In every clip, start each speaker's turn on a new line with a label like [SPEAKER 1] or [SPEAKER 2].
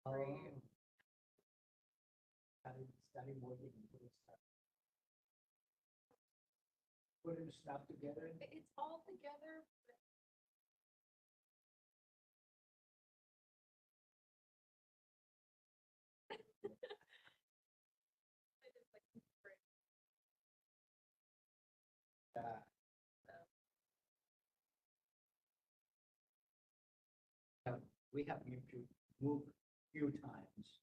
[SPEAKER 1] great.
[SPEAKER 2] Study working and putting stuff together.
[SPEAKER 1] It's all together. I just like great.
[SPEAKER 2] Uh, we have moved few times.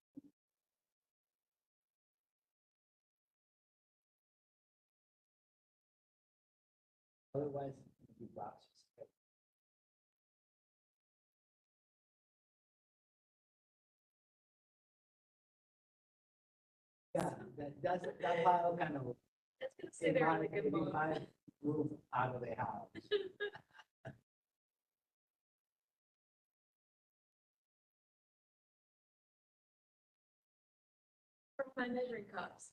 [SPEAKER 2] Otherwise, you boxes. Yeah, that pile kind of,
[SPEAKER 1] It's gonna stay there like a month.
[SPEAKER 2] move out of the house.
[SPEAKER 1] From my measuring cups.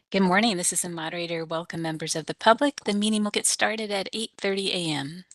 [SPEAKER 3] Good morning. This is the moderator. Welcome, members of the public. The meeting will get started at 8:30 a.m.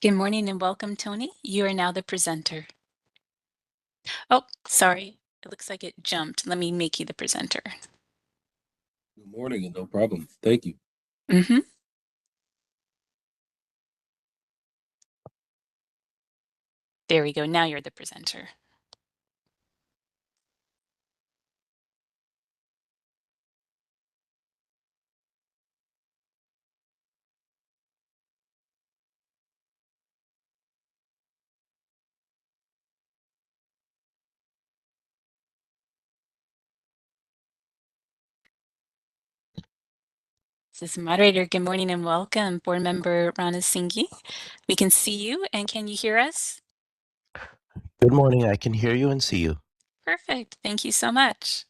[SPEAKER 3] Good morning and welcome, Tony. You are now the presenter. Oh, sorry. It looks like it jumped. Let me make you the presenter.
[SPEAKER 4] Good morning, and no problem. Thank you.
[SPEAKER 3] Mm-hmm. There we go. Now you're the presenter. This is moderator. Good morning and welcome, Board Member Rana Singhi. We can see you, and can you hear us?
[SPEAKER 5] Good morning. I can hear you and see you.
[SPEAKER 3] Perfect. Thank you so much.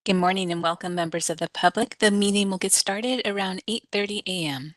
[SPEAKER 3] Good morning and welcome, members of the public. The meeting will get started around 8:30 a.m.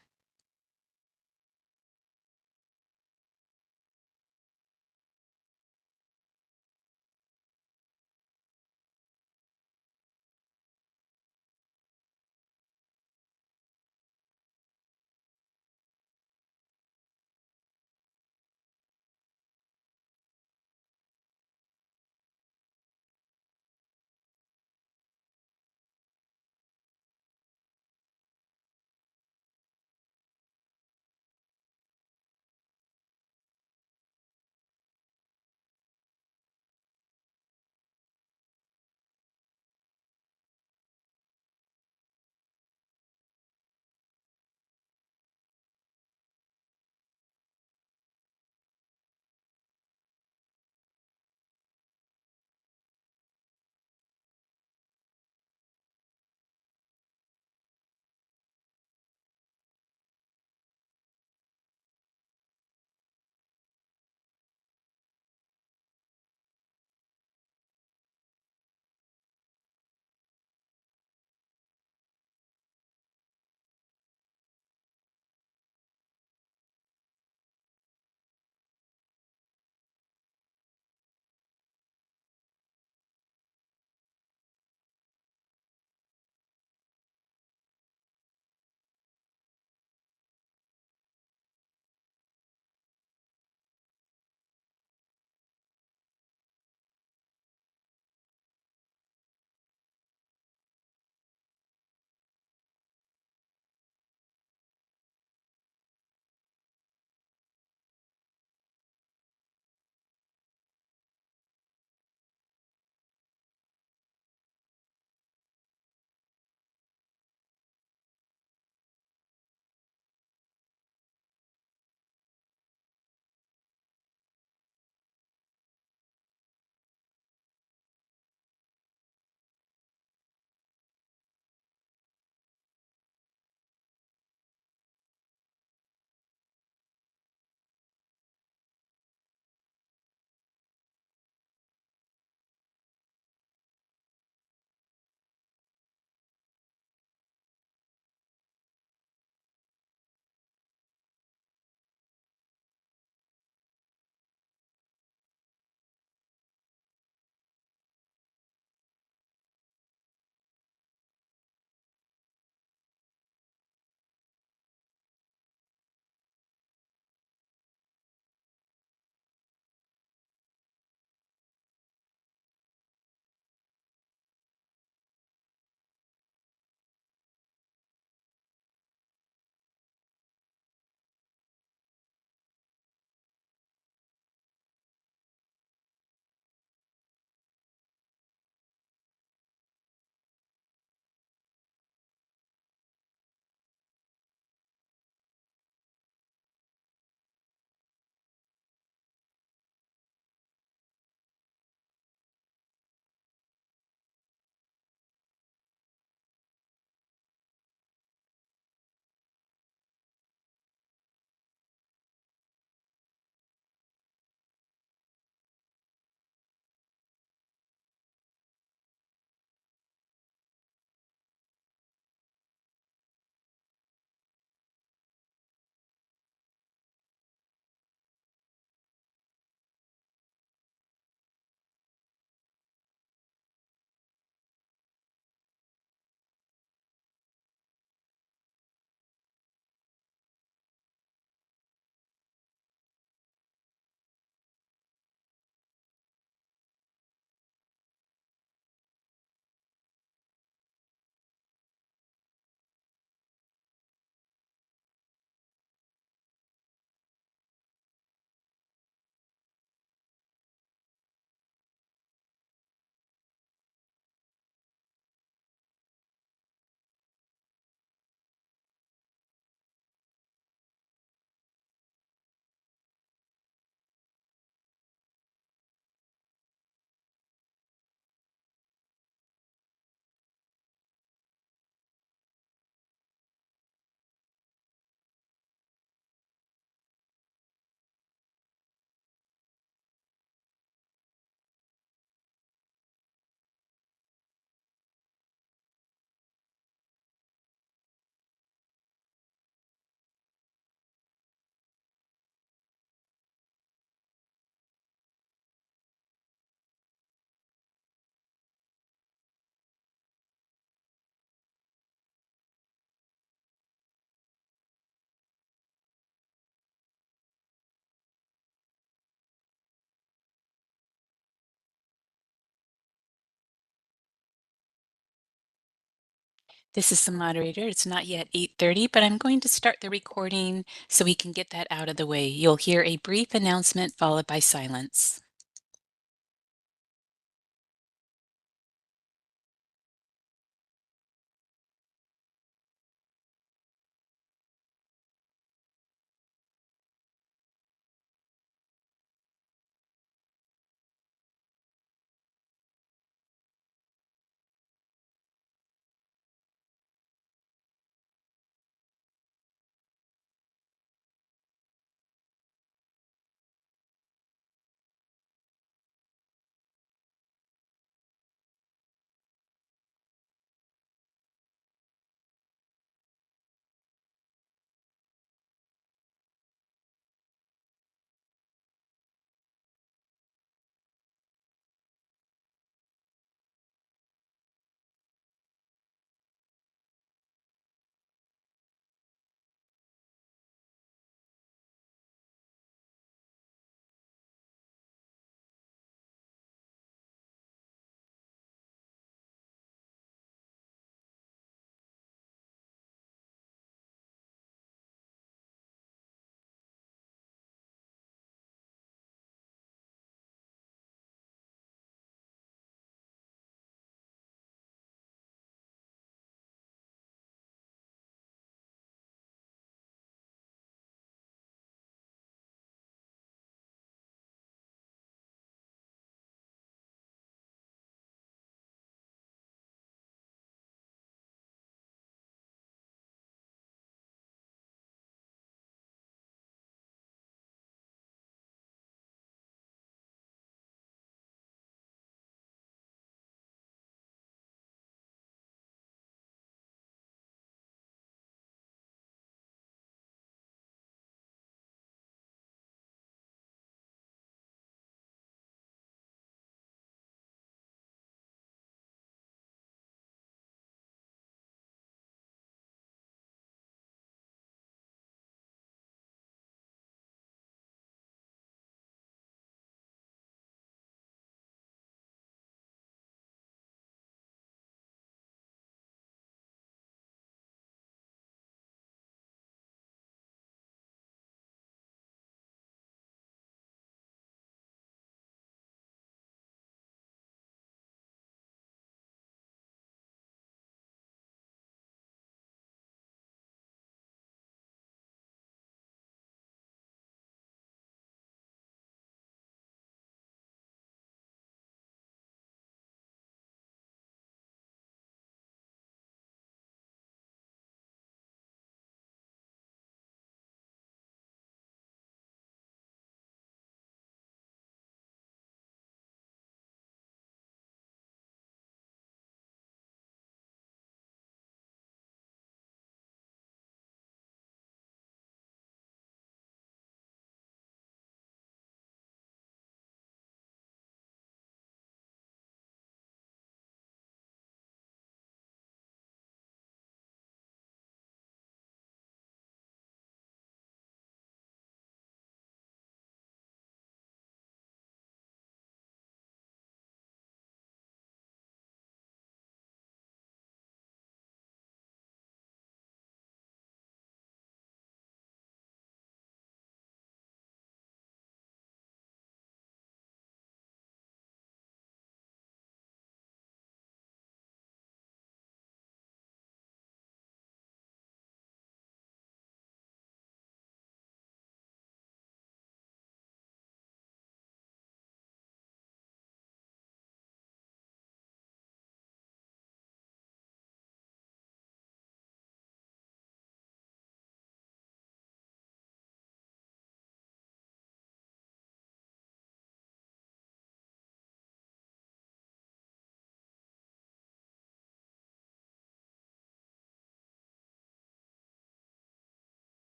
[SPEAKER 3] This is the moderator. It's not yet 8:30, but I'm going to start the recording so we can get that out of the way. You'll hear a brief announcement followed by silence.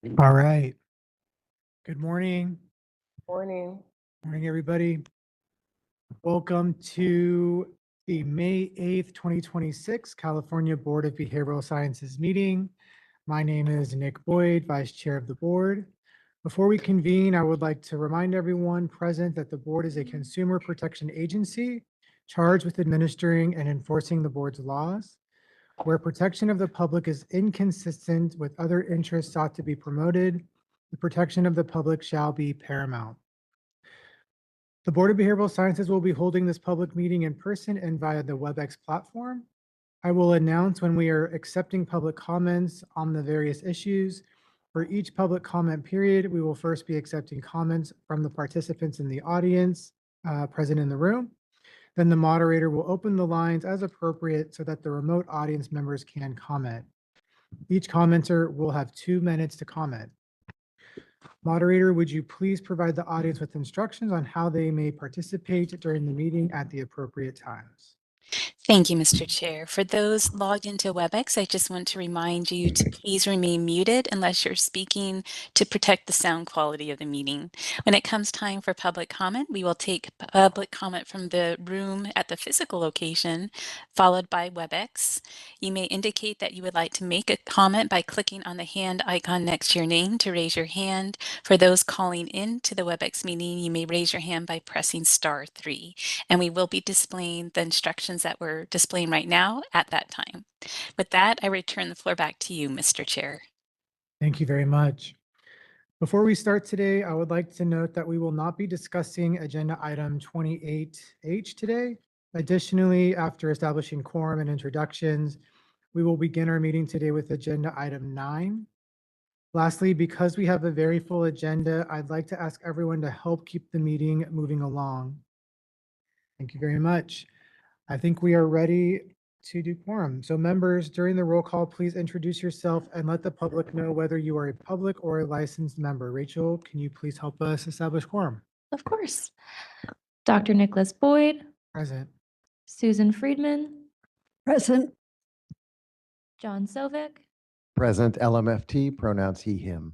[SPEAKER 6] All right. Good morning.
[SPEAKER 7] Morning.
[SPEAKER 6] Morning, everybody. Welcome to the May 8th, 2026 California Board of Behavioral Sciences meeting. My name is Nick Boyd, Vice Chair of the Board. Before we convene, I would like to remind everyone present that the board is a consumer protection agency charged with administering and enforcing the board's laws. Where protection of the public is inconsistent with other interests sought to be promoted, the protection of the public shall be paramount. The Board of Behavioral Sciences will be holding this public meeting in person and via the WebEx platform. I will announce when we are accepting public comments on the various issues. For each public comment period, we will first be accepting comments from the participants in the audience present in the room. Then the moderator will open the lines as appropriate so that the remote audience members can comment. Each commenter will have 2 minutes to comment. Moderator, would you please provide the audience with instructions on how they may participate during the meeting at the appropriate times?
[SPEAKER 3] Thank you, Mr. Chair. For those logged into WebEx, I just want to remind you to please remain muted unless you're speaking to protect the sound quality of the meeting. When it comes time for public comment, we will take public comment from the room at the physical location, followed by WebEx. You may indicate that you would like to make a comment by clicking on the hand icon next to your name to raise your hand. For those calling in to the WebEx meeting, you may raise your hand by pressing *3. And we will be displaying the instructions that we're displaying right now at that time. With that, I return the floor back to you, Mr. Chair.
[SPEAKER 6] Thank you very much. Before we start today, I would like to note that we will not be discussing agenda item 28H today. Additionally, after establishing quorum and introductions, we will begin our meeting today with agenda item 9. Lastly, because we have a very full agenda, I'd like to ask everyone to help keep the meeting moving along. Thank you very much. I think we are ready to do quorum. So members, during the roll call, please introduce yourself and let the public know whether you are a public or a licensed member. Rachel, can you please help us establish quorum?
[SPEAKER 8] Of course. Dr. Nicholas Boyd,
[SPEAKER 6] Present.
[SPEAKER 8] Susan Friedman,
[SPEAKER 9] Present.
[SPEAKER 8] John Sovic,
[SPEAKER 10] Present. LMFT, pronouns he, him.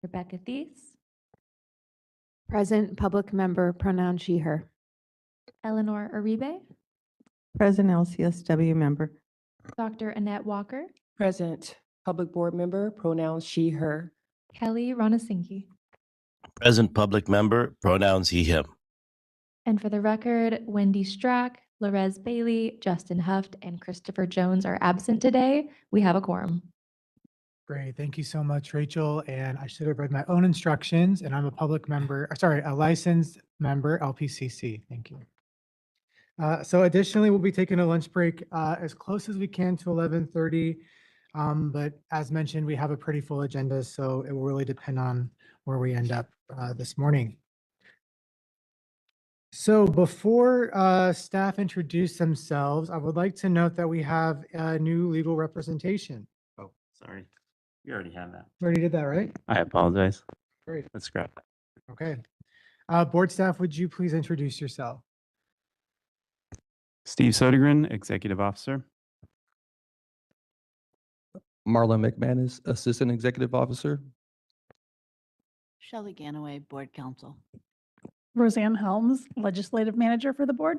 [SPEAKER 8] Rebecca Thies,
[SPEAKER 9] Present. Public member, pronoun she, her.
[SPEAKER 8] Eleanor Uribe,
[SPEAKER 7] Present LCSW member.
[SPEAKER 8] Dr. Annette Walker,
[SPEAKER 7] Present. Public board member, pronouns she, her.
[SPEAKER 8] Kelly Ronasinki.
[SPEAKER 5] Present public member, pronouns he, him.
[SPEAKER 8] And for the record, Wendy Strack, Lorez Bailey, Justin Huft, and Christopher Jones are absent today. We have a quorum.
[SPEAKER 6] Great. Thank you so much, Rachel. And I should have read my own instructions, and I'm a public member, sorry, a licensed member, LPCC. Thank you. So additionally, we'll be taking a lunch break as close as we can to 11:30. But as mentioned, we have a pretty full agenda, so it will really depend on where we end up this morning. So before staff introduce themselves, I would like to note that we have a new legal representation.
[SPEAKER 11] Oh, sorry. We already have that.
[SPEAKER 6] We already did that, right?
[SPEAKER 11] I apologize.
[SPEAKER 6] Great.
[SPEAKER 11] Let's scrap that.
[SPEAKER 6] Okay. Board staff, would you please introduce yourself?
[SPEAKER 11] Steve Sodergren, Executive Officer.
[SPEAKER 12] Marlon McManus, Assistant Executive Officer.
[SPEAKER 9] Shelley Ganaway, Board Counsel.
[SPEAKER 13] Roseanne Helms, Legislative Manager for the board.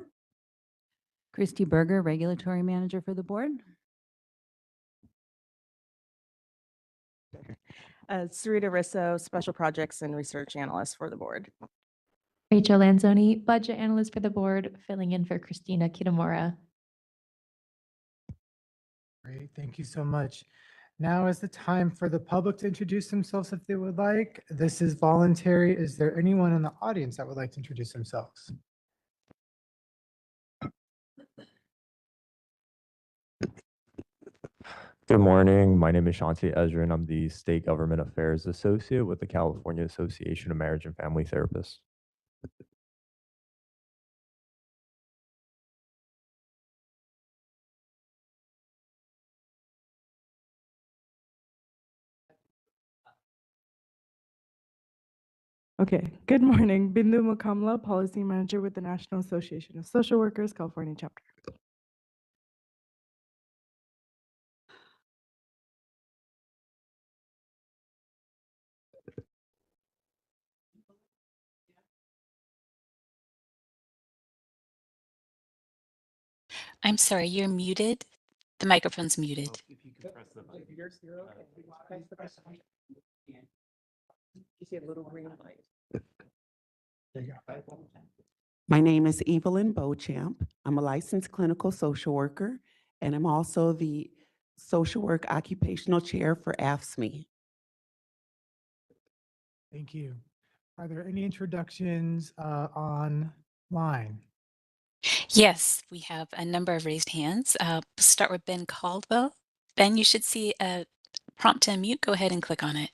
[SPEAKER 9] Christy Berger, Regulatory Manager for the board.
[SPEAKER 7] Sarita Risso, Special Projects and Research Analyst for the board.
[SPEAKER 8] Rachel Lanzoni, Budget Analyst for the board, filling in for Christina Kitamura.
[SPEAKER 6] Great. Thank you so much. Now is the time for the public to introduce themselves if they would like. This is voluntary. Is there anyone in the audience that would like to introduce themselves?
[SPEAKER 14] Good morning. My name is Shanti Ezra, and I'm the State Government Affairs Associate with the California Association of Marriage and Family Therapists.
[SPEAKER 7] Okay. Good morning. Bindu Mukamla, Policy Manager with the National Association of Social Workers, California chapter.
[SPEAKER 3] I'm sorry, you're muted. The microphone's muted.
[SPEAKER 11] If you could press the button.
[SPEAKER 2] You see a little green light. There you go.
[SPEAKER 15] My name is Evelyn Beauchamp. I'm a licensed clinical social worker, and I'm also the social work occupational chair for AFSCME.
[SPEAKER 6] Thank you. Are there any introductions online?
[SPEAKER 3] Yes, we have a number of raised hands. Start with Ben Caldwell. Ben, you should see a prompt to unmute. Go ahead and click on it.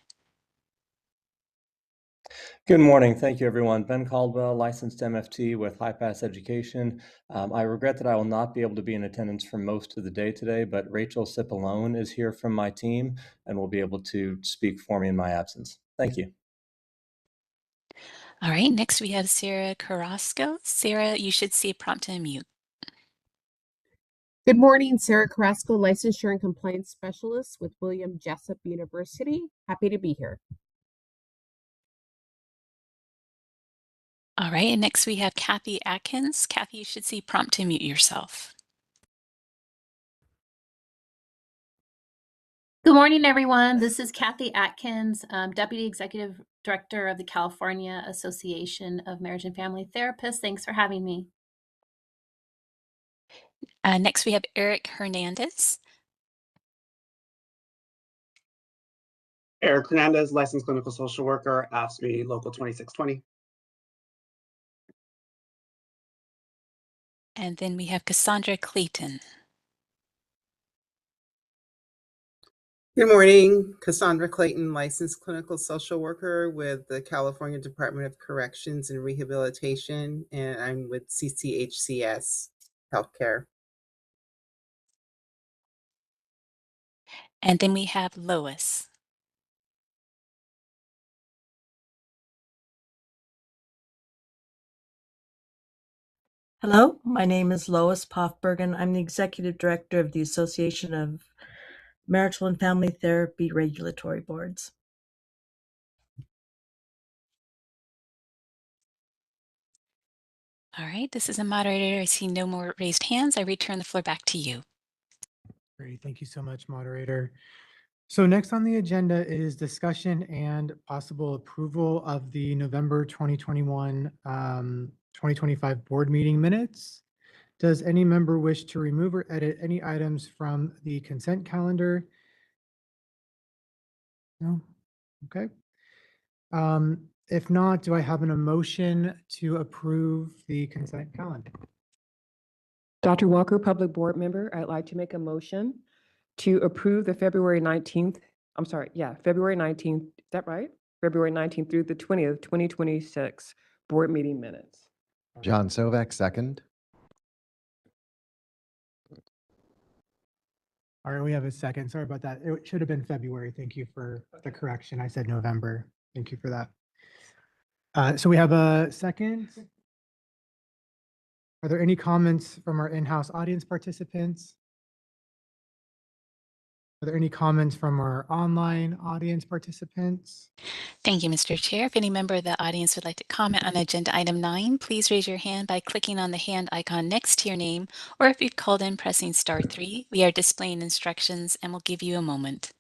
[SPEAKER 16] Good morning. Thank you, everyone. Ben Caldwell, licensed MFT with High Pass Education. I regret that I will not be able to be in attendance for most of the day today, but Rachel Cipollone is here from my team and will be able to speak for me in my absence. Thank you.
[SPEAKER 3] All right, next we have Sarah Carrasco. Sarah, you should see a prompt to unmute.
[SPEAKER 17] Good morning, Sarah Carrasco, Licensure and Compliance Specialist with William Jessup University. Happy to be here.
[SPEAKER 3] All right, and next we have Kathy Atkins. Kathy, you should see prompt to mute yourself.
[SPEAKER 18] Good morning, everyone. This is Kathy Atkins, Deputy Executive Director of the California Association of Marriage and Family Therapists. Thanks for having me.
[SPEAKER 3] Next we have Eric Hernandez.
[SPEAKER 19] Eric Hernandez, licensed clinical social worker, AFSCME Local 2620.
[SPEAKER 3] And then we have Cassandra Clayton.
[SPEAKER 20] Good morning, Cassandra Clayton, licensed clinical social worker with the California Department of Corrections and Rehabilitation, and I'm with CCHCS Healthcare.
[SPEAKER 3] And then we have Lois.
[SPEAKER 21] Hello, my name is Lois Poffbergen. I'm the Executive Director of the Association of Marital and Family Therapy Regulatory Boards.
[SPEAKER 3] All right, this is a moderator. I see no more raised hands. I return the floor back to you.
[SPEAKER 6] Great, thank you so much, moderator. So next on the agenda is discussion and possible approval of the November 2021 2025 board meeting minutes. Does any member wish to remove or edit any items from the consent calendar? No? Okay. If not, do I have a motion to approve the consent calendar?
[SPEAKER 22] Dr. Walker, Public Board Member, I'd like to make a motion to approve the February 19th, February 19th, is that right? February 19th through the 20th, 2026 board meeting minutes.
[SPEAKER 10] John Sovak, second.
[SPEAKER 6] All right, we have a second. Sorry about that. It should have been February. Thank you for the correction. I said November. Thank you for that. So we have a second. Are there any comments from our in-house audience participants? Are there any comments from our online audience participants?
[SPEAKER 3] Thank you, Mr. Chair. If any member of the audience would like to comment on agenda item 9, please raise your hand by clicking on the hand icon next to your name, or if you've called in, pressing *3. We are displaying instructions and we'll give you a moment.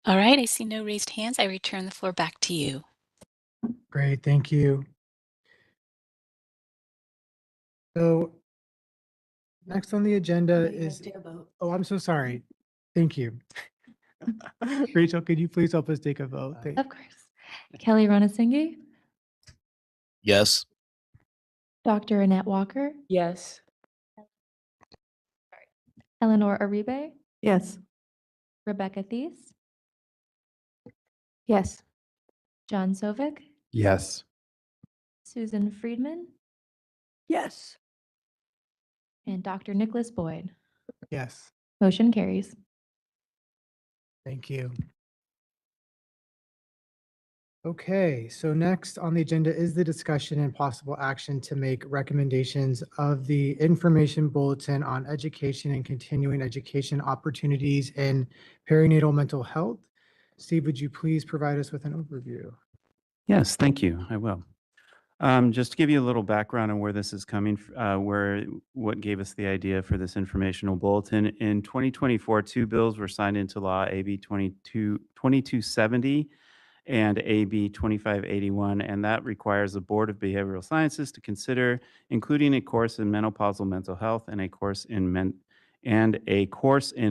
[SPEAKER 3] All right, I see no raised hands. I return the floor back to you.
[SPEAKER 6] Great, thank you. So next on the agenda is, oh, I'm so sorry. Thank you. Rachel, could you please help us take a vote?
[SPEAKER 8] Of course. Kelly Ranasinghe,
[SPEAKER 5] Yes.
[SPEAKER 8] Dr. Annette Walker,
[SPEAKER 22] Yes.
[SPEAKER 8] Eleanor Aribe,
[SPEAKER 7] Yes.
[SPEAKER 8] Rebecca Thies,
[SPEAKER 9] Yes.
[SPEAKER 8] John Sovik,
[SPEAKER 10] Yes.
[SPEAKER 8] Susan Friedman,
[SPEAKER 21] Yes.
[SPEAKER 8] and Dr. Nicholas Boyd.
[SPEAKER 6] Yes,
[SPEAKER 8] Motion carries.
[SPEAKER 6] thank you. Okay, so next on the agenda is the discussion and possible action to make recommendations of the information bulletin on education and continuing education opportunities in perinatal mental health. Steve, would you please provide us with an overview?
[SPEAKER 11] Yes, thank you. I will. Just to give you a little background on where this is coming, what gave us the idea for this informational bulletin. In 2024, two bills were signed into law, AB 2270 and AB 2581, and that requires the Board of Behavioral Sciences to consider including a course in menopausal mental health and a course in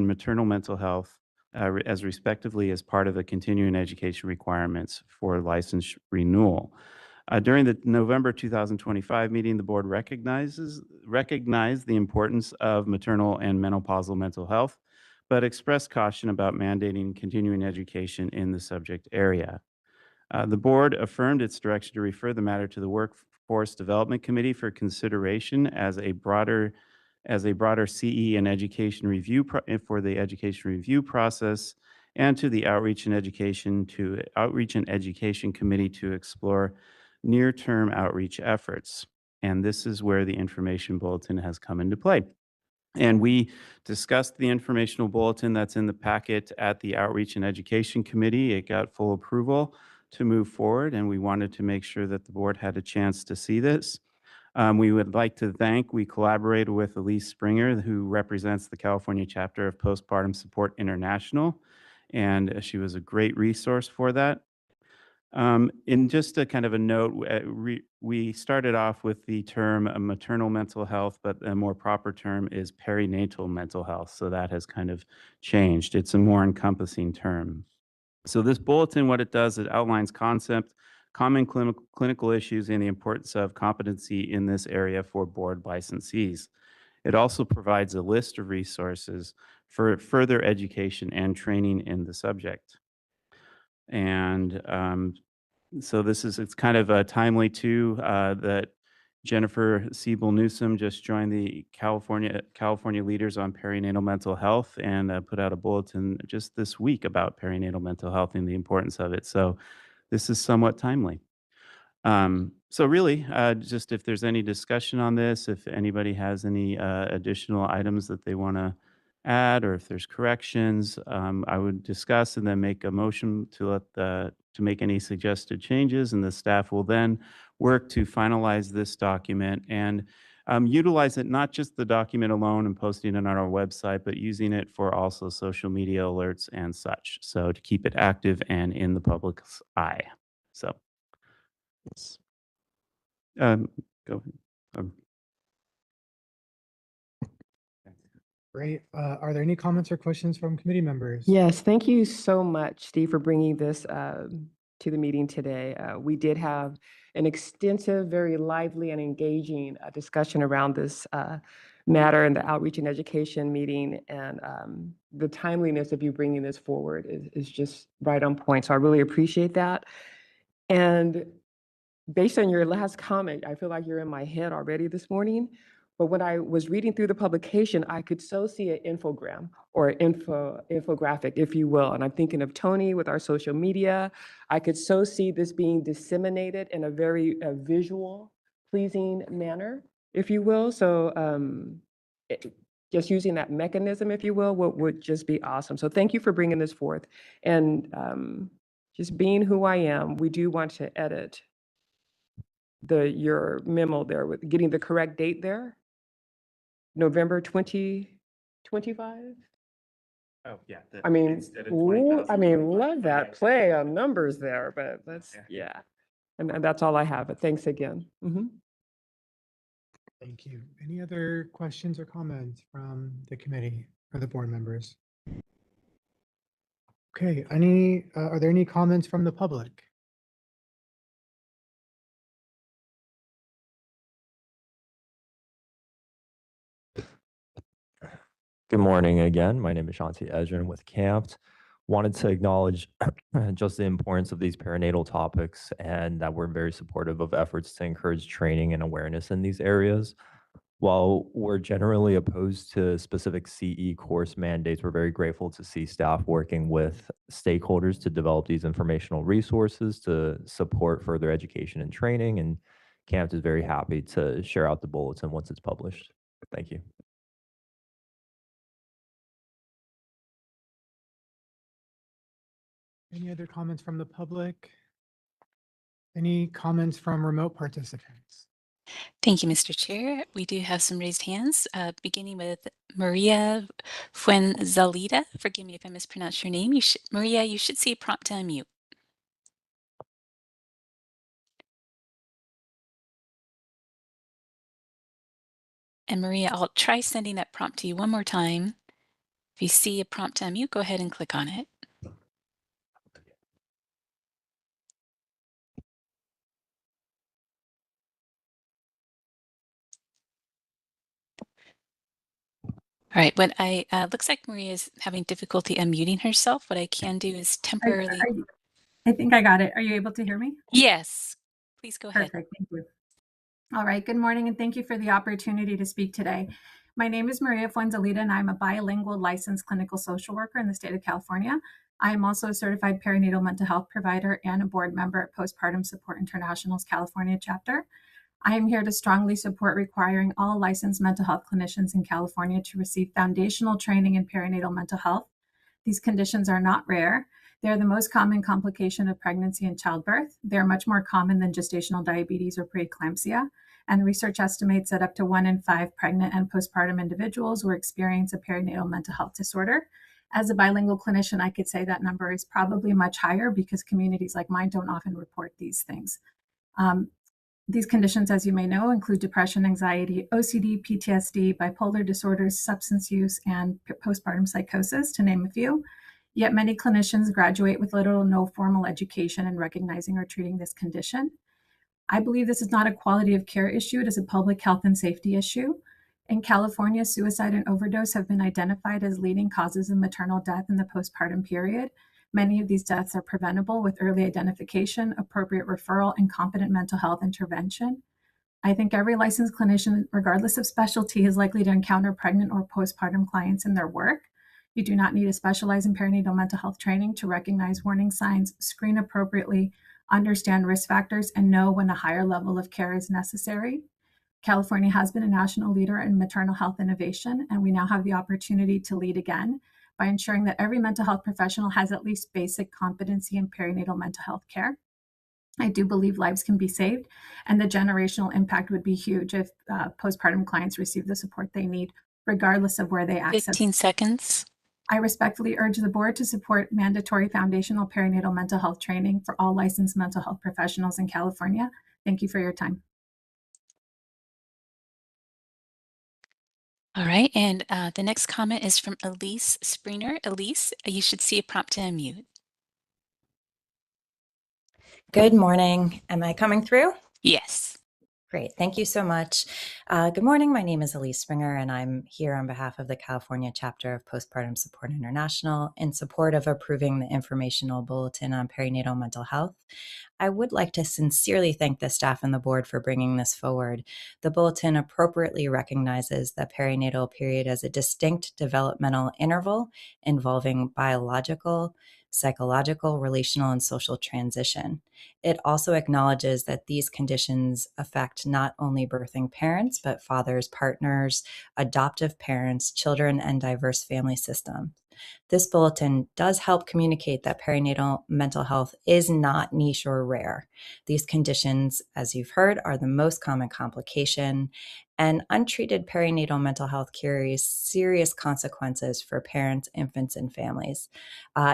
[SPEAKER 11] maternal mental health as respectively as part of the continuing education requirements for license renewal. During the November 2025 meeting, the board recognized the importance of maternal and menopausal mental health, but expressed caution about mandating continuing education in the subject area. The board affirmed its direction to refer the matter to the Workforce Development Committee for consideration as a broader CE and education review for the education review process, and to the Outreach and Education Committee to explore near-term outreach efforts. And this is where the information bulletin has come into play. And we discussed the informational bulletin that's in the packet at the Outreach and Education Committee. It got full approval to move forward, and we wanted to make sure that the board had a chance to see this. We would like to we collaborated with Elise Springer, who represents the California chapter of Postpartum Support International, and she was a great resource for that. In just a kind of a note, we started off with the term maternal mental health, but a more proper term is perinatal mental health. So that has kind of changed. It's a more encompassing term. So this bulletin, what it does, it outlines common clinical issues and the importance of competency in this area for board licensees. It also provides a list of resources for further education and training in the subject. And so it's kind of timely too that Jennifer Siebel Newsom just joined the California Leaders on Perinatal Mental Health and put out a bulletin just this week about perinatal mental health and the importance of it. So this is somewhat timely. So really, just if there's any discussion on this, if anybody has any additional items that they want to add, or if there's corrections, I would discuss and then make a motion to make any suggested changes, and the staff will then work to finalize this document and utilize it, not just the document alone and posting it on our website, but using it for also social media alerts and such. So to keep it active and in the public's eye. So, yes. Go ahead.
[SPEAKER 6] Great. Are there any comments or questions from committee members?
[SPEAKER 22] Yes, thank you so much, Steve, for bringing this to the meeting today. We did have an extensive, very lively and engaging discussion around this matter in the Outreach and Education meeting, and the timeliness of you bringing this forward is just right on point. So I really appreciate that. And based on your last comment, I feel like you're in my head already this morning. But when I was reading through the publication, I could so see an infogram or infographic, if you will. And I'm thinking of Tony with our social media. I could so see this being disseminated in a very visual, pleasing manner, if you will. So just using that mechanism, if you will, would just be awesome. So thank you for bringing this forth. And just being who I am, we do want to edit your memo there with getting the correct date there. November 2025.
[SPEAKER 11] Oh, yeah.
[SPEAKER 22] I mean, love that play on numbers there, but that's, yeah. And that's all I have, but thanks again.
[SPEAKER 6] Thank you. Any other questions or comments from the committee or the board members? Okay, are there any comments from the public?
[SPEAKER 14] Good morning again. My name is Shanti Ezrin with CAMPT. Wanted to acknowledge just the importance of these perinatal topics and that we're very supportive of efforts to encourage training and awareness in these areas. While we're generally opposed to specific CE course mandates, we're very grateful to see staff working with stakeholders to develop these informational resources to support further education and training. And CAMPT is very happy to share out the bulletin once it's published. Thank you.
[SPEAKER 6] Any other comments from the public? Any comments from remote participants?
[SPEAKER 3] Thank you, Mr. Chair. We do have some raised hands, beginning with Maria Fuenzalida. Forgive me if I mispronounced your name. Maria, you should see a prompt to unmute. And Maria, I'll try sending that prompt to you one more time. If you see a prompt to unmute, go ahead and click on it. All right, what I looks like Maria is having difficulty unmuting herself. What I can do is temporarily.
[SPEAKER 1] I think I got it. Are you able to hear me?
[SPEAKER 3] Yes, please go ahead.
[SPEAKER 1] Perfect. Thank you. All right. Good morning, and thank you for the opportunity to speak today. My name is Maria Fuenzalida, and I'm a bilingual licensed clinical social worker in the state of California. I am also a certified perinatal mental health provider and a board member at Postpartum Support International's California chapter. I am here to strongly support requiring all licensed mental health clinicians in California to receive foundational training in perinatal mental health. These conditions are not rare. They're the most common complication of pregnancy and childbirth. They're much more common than gestational diabetes or preeclampsia. And research estimates that up to 1 in 5 pregnant and postpartum individuals will experience a perinatal mental health disorder. As a bilingual clinician, I could say that number is probably much higher because communities like mine don't often report these things. These conditions, as you may know, include depression, anxiety, OCD, PTSD, bipolar disorders, substance use, and postpartum psychosis, to name a few. Yet many clinicians graduate with little or no formal education in recognizing or treating this condition. I believe this is not a quality of care issue, it is a public health and safety issue. In California, suicide and overdose have been identified as leading causes of maternal death in the postpartum period. Many of these deaths are preventable with early identification, appropriate referral, and competent mental health intervention. I think every licensed clinician, regardless of specialty, is likely to encounter pregnant or postpartum clients in their work. You do not need to specialize in perinatal mental health training to recognize warning signs, screen appropriately, understand risk factors, and know when a higher level of care is necessary. California has been a national leader in maternal health innovation, and we now have the opportunity to lead again by ensuring that every mental health professional has at least basic competency in perinatal mental health care. I do believe lives can be saved, and the generational impact would be huge if postpartum clients receive the support they need, regardless of where they access.
[SPEAKER 3] 15 seconds.
[SPEAKER 1] I respectfully urge the board to support mandatory foundational perinatal mental health training for all licensed mental health professionals in California. Thank you for your time.
[SPEAKER 3] All right, and the next comment is from Elise Springer. Elise, you should see a prompt to unmute.
[SPEAKER 4] Good morning. Am I coming through?
[SPEAKER 3] Yes.
[SPEAKER 4] Great. Thank you so much. Good morning. My name is Elise Springer, and I'm here on behalf of the California chapter of Postpartum Support International in support of approving the informational bulletin on perinatal mental health. I would like to sincerely thank the staff and the board for bringing this forward. The bulletin appropriately recognizes the perinatal period as a distinct developmental interval involving biological, psychological, relational, and social transition. It also acknowledges that these conditions affect not only birthing parents, but fathers, partners, adoptive parents, children, and diverse family systems. This bulletin does help communicate that perinatal mental health is not niche or rare. These conditions, as you've heard, are the most common complication, and untreated perinatal mental health carries serious consequences for parents, infants, and families.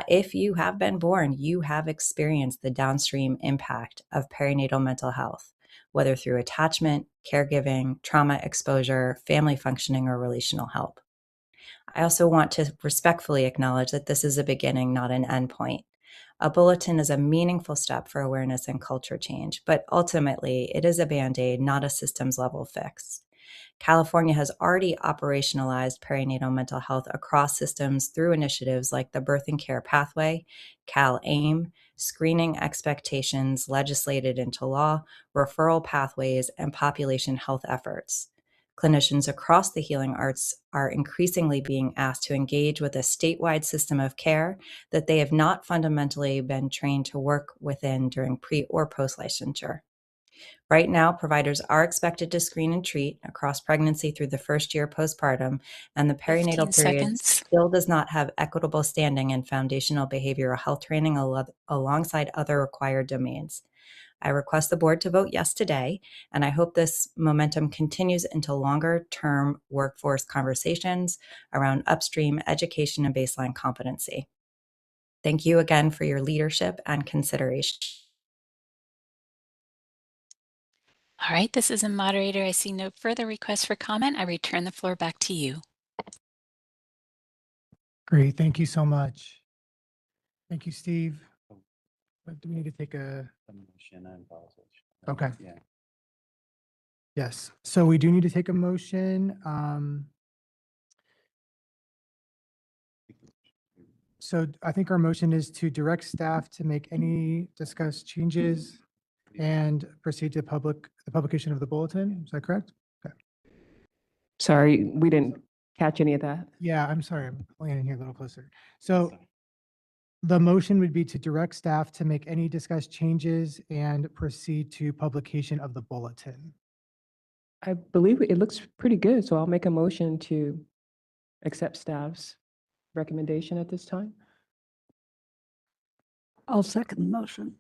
[SPEAKER 4] If you have been born, you have experienced the downstream impact of perinatal mental health, whether through attachment, caregiving, trauma exposure, family functioning, or relational help. I also want to respectfully acknowledge that this is a beginning, not an endpoint. A bulletin is a meaningful step for awareness and culture change, but ultimately it is a Band-Aid, not a systems level fix. California has already operationalized perinatal mental health across systems through initiatives like the Birthing Care Pathway, CalAIM, screening expectations legislated into law, referral pathways, and population health efforts. Clinicians across the healing arts are increasingly being asked to engage with a statewide system of care that they have not fundamentally been trained to work within during pre or post-licensure. Right now, providers are expected to screen and treat across pregnancy through the first year postpartum, and the perinatal period still does not have equitable standing in foundational behavioral health training alongside other required domains. I request the board to vote yes today, and I hope this momentum continues into longer-term workforce conversations around upstream education and baseline competency. Thank you again for your leadership and consideration.
[SPEAKER 3] All right, this is a moderator. I see no further requests for comment. I return the floor back to you.
[SPEAKER 6] Great, thank you so much. Thank you, Steve. Do we need to take a? Okay.
[SPEAKER 11] Yeah.
[SPEAKER 6] Yes, so we do need to take a motion. So I think our motion is to direct staff to make any discussed changes and proceed to the publication of the bulletin. Is that correct? Okay.
[SPEAKER 22] Sorry, we didn't catch any of that.
[SPEAKER 6] Yeah, I'm sorry. I'm pulling in here a little closer. So the motion would be to direct staff to make any discussed changes and proceed to publication of the bulletin.
[SPEAKER 22] I believe it looks pretty good, so I'll make a motion to accept staff's recommendation at this time.
[SPEAKER 12] I'll second the motion.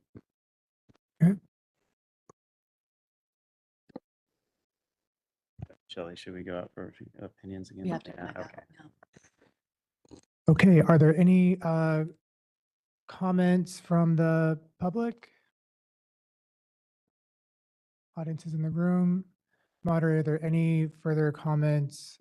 [SPEAKER 11] Shelley, should we go out for opinions again?
[SPEAKER 12] We have to
[SPEAKER 11] Yeah,
[SPEAKER 12] go back
[SPEAKER 11] okay.
[SPEAKER 12] out
[SPEAKER 6] Okay, are there any comments from the public? Audiences in the room? Moderator, are there any further comments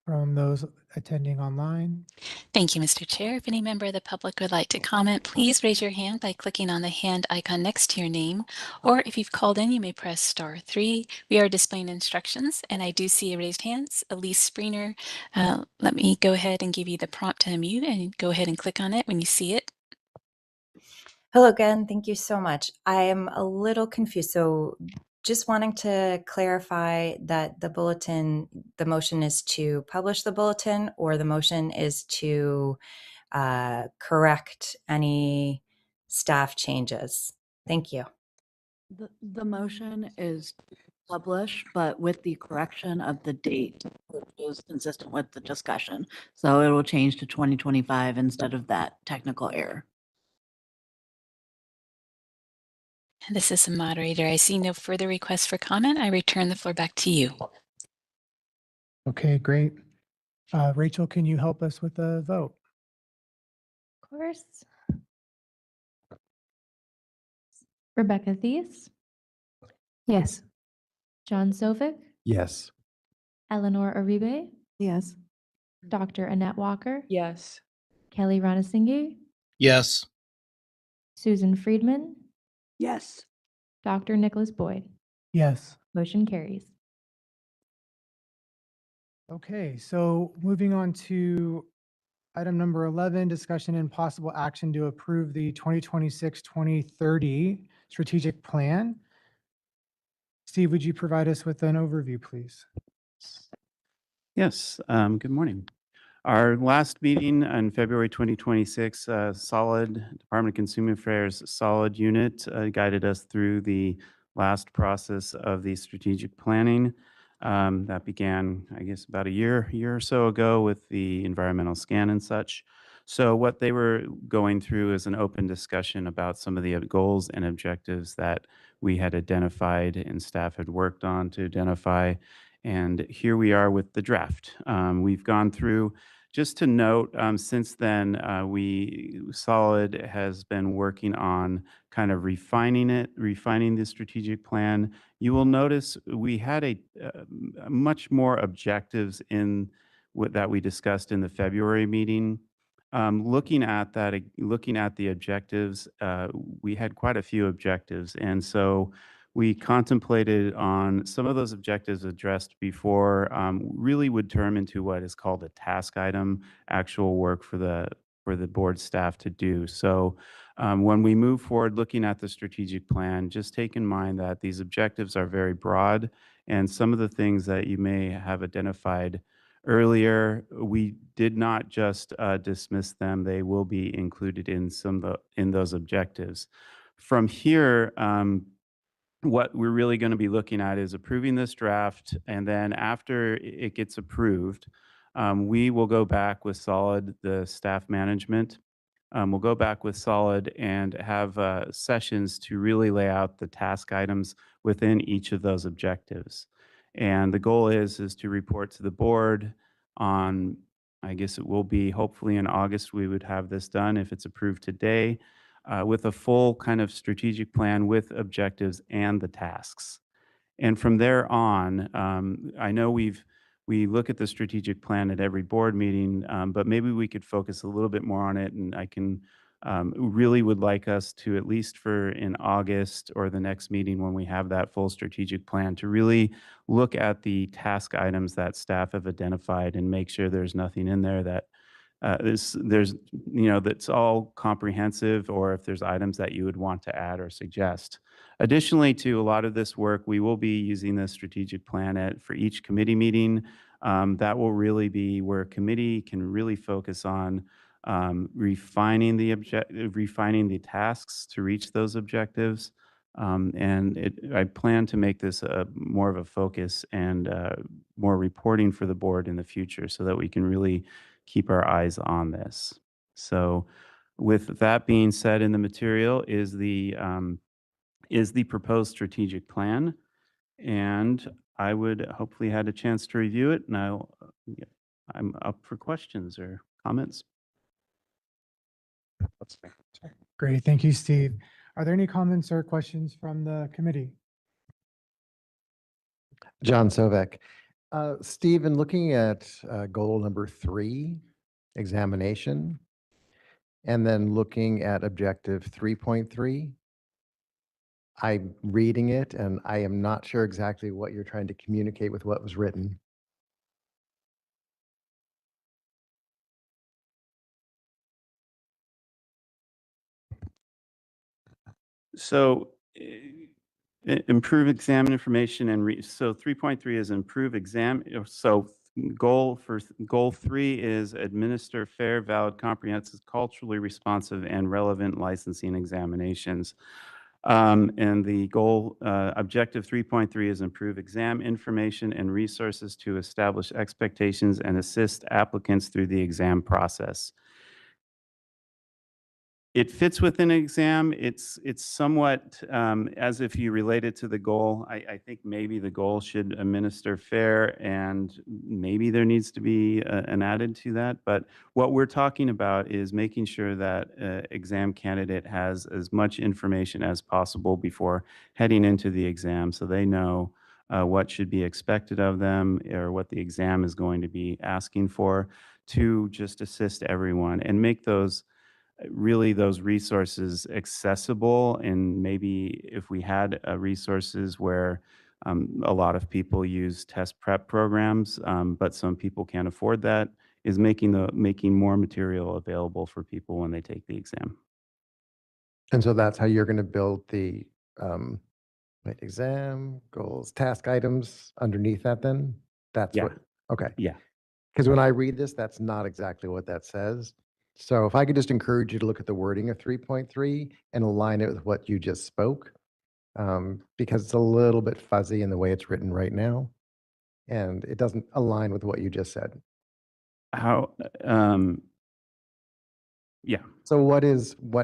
[SPEAKER 6] from those attending online?
[SPEAKER 3] Thank you, Mr. Chair. If any member of the public would like to comment, please raise your hand by clicking on the hand icon next to your name. Or if you've called in, you may press *3. We are displaying instructions, and I do see a raised hands. Elise Springer, let me go ahead and give you the prompt to unmute and go ahead and click on it when you see it.
[SPEAKER 4] Hello again. Thank you so much. I am a little confused. So just wanting to clarify that the motion is to publish the bulletin, or the motion is to correct any staff changes. Thank you.
[SPEAKER 12] The motion is publish, but with the correction of the date, which is consistent with the discussion. So it will change to 2025 instead of that technical error.
[SPEAKER 3] This is the moderator. I see no further requests for comment. I return the floor back to you.
[SPEAKER 6] Okay, great. Rachel, can you help us with the vote?
[SPEAKER 8] Of course. Rebecca Thies,
[SPEAKER 9] Yes.
[SPEAKER 8] John Sovic,
[SPEAKER 10] Yes.
[SPEAKER 8] Eleanor Aribe,
[SPEAKER 9] Yes.
[SPEAKER 8] Dr. Annette Walker,
[SPEAKER 22] Yes.
[SPEAKER 8] Kelly Ranasinghe,
[SPEAKER 5] Yes.
[SPEAKER 8] Susan Friedman,
[SPEAKER 12] Yes.
[SPEAKER 8] Dr. Nicholas Boyd.
[SPEAKER 6] Yes.
[SPEAKER 8] Motion carries.
[SPEAKER 6] Okay, so moving on to item number 11, discussion and possible action to approve the 2026-2030 strategic plan. Steve, would you provide us with an overview, please?
[SPEAKER 11] Yes, good morning. Our last meeting in February 2026, Solid Department of Consumer Affairs Solid unit guided us through the last process of the strategic planning. That began, I guess, about a year or so ago with the environmental scan and such. So what they were going through is an open discussion about some of the goals and objectives that we had identified and staff had worked on to identify. And here we are with the draft. We've gone through, just to note, since then, Solid has been working on kind of refining the strategic plan. You will notice we had a much more objectives in that we discussed in the February meeting. Looking at the objectives, we had quite a few objectives, and so we contemplated on some of those objectives addressed before really would turn into what is called a task item, actual work for the board staff to do. So when we move forward looking at the strategic plan, just take in mind that these objectives are very broad, and some of the things that you may have identified earlier, we did not just dismiss them. They will be included in those objectives. From here, what we're really going to be looking at is approving this draft, and then after it gets approved, we will go back with Solid, the staff management, we'll go back with solid and have sessions to really lay out the task items within each of those objectives. And the goal is to report to the board on, I guess it will be hopefully in August, we would have this done if it's approved today, with a full kind of strategic plan with objectives and the tasks. And from there on, I know we look at the strategic plan at every board meeting, but maybe we could focus a little bit more on it. And I can really would like us to, at least for in August or the next meeting when we have that full strategic plan, to really look at the task items that staff have identified and make sure there's nothing in there that there's that's all comprehensive, or if there's items that you would want to add or suggest. Additionally to a lot of this work, we will be using the strategic plan for each committee meeting. That will really be where a committee can really focus on refining the tasks to reach those objectives. I plan to make this more of a focus and more reporting for the board in the future so that we can really keep our eyes on this. So with that being said, in the material is the proposed strategic plan, and I would hopefully had a chance to review it. Now I'm up for questions or comments.
[SPEAKER 6] Great, thank you, Steve. Are there any comments or questions from the committee?
[SPEAKER 10] John Sovek. Steve, in looking at goal number 3, examination, and then looking at objective 3.3, I'm reading it and I am not sure exactly what you're trying to communicate with what was written.
[SPEAKER 11] So improve exam information and so 3.3 is improve exam. So goal 3 is administer fair, valid, comprehensive, culturally responsive, and relevant licensing examinations. And the goal objective 3.3 is improve exam information and resources to establish expectations and assist applicants through the exam process. It fits within an exam. It's somewhat as if you relate it to the goal. I think maybe the goal should administer fair, and maybe there needs to be an added to that. But what we're talking about is making sure that exam candidate has as much information as possible before heading into the exam, so they know what should be expected of them or what the exam is going to be asking for, to just assist everyone and make those resources accessible. And maybe if we had resources where a lot of people use test prep programs, but some people can't afford that, is making more material available for people when they take the exam.
[SPEAKER 10] And so that's how you're going to build the exam goals, task items underneath that then? That's
[SPEAKER 11] Yeah.
[SPEAKER 10] what, okay.
[SPEAKER 11] Yeah.
[SPEAKER 10] Because when I read this, that's not exactly what that says. So if I could just encourage you to look at the wording of 3.3 and align it with what you just spoke, because it's a little bit fuzzy in the way it's written right now, and it doesn't align with what you just said.
[SPEAKER 11] How, yeah.
[SPEAKER 10] So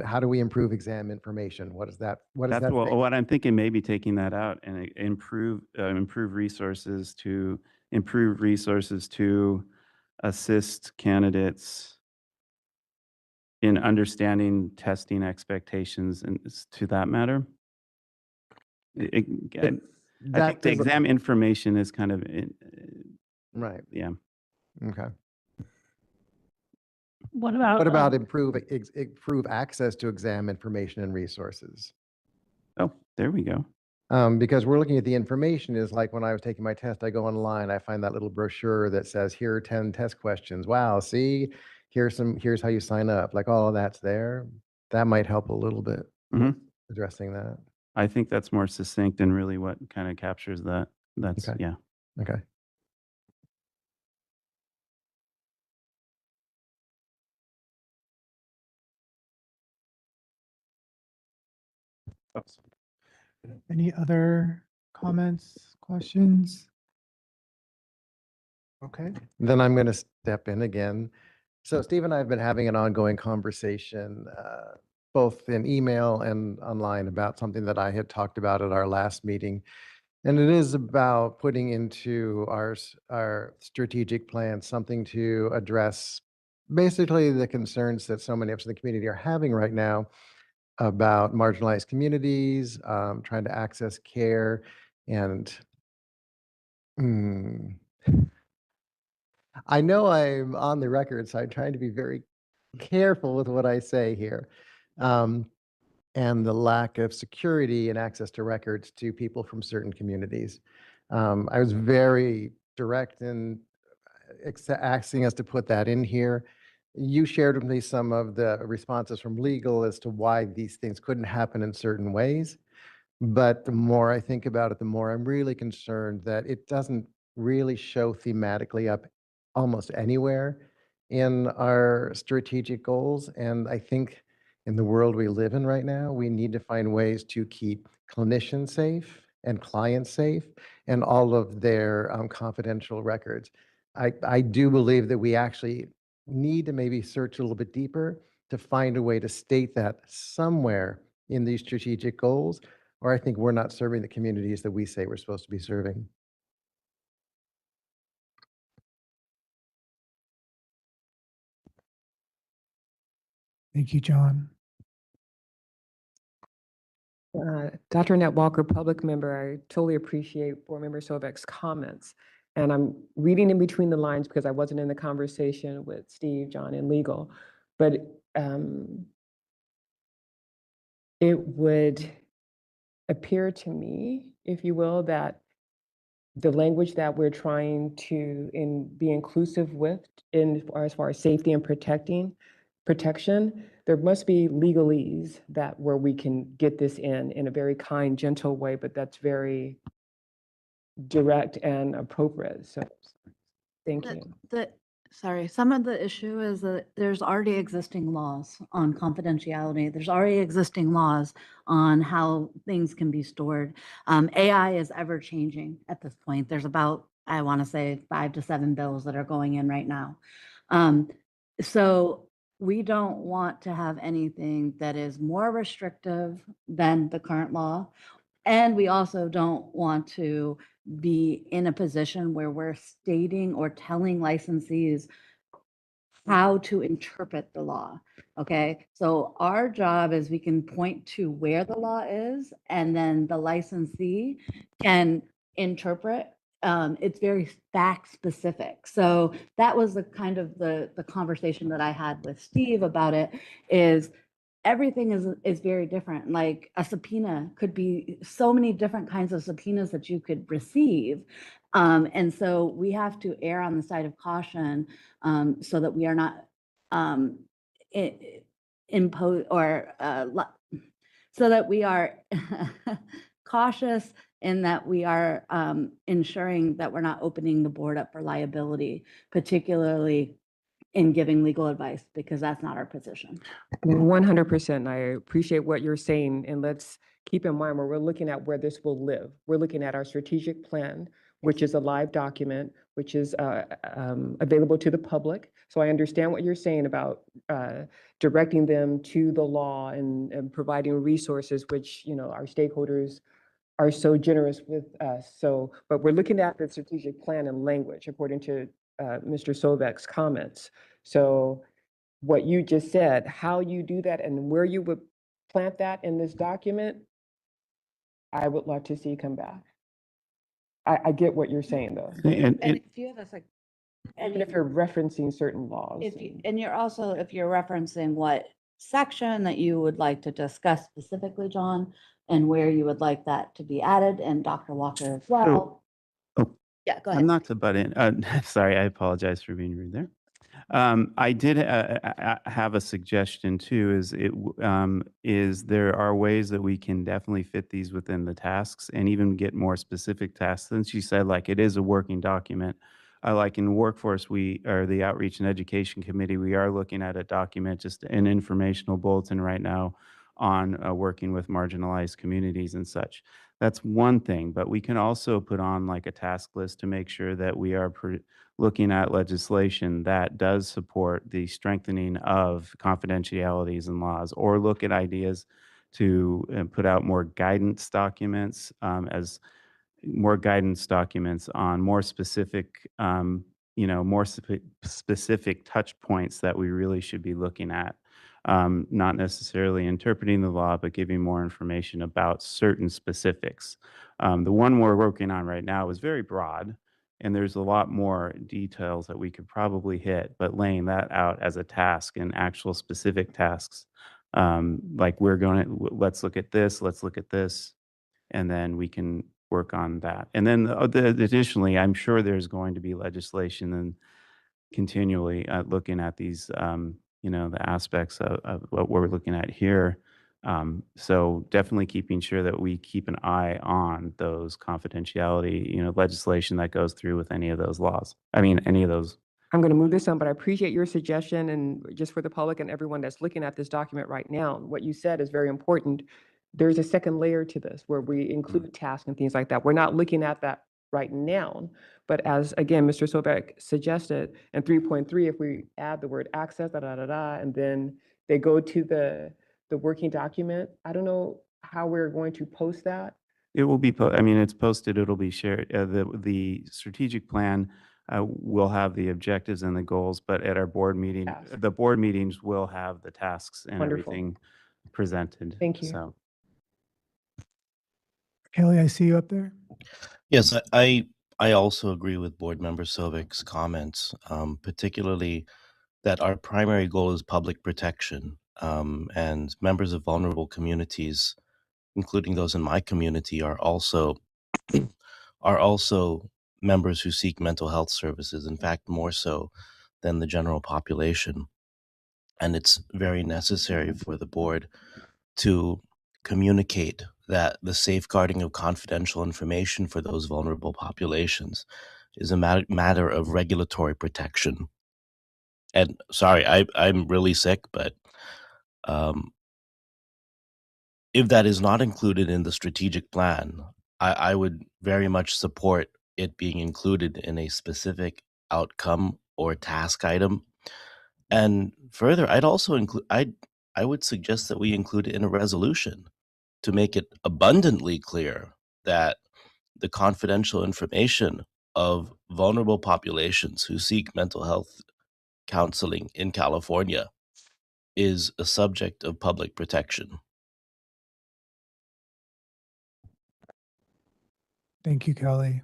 [SPEAKER 10] how do we improve exam information? What is that? What is
[SPEAKER 11] That's
[SPEAKER 10] that?
[SPEAKER 11] what I'm thinking, maybe taking that out and improve resources to assist candidates in understanding testing expectations, and to that matter. I think the exam information is kind of
[SPEAKER 10] right.
[SPEAKER 11] Yeah.
[SPEAKER 10] Okay.
[SPEAKER 21] What about
[SPEAKER 10] improve access to exam information and resources?
[SPEAKER 11] Oh, there we go.
[SPEAKER 10] Because we're looking at the information is like when I was taking my test, I go online, I find that little brochure that says, here are 10 test questions. Wow, see, here's how you sign up. Like all of that's there. That might help a little bit addressing that.
[SPEAKER 11] I think that's more succinct and really what kind of captures that. That's,
[SPEAKER 10] okay.
[SPEAKER 11] Yeah.
[SPEAKER 10] Okay.
[SPEAKER 6] Any other comments, questions? Okay.
[SPEAKER 10] Then I'm going to step in again. So Steve and I have been having an ongoing conversation, both in email and online, about something that I had talked about at our last meeting. And it is about putting into our strategic plan something to address basically the concerns that so many of us in the community are having right now about marginalized communities, trying to access care, and I know I'm on the record, so I'm trying to be very careful with what I say here. And the lack of security and access to records to people from certain communities. I was very direct in asking us to put that in here. You shared with me some of the responses from legal as to why these things couldn't happen in certain ways. But the more I think about it, the more I'm really concerned that it doesn't really show thematically up almost anywhere in our strategic goals. And I think in the world we live in right now, we need to find ways to keep clinicians safe and clients safe and all of their confidential records. I do believe that we actually need to maybe search a little bit deeper to find a way to state that somewhere in these strategic goals, or I think we're not serving the communities that we say we're supposed to be serving.
[SPEAKER 6] Thank you, John.
[SPEAKER 22] Dr. Annette Walker, public member, I totally appreciate Board Member Sovek's comments. And I'm reading in between the lines because I wasn't in the conversation with Steve, John, and legal. But it would appear to me, if you will, that the language that we're trying to be inclusive with as far as safety and protection, there must be legalese that where we can get this in a very kind, gentle way, but that's very direct and appropriate. So thank you.
[SPEAKER 12] Sorry, some of the issue is that there's already existing laws on confidentiality. There's already existing laws on how things can be stored. AI is ever changing at this point. There's about, I want to say, 5 to 7 bills that are going in right now. So we don't want to have anything that is more restrictive than the current law. And we also don't want to be in a position where we're stating or telling licensees how to interpret the law. Okay, so our job is we can point to where the law is, and then the licensee can interpret. It's very fact specific. So that was the kind of the conversation that I had with Steve about it. Is everything is very different. Like a subpoena could be so many different kinds of subpoenas that you could receive. And so we have to err on the side of caution so that we are not impose or so that we are cautious in that we are ensuring that we're not opening the board up for liability, particularly in giving legal advice, because that's not our position.
[SPEAKER 22] 100%. I appreciate what you're saying. And let's keep in mind where we're looking at where this will live. We're looking at our strategic plan, which is a live document, which is available to the public. So I understand what you're saying about directing them to the law and providing resources, which, you know, our stakeholders are so generous with us. So, but we're looking at the strategic plan and language according to Mr. Sovek's comments. So what you just said, how you do that and where you would plant that in this document, I would love to see come back. I get what you're saying though.
[SPEAKER 12] And if you have a,
[SPEAKER 22] even if you're referencing certain laws.
[SPEAKER 12] And you're also, if you're referencing what section that you would like to discuss specifically, John, and where you would like that to be added, and Dr. Walker as well. Yeah, go ahead.
[SPEAKER 11] I'm not to butt in. Sorry, I apologize for being rude there. I did have a suggestion too. Is there are ways that we can definitely fit these within the tasks and even get more specific tasks. Since you said like it is a working document, like in workforce, we are the Outreach and Education Committee. We are looking at a document, just an informational bulletin right now on working with marginalized communities and such. That's one thing, but we can also put on like a task list to make sure that we are looking at legislation that does support the strengthening of confidentialities and laws, or look at ideas to put out more guidance documents as more guidance documents on more specific, more specific touch points that we really should be looking at. Not necessarily interpreting the law, but giving more information about certain specifics. The one we're working on right now is very broad, and there's a lot more details that we could probably hit, but laying that out as a task and actual specific tasks, like let's look at this, and then we can work on that. And then additionally, I'm sure there's going to be legislation and continually looking at these, the aspects of what we're looking at here. So definitely keeping sure that we keep an eye on those confidentiality, legislation that goes through with any of those laws. I mean, any of those.
[SPEAKER 22] I'm going to move this on, but I appreciate your suggestion, and just for the public and everyone that's looking at this document right now, what you said is very important. There's a second layer to this where we include tasks and things like that. We're not looking at that right now, but as again, Mr. Sobek suggested, in 3.3, if we add the word access, and then they go to the working document, I don't know how we're going to post that.
[SPEAKER 11] It will be, it's posted, it'll be shared. The strategic plan will have the objectives and the goals, but at our board meeting, the board meetings will have the tasks and
[SPEAKER 22] Wonderful.
[SPEAKER 11] everything presented.
[SPEAKER 22] Thank you.
[SPEAKER 11] So.
[SPEAKER 6] Kelly, I see you up there.
[SPEAKER 5] Yes, I also agree with Board Member Sobek's comments, particularly that our primary goal is public protection, and members of vulnerable communities, including those in my community, are also members who seek mental health services, in fact, more so than the general population. And it's very necessary for the board to communicate that the safeguarding of confidential information for those vulnerable populations is a matter of regulatory protection. And sorry, I'm really sick, but if that is not included in the strategic plan, I would very much support it being included in a specific outcome or task item. And further, I'd also include, I would suggest that we include it in a resolution to make it abundantly clear that the confidential information of vulnerable populations who seek mental health counseling in California is a subject of public protection.
[SPEAKER 6] Thank you, Kelly.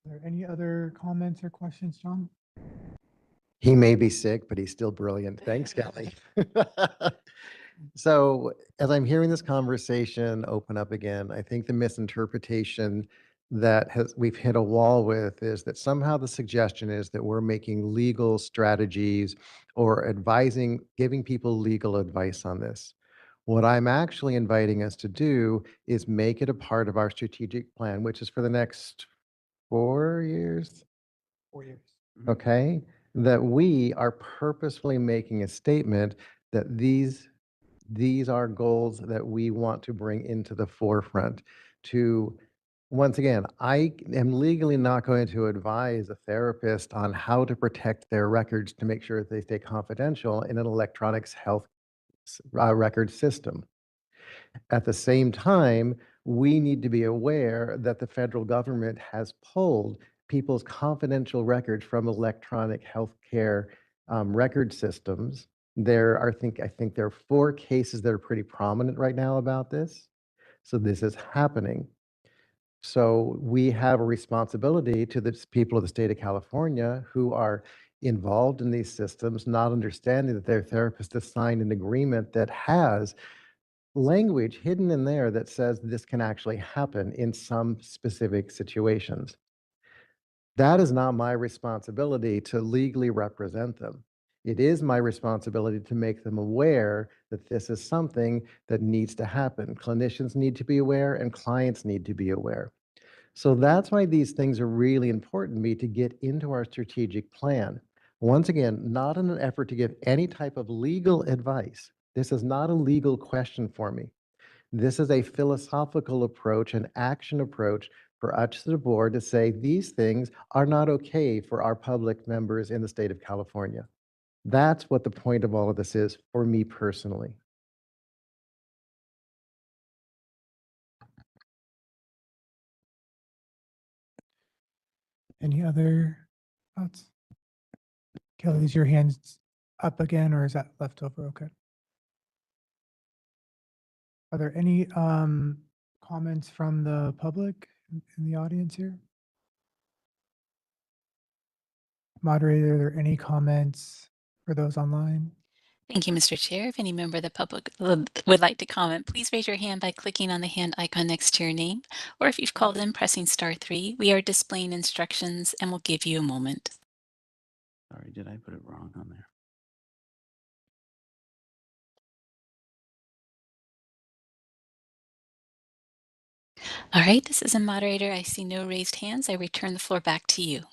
[SPEAKER 6] Are there any other comments or questions, John?
[SPEAKER 10] He may be sick, but he's still brilliant. Thanks, Kelly. So as I'm hearing this conversation open up again, I think the misinterpretation that we've hit a wall with is that somehow the suggestion is that we're making legal strategies or giving people legal advice on this. What I'm actually inviting us to do is make it a part of our strategic plan, which is for the next 4 years.
[SPEAKER 6] 4 years.
[SPEAKER 10] Okay, that we are purposefully making a statement that these are goals that we want to bring into the forefront. Once again, I am legally not going to advise a therapist on how to protect their records to make sure that they stay confidential in an electronics health record system. At the same time, we need to be aware that the federal government has pulled people's confidential records from electronic healthcare record systems. I think there are 4 cases that are pretty prominent right now about this. So this is happening. So we have a responsibility to the people of the state of California who are involved in these systems, not understanding that their therapist has signed an agreement that has language hidden in there that says this can actually happen in some specific situations. That is not my responsibility to legally represent them. It is my responsibility to make them aware that this is something that needs to happen. Clinicians need to be aware and clients need to be aware. So that's why these things are really important to me to get into our strategic plan. Once again, not in an effort to give any type of legal advice. This is not a legal question for me. This is a philosophical approach, an action approach for us, the board, to say these things are not okay for our public members in the state of California. That's what the point of all of this is for me personally.
[SPEAKER 6] Any other thoughts? Kelly, is your hands up again, or is that left over? Okay. Are there any comments from the public in the audience here? Moderator, are there any comments for those online?
[SPEAKER 3] Thank you, Mr. Chair. If any member of the public would like to comment, please raise your hand by clicking on the hand icon next to your name, or if you've called in, pressing *3. We are displaying instructions and we'll give you a moment.
[SPEAKER 11] Sorry, did I put it wrong on there?
[SPEAKER 3] All right, this is a moderator. I see no raised hands. I return the floor back to you.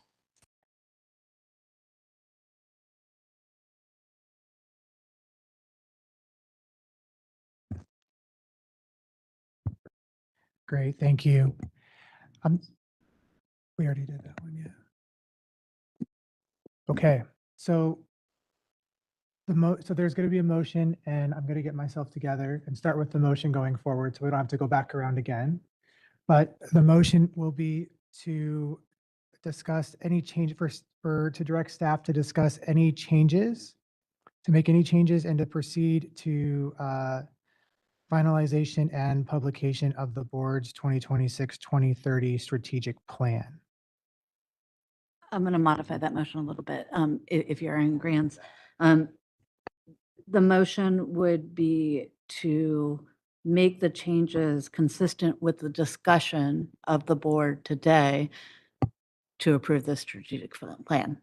[SPEAKER 6] Great, thank you. We already did that one, yeah. Okay, so so there's going to be a motion, and I'm going to get myself together and start with the motion going forward, so we don't have to go back around again. But the motion will be to discuss any change to direct staff to discuss any changes, to make any changes, and to proceed to finalization and publication of the board's 2026-2030 strategic plan.
[SPEAKER 12] I'm going to modify that motion a little bit, if you're in agreeance. The motion would be to make the changes consistent with the discussion of the board today to approve the strategic plan.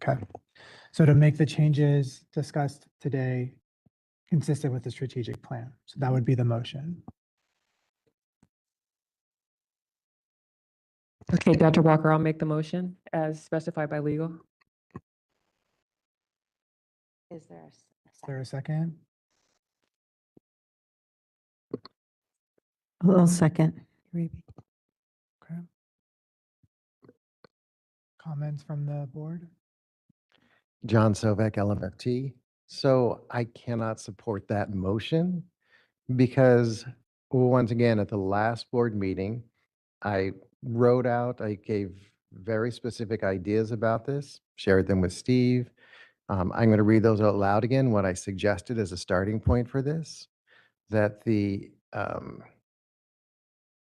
[SPEAKER 6] Okay, so to make the changes discussed today consistent with the strategic plan. So that would be the motion.
[SPEAKER 22] Okay, Dr. Walker, I'll make the motion as specified by legal.
[SPEAKER 12] Is
[SPEAKER 6] there a second?
[SPEAKER 9] I'll second.
[SPEAKER 6] Okay. Comments from the board?
[SPEAKER 10] John Sovek, LMFT. So I cannot support that motion because, once again, at the last board meeting, I gave very specific ideas about this, shared them with Steve. I'm going to read those out loud again, what I suggested as a starting point for this, that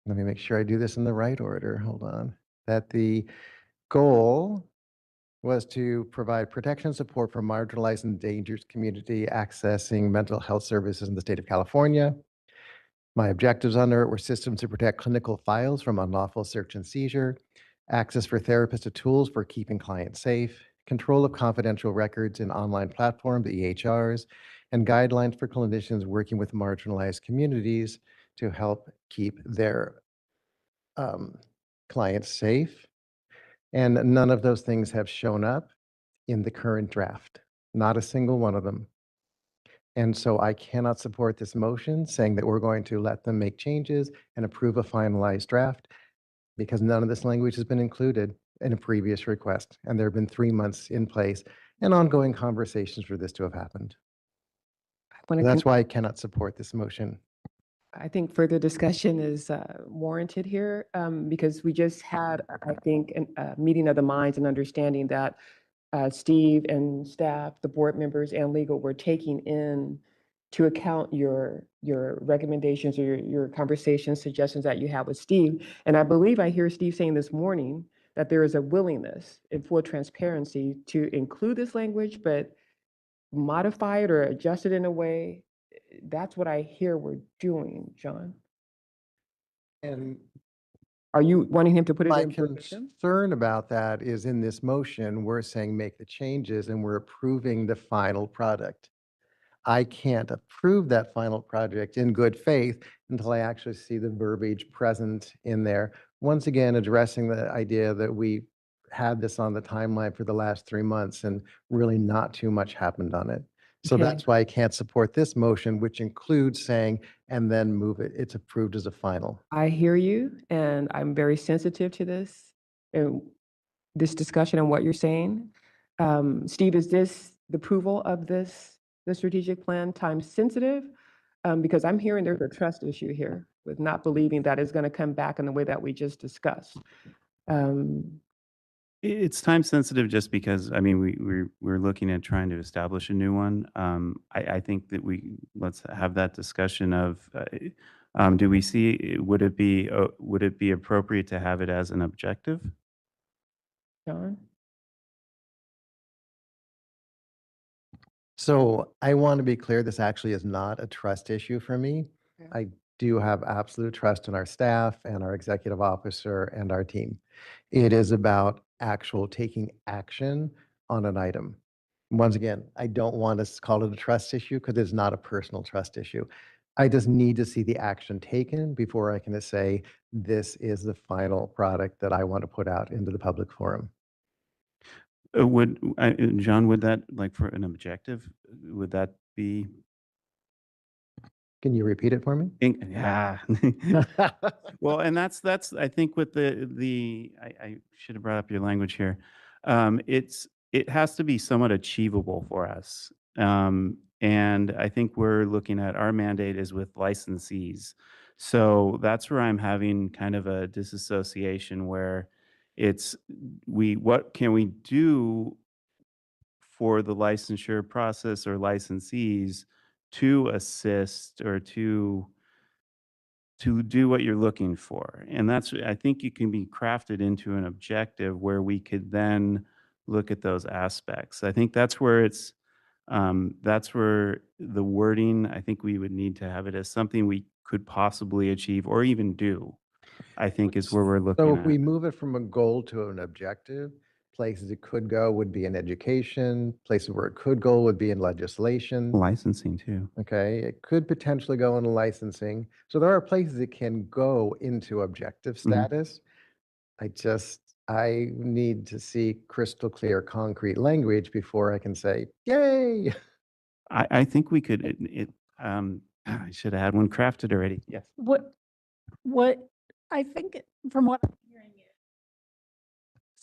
[SPEAKER 10] let me make sure I do this in the right order. Hold on. That the goal was to provide protection and support for marginalized and endangered community accessing mental health services in the state of California. My objectives under it were systems to protect clinical files from unlawful search and seizure, access for therapists to tools for keeping clients safe, control of confidential records in online platforms, EHRs, and guidelines for clinicians working with marginalized communities to help keep their clients safe. And none of those things have shown up in the current draft, not a single one of them. And so I cannot support this motion saying that we're going to let them make changes and approve a finalized draft because none of this language has been included in a previous request. And there have been 3 months in place and ongoing conversations for this to have happened. So that's why I cannot support this motion.
[SPEAKER 22] I think further discussion is warranted here because we just had, I think, a meeting of the minds and understanding that Steve and staff, the board members and legal were taking in to account your recommendations or your conversations, suggestions that you have with Steve. And I believe I hear Steve saying this morning that there is a willingness in full transparency to include this language, but modify it or adjust it in a way. That's what I hear we're doing, John.
[SPEAKER 10] And
[SPEAKER 22] are you wanting him to put it
[SPEAKER 10] my
[SPEAKER 22] in verbatim?
[SPEAKER 10] concern about that is in this motion, we're saying make the changes and we're approving the final product. I can't approve that final project in good faith until I actually see the verbiage present in there. Once again, addressing the idea that we had this on the timeline for the last 3 months and really not too much happened on it. So
[SPEAKER 22] Okay.
[SPEAKER 10] that's why I can't support this motion, which includes saying, and then move it, it's approved as a final.
[SPEAKER 22] I hear you, and I'm very sensitive to this, and this discussion and what you're saying. Steve, is this the approval of the strategic plan time sensitive? Because I'm hearing there's a trust issue here with not believing that it's going to come back in the way that we just discussed.
[SPEAKER 11] It's time sensitive just because, I mean, we're looking at trying to establish a new one. I think that let's have that discussion of, do we see, would it be appropriate to have it as an objective?
[SPEAKER 22] John?
[SPEAKER 10] So I want to be clear, this actually is not a trust issue for me. I do have absolute trust in our staff and our executive officer and our team. It is about actual taking action on an item. Once again, I don't want to call it a trust issue because it's not a personal trust issue. I just need to see the action taken before I can say, this is the final product that I want to put out into the public forum.
[SPEAKER 11] John, would that, like for an objective, would that be?
[SPEAKER 10] Can you repeat it for me?
[SPEAKER 11] Yeah. Well, and that's I think with I should have brought up your language here. It has to be somewhat achievable for us. And I think we're looking at our mandate is with licensees. So that's where I'm having kind of a disassociation where what can we do for the licensure process or licensees to assist or to do what you're looking for. And I think it can be crafted into an objective where we could then look at those aspects. I think that's where that's where the wording, I think we would need to have it as something we could possibly achieve or even do, I think is where we're looking
[SPEAKER 10] So
[SPEAKER 11] at.
[SPEAKER 10] if we move it from a goal to an objective, places it could go would be in education, places where it could go would be in legislation.
[SPEAKER 11] Licensing too.
[SPEAKER 10] Okay, it could potentially go into licensing. So there are places it can go into objective status. I need to see crystal clear, concrete language before I can say, yay.
[SPEAKER 11] I think we could, I should have had one crafted already. Yes.
[SPEAKER 2] What I think from what I'm hearing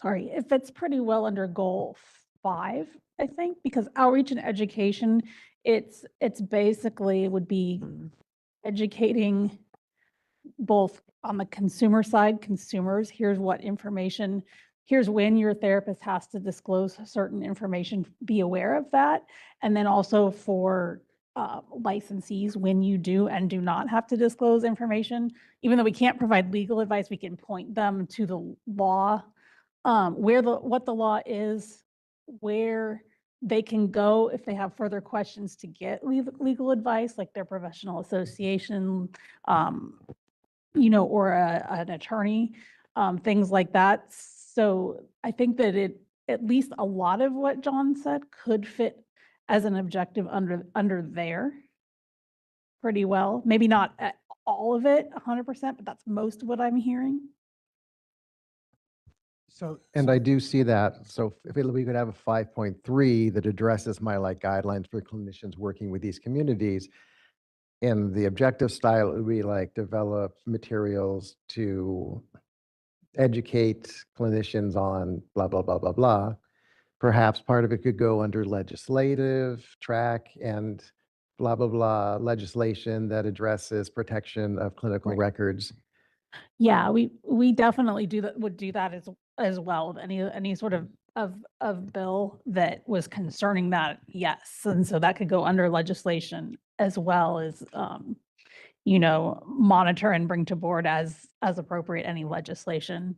[SPEAKER 2] sorry, it fits pretty well under goal 5, I think, because outreach and education, it's basically would be educating both on the consumer side, consumers, here's what information, here's when your therapist has to disclose certain information, be aware of that. And then also for licensees, when you do and do not have to disclose information, even though we can't provide legal advice, we can point them to the law, what the law is, where they can go if they have further questions to get legal advice, like their professional association, or an attorney, things like that. So I think that at least a lot of what John said could fit as an objective under there pretty well. Maybe not all of it 100%, but that's most of what I'm hearing.
[SPEAKER 10] And I do see that. So if we could have a 5.3 that addresses MyLike guidelines for clinicians working with these communities, and the objective style it would be like develop materials to educate clinicians on blah, blah, blah, blah, blah. Perhaps part of it could go under legislative track and blah, blah, blah, legislation that addresses protection of clinical records.
[SPEAKER 2] Yeah, we definitely would do that as well. Any sort of bill that was concerning that, yes. And so that could go under legislation as well as monitor and bring to board as appropriate any legislation.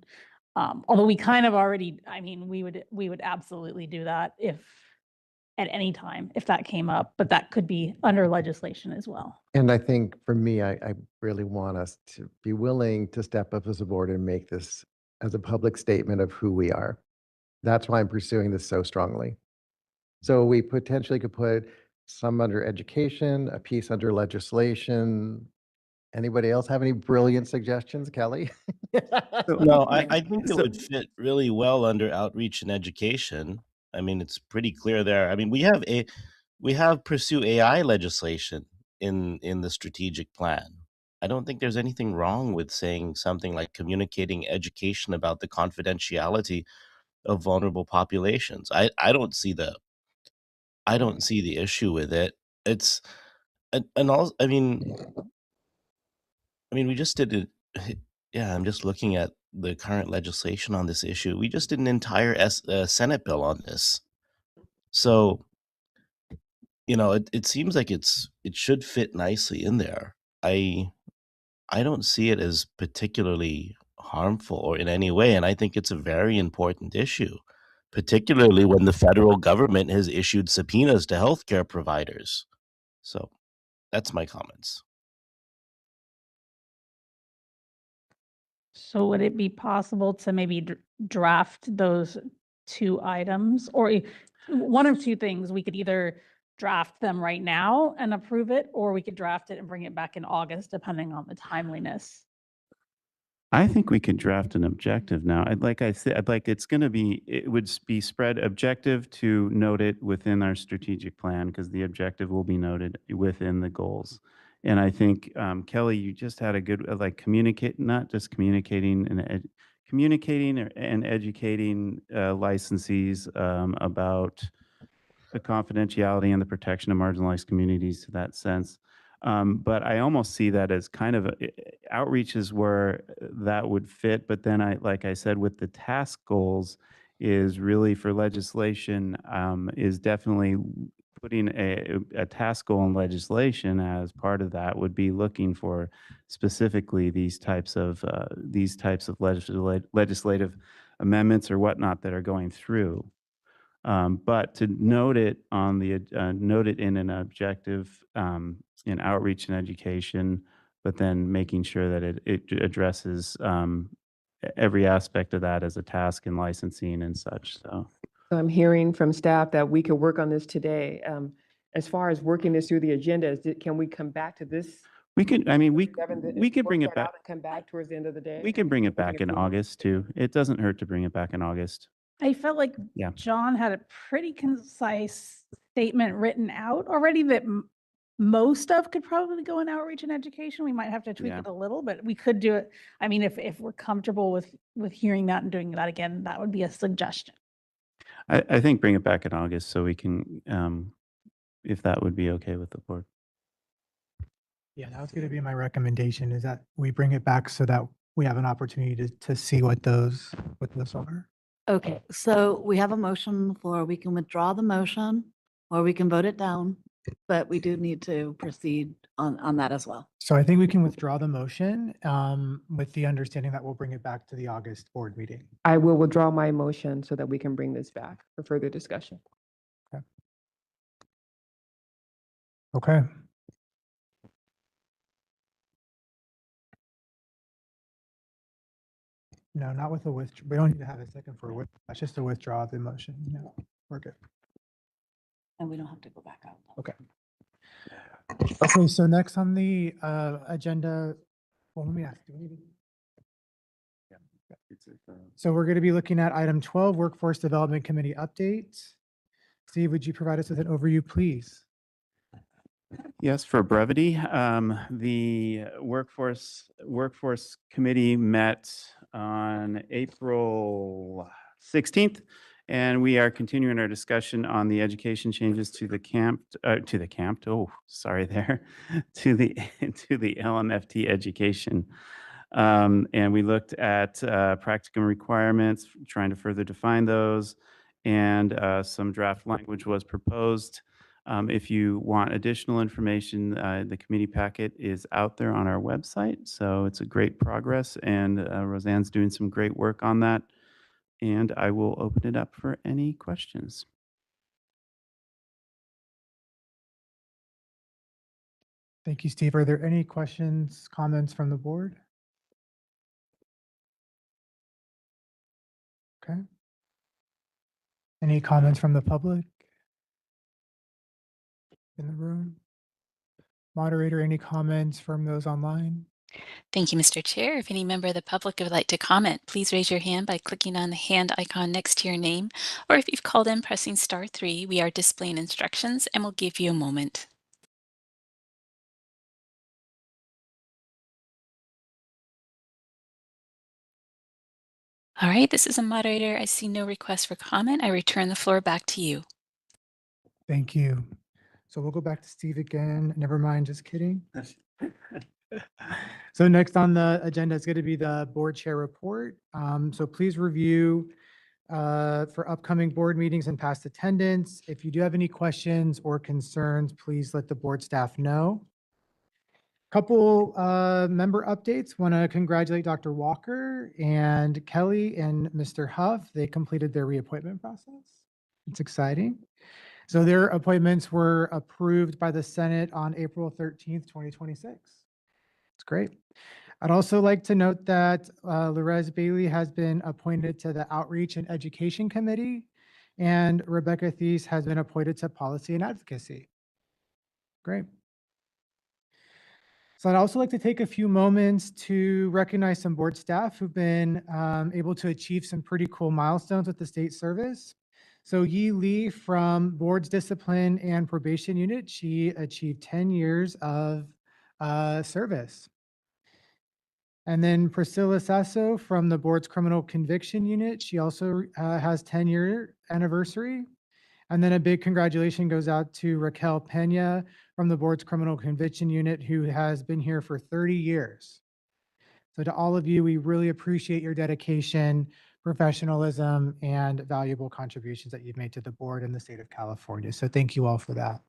[SPEAKER 2] Although we kind of already, we would absolutely do that if at any time if that came up, but that could be under legislation as well.
[SPEAKER 10] And I think for me, I really want us to be willing to step up as a board and make this as a public statement of who we are. That's why I'm pursuing this so strongly. So we potentially could put some under education, a piece under legislation. Anybody else have any brilliant suggestions, Kelly?
[SPEAKER 5] No, I think it would fit really well under outreach and education. I mean, it's pretty clear there. I mean, we we have pursue AI legislation in the strategic plan. I don't think there's anything wrong with saying something like communicating education about the confidentiality of vulnerable populations. I don't see the issue with it. It's and also, we just did it. Yeah, I'm just looking at the current legislation on this issue. We just did an entire Senate bill on this. So, it seems like it should fit nicely in there. I don't see it as particularly harmful or in any way, and I think it's a very important issue, particularly when the federal government has issued subpoenas to healthcare providers. So, that's my comments.
[SPEAKER 2] So would it be possible to maybe draft those two items? Or one of two things, we could either draft them right now and approve it, or we could draft it and bring it back in August, depending on the timeliness.
[SPEAKER 11] I think we could draft an objective now. It would be spread objective to note it within our strategic plan, because the objective will be noted within the goals. And I think, Kelly, you just had a good, not just communicating and educating licensees about the confidentiality and the protection of marginalized communities to that sense. But I almost see that as kind of outreach is where that would fit. But then like I said, with the task goals is really for legislation, is definitely putting a task goal in legislation as part of that would be looking for specifically these types of legislative amendments or whatnot that are going through. But to note it note it in an objective in outreach and education, but then making sure that it addresses every aspect of that as a task in licensing and such. So
[SPEAKER 22] I'm hearing from staff that we could work on this today. As far as working this through the agenda, can we come back to this?
[SPEAKER 11] we could bring it back.
[SPEAKER 22] Come back towards the end of the day?
[SPEAKER 11] We can bring it back in August too. It doesn't hurt to bring it back in August.
[SPEAKER 2] I felt like
[SPEAKER 11] Yeah.
[SPEAKER 2] John had a pretty concise statement written out already that most of could probably go in outreach and education. We might have to tweak
[SPEAKER 11] Yeah.
[SPEAKER 2] it a little, but we could do it. I mean, if we're comfortable with hearing that and doing that again, that would be a suggestion.
[SPEAKER 11] I think bring it back in August so we can, if that would be okay with the board.
[SPEAKER 6] Yeah, that was going to be my recommendation, is that we bring it back so that we have an opportunity to see what those are.
[SPEAKER 12] Okay, so we have a motion on the floor. We can withdraw the motion or we can vote it down, but we do need to proceed on that as well.
[SPEAKER 6] So I think we can withdraw the motion with the understanding that we'll bring it back to the August board meeting.
[SPEAKER 22] I will withdraw my motion so that we can bring this back for further discussion.
[SPEAKER 6] Okay. No, not with a withdraw. We don't need to have a second for a withdraw. That's just a withdraw of the motion. No, we're good.
[SPEAKER 12] And we don't have to go back out.
[SPEAKER 6] Okay. Okay, so next on the agenda, well, let me ask. Do we need to- So we're going to be looking at item 12, Workforce Development Committee updates. Steve, would you provide us with an overview, please?
[SPEAKER 11] Yes, for brevity, the workforce committee met on April 16th, and we are continuing our discussion on the education changes to the LMFT education. And we looked at practicum requirements, trying to further define those, and some draft language was proposed. If you want additional information, the committee packet is out there on our website. So it's a great progress, and Roseanne's doing some great work on that. And I will open it up for any questions.
[SPEAKER 6] Thank you, Steve. Are there any questions, comments from the board? Okay. Any comments from the public in the room? Moderator, any comments from those online?
[SPEAKER 3] Thank you, Mr. Chair. If any member of the public would like to comment, please raise your hand by clicking on the hand icon next to your name, or if you've called in, pressing *3. We are displaying instructions and we'll give you a moment. All right, this is a moderator. I see no request for comment. I return the floor back to you.
[SPEAKER 6] Thank you. So we'll go back to Steve again. Never mind, just kidding. So next on the agenda is going to be the board chair report. So please review for upcoming board meetings and past attendance. If you do have any questions or concerns, please let the board staff know. Couple member updates. Want to congratulate Dr. Walker and Kelly and Mr. Huff. They completed their reappointment process. It's exciting. So their appointments were approved by the Senate on April 13th, 2026. It's great. I'd also like to note that Lorez Bailey has been appointed to the Outreach and Education Committee, and Rebecca Thies has been appointed to Policy and Advocacy. Great. So I'd also like to take a few moments to recognize some board staff who've been able to achieve some pretty cool milestones with the state service. So Yi Lee from Board's Discipline and Probation Unit, she achieved 10 years of service. And then Priscilla Sasso from the Board's Criminal Conviction Unit, she also has 10-year anniversary. And then a big congratulations goes out to Raquel Pena from the Board's Criminal Conviction Unit, who has been here for 30 years. So to all of you, we really appreciate your dedication, professionalism, and valuable contributions that you've made to the board and the state of California. So thank you all for that.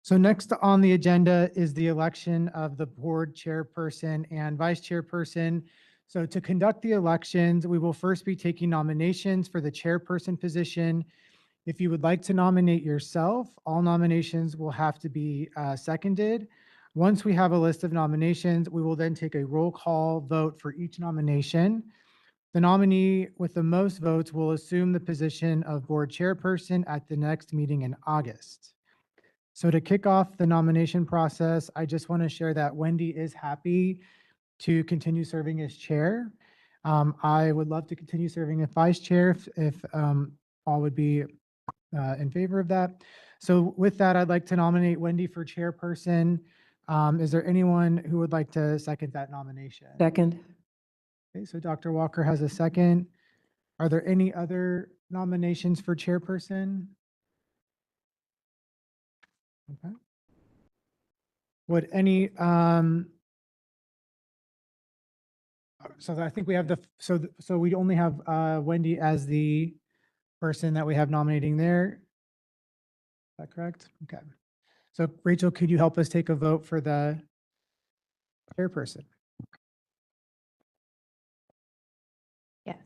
[SPEAKER 6] So next on the agenda is the election of the board chairperson and vice chairperson. So to conduct the elections, we will first be taking nominations for the chairperson position. If you would like to nominate yourself, all nominations will have to be seconded. Once we have a list of nominations, we will then take a roll call vote for each nomination. The nominee with the most votes will assume the position of board chairperson at the next meeting in August. So to kick off the nomination process, I just want to share that Wendy is happy to continue serving as chair. I would love to continue serving as vice chair if all would be in favor of that. So with that, I'd like to nominate Wendy for chairperson. Is there anyone who would like to second that nomination?
[SPEAKER 22] Second.
[SPEAKER 6] Okay, so Dr. Walker has a second. Are there any other nominations for chairperson? Okay. Would any, so I think we have so we only have Wendy as the person that we have nominating there. Is that correct? Okay. So Rachel, could you help us take a vote for the chairperson?
[SPEAKER 8] Yes.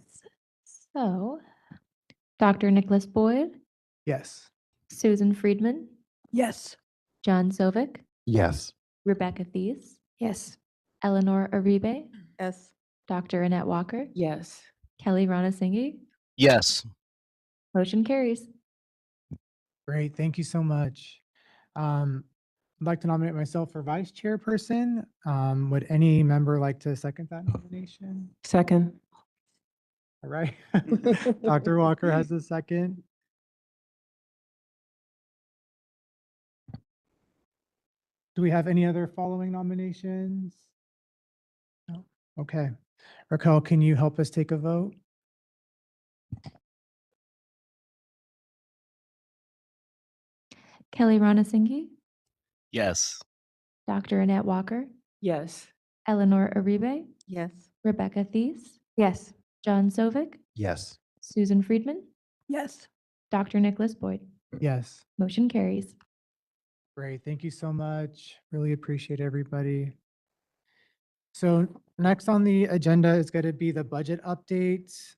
[SPEAKER 8] So, Dr. Nicholas Boyd,
[SPEAKER 6] Yes.
[SPEAKER 8] Susan Friedman,
[SPEAKER 22] Yes.
[SPEAKER 8] John Zovic,
[SPEAKER 10] Yes.
[SPEAKER 8] Rebecca Thies,
[SPEAKER 9] Yes.
[SPEAKER 8] Eleanor Aribe,
[SPEAKER 22] Yes.
[SPEAKER 8] Dr. Annette Walker,
[SPEAKER 22] Yes.
[SPEAKER 8] Kelly Ranasinghe.
[SPEAKER 5] Yes.
[SPEAKER 8] Motion carries.
[SPEAKER 6] Great. Thank you so much. I'd like to nominate myself for vice chairperson. Would any member like to second that nomination?
[SPEAKER 22] Second.
[SPEAKER 6] All right. Dr. Walker has a second. Do we have any other following nominations? No. Okay. Raquel, can you help us take a vote?
[SPEAKER 8] Kelly Ranasinghe,
[SPEAKER 5] Yes.
[SPEAKER 8] Dr. Annette Walker,
[SPEAKER 22] Yes.
[SPEAKER 8] Eleanor Aribe,
[SPEAKER 22] Yes.
[SPEAKER 8] Rebecca Thies,
[SPEAKER 9] Yes.
[SPEAKER 8] John Zovic,
[SPEAKER 10] Yes.
[SPEAKER 8] Susan Friedman,
[SPEAKER 22] Yes.
[SPEAKER 8] Dr. Nicholas Boyd.
[SPEAKER 6] Yes.
[SPEAKER 8] Motion carries.
[SPEAKER 6] Great. Thank you so much. Really appreciate everybody. So next on the agenda is going to be the budget update.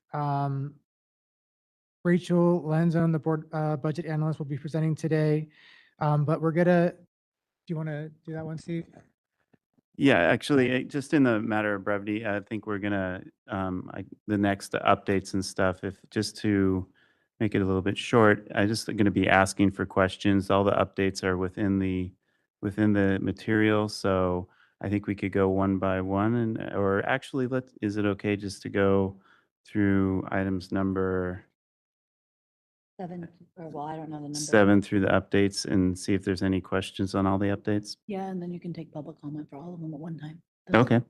[SPEAKER 6] Rachel Lanzone, the board budget analyst, will be presenting today. But we're gonna, do you want to do that one, Steve?
[SPEAKER 11] Yeah, actually, just in the matter of brevity, I think we're gonna, the next updates and stuff, if just to make it a little bit short, I just going to be asking for questions. All the updates are within the within the material. So I think we could go one by one, and or actually, is it okay just to go through items number
[SPEAKER 12] 7, or well, I don't know the number.
[SPEAKER 11] 7 through the updates and see if there's any questions on all the updates?
[SPEAKER 12] Yeah, and then you can take public comment for all of them at one time.
[SPEAKER 11] Okay.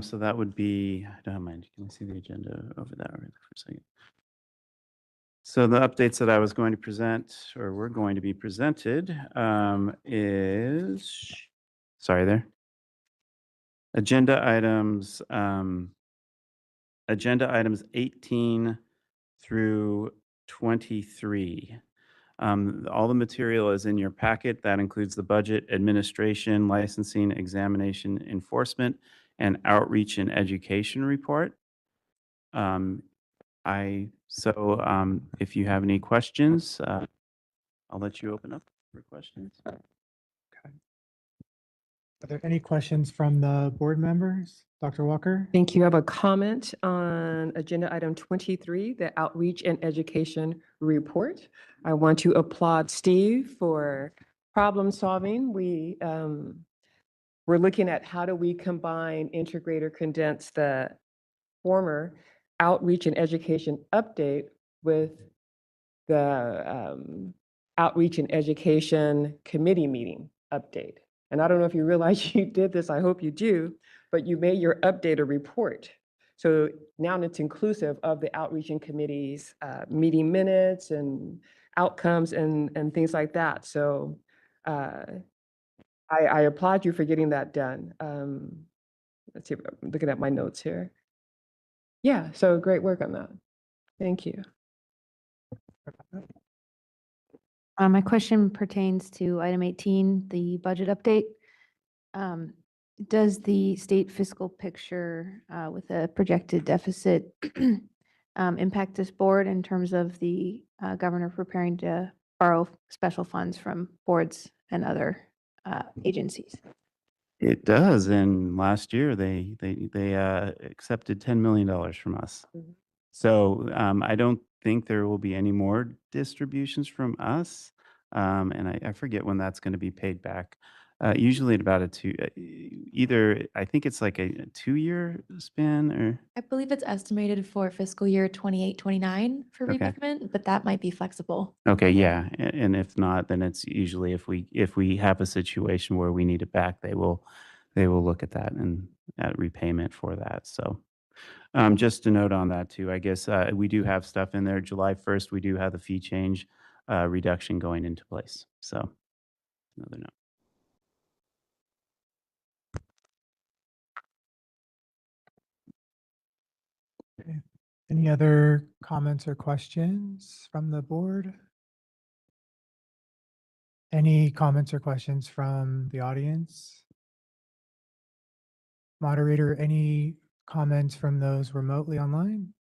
[SPEAKER 11] So that would be, I don't mind, can I see the agenda over there for a second? So the updates that I was going to present, or were going to be presented, is, sorry there. Agenda items 18 through 23. All the material is in your packet. That includes the budget, administration, licensing, examination, enforcement, and outreach and education report. If you have any questions, I'll let you open up for questions.
[SPEAKER 6] Are there any questions from the board members? Dr. Walker?
[SPEAKER 22] Thank you. I have a comment on agenda item 23, the outreach and education report. I want to applaud Steve for problem solving. We're looking at how do we combine, integrate, or condense the former outreach and education update with the outreach and education committee meeting update. And I don't know if you realize you did this, I hope you do, but you made your update a report. So now it's inclusive of the outreach and committees, meeting minutes and outcomes and things like that. So I applaud you for getting that done. Let's see, I'm looking at my notes here. Yeah, so great work on that. Thank you.
[SPEAKER 9] My question pertains to item 18, the budget update. Does the state fiscal picture with a projected deficit impact this board in terms of the governor preparing to borrow special funds from boards and other agencies?
[SPEAKER 11] It does, and last year they accepted $10 million from us. So I don't think there will be any more distributions from us, and I forget when that's going to be paid back. Usually at about I think it's like a 2-year span, or
[SPEAKER 8] I believe it's estimated for fiscal year 28-29 for
[SPEAKER 11] Okay.
[SPEAKER 8] repayment, but that might be flexible.
[SPEAKER 11] okay, yeah, and if not, then it's usually if we have a situation where we need it back, they will look at that and at repayment for that. So just a note on that too, I guess we do have stuff in there. July 1st, we do have the fee change reduction going into place. So another note.
[SPEAKER 6] Any other comments or questions from the board? Any comments or questions from the audience? Moderator, any comments from those remotely online?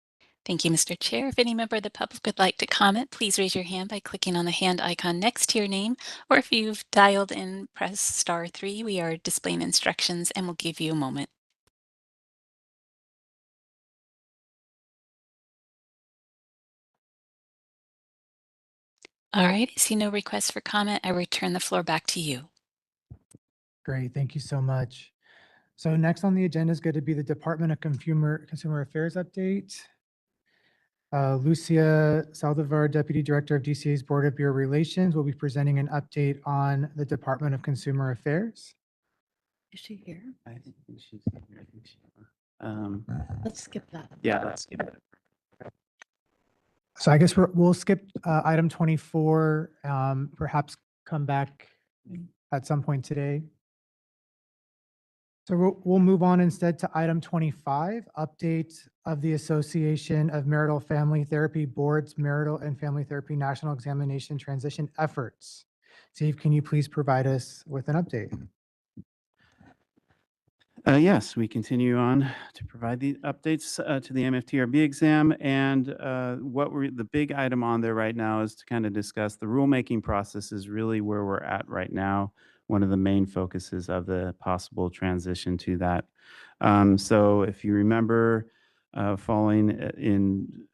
[SPEAKER 3] Thank you, Mr. Chair. If any member of the public would like to comment, please raise your hand by clicking on the hand icon next to your name, or if you've dialed in, press *3. We are displaying instructions and we'll give you a moment. All right, I see no requests for comment. I return the floor back to you.
[SPEAKER 6] Great, thank you so much. So next on the agenda is going to be the Department of Consumer Affairs update. Lucia Saldivar, Deputy Director of DCA's Board of Bureau Relations, will be presenting an update on the Department of Consumer Affairs.
[SPEAKER 12] Is she here?
[SPEAKER 11] I think she's here.
[SPEAKER 12] Let's skip that.
[SPEAKER 11] Yeah, let's skip it.
[SPEAKER 6] So I guess we'll skip item 24, perhaps come back at some point today. So we'll move on instead to item 25, update of the Association of Marital Family Therapy Board's Marital and Family Therapy National Examination Transition Efforts. Steve, can you please provide us with an update?
[SPEAKER 11] Yes, we continue on to provide the updates to the MFTRB exam, and the big item on there right now is to kind of discuss the rulemaking process is really where we're at right now. One of the main focuses of the possible transition to that. So if you remember, falling in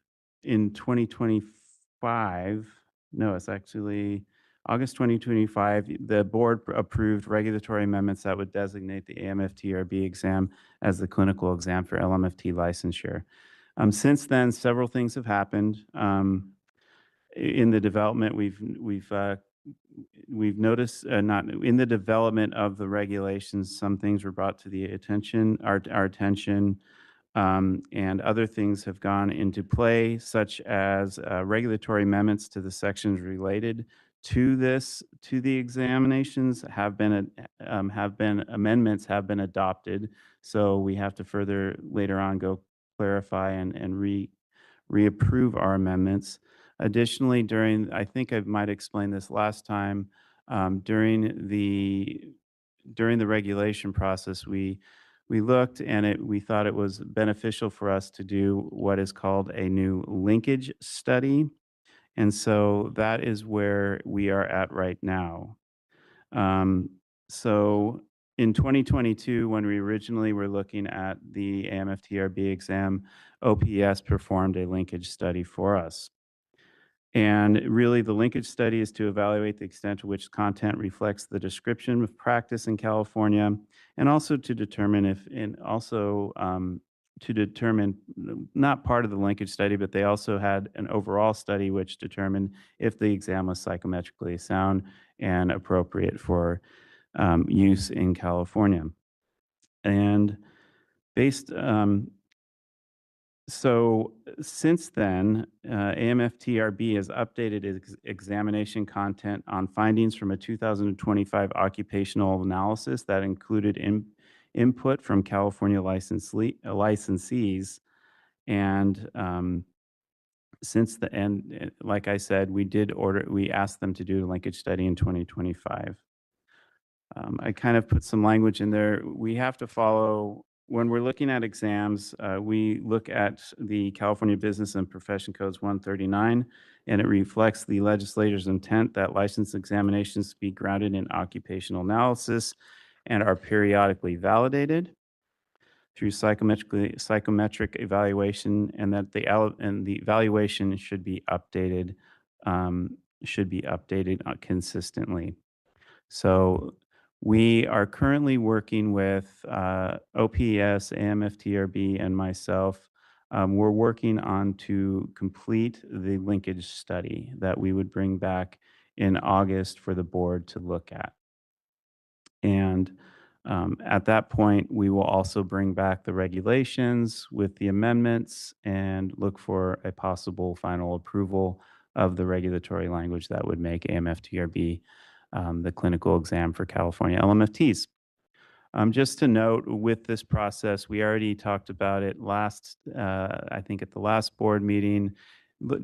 [SPEAKER 11] 2025, no, it's actually August 2025, the board approved regulatory amendments that would designate the AMFTRB exam as the clinical exam for LMFT licensure. Since then, several things have happened. In the development, we've noticed, not in the development of the regulations, some things were brought to the attention, our attention, and other things have gone into play, such as regulatory amendments to the sections related to the examinations have been amendments have been adopted. So we have to further later on go clarify and reapprove our amendments. Additionally, I think I might explain this last time, during the regulation process, we looked and we thought it was beneficial for us to do what is called a new linkage study. And so that is where we are at right now. So in 2022, when we originally were looking at the AMFTRB exam, OPS performed a linkage study for us. And really, the linkage study is to evaluate the extent to which content reflects the description of practice in California, and also to determine not part of the linkage study, but they also had an overall study which determined if the exam was psychometrically sound and appropriate for use in California. And so since then, AMFTRB has updated its examination content on findings from a 2025 occupational analysis that included input from California licensees. And since the end, like I said, we asked them to do a linkage study in 2025. I kind of put some language in there. We have to follow, when we're looking at exams, we look at the California Business and Profession Codes 139, and it reflects the legislator's intent that license examinations be grounded in occupational analysis and are periodically validated through psychometric evaluation, and that the evaluation should be updated consistently. So we are currently working with OPS, AMFTRB, and myself. We're working on to complete the linkage study that we would bring back in August for the board to look at. And at that point, we will also bring back the regulations with the amendments and look for a possible final approval of the regulatory language that would make AMFTRB the clinical exam for California LMFTs. Just to note, with this process, we already talked about it I think at the last board meeting.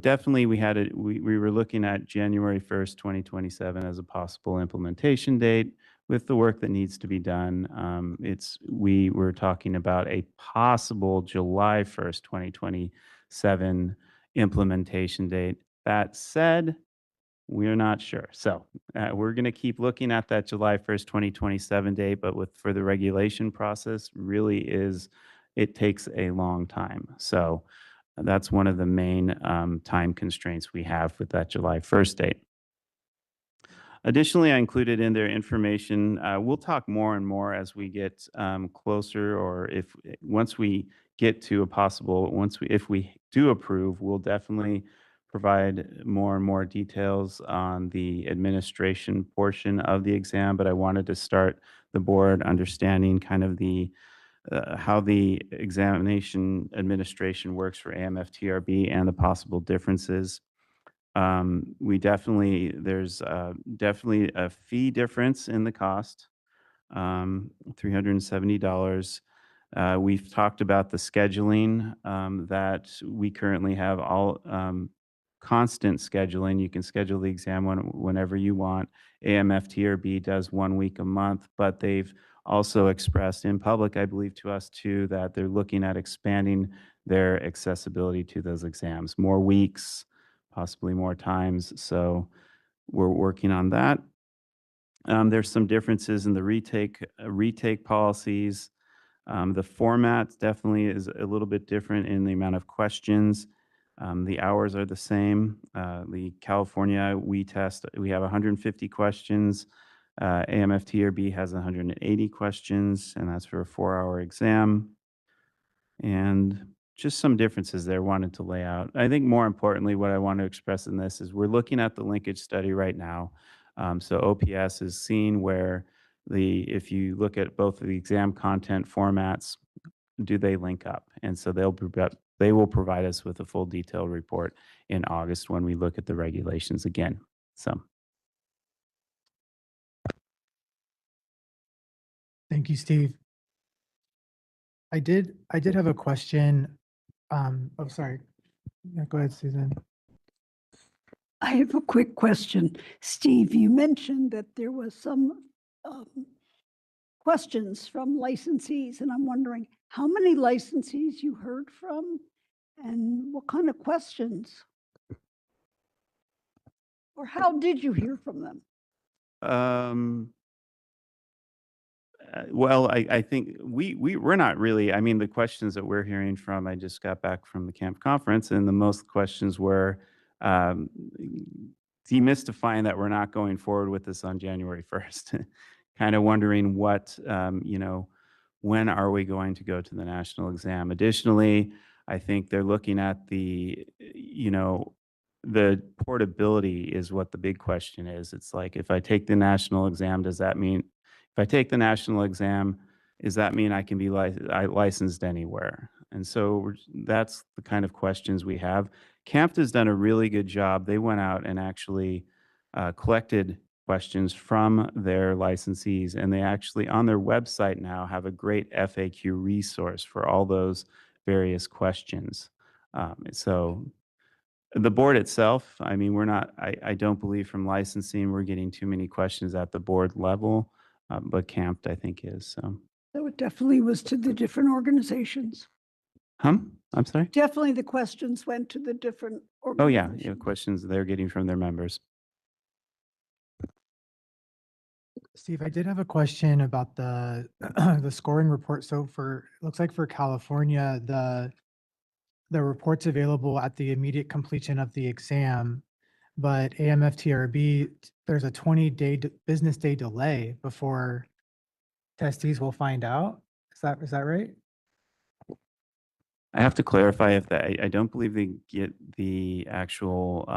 [SPEAKER 11] Definitely, we were looking at January 1st, 2027 as a possible implementation date. With the work that needs to be done, we were talking about a possible July 1st, 2027 implementation date. That said, we're not sure. So we're going to keep looking at that July 1st, 2027 date, but for the regulation process, it takes a long time. So that's one of the main time constraints we have with that July 1st date. Additionally, I included in there information. We'll talk more and more as we get closer, or once we get to if we do approve, we'll definitely provide more and more details on the administration portion of the exam. But I wanted to start the board understanding kind of how the examination administration works for AMFTRB and the possible differences. There's definitely a fee difference in the cost, $370. We've talked about the scheduling, that we currently have all constant scheduling. You can schedule the exam whenever you want. AMFTRB does 1 week a month, but they've also expressed in public, I believe to us too, that they're looking at expanding their accessibility to those exams, more weeks, possibly more times. So we're working on that. There's some differences in the retake policies. The format definitely is a little bit different in the amount of questions. The hours are the same. The California, we have 150 questions. AMFTRB has 180 questions, and that's for a 4-hour exam. And just some differences there wanted to lay out. I think more importantly, what I want to express in this is we're looking at the linkage study right now. So OPS is seen where if you look at both of the exam content formats, do they link up? And so they will provide us with a full detailed report in August when we look at the regulations again. So.
[SPEAKER 6] Thank you, Steve. I did have a question. Oh, sorry. Yeah, go ahead, Susan.
[SPEAKER 13] I have a quick question. Steve, you mentioned that there was some questions from licensees, and I'm wondering how many licensees you heard from and what kind of questions? Or how did you hear from them?
[SPEAKER 11] Well, I think we're not really, I mean, the questions that we're hearing from, I just got back from the camp conference, and the most questions were demystifying that we're not going forward with this on January 1st. Kind of wondering what, when are we going to go to the national exam? Additionally, I think they're looking at the portability is what the big question is. It's like, if I take the national exam, does that mean, if I take the national exam, does that mean I can be licensed anywhere? And so that's the kind of questions we have. CAMP has done a really good job. They went out and actually collected questions from their licensees, and they actually on their website now have a great FAQ resource for all those various questions. So the board itself, I mean, I don't believe from licensing we're getting too many questions at the board level, but CAMP I think is.
[SPEAKER 13] So it definitely was to the different organizations.
[SPEAKER 11] I'm sorry?
[SPEAKER 13] Definitely the questions went to the different
[SPEAKER 11] Oh yeah,
[SPEAKER 13] organizations.
[SPEAKER 11] questions they're getting from their members.
[SPEAKER 6] Steve, I did have a question about the the scoring report. So looks like for California, the report's available at the immediate completion of the exam, but AMFTRB, there's a 20-day business day delay before testees will find out. Is that right?
[SPEAKER 11] I have to clarify if that, I don't believe they get the actual,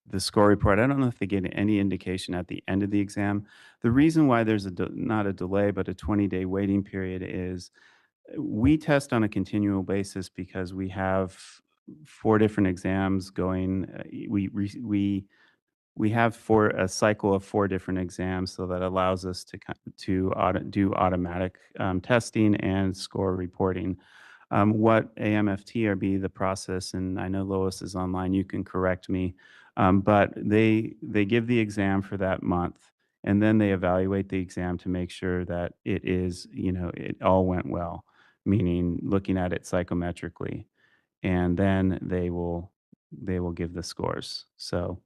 [SPEAKER 11] the score report. I don't know if they get any indication at the end of the exam. The reason why there's not a delay, but a 20-day waiting period is we test on a continual basis because we have 4 different exams going. We have a cycle of 4 different exams, so that allows us to do automatic testing and score reporting. What AMFTRB, the process, and I know Lois is online, you can correct me, but they give the exam for that month, and then they evaluate the exam to make sure that it is, it all went well, meaning looking at it psychometrically, and then they will give the scores. So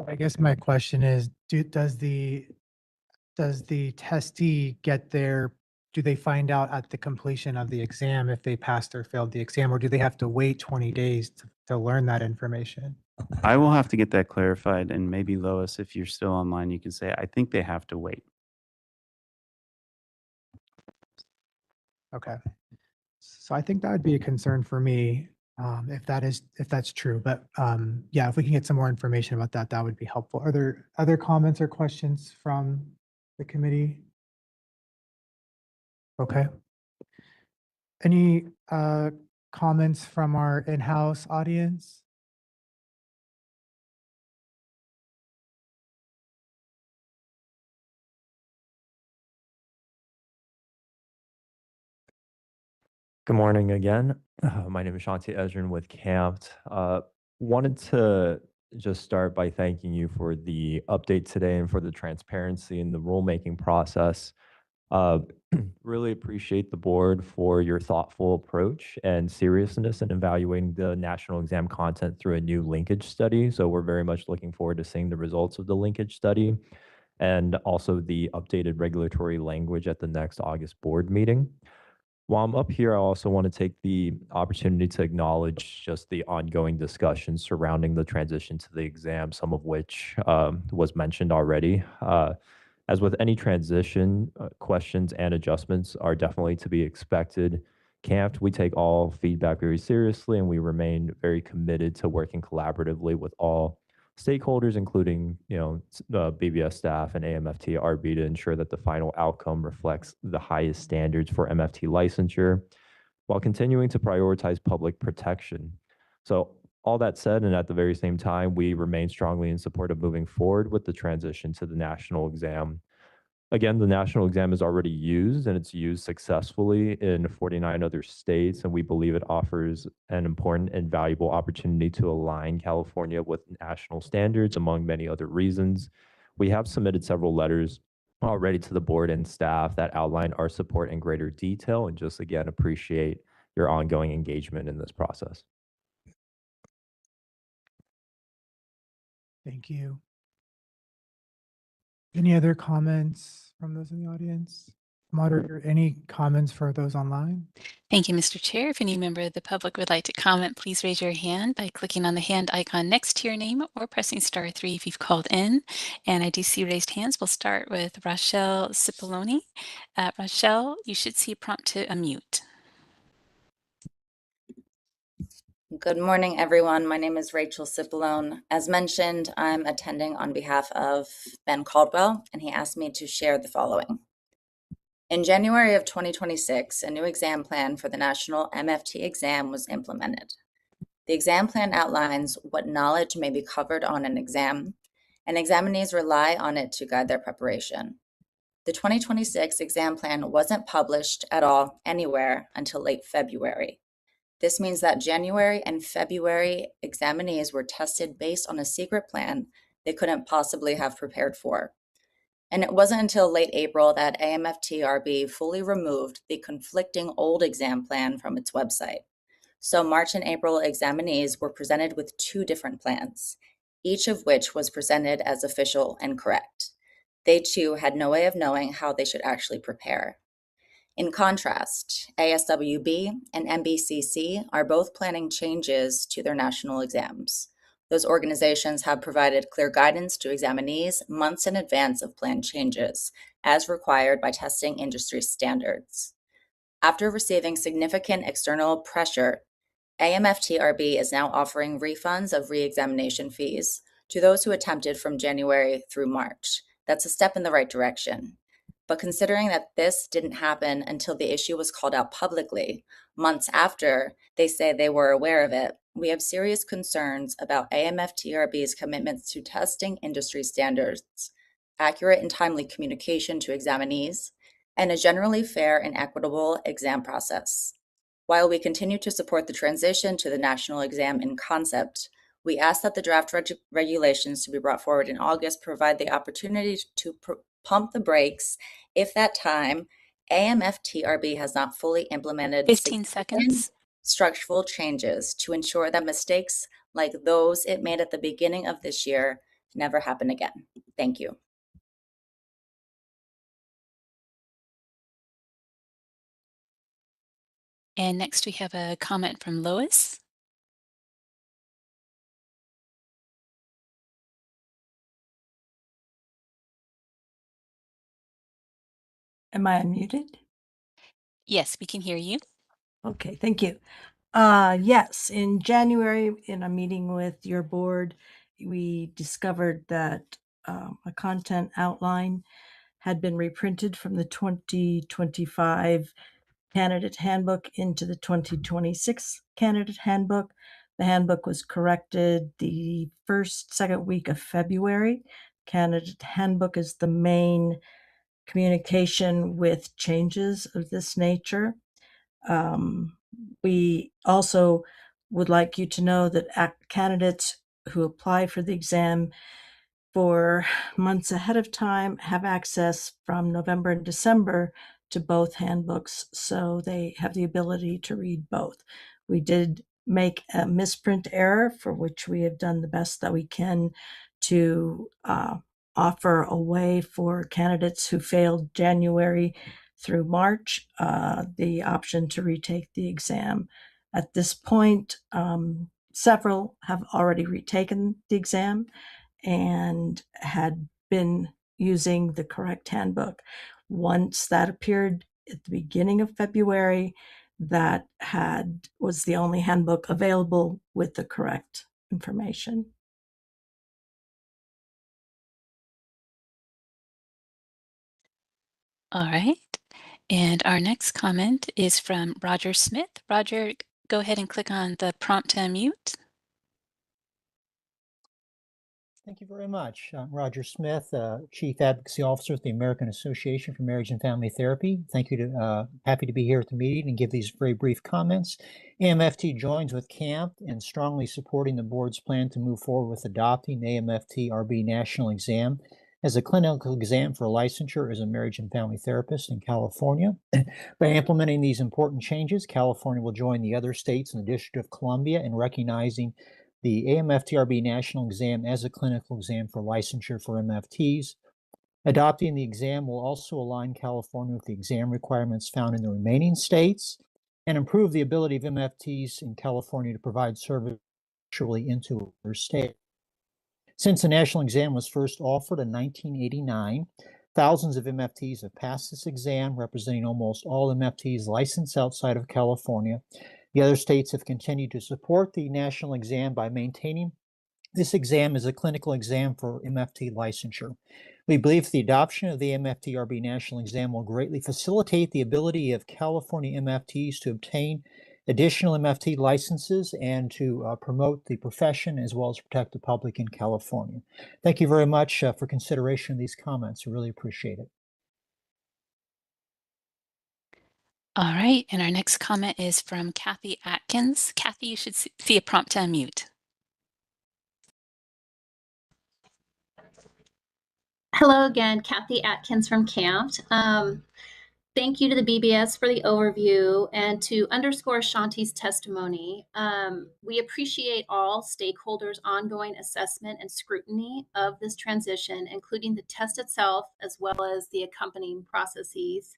[SPEAKER 6] I guess my question is, does the testee get do they find out at the completion of the exam if they passed or failed the exam, or do they have to wait 20 days to learn that information?
[SPEAKER 11] I will have to get that clarified, and maybe Lois, if you're still online, you can say, I think they have to wait.
[SPEAKER 6] Okay. So I think that would be a concern for me, if that's true. But yeah, if we can get some more information about that, that would be helpful. Are there other comments or questions from the committee? Okay. Any comments from our in-house audience?
[SPEAKER 14] Good morning again. My name is Shanti Ezrin with CAMP. Wanted to just start by thanking you for the update today and for the transparency in the rulemaking process. Really appreciate the board for your thoughtful approach and seriousness in evaluating the national exam content through a new linkage study. So we're very much looking forward to seeing the results of the linkage study and also the updated regulatory language at the next August board meeting. While I'm up here, I also want to take the opportunity to acknowledge just the ongoing discussions surrounding the transition to the exam, some of which was mentioned already. As with any transition, questions and adjustments are definitely to be expected. CAMPT, we take all feedback very seriously, and we remain very committed to working collaboratively with all stakeholders, including BBS staff and AMFT RB, to ensure that the final outcome reflects the highest standards for MFT licensure, while continuing to prioritize public protection. So all that said, and at the very same time, we remain strongly in support of moving forward with the transition to the national exam. Again, the national exam is already used, and it's used successfully in 49 other states, and we believe it offers an important and valuable opportunity to align California with national standards, among many other reasons. We have submitted several letters already to the board and staff that outline our support in greater detail, and just again appreciate your ongoing engagement in this process.
[SPEAKER 6] Thank you. Any other comments from those in the audience? Moderator, any comments for those online?
[SPEAKER 3] Thank you, Mr. Chair. If any member of the public would like to comment, please raise your hand by clicking on the hand icon next to your name or pressing *3 if you've called in. And I do see raised hands. We'll start with Rochelle Cipollone. Rochelle, you should see a prompt to unmute.
[SPEAKER 15] Good morning, everyone. My name is Rachel Cipollone. As mentioned, I'm attending on behalf of Ben Caldwell, and he asked me to share the following. In January of 2026, a new exam plan for the national MFT exam was implemented. The exam plan outlines what knowledge may be covered on an exam, and examinees rely on it to guide their preparation. The 2026 exam plan wasn't published at all anywhere until late February. This means that January and February examinees were tested based on a secret plan they couldn't possibly have prepared for. And it wasn't until late April that AMFT-RB fully removed the conflicting old exam plan from its website. So March and April examinees were presented with two different plans, each of which was presented as official and correct. They too had no way of knowing how they should actually prepare. In contrast, ASWB and MBCC are both planning changes to their national exams. Those organizations have provided clear guidance to examinees months in advance of planned changes, as required by testing industry standards. After receiving significant external pressure, AMFT-RB is now offering refunds of re-examination fees to those who attempted from January through March. That's a step in the right direction. But considering that this didn't happen until the issue was called out publicly, months after they say they were aware of it, we have serious concerns about AMFT-RB's commitments to testing industry standards, accurate and timely communication to examinees, and a generally fair and equitable exam process. While we continue to support the transition to the national exam in concept, we ask that the draft regulations to be brought forward in August provide the opportunity to pump the brakes if that time AMFT-RB has not fully implemented
[SPEAKER 3] 15 seconds.
[SPEAKER 15] Structural changes to ensure that mistakes like those it made at the beginning of this year never happen again. Thank you.
[SPEAKER 3] And next we have a comment from Lois.
[SPEAKER 16] Am I unmuted?
[SPEAKER 3] Yes, we can hear you.
[SPEAKER 16] Okay, thank you. Yes, in January, in a meeting with your board, we discovered that a content outline had been reprinted from the 2025 candidate handbook into the 2026 candidate handbook. The handbook was corrected the second week of February. Candidate handbook is the main communication with changes of this nature. We also would like you to know that candidates who apply for the exam for months ahead of time have access from November and December to both handbooks, so they have the ability to read both. We did make a misprint error, for which we have done the best that we can to offer a way for candidates who failed January through March, the option to retake the exam. At this point, several have already retaken the exam and had been using the correct handbook. Once that appeared at the beginning of February, that was the only handbook available with the correct information.
[SPEAKER 3] All right. And our next comment is from Roger Smith. Roger, go ahead and click on the prompt to unmute.
[SPEAKER 17] Thank you very much. I'm Roger Smith, Chief Advocacy Officer with the American Association for Marriage and Family Therapy. Thank you to happy to be here at the meeting and give these very brief comments. AMFT joins with CAMP in strongly supporting the board's plan to move forward with adopting the AMFT RB National Exam as a clinical exam for licensure as a marriage and family therapist in California. By implementing these important changes, California will join the other states in the District of Columbia in recognizing the AMFTRB National Exam as a clinical exam for licensure for MFTs. Adopting the exam will also align California with the exam requirements found in the remaining states and improve the ability of MFTs in California to provide service virtually into their state. Since the national exam was first offered in 1989, thousands of MFTs have passed this exam, representing almost all MFTs licensed outside of California. The other states have continued to support the national exam by maintaining this exam as a clinical exam for MFT licensure. We believe the adoption of the MFT-RB national exam will greatly facilitate the ability of California MFTs to obtain additional MFT licenses and to promote the profession as well as protect the public in California. Thank you very much for consideration of these comments. I really appreciate it.
[SPEAKER 3] All right, and our next comment is from Kathy Atkins. Kathy, you should see a prompt to unmute.
[SPEAKER 18] Hello again, Kathy Atkins from CAMPT. Thank you to the BBS for the overview and to underscore Shanti's testimony. We appreciate all stakeholders' ongoing assessment and scrutiny of this transition, including the test itself, as well as the accompanying processes.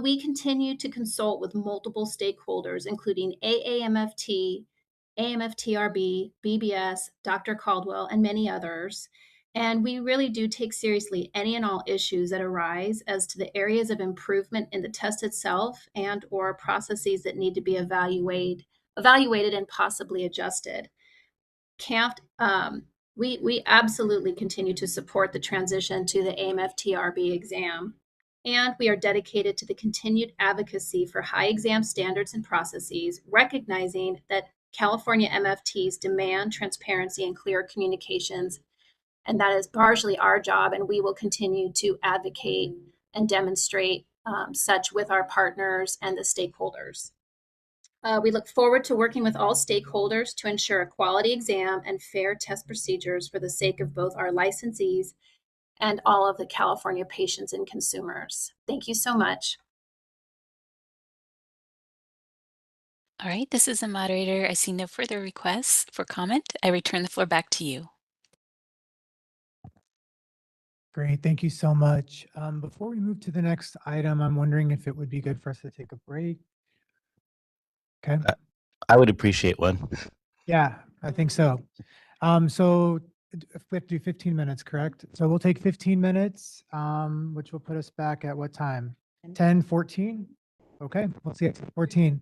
[SPEAKER 18] We continue to consult with multiple stakeholders, including AAMFT, AMFTRB, BBS, Dr. Caldwell, and many others. And we really do take seriously any and all issues that arise as to the areas of improvement in the test itself and or processes that need to be evaluated and possibly adjusted. CAMPT, we absolutely continue to support the transition to the AMFTRB exam. And we are dedicated to the continued advocacy for high exam standards and processes, recognizing that California MFTs demand transparency and clear communications. And that is partially our job, and we will continue to advocate and demonstrate such with our partners and the stakeholders. We look forward to working with all stakeholders to ensure a quality exam and fair test procedures for the sake of both our licensees and all of the California patients and consumers. Thank you so much.
[SPEAKER 3] All right, this is the moderator. I see no further requests for comment. I return the floor back to you.
[SPEAKER 6] Great, thank you so much. Before we move to the next item, I'm wondering if it would be good for us to take a break. Okay.
[SPEAKER 5] I would appreciate one.
[SPEAKER 6] Yeah, I think so. So if we have to do 15 minutes, correct? So we'll take 15 minutes, which will put us back at what time? 10:14? Okay, we'll see you at 14.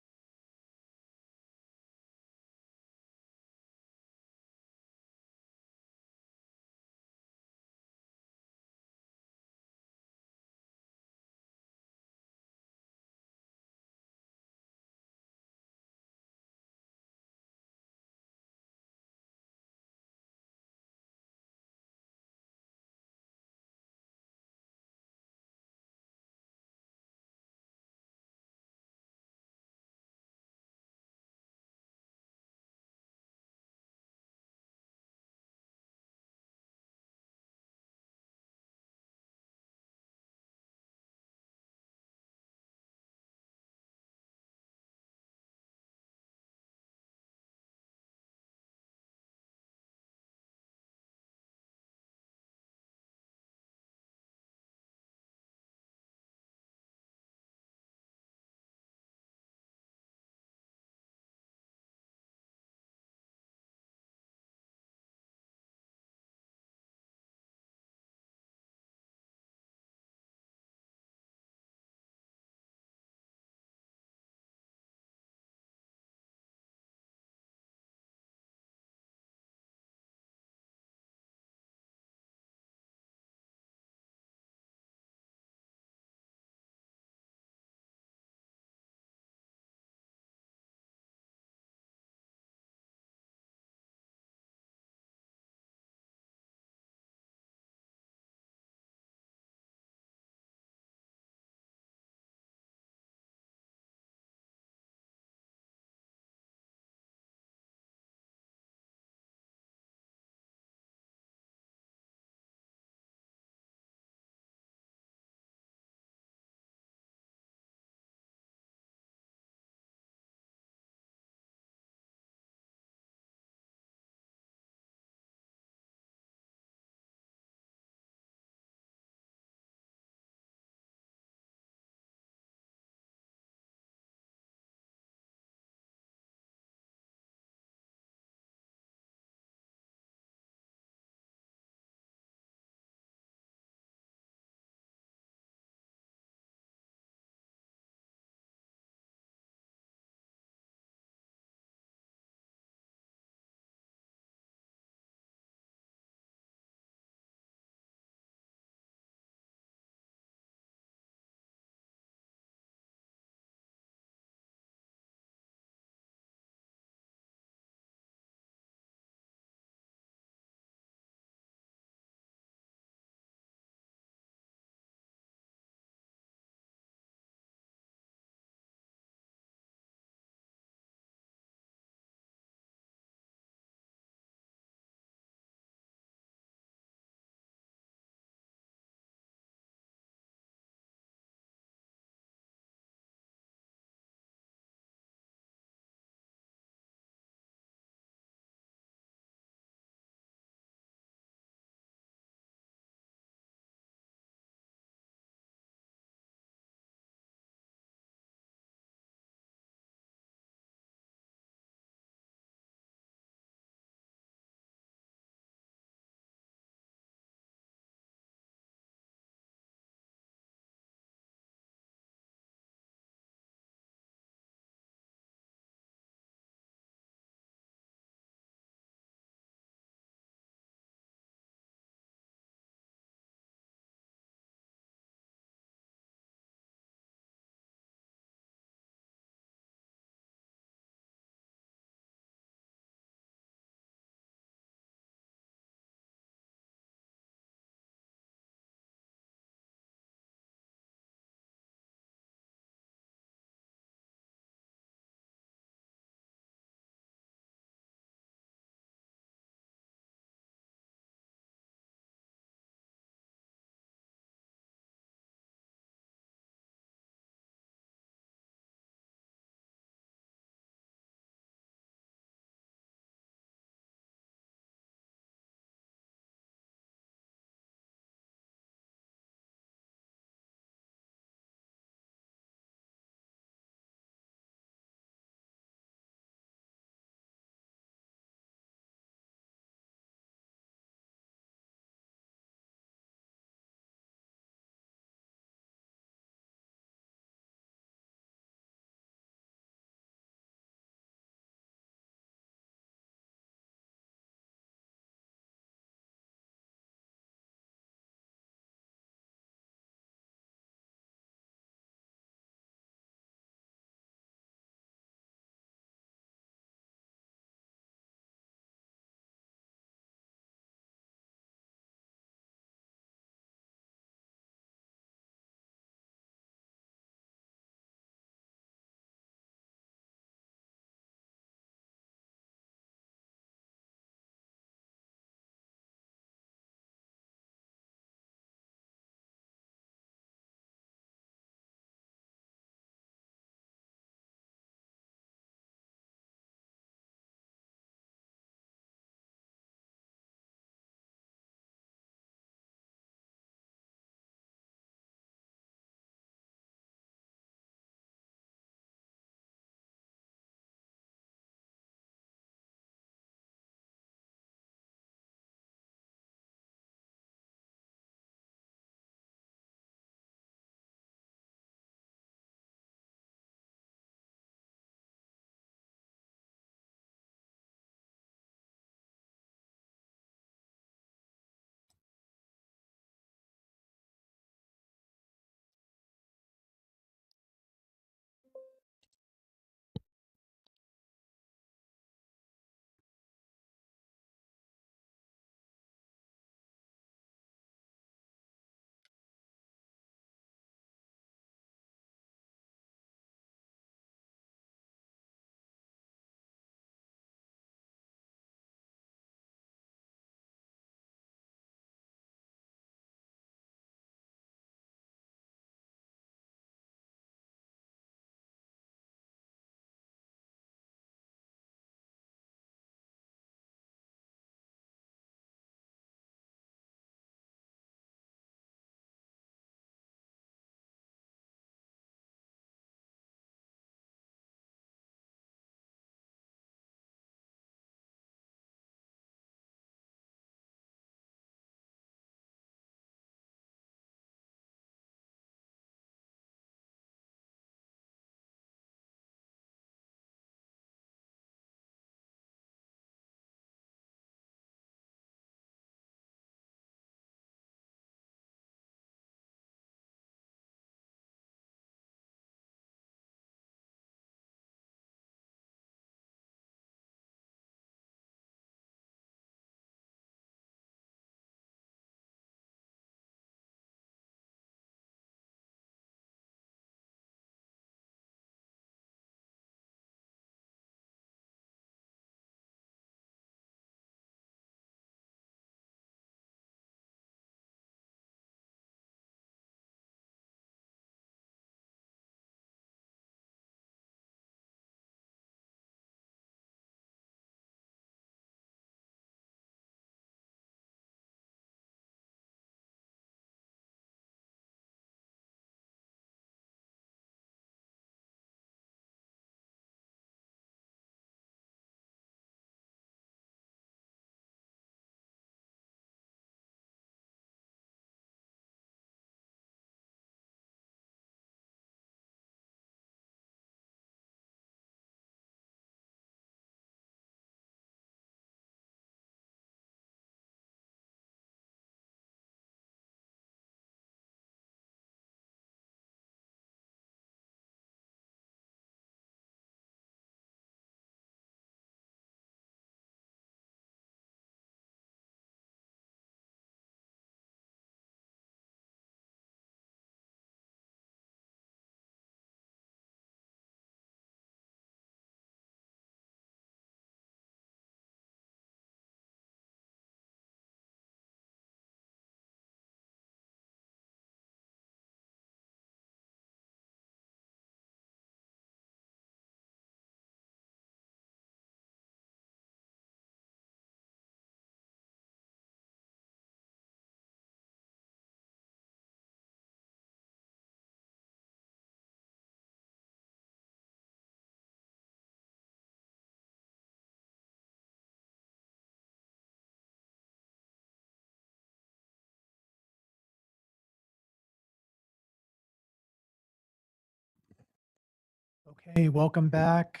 [SPEAKER 6] Okay, welcome back.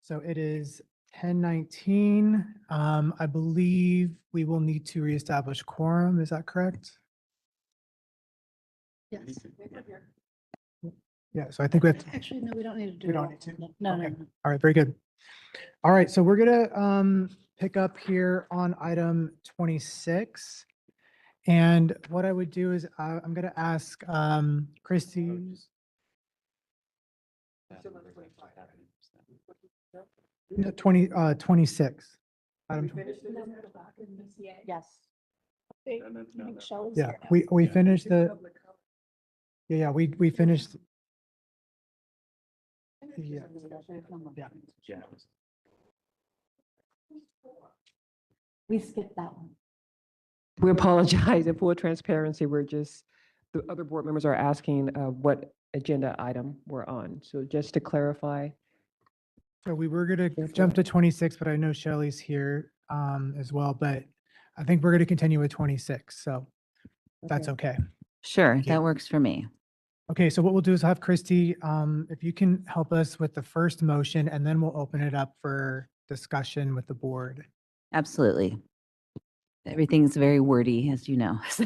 [SPEAKER 6] So it is 10:19. I believe we will need to reestablish quorum. Is that correct?
[SPEAKER 9] Yes.
[SPEAKER 6] Yeah, so I think we have to.
[SPEAKER 9] Actually, no, we don't need to do.
[SPEAKER 6] We
[SPEAKER 9] a
[SPEAKER 6] don't
[SPEAKER 9] roll.
[SPEAKER 6] need to?
[SPEAKER 9] No, no,
[SPEAKER 6] Okay.
[SPEAKER 9] no.
[SPEAKER 6] All right, very good. All right, so we're gonna pick up here on item 26. And what I would do is I'm gonna ask Christy. No, 26. Item 20.
[SPEAKER 2] Yes.
[SPEAKER 6] Yeah, we finished the. Yeah, we finished. Yeah. Yeah.
[SPEAKER 8] We skipped that one.
[SPEAKER 22] We apologize. In full transparency, the other board members are asking what agenda item we're on. So just to clarify.
[SPEAKER 6] So we were gonna jump to 26, but I know Shelley's here as well, but I think we're gonna continue with 26, so that's okay.
[SPEAKER 19] Sure,
[SPEAKER 6] Thank you.
[SPEAKER 19] that works for me.
[SPEAKER 6] Okay, so what we'll do is have Christy, if you can help us with the first motion, and then we'll open it up for discussion with the board.
[SPEAKER 19] Absolutely. Everything's very wordy, as you know, so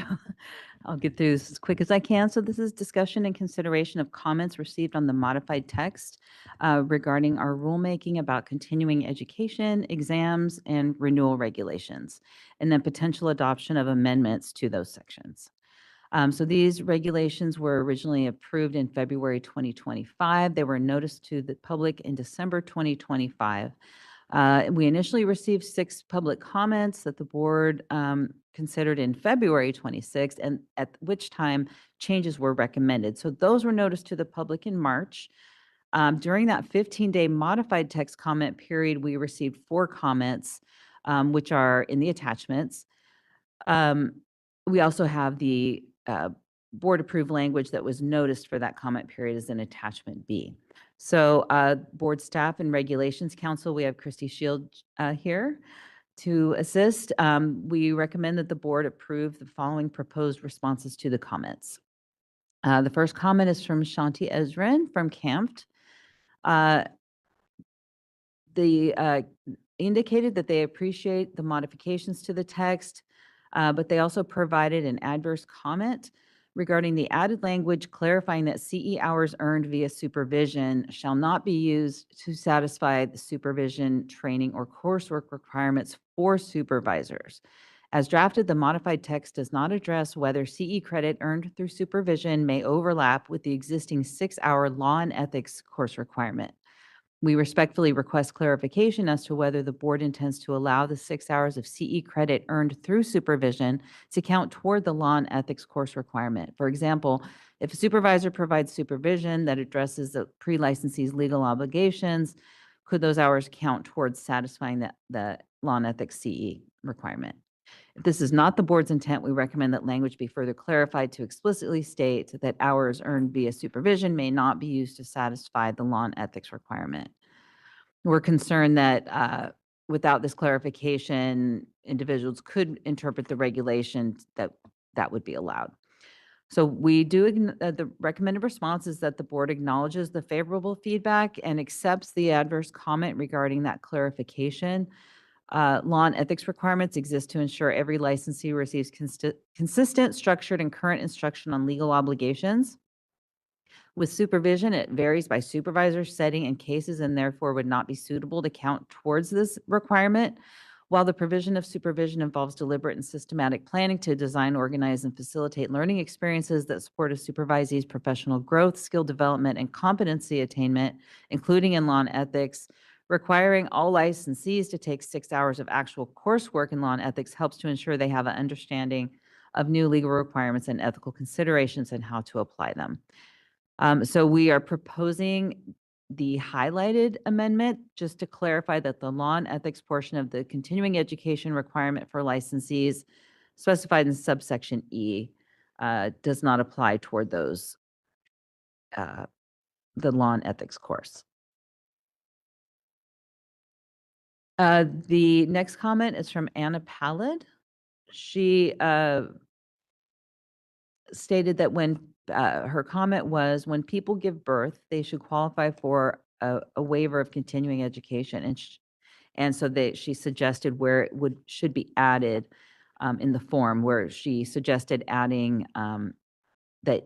[SPEAKER 19] I'll get through this as quick as I can. So this is discussion and consideration of comments received on the modified text regarding our rulemaking about continuing education, exams, and renewal regulations, and then potential adoption of amendments to those sections. So these regulations were originally approved in February 2025. They were noticed to the public in December 2025. We initially received 6 public comments that the board considered in February 26th, and at which time changes were recommended. So those were noticed to the public in March. During that 15-day modified text comment period, we received 4 comments, which are in the attachments. We also have the board-approved language that was noticed for that comment period as an attachment B. So board staff and regulations council, we have Christy Shield here to assist. We recommend that the board approve the following proposed responses to the comments. The first comment is from Shanti Ezrin from CAMPT. They indicated that they appreciate the modifications to the text, but they also provided an adverse comment regarding the added language clarifying that CE hours earned via supervision shall not be used to satisfy the supervision, training, or coursework requirements for supervisors. As drafted, the modified text does not address whether CE credit earned through supervision may overlap with the existing 6-hour law and ethics course requirement. We respectfully request clarification as to whether the board intends to allow the 6 hours of CE credit earned through supervision to count toward the law and ethics course requirement. For example, if a supervisor provides supervision that addresses the pre-licensee's legal obligations, could those hours count towards satisfying the law and ethics CE requirement? If this is not the board's intent, we recommend that language be further clarified to explicitly state that hours earned via supervision may not be used to satisfy the law and ethics requirement. We're concerned that without this clarification, individuals could interpret the regulation that would be allowed. So we do, the recommended response is that the board acknowledges the favorable feedback and accepts the adverse comment regarding that clarification. Law and ethics requirements exist to ensure every licensee receives consistent, structured, and current instruction on legal obligations. With supervision, it varies by supervisor, setting, and cases, and therefore would not be suitable to count towards this requirement. While the provision of supervision involves deliberate and systematic planning to design, organize, and facilitate learning experiences that support a supervisee's professional growth, skill development, and competency attainment, including in law and ethics, requiring all licensees to take 6 hours of actual coursework in law and ethics helps to ensure they have an understanding of new legal requirements and ethical considerations and how to apply them. So we are proposing the highlighted amendment just to clarify that the law and ethics portion of the continuing education requirement for licensees specified in subsection E does not apply toward those, the law and ethics course. The next comment is from Anna Pallid. She stated that when her comment was, when people give birth, they should qualify for a waiver of continuing education. And so she suggested where it should be added in the form, where she suggested adding that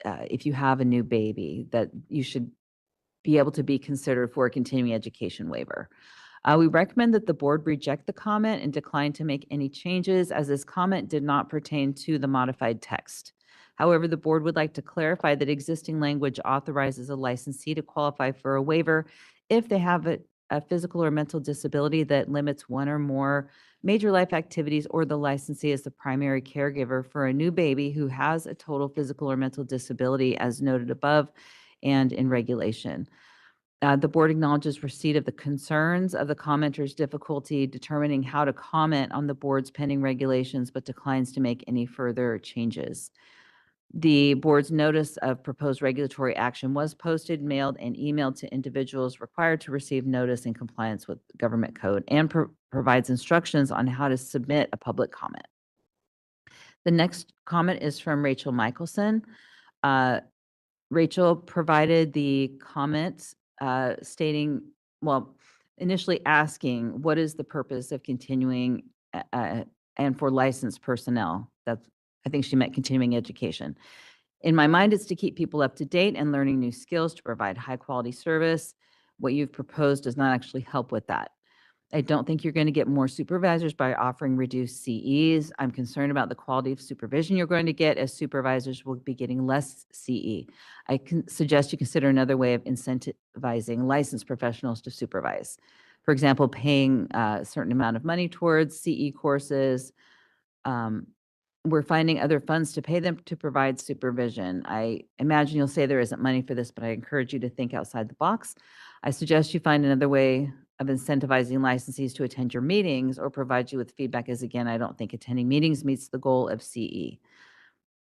[SPEAKER 19] if you have a new baby, that you should be able to be considered for a continuing education waiver. We recommend that the board reject the comment and decline to make any changes, as this comment did not pertain to the modified text. However, the board would like to clarify that existing language authorizes a licensee to qualify for a waiver if they have a physical or mental disability that limits one or more major life activities, or the licensee is the primary caregiver for a new baby who has a total physical or mental disability as noted above and in regulation. The board acknowledges receipt of the concerns of the commenter's difficulty determining how to comment on the board's pending regulations, but declines to make any further changes. The board's notice of proposed regulatory action was posted, mailed, and emailed to individuals required to receive notice in compliance with government code, and provides instructions on how to submit a public comment. The next comment is from Rachel Michelson. Rachel provided the comment stating, well, initially asking, what is the purpose of continuing and for licensed personnel? I think she meant continuing education. In my mind, it's to keep people up to date and learning new skills to provide high quality service. What you've proposed does not actually help with that. I don't think you're going to get more supervisors by offering reduced CEs. I'm concerned about the quality of supervision you're going to get, as supervisors will be getting less CE. I can suggest you consider another way of incentivizing licensed professionals to supervise. For example, paying a certain amount of money towards CE courses. We're finding other funds to pay them to provide supervision. I imagine you'll say there isn't money for this, but I encourage you to think outside the box. I suggest you find another way of incentivizing licensees to attend your meetings or provide you with feedback, as again, I don't think attending meetings meets the goal of CE.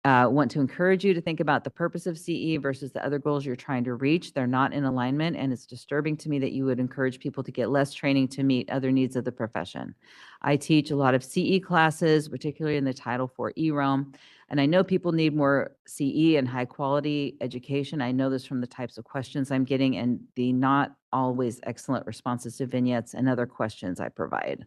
[SPEAKER 19] Want to encourage you to think about the purpose of CE versus the other goals you're trying to reach. They're not in alignment, and it's disturbing to me that you would encourage people to get less training to meet other needs of the profession. I teach a lot of CE classes, particularly in the Title IV realm, and I know people need more CE and high quality education. I know this from the types of questions I'm getting and the not always excellent responses to vignettes and other questions I provide.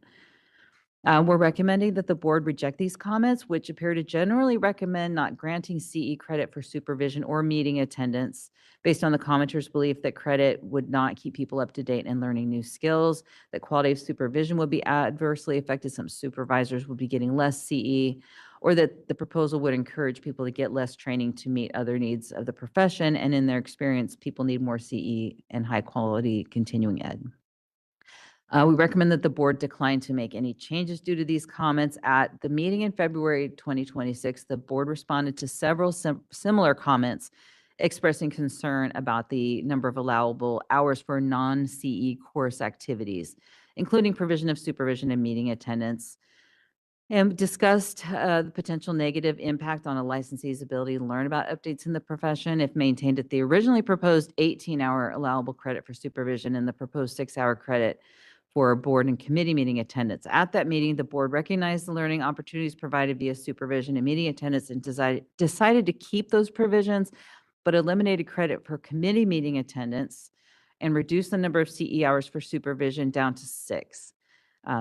[SPEAKER 19] We're recommending that the board reject these comments, which appear to generally recommend not granting CE credit for supervision or meeting attendance based on the commenter's belief that credit would not keep people up to date and learning new skills, that quality of supervision would be adversely affected, some supervisors would be getting less CE, or that the proposal would encourage people to get less training to meet other needs of the profession, and in their experience, people need more CE and high quality continuing ed. We recommend that the board decline to make any changes due to these comments. At the meeting in February 2026, the board responded to several similar comments expressing concern about the number of allowable hours for non-CE course activities, including provision of supervision and meeting attendance, and discussed the potential negative impact on a licensee's ability to learn about updates in the profession if maintained at the originally proposed 18-hour allowable credit for supervision and the proposed 6-hour credit for board and committee meeting attendance. At that meeting, the board recognized the learning opportunities provided via supervision and meeting attendance and decided to keep those provisions, but eliminated credit for committee meeting attendance and reduced the number of CE hours for supervision down to 6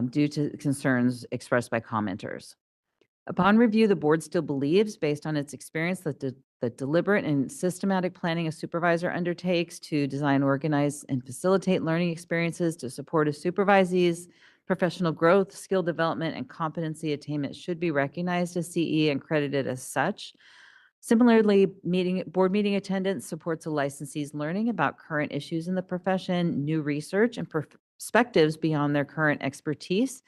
[SPEAKER 19] due to concerns expressed by commenters. Upon review, the board still believes, based on its experience, that the deliberate and systematic planning a supervisor undertakes to design, organize, and facilitate learning experiences to support a supervisee's professional growth, skill development, and competency attainment should be recognized as CE and credited as such. Similarly, board meeting attendance supports a licensee's learning about current issues in the profession, new research, and perspectives beyond their current expertise,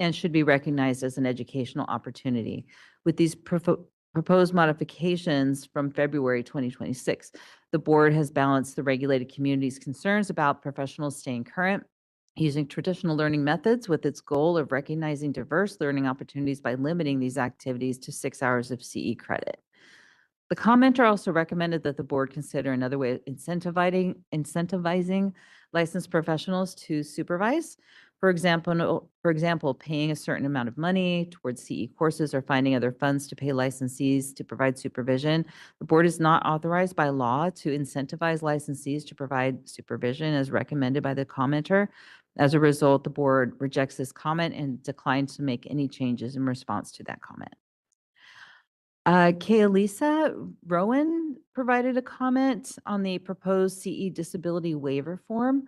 [SPEAKER 19] and should be recognized as an educational opportunity. With these proposed modifications from February 2026, the board has balanced the regulated community's concerns about professionals staying current, using traditional learning methods with its goal of recognizing diverse learning opportunities by limiting these activities to 6 hours of CE credit. The commenter also recommended that the board consider another way of incentivizing licensed professionals to supervise. For example, paying a certain amount of money towards CE courses or finding other funds to pay licensees to provide supervision. The board is not authorized by law to incentivize licensees to provide supervision as recommended by the commenter. As a result, the board rejects this comment and declines to make any changes in response to that comment. Kaelisa Rowan provided a comment on the proposed CE disability waiver form,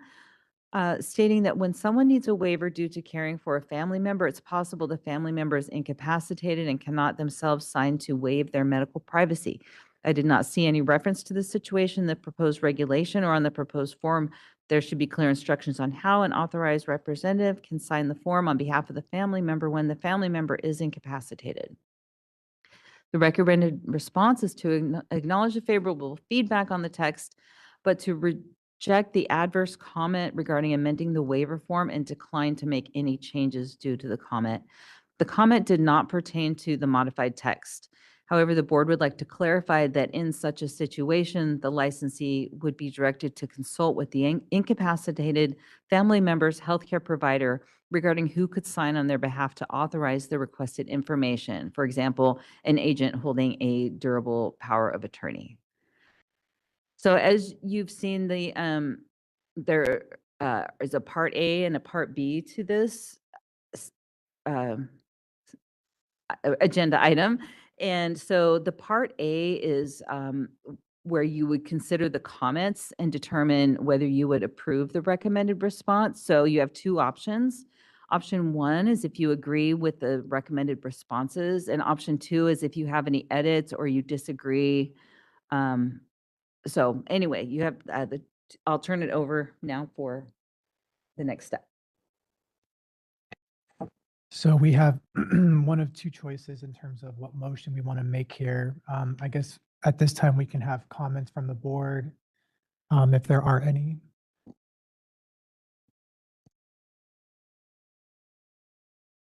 [SPEAKER 19] stating that when someone needs a waiver due to caring for a family member, it's possible the family member is incapacitated and cannot themselves sign to waive their medical privacy. I did not see any reference to this situation in the proposed regulation or on the proposed form. There should be clear instructions on how an authorized representative can sign the form on behalf of the family member when the family member is incapacitated. The recommended response is to acknowledge the favorable feedback on the text, but to reject the adverse comment regarding amending the waiver form and decline to make any changes due to the comment. The comment did not pertain to the modified text. However, the board would like to clarify that in such a situation, the licensee would be directed to consult with the incapacitated family member's healthcare provider regarding who could sign on their behalf to authorize the requested information. For example, an agent holding a durable power of attorney. So as you've seen, there is a part A and a part B to this agenda item. And so the part A is where you would consider the comments and determine whether you would approve the recommended response. So you have two options. Option one is if you agree with the recommended responses, and option two is if you have any edits or you disagree. So anyway, you have I'll turn it over now for the next step.
[SPEAKER 6] So we have one of two choices in terms of what motion we want to make here. I guess at this time we can have comments from the board, if there are any.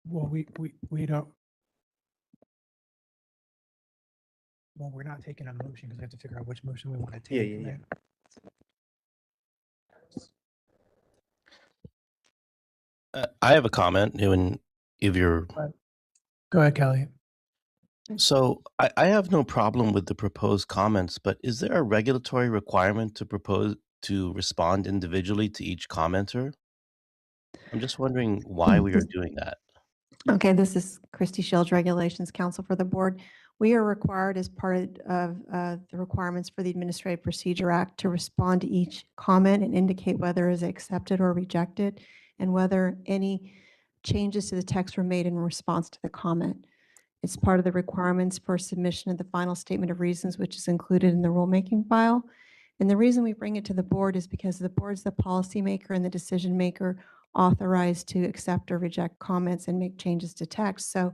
[SPEAKER 6] Well, we don't. Well, we're not taking a motion because we have to figure out which motion we want to take.
[SPEAKER 11] Yeah.
[SPEAKER 5] I have a comment. If you're
[SPEAKER 6] Go ahead, Kelly.
[SPEAKER 5] So I have no problem with the proposed comments, but is there a regulatory requirement to respond individually to each commenter? I'm just wondering why we are doing that.
[SPEAKER 7] Okay, this is Christy Shields, Regulations Counsel for the board. We are required as part of the requirements for the Administrative Procedure Act to respond to each comment and indicate whether it is accepted or rejected and whether any changes to the text were made in response to the comment. It's part of the requirements for submission of the final statement of reasons, which is included in the rulemaking file. And the reason we bring it to the board is because the board is the policymaker and the decision maker authorized to accept or reject comments and make changes to text. So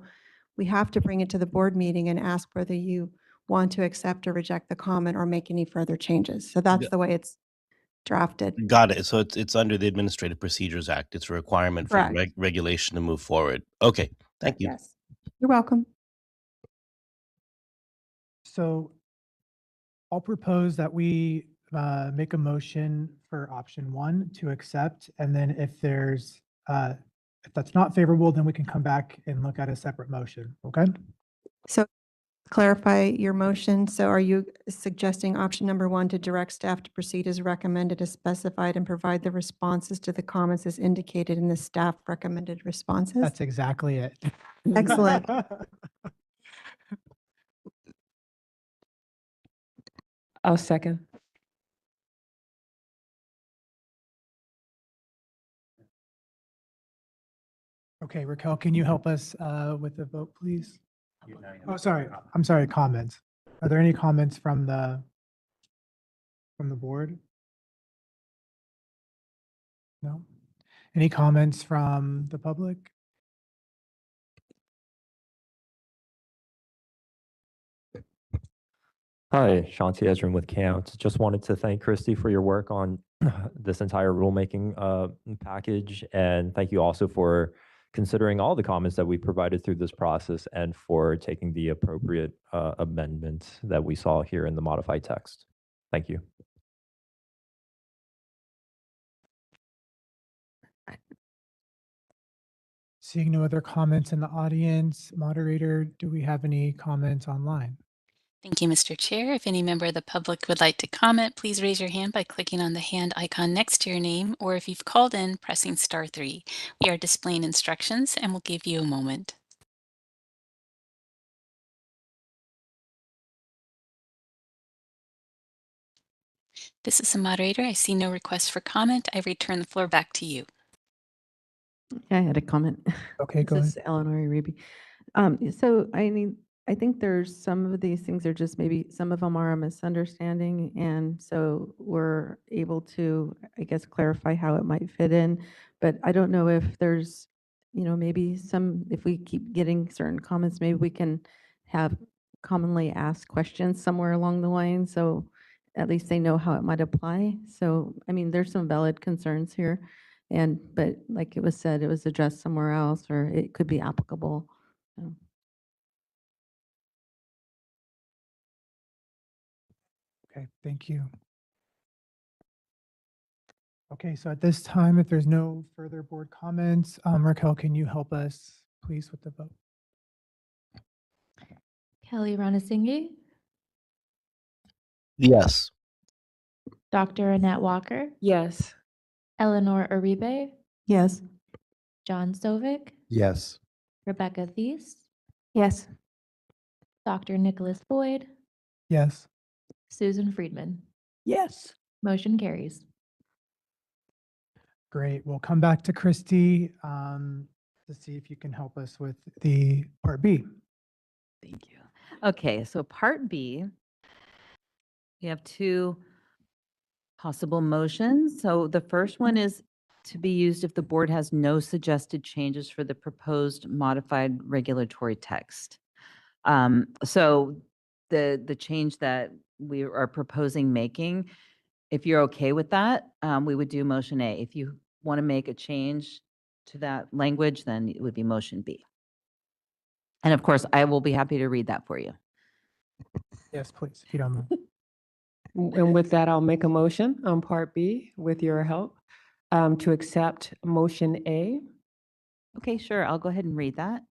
[SPEAKER 7] we have to bring it to the board meeting and ask whether you want to accept or reject the comment or make any further changes. So that's the way it's drafted.
[SPEAKER 5] Got it. So it's under the Administrative Procedures Act. It's a requirement for
[SPEAKER 7] Correct.
[SPEAKER 5] regulation to move forward. Okay, thank you.
[SPEAKER 7] Yes. You're welcome.
[SPEAKER 6] So I'll propose that we make a motion for option one to accept, and then if that's not favorable, then we can come back and look at a separate motion, okay?
[SPEAKER 7] So clarify your motion. So are you suggesting option number one to direct staff to proceed as recommended as specified and provide the responses to the comments as indicated in the staff recommended responses?
[SPEAKER 6] That's exactly it.
[SPEAKER 7] Excellent.
[SPEAKER 22] I'll second.
[SPEAKER 6] Okay, Raquel, can you help us with the vote, please? Oh, sorry. I'm sorry, comments. Are there any comments from the board? No? Any comments from the public?
[SPEAKER 14] Hi, Shanti Ezrin with CAMT. Just wanted to thank Christy for your work on this entire rulemaking package, and thank you also for considering all the comments that we provided through this process and for taking the appropriate amendment that we saw here in the modified text. Thank you.
[SPEAKER 6] Seeing no other comments in the audience, moderator, do we have any comments online?
[SPEAKER 3] Thank you, Mr. Chair. If any member of the public would like to comment, please raise your hand by clicking on the hand icon next to your name, or if you've called in, pressing *3. We are displaying instructions and we'll give you a moment. This is the moderator. I see no requests for comment. I return the floor back to you.
[SPEAKER 1] I had a comment.
[SPEAKER 6] Okay, go
[SPEAKER 1] This
[SPEAKER 6] ahead.
[SPEAKER 1] is Eleanor Uribe. So I mean, I think there's some of these things are just maybe some of them are a misunderstanding. And so we're able to, I guess, clarify how it might fit in. But I don't know if there's, maybe if we keep getting certain comments, maybe we can have commonly asked questions somewhere along the line. So at least they know how it might apply. So, I mean, there's some valid concerns here. But like it was said, it was addressed somewhere else, or it could be applicable. So.
[SPEAKER 6] Okay, thank you. Okay, so at this time, if there's no further board comments, Raquel, can you help us, please, with the vote?
[SPEAKER 8] Kelly Ranasinghe,
[SPEAKER 5] Yes.
[SPEAKER 8] Dr. Annette Walker,
[SPEAKER 22] Yes.
[SPEAKER 8] Eleanor Uribe,
[SPEAKER 7] Yes.
[SPEAKER 8] John Sovic,
[SPEAKER 10] Yes.
[SPEAKER 8] Rebecca Thies,
[SPEAKER 9] Yes.
[SPEAKER 8] Dr. Nicholas Boyd,
[SPEAKER 6] Yes.
[SPEAKER 8] Susan Friedman.
[SPEAKER 13] Yes.
[SPEAKER 8] Motion carries.
[SPEAKER 6] Great. We'll come back to Christy to see if you can help us with the Part B.
[SPEAKER 19] Thank you. Okay, so Part B, we have two possible motions. So the first one is to be used if the board has no suggested changes for the proposed modified regulatory text. So the change that we are proposing making, if you're okay with that, we would do motion A. If you want to make a change to that language, then it would be motion B. And of course, I will be happy to read that for you.
[SPEAKER 6] Yes, please, if you don't mind.
[SPEAKER 22] And with that, I'll make a motion on Part B with your help to accept motion A.
[SPEAKER 19] Okay, sure. I'll go ahead and read that.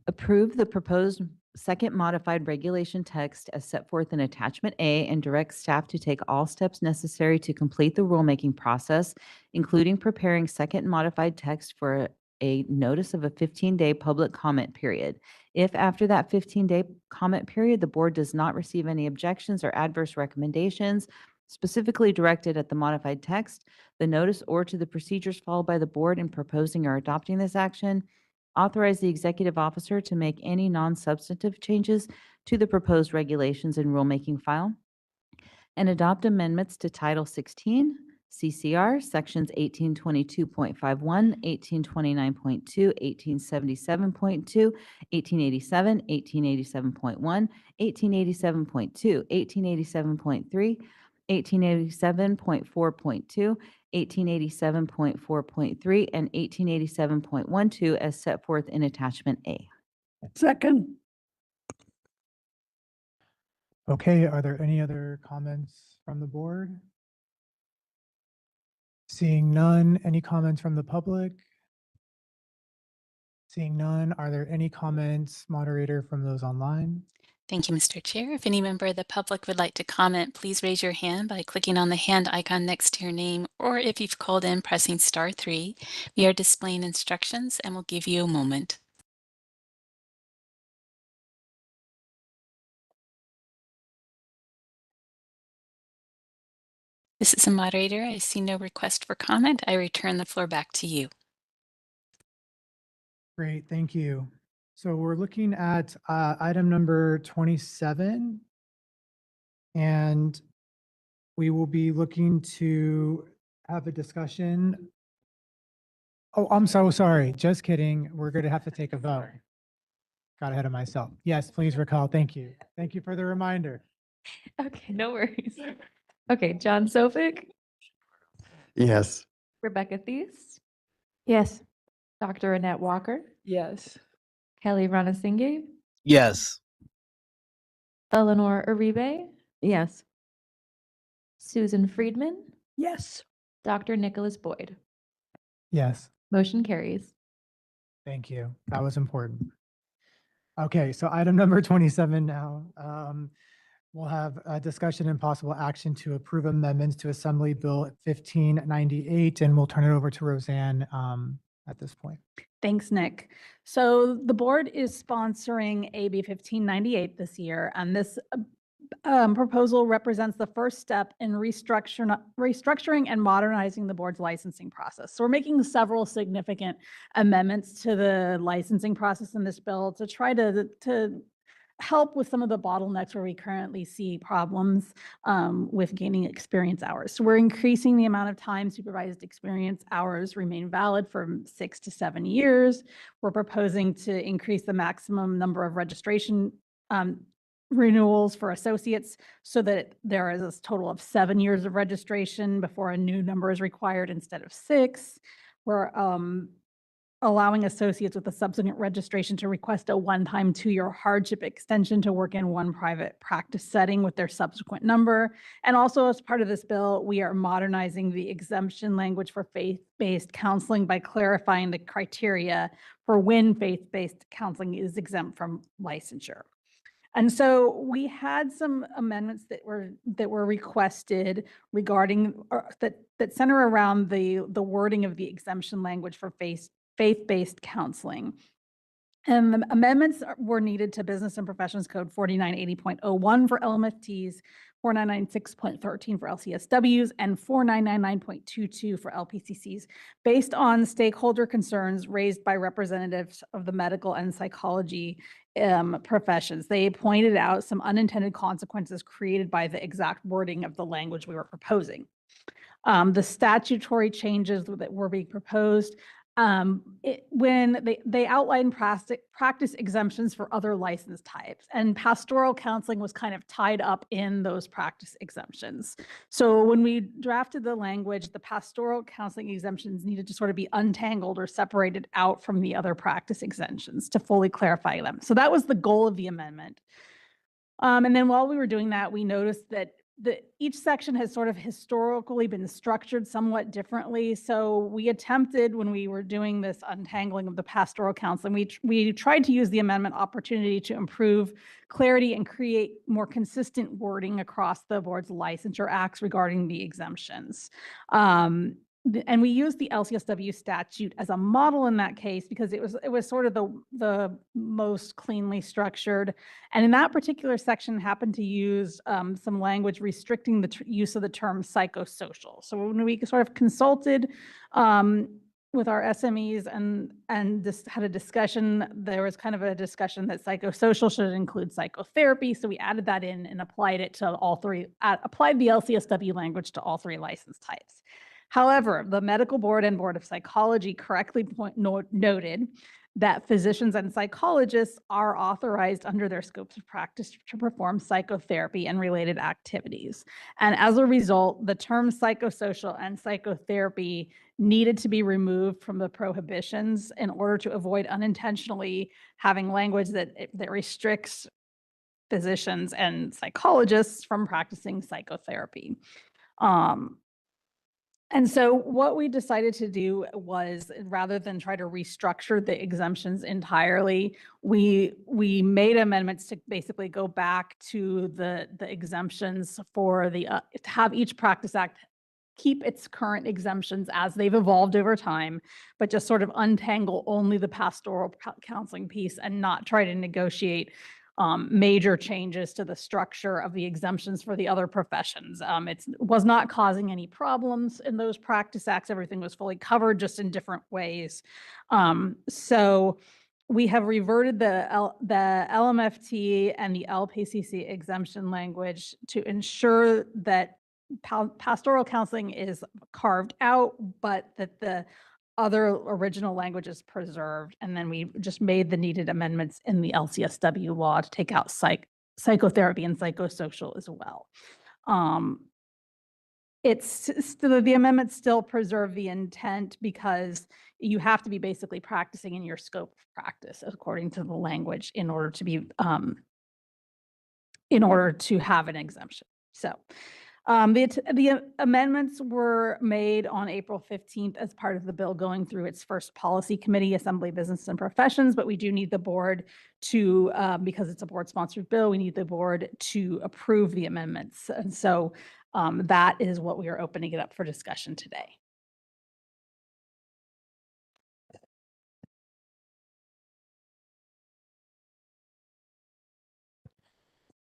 [SPEAKER 19] Approve the proposed second modified regulation text as set forth in Attachment A and direct staff to take all steps necessary to complete the rulemaking process, including preparing second modified text for a notice of a 15-day public comment period. If after that 15-day comment period, the board does not receive any objections or adverse recommendations specifically directed at the modified text, the notice, or to the procedures followed by the board in proposing or adopting this action, authorize the executive officer to make any non-substantive changes to the proposed regulations and rulemaking file, and adopt amendments to Title 16, CCR, Sections 1822.51, 1829.2, 1877.2, 1887, 1887.1, 1887.2, 1887.3, 1887.4.2, 1887.4.3, and 1887.12 as set forth in Attachment A.
[SPEAKER 13] Second.
[SPEAKER 6] Okay, are there any other comments from the board? Seeing none, any comments from the public? Seeing none, are there any comments, moderator, from those online?
[SPEAKER 3] Thank you, Mr. Chair. If any member of the public would like to comment, please raise your hand by clicking on the hand icon next to your name, or if you've called in, pressing *3. We are displaying instructions and we'll give you a moment. This is the moderator. I see no request for comment. I return the floor back to you.
[SPEAKER 6] Great, thank you. So we're looking at item number 27. And we will be looking to have a discussion. Oh, I'm so sorry. Just kidding. We're going to have to take a vote. Got ahead of myself. Yes, please recall. Thank you. Thank you for the reminder.
[SPEAKER 8] Okay, no worries. Okay, John Sovic,
[SPEAKER 10] Yes.
[SPEAKER 8] Rebecca Thies,
[SPEAKER 9] Yes.
[SPEAKER 8] Dr. Annette Walker,
[SPEAKER 22] Yes.
[SPEAKER 8] Kelly Ranasinghe,
[SPEAKER 5] Yes.
[SPEAKER 8] Eleanor Uribe,
[SPEAKER 1] Yes.
[SPEAKER 8] Susan Friedman,
[SPEAKER 13] Yes.
[SPEAKER 8] Dr. Nicholas Boyd.
[SPEAKER 6] Yes.
[SPEAKER 8] Motion carries.
[SPEAKER 6] Thank you. That was important. Okay, so item number 27 now. We'll have a discussion and possible action to approve amendments to Assembly Bill 1598, and we'll turn it over to Roseanne at this point.
[SPEAKER 2] Thanks, Nick. So the board is sponsoring AB 1598 this year, and this proposal represents the first step in restructuring and modernizing the board's licensing process. So we're making several significant amendments to the licensing process in this bill to try to help with some of the bottlenecks where we currently see problems with gaining experience hours. So we're increasing the amount of time supervised experience hours remain valid from 6 to 7 years. We're proposing to increase the maximum number of registration renewals for associates so that there is a total of 7 years of registration before a new number is required instead of 6. We're allowing associates with a subsequent registration to request a one-time 2-year hardship extension to work in one private practice setting with their subsequent number. And also, as part of this bill, we are modernizing the exemption language for faith-based counseling by clarifying the criteria for when faith-based counseling is exempt from licensure. And so we had some amendments that were requested regarding that center around the wording of the exemption language for faith-based counseling. And the amendments were needed to Business and Professions Code 4980.01 for LMFTs, 4996.13 for LCSWs, and 4999.22 for LPCCs, based on stakeholder concerns raised by representatives of the medical and psychology professions. They pointed out some unintended consequences created by the exact wording of the language we were proposing. The statutory changes that were being proposed, when they outlined practice exemptions for other license types, and pastoral counseling was kind of tied up in those practice exemptions. So when we drafted the language, the pastoral counseling exemptions needed to sort of be untangled or separated out from the other practice exemptions to fully clarify them. So that was the goal of the amendment. And then while we were doing that, we noticed that each section has sort of historically been structured somewhat differently. So we attempted, when we were doing this untangling of the pastoral counseling, we tried to use the amendment opportunity to improve clarity and create more consistent wording across the board's licensure acts regarding the exemptions. And we used the LCSW statute as a model in that case because it was sort of the most cleanly structured. And in that particular section happened to use some language restricting the use of the term psychosocial. So when we sort of consulted with our SMEs and just had a discussion, there was kind of a discussion that psychosocial should include psychotherapy. So we added that in and applied it to all three, applied the LCSW language to all 3 license types. However, the Medical Board and Board of Psychology correctly noted that physicians and psychologists are authorized under their scopes of practice to perform psychotherapy and related activities. And as a result, the terms psychosocial and psychotherapy needed to be removed from the prohibitions in order to avoid unintentionally having language that restricts physicians and psychologists from practicing psychotherapy. And so what we decided to do was, rather than try to restructure the exemptions entirely, we made amendments to basically go back to the exemptions for the to have each practice act keep its current exemptions as they've evolved over time, but just sort of untangle only the pastoral counseling piece and not try to negotiate major changes to the structure of the exemptions for the other professions. It was not causing any problems in those practice acts. Everything was fully covered, just in different ways. So we have reverted the LMFT and the LPCC exemption language to ensure that pastoral counseling is carved out, but that the other original language is preserved. And then we just made the needed amendments in the LCSW law to take out psychotherapy and psychosocial as well. It's still, the amendments still preserve the intent because you have to be basically practicing in your scope of practice according to the language in order to be in order to have an exemption. So The amendments were made on April 15th as part of the bill going through its first policy committee, Assembly Business and Professions, but we do need the board to, because it's a board-sponsored bill, we need the board to approve the amendments. And so that is what we are opening it up for discussion today.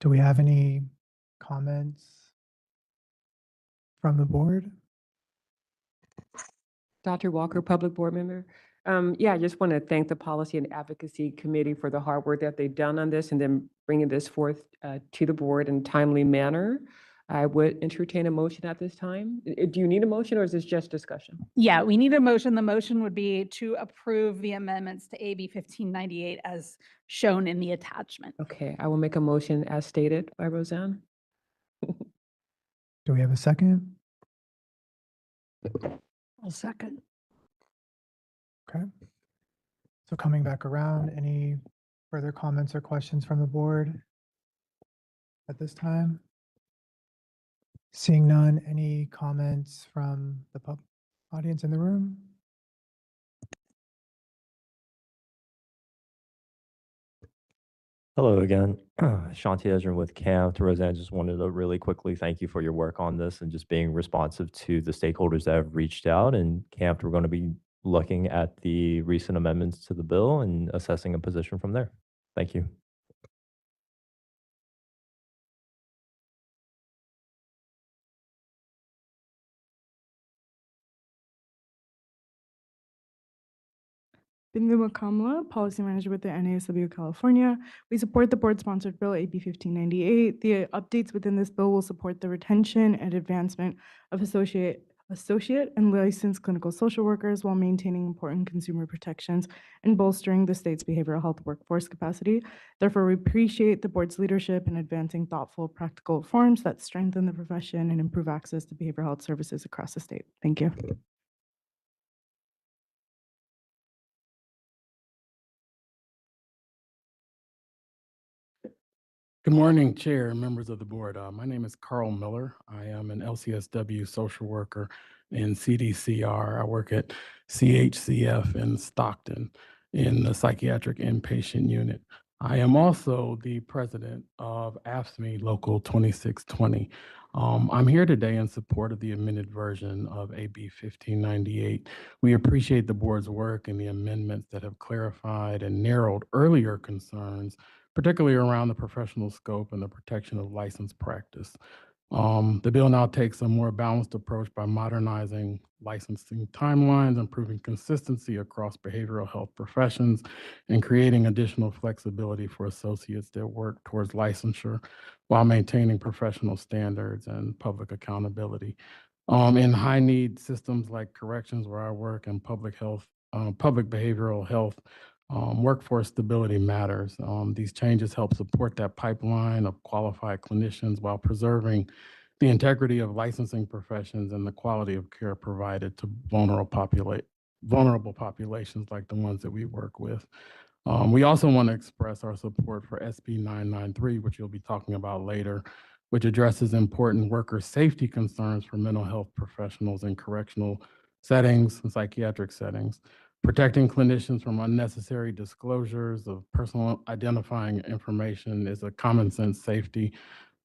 [SPEAKER 6] Do we have any comments from the board?
[SPEAKER 22] Dr. Walker, Public Board Member. Yeah, I just want to thank the Policy and Advocacy Committee for the hard work that they've done on this and then bringing this forth to the board in a timely manner. I would entertain a motion at this time. Do you need a motion or is this just discussion?
[SPEAKER 2] Yeah, we need a motion. The motion would be to approve the amendments to AB 1598 as shown in the attachment.
[SPEAKER 22] Okay, I will make a motion as stated by Roseanne.
[SPEAKER 6] Do we have a second?
[SPEAKER 13] I'll second.
[SPEAKER 6] Okay. So coming back around, any further comments or questions from the board at this time? Seeing none, any comments from the audience in the room?
[SPEAKER 14] Hello again, Shanti Ezrin with CAMT. Roseanne, just wanted to really quickly thank you for your work on this and just being responsive to the stakeholders that have reached out. And CAMT, we're going to be looking at the recent amendments to the bill and assessing a position from there. Thank you.
[SPEAKER 4] Bindu Makamla, Policy Manager with the NASW California. We support the board-sponsored bill AB 1598. The updates within this bill will support the retention and advancement of associate and licensed clinical social workers while maintaining important consumer protections and bolstering the state's behavioral health workforce capacity. Therefore, we appreciate the board's leadership in advancing thoughtful, practical reforms that strengthen the profession and improve access to behavioral health services across the state. Thank you.
[SPEAKER 20] Good morning, Chair and members of the board. My name is Carl Miller. I am an LCSW social worker in CDCR. I work at CHCF in Stockton in the psychiatric inpatient unit. I am also the president of AFSCME Local 2620. I'm here today in support of the amended version of AB 1598. We appreciate the board's work and the amendments that have clarified and narrowed earlier concerns, particularly around the professional scope and the protection of licensed practice. The bill now takes a more balanced approach by modernizing licensing timelines, improving consistency across behavioral health professions, and creating additional flexibility for associates that work towards licensure while maintaining professional standards and public accountability. In high-need systems like corrections, where I work, and public health, public behavioral health, workforce stability matters. These changes help support that pipeline of qualified clinicians while preserving the integrity of licensing professions and the quality of care provided to vulnerable populations like the ones that we work with. We also want to express our support for SB 993, which you'll be talking about later, which addresses important worker safety concerns for mental health professionals in correctional settings and psychiatric settings. Protecting clinicians from unnecessary disclosures of personal identifying information is a common sense safety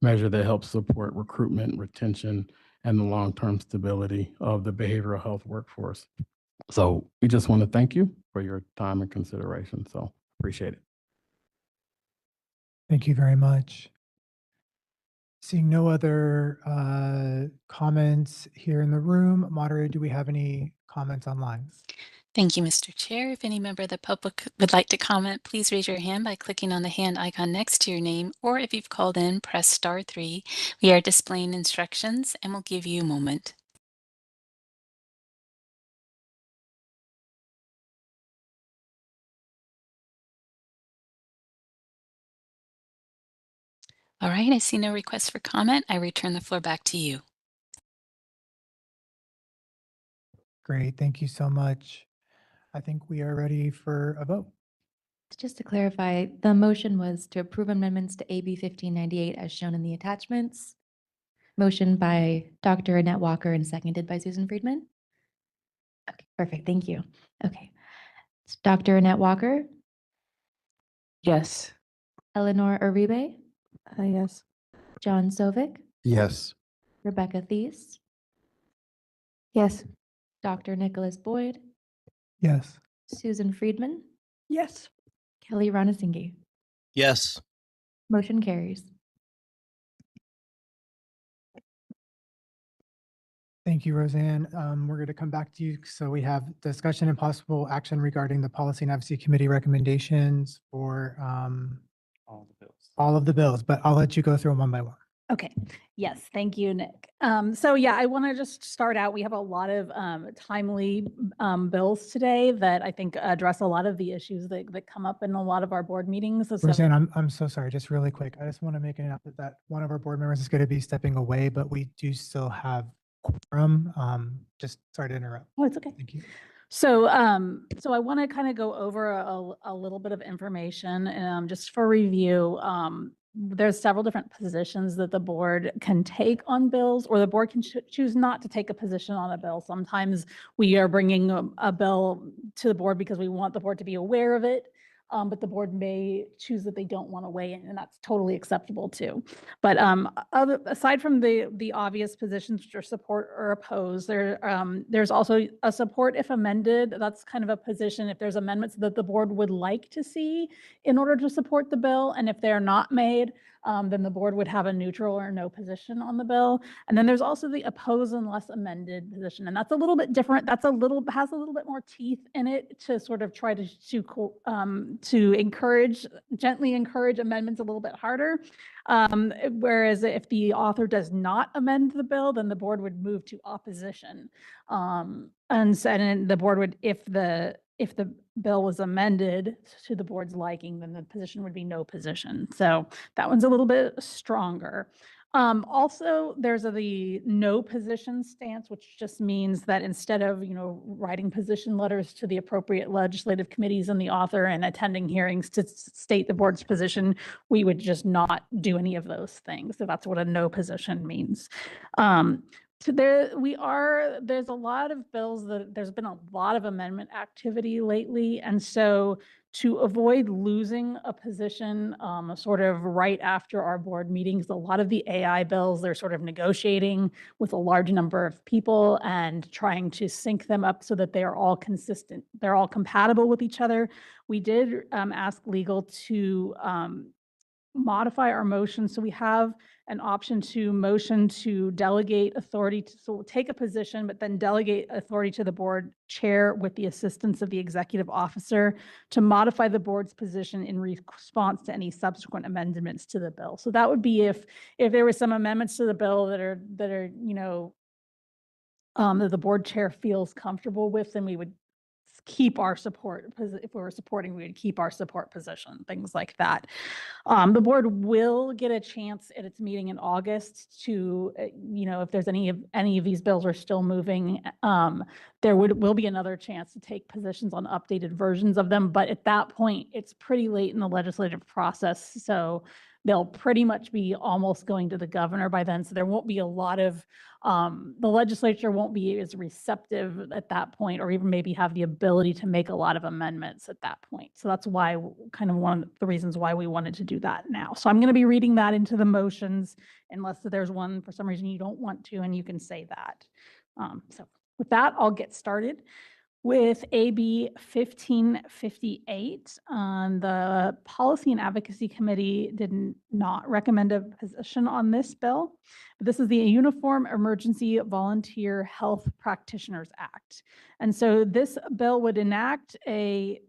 [SPEAKER 20] measure that helps support recruitment, retention, and the long-term stability of the behavioral health workforce. So we just want to thank you for your time and consideration. So appreciate it.
[SPEAKER 6] Thank you very much. Seeing no other comments here in the room, moderator, do we have any comments online?
[SPEAKER 3] Thank you, Mr. Chair. If any member of the public would like to comment, please raise your hand by clicking on the hand icon next to your name, or if you've called in, press *3. We are displaying instructions and we'll give you a moment. All right, I see no requests for comment. I return the floor back to you.
[SPEAKER 6] Great, thank you so much. I think we are ready for a vote.
[SPEAKER 8] Just to clarify, the motion was to approve amendments to AB 1598 as shown in the attachments. Motion by Dr. Annette Walker and seconded by Susan Friedman. Okay, perfect. Thank you. Okay. It's Dr. Annette Walker,
[SPEAKER 22] Yes.
[SPEAKER 8] Eleanor Uribe,
[SPEAKER 1] Yes.
[SPEAKER 8] John Sovic,
[SPEAKER 10] Yes.
[SPEAKER 8] Rebecca Thies,
[SPEAKER 9] Yes.
[SPEAKER 8] Dr. Nicholas Boyd,
[SPEAKER 6] Yes.
[SPEAKER 8] Susan Friedman,
[SPEAKER 13] Yes.
[SPEAKER 8] Kelly Ranasinghe.
[SPEAKER 5] Yes.
[SPEAKER 8] Motion carries.
[SPEAKER 6] Thank you, Roseanne. We're going to come back to you. So we have discussion and possible action regarding the Policy and Advocacy Committee recommendations for
[SPEAKER 11] All the bills.
[SPEAKER 6] all of the bills, but I'll let you go through them one by one.
[SPEAKER 2] Okay. Yes. Thank you, Nick. So yeah, I want to just start out. We have a lot of timely bills today that I think address a lot of the issues that come up in a lot of our board meetings. So
[SPEAKER 6] Roseanne, I'm so sorry, just really quick. I just want to make an announcement that one of our board members is going to be stepping away, but we do still have quorum. Just sorry to interrupt.
[SPEAKER 2] Oh, it's okay.
[SPEAKER 6] Thank you.
[SPEAKER 2] So, so I want to kind of go over a little bit of information, just for review. There's several different positions that the board can take on bills, or the board can choose not to take a position on a bill. Sometimes we are bringing a bill to the board because we want the board to be aware of it. But the board may choose that they don't want to weigh in, and that's totally acceptable too. But aside from the obvious positions which are support or oppose, there's also a support if amended. That's kind of a position if there's amendments that the board would like to see in order to support the bill, and if they're not made, then the board would have a neutral or no position on the bill. And then there's also the oppose unless amended position, and that's a little bit different. That's has a little bit more teeth in it to sort of try to gently encourage amendments a little bit harder. Whereas if the author does not amend the bill, then the board would move to opposition. And then the board would, if the bill was amended to the board's liking, then the position would be no position. So that one's a little bit stronger. Also, there's the no position stance, which just means that instead of, writing position letters to the appropriate legislative committees and the author and attending hearings to state the board's position, we would just not do any of those things. So that's what a no position means. So there's a lot of bills that there's been a lot of amendment activity lately. And so to avoid losing a position sort of right after our board meetings, a lot of the AI bills, they're sort of negotiating with a large number of people and trying to sync them up so that they are all consistent. They're all compatible with each other. We did ask legal to modify our motion. So we have an option to motion to delegate authority to take a position, but then delegate authority to the board chair with the assistance of the executive officer to modify the board's position in response to any subsequent amendments to the bill. So that would be if there were some amendments to the bill that are that the board chair feels comfortable with, then we would keep our support. If we were supporting, we would keep our support position, things like that. The board will get a chance at its meeting in August to, if there's any of these bills are still moving, there will be another chance to take positions on updated versions of them. But at that point, it's pretty late in the legislative process. So they'll pretty much be almost going to the governor by then. So there won't be a lot of, the legislature won't be as receptive at that point, or even maybe have the ability to make a lot of amendments at that point. So that's why, kind of one of the reasons why we wanted to do that now. So I'm going to be reading that into the motions, unless there's one for some reason you don't want to, and you can say that. So with that, I'll get started with AB 1558. The Policy and Advocacy Committee did not recommend a position on this bill. But this is the Uniform Emergency Volunteer Health Practitioners Act. And so this bill would enact a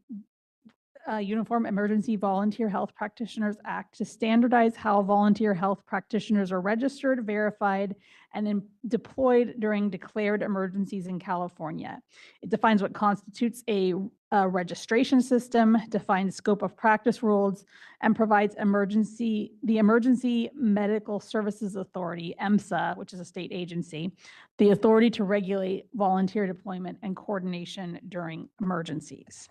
[SPEAKER 2] Uniform Emergency Volunteer Health Practitioners Act to standardize how volunteer health practitioners are registered, verified, and then deployed during declared emergencies in California. It defines what constitutes a registration system, defines scope of practice rules, and provides the Emergency Medical Services Authority, EMSA, which is a state agency, the authority to regulate volunteer deployment and coordination during emergencies.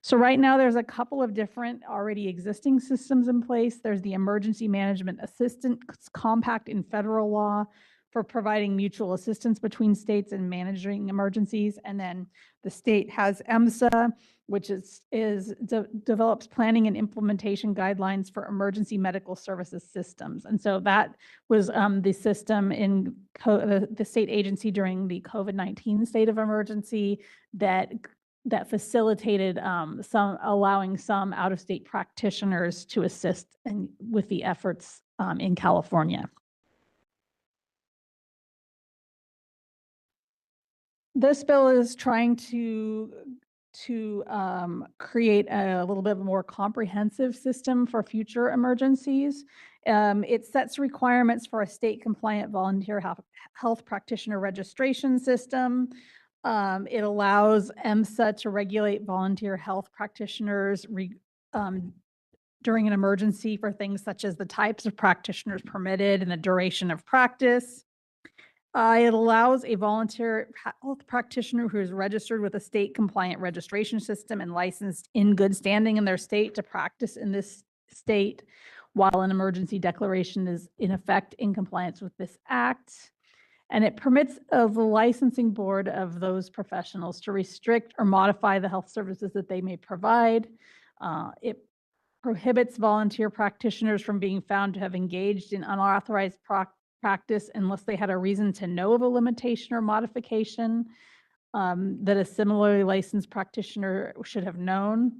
[SPEAKER 2] So right now, there's a couple of different already existing systems in place. There's the Emergency Management Assistance Compact in federal law, for providing mutual assistance between states in managing emergencies. And then the state has EMSA, which develops planning and implementation guidelines for emergency medical services systems. And so that was the system in the state agency during the COVID-19 state of emergency that facilitated allowing some out-of-state practitioners to assist with the efforts in California. This bill is trying to create a little bit more comprehensive system for future emergencies. It sets requirements for a state-compliant volunteer health practitioner registration system. It allows EMSA to regulate volunteer health practitioners during an emergency for things such as the types of practitioners permitted and the duration of practice. It allows a volunteer health practitioner who is registered with a state-compliant registration system and licensed in good standing in their state to practice in this state while an emergency declaration is in effect in compliance with this act. And it permits the licensing board of those professionals to restrict or modify the health services that they may provide. It prohibits volunteer practitioners from being found to have engaged in unauthorized practice unless they had a reason to know of a limitation or modification that a similarly licensed practitioner should have known.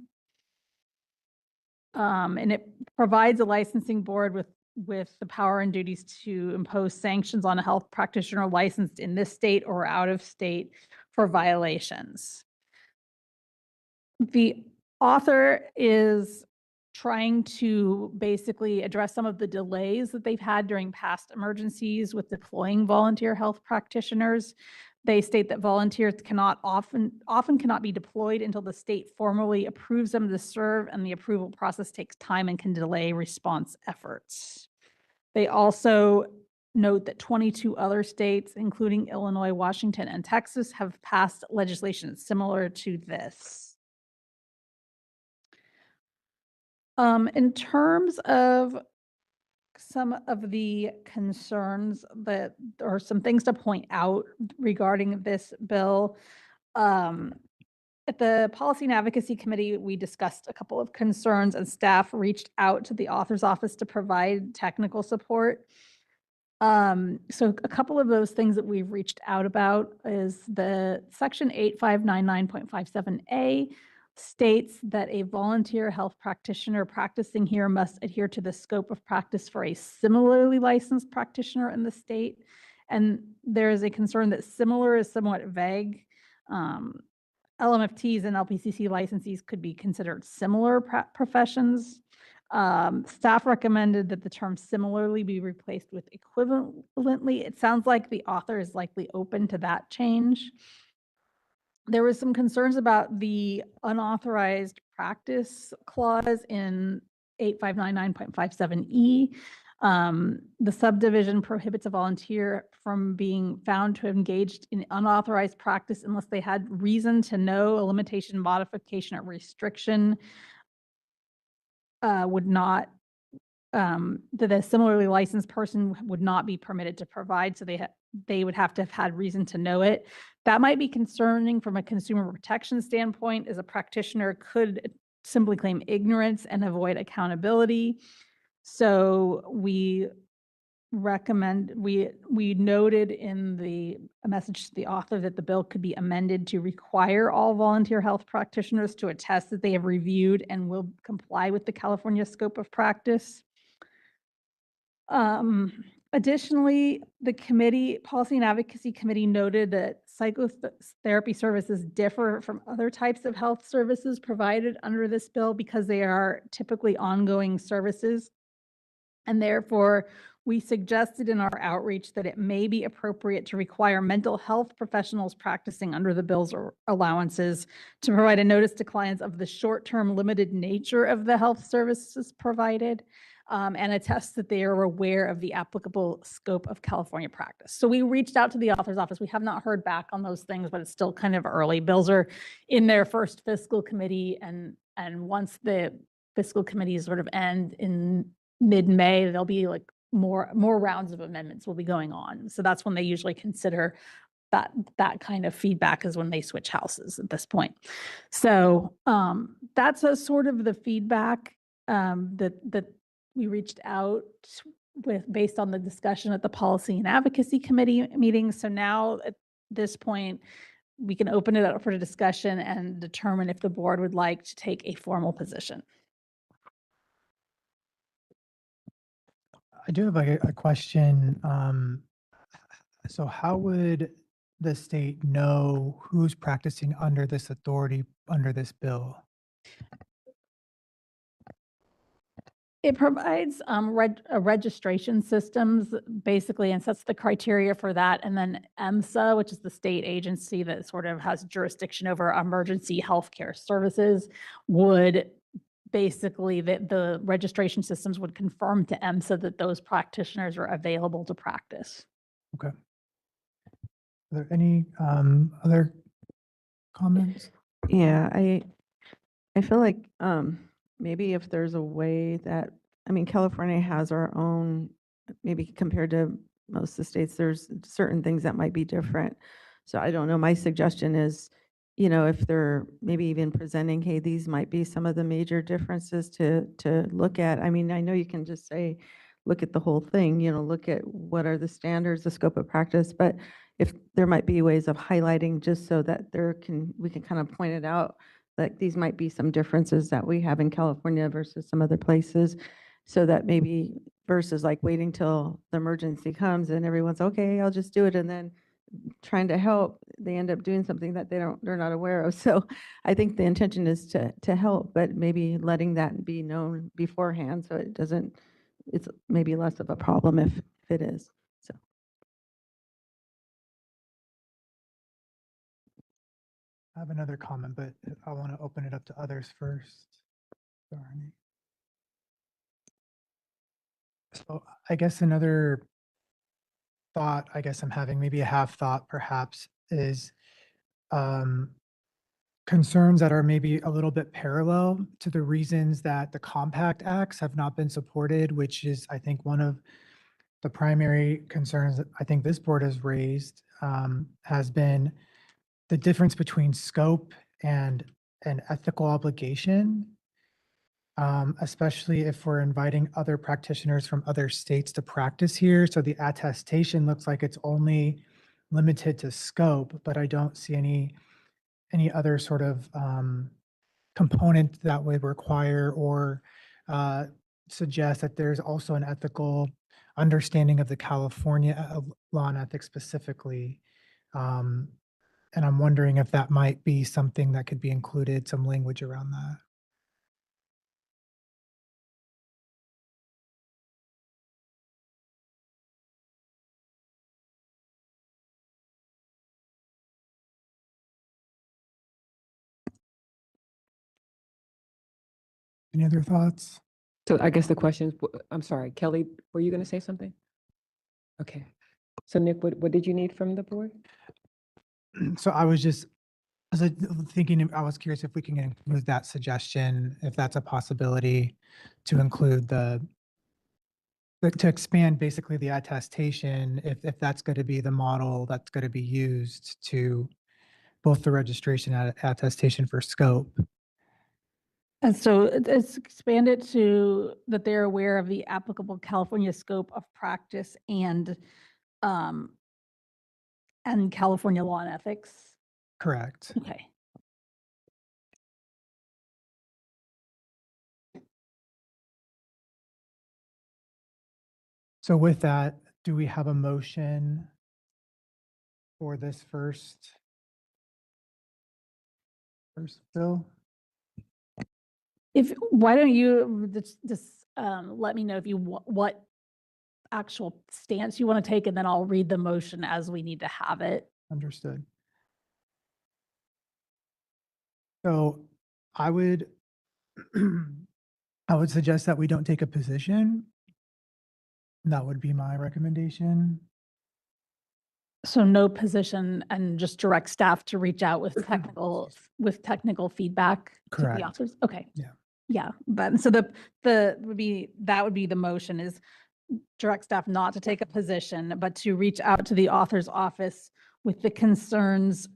[SPEAKER 2] And it provides a licensing board with the power and duties to impose sanctions on a health practitioner licensed in this state or out of state for violations. The author is trying to basically address some of the delays that they've had during past emergencies with deploying volunteer health practitioners. They state that volunteers often cannot be deployed until the state formally approves them to serve, and the approval process takes time and can delay response efforts. They also note that 22 other states, including Illinois, Washington, and Texas, have passed legislation similar to this. In terms of some of the concerns or some things to point out regarding this bill, at the Policy and Advocacy Committee, we discussed a couple of concerns, and staff reached out to the author's office to provide technical support. So a couple of those things that we've reached out about is the section 8599.57A states that a volunteer health practitioner practicing here must adhere to the scope of practice for a similarly licensed practitioner in the state. And there is a concern that similar is somewhat vague. LMFTs and LPCC licensees could be considered similar professions. Staff recommended that the term similarly be replaced with equivalently. It sounds like the author is likely open to that change. There was some concerns about the unauthorized practice clause in 8599.57E. The subdivision prohibits a volunteer from being found to have engaged in unauthorized practice unless they had reason to know a limitation, modification, or restriction that a similarly licensed person would not be permitted to provide. So they would have to have had reason to know it. That might be concerning from a consumer protection standpoint, as a practitioner could simply claim ignorance and avoid accountability. So we noted in a message to the author that the bill could be amended to require all volunteer health practitioners to attest that they have reviewed and will comply with the California scope of practice. Additionally, the Policy and Advocacy Committee noted that psychotherapy services differ from other types of health services provided under this bill because they are typically ongoing services. And therefore, we suggested in our outreach that it may be appropriate to require mental health professionals practicing under the bill's allowances to provide a notice to clients of the short-term limited nature of the health services provided, and attest that they are aware of the applicable scope of California practice. So we reached out to the author's office. We have not heard back on those things, but it's still kind of early. Bills are in their first fiscal committee, and once the fiscal committees sort of end in mid-May, they'll be like more rounds of amendments will be going on. So that's when they usually consider that kind of feedback, is when they switch houses at this point. So that's a sort of the feedback that we reached out with based on the discussion at the Policy and Advocacy Committee meeting. So now at this point, we can open it up for discussion and determine if the board would like to take a formal position.
[SPEAKER 6] I do have a question. So how would the state know who's practicing under this authority, under this bill?
[SPEAKER 2] It provides registration systems, basically, and sets the criteria for that. And then EMSA, which is the state agency that sort of has jurisdiction over emergency healthcare services, would basically, the registration systems would confirm to EMSA that those practitioners are available to practice.
[SPEAKER 6] Okay. Are there any other comments?
[SPEAKER 1] Yeah, I feel like maybe if there's a way that, I mean, California has our own, maybe compared to most of the states, there's certain things that might be different. So I don't know. My suggestion is, if they're maybe even presenting, hey, these might be some of the major differences to look at. I mean, I know you can just say, look at the whole thing, look at what are the standards, the scope of practice, but if there might be ways of highlighting just so that we can kind of point it out, like these might be some differences that we have in California versus some other places, so that maybe versus like waiting till the emergency comes and everyone's okay, I'll just do it, and then trying to help, they end up doing something that they're not aware of. So I think the intention is to help, but maybe letting that be known beforehand so it's maybe less of a problem if it is. So.
[SPEAKER 6] I have another comment, but I want to open it up to others first. Sorry. So I guess another thought, I guess I'm having maybe a half thought perhaps, is concerns that are maybe a little bit parallel to the reasons that the Compact Acts have not been supported, which is, I think, one of the primary concerns that I think this board has raised, has been the difference between scope and an ethical obligation, especially if we're inviting other practitioners from other states to practice here. So the attestation looks like it's only limited to scope, but I don't see any other sort of component that would require or suggest that there's also an ethical understanding of the California law and ethics specifically. And I'm wondering if that might be something that could be included, some language around that. Any other thoughts?
[SPEAKER 22] So I guess the question is, I'm sorry, Kelly, were you going to say something? Okay. So Nick, what did you need from the board?
[SPEAKER 6] So I was thinking, I was curious if we can include that suggestion, if that's a possibility, to include to expand basically the attestation, if that's going to be the model that's going to be used to both the registration and attestation for scope.
[SPEAKER 2] And so it's expanded to that they're aware of the applicable California scope of practice and California law and ethics.
[SPEAKER 6] Correct.
[SPEAKER 2] Okay.
[SPEAKER 6] So with that, do we have a motion for this first bill?
[SPEAKER 2] Why don't you just let me know if you what actual stance you want to take, and then I'll read the motion as we need to have it.
[SPEAKER 6] Understood. So I would suggest that we don't take a position. That would be my recommendation.
[SPEAKER 2] So no position, and just direct staff to reach out with technical feedback to
[SPEAKER 6] Correct.
[SPEAKER 2] the officers. Okay.
[SPEAKER 6] Yeah.
[SPEAKER 2] Yeah, but so that would be the motion is direct staff not to take a position, but to reach out to the author's office with the concerns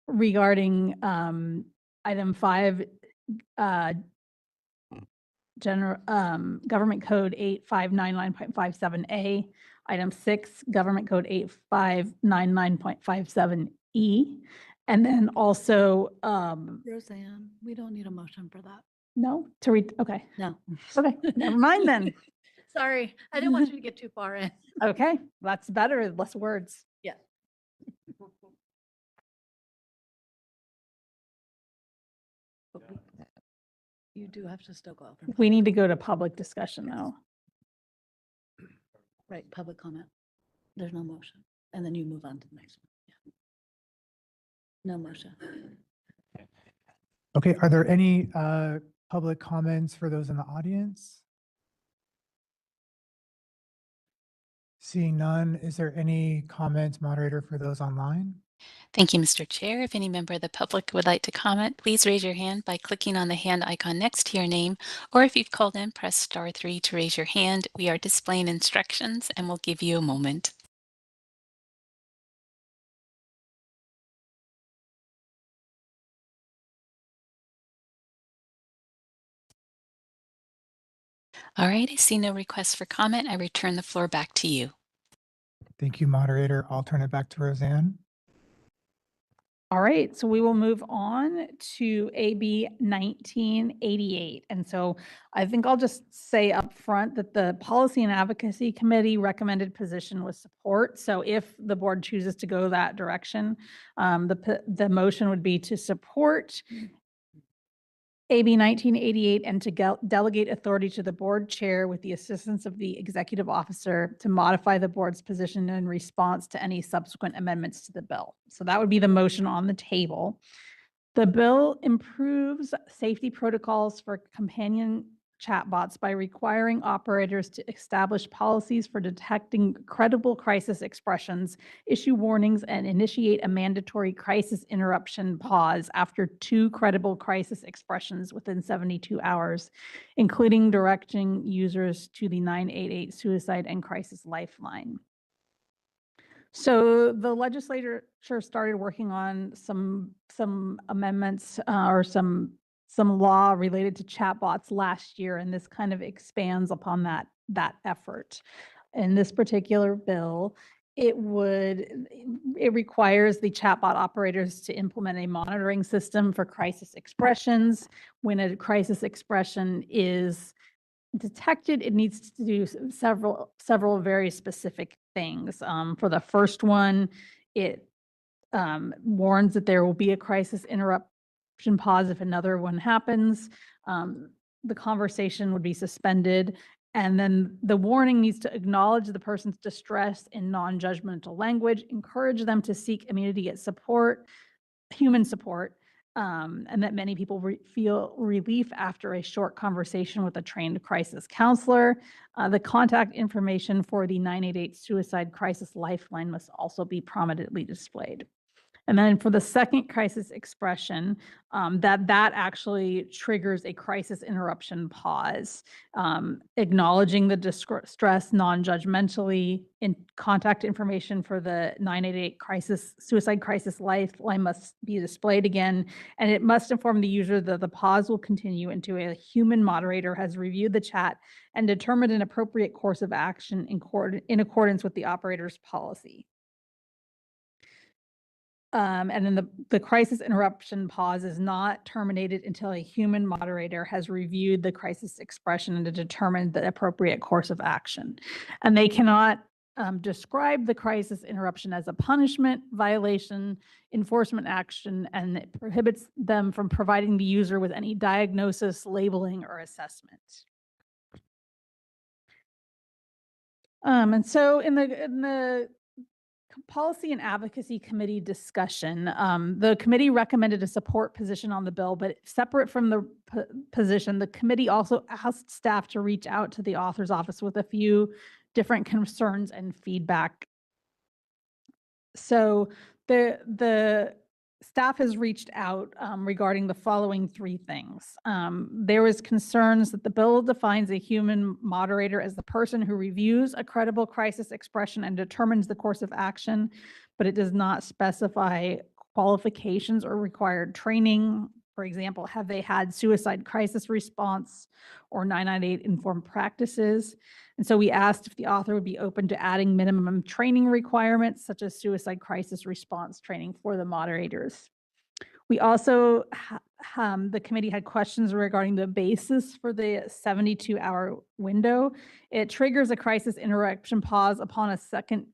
[SPEAKER 2] regarding item 5, Government Code 8599.57A, item 6, Government Code 8599.57E, and then also
[SPEAKER 12] Roseanne, we don't need a motion for that.
[SPEAKER 2] no, to read, okay.
[SPEAKER 12] No.
[SPEAKER 2] Okay, never mind then.
[SPEAKER 12] Sorry, I didn't want you to get too far in.
[SPEAKER 2] Okay, that's better, less words.
[SPEAKER 12] Yeah. You do have to still go out.
[SPEAKER 2] We need to go to public discussion though.
[SPEAKER 12] Right, public comment. There's no motion. And then you move on to the next one. Yeah. No motion.
[SPEAKER 6] Okay, are there any public comments for those in the audience? Seeing none, is there any comments, moderator, for those online?
[SPEAKER 3] Thank you, Mr. Chair. If any member of the public would like to comment, please raise your hand by clicking on the hand icon next to your name, or if you've called in, press *3 to raise your hand. We are displaying instructions and we'll give you a moment. All right, I see no requests for comment. I return the floor back to you.
[SPEAKER 6] Thank you, moderator. I'll turn it back to Roseanne.
[SPEAKER 2] All right, so we will move on to AB 1988. And so I think I'll just say up front that the Policy and Advocacy Committee recommended position was support. So if the board chooses to go that direction, the motion would be to support AB 1988 and to delegate authority to the board chair with the assistance of the executive officer to modify the board's position in response to any subsequent amendments to the bill. So that would be the motion on the table. The bill improves safety protocols for companion chatbots by requiring operators to establish policies for detecting credible crisis expressions, issue warnings, and initiate a mandatory crisis interruption pause after 2 credible crisis expressions within 72 hours, including directing users to the 988 Suicide and Crisis Lifeline. So the legislature started working on some amendments or some law related to chatbots last year, and this kind of expands upon that effort. In this particular bill, it requires the chatbot operators to implement a monitoring system for crisis expressions. When a crisis expression is detected, it needs to do several very specific things. For the first one, it warns that there will be a crisis interruption pause if another one happens. The conversation would be suspended, and then the warning needs to acknowledge the person's distress in non-judgmental language, encourage them to seek immediate support, human support, and that many people feel relief after a short conversation with a trained crisis counselor. The contact information for the 988 Suicide Crisis Lifeline must also be prominently displayed. And then for the second crisis expression, that actually triggers a crisis interruption pause, acknowledging the distress non-judgmentally. In contact information for the 988 Suicide Crisis Lifeline must be displayed again, and it must inform the user that the pause will continue until a human moderator has reviewed the chat and determined an appropriate course of action in accordance with the operator's policy. And then the crisis interruption pause is not terminated until a human moderator has reviewed the crisis expression and determined the appropriate course of action. And they cannot describe the crisis interruption as a punishment, violation, enforcement action, and it prohibits them from providing the user with any diagnosis, labeling, or assessment. And so in the Policy and Advocacy Committee discussion, the committee recommended a support position on the bill, but separate from the position, the committee also asked staff to reach out to the author's office with a few different concerns and feedback. So the staff has reached out regarding the following three things. There was concerns that the bill defines a human moderator as the person who reviews a credible crisis expression and determines the course of action, but it does not specify qualifications or required training. For example, have they had suicide crisis response or 998 informed practices? And so we asked if the author would be open to adding minimum training requirements such as suicide crisis response training for the moderators. We also, the committee had questions regarding the basis for the 72-hour window. It triggers a crisis interruption pause upon a second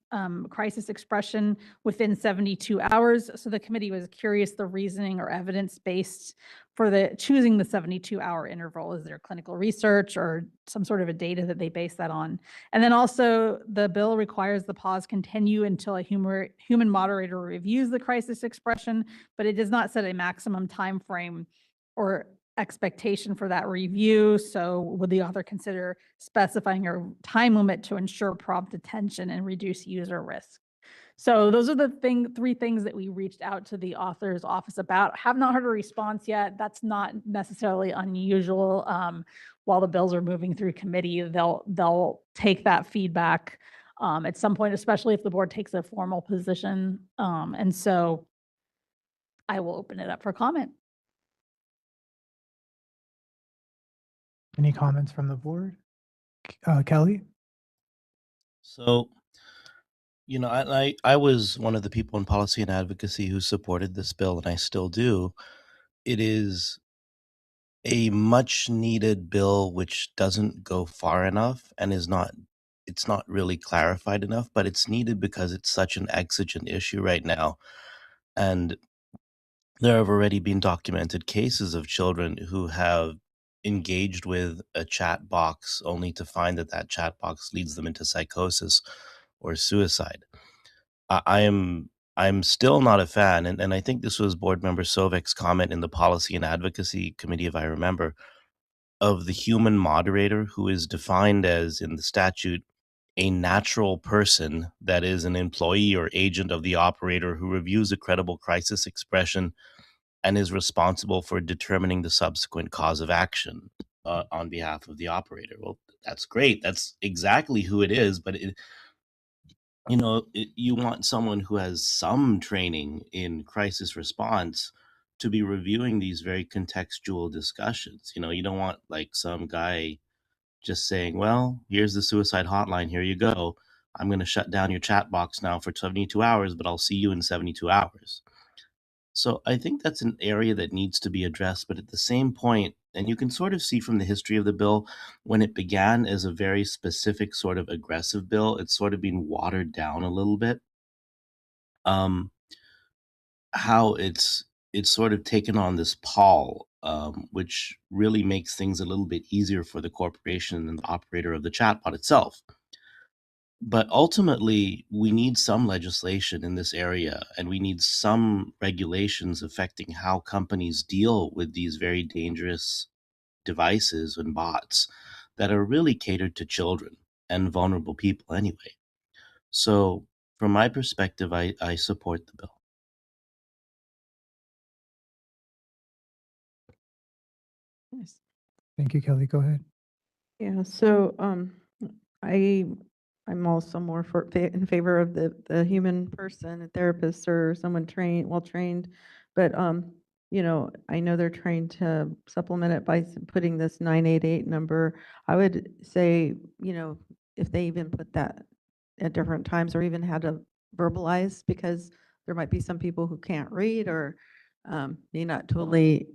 [SPEAKER 2] crisis expression within 72 hours. So the committee was curious the reasoning or evidence based for the choosing the 72-hour interval. Is there clinical research or some sort of a data that they base that on? And then also the bill requires the pause continue until a human moderator reviews the crisis expression, but it does not set a maximum time frame or expectation for that review. So would the author consider specifying a time limit to ensure prompt attention and reduce user risk? So those are the three things that we reached out to the author's office about. Have not heard a response yet. That's not necessarily unusual. While the bills are moving through committee, they'll take that feedback at some point, especially if the board takes a formal position. And so I will open it up for comment.
[SPEAKER 6] Any comments from the board? Kelly?
[SPEAKER 5] So, you know, I was one of the people in policy and advocacy who supported this bill, and I still do. It is a much needed bill which doesn't go far enough and it's not really clarified enough, but it's needed because it's such an exigent issue right now. And there have already been documented cases of children who have engaged with a chat box only to find that that chat box leads them into psychosis or suicide. I'm still not a fan, and I think this was Board Member Sovek's comment in the Policy and Advocacy Committee, if I remember, of the human moderator, who is defined as, in the statute, a natural person that is an employee or agent of the operator who reviews a credible crisis expression and is responsible for determining the subsequent cause of action on behalf of the operator. Well, that's great. That's exactly who it is, but you want someone who has some training in crisis response to be reviewing these very contextual discussions. You don't want like some guy just saying, well, here's the suicide hotline, here you go. I'm going to shut down your chat box now for 72 hours, but I'll see you in 72 hours. So I think that's an area that needs to be addressed. But at the same point, and you can sort of see from the history of the bill, when it began as a very specific sort of aggressive bill, it's sort of been watered down a little bit. How it's sort of taken on this pall, which really makes things a little bit easier for the corporation and the operator of the chatbot itself. But ultimately, we need some legislation in this area, and we need some regulations affecting how companies deal with these very dangerous devices and bots that are really catered to children and vulnerable people anyway. So from my perspective, I support the bill.
[SPEAKER 1] Yes.
[SPEAKER 6] Thank you, Kelly. Go ahead.
[SPEAKER 1] Yeah, so I'm also more in favor of the human person, a therapist or someone well trained, but I know they're trying to supplement it by putting this 988 number. I would say, if they even put that at different times or even had to verbalize, because there might be some people who can't read or may not totally,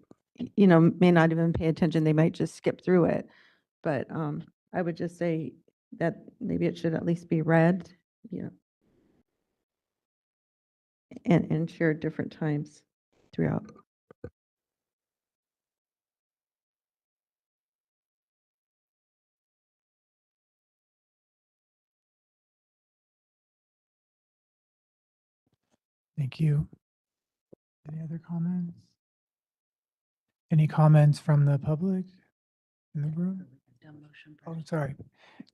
[SPEAKER 1] may not even pay attention. They might just skip through it. But I would just say that maybe it should at least be read, and shared different times throughout.
[SPEAKER 6] Thank you. Any other comments? Any comments from the public in the room? Oh, sorry.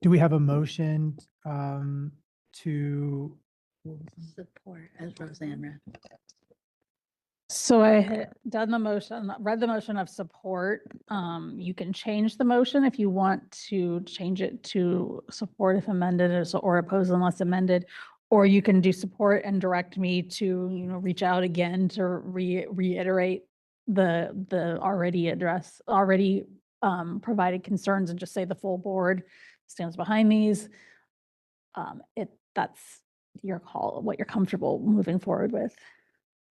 [SPEAKER 6] Do we have a motion to
[SPEAKER 12] Support, as Roseanne read.
[SPEAKER 2] So I had done the motion, read the motion of support. You can change the motion if you want to change it to support if amended or oppose unless amended. Or you can do support and direct me to, reach out again to reiterate the already provided concerns and just say the full board stands behind these. That's your call, what you're comfortable moving forward with.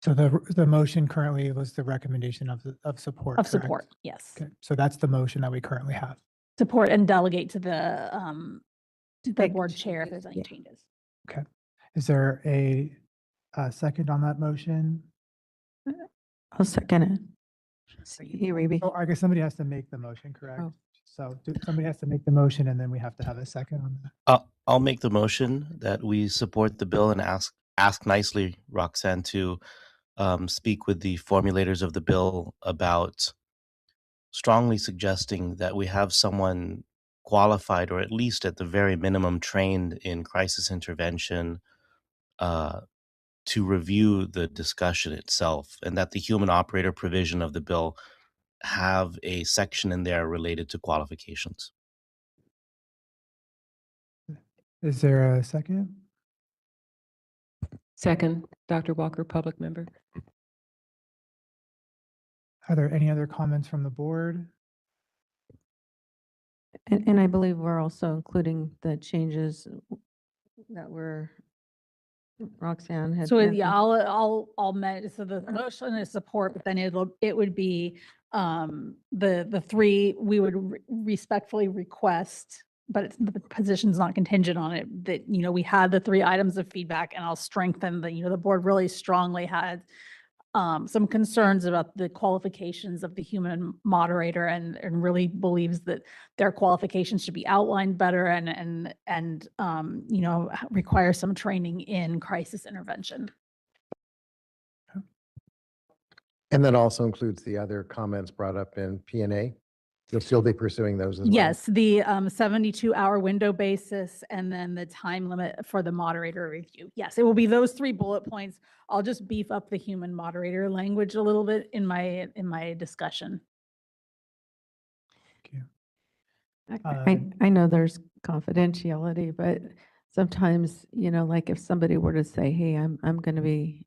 [SPEAKER 6] So the motion currently was the recommendation of support.
[SPEAKER 2] Of
[SPEAKER 6] correct?
[SPEAKER 2] support, yes.
[SPEAKER 6] Okay, so that's the motion that we currently have.
[SPEAKER 2] Support and delegate to the board chair if there's any changes.
[SPEAKER 6] Okay. Is there a second on that motion?
[SPEAKER 1] I'll second it. Hey, Raby.
[SPEAKER 6] Oh, I guess somebody has to make the motion, correct?
[SPEAKER 1] Oh.
[SPEAKER 6] So somebody has to make the motion and then we have to have a second on that.
[SPEAKER 5] I'll make the motion that we support the bill and ask nicely, Roxanne, to speak with the formulators of the bill about strongly suggesting that we have someone qualified, or at least at the very minimum trained in crisis intervention, to review the discussion itself, and that the human operator provision of the bill have a section in there related to qualifications.
[SPEAKER 6] Is there a second?
[SPEAKER 22] Second, Dr. Walker, public member.
[SPEAKER 6] Are there any other comments from the board?
[SPEAKER 1] And I believe we're also including the changes that were Roxanne had.
[SPEAKER 2] So
[SPEAKER 1] mentioned.
[SPEAKER 2] yeah, I'll so the motion is support, but then it would be the three, we would respectfully request, but the position's not contingent on it, that, we had the 3 items of feedback, and I'll strengthen the board really strongly had some concerns about the qualifications of the human moderator and really believes that their qualifications should be outlined better and require some training in crisis intervention.
[SPEAKER 10] And that also includes the other comments brought up in P&A. You'll still be pursuing those as well?
[SPEAKER 2] Yes, the 72-hour window basis and then the time limit for the moderator review. Yes, it will be those 3 bullet points. I'll just beef up the human moderator language a little bit in my discussion.
[SPEAKER 1] I know there's confidentiality, but sometimes, like if somebody were to say, hey, I'm going to be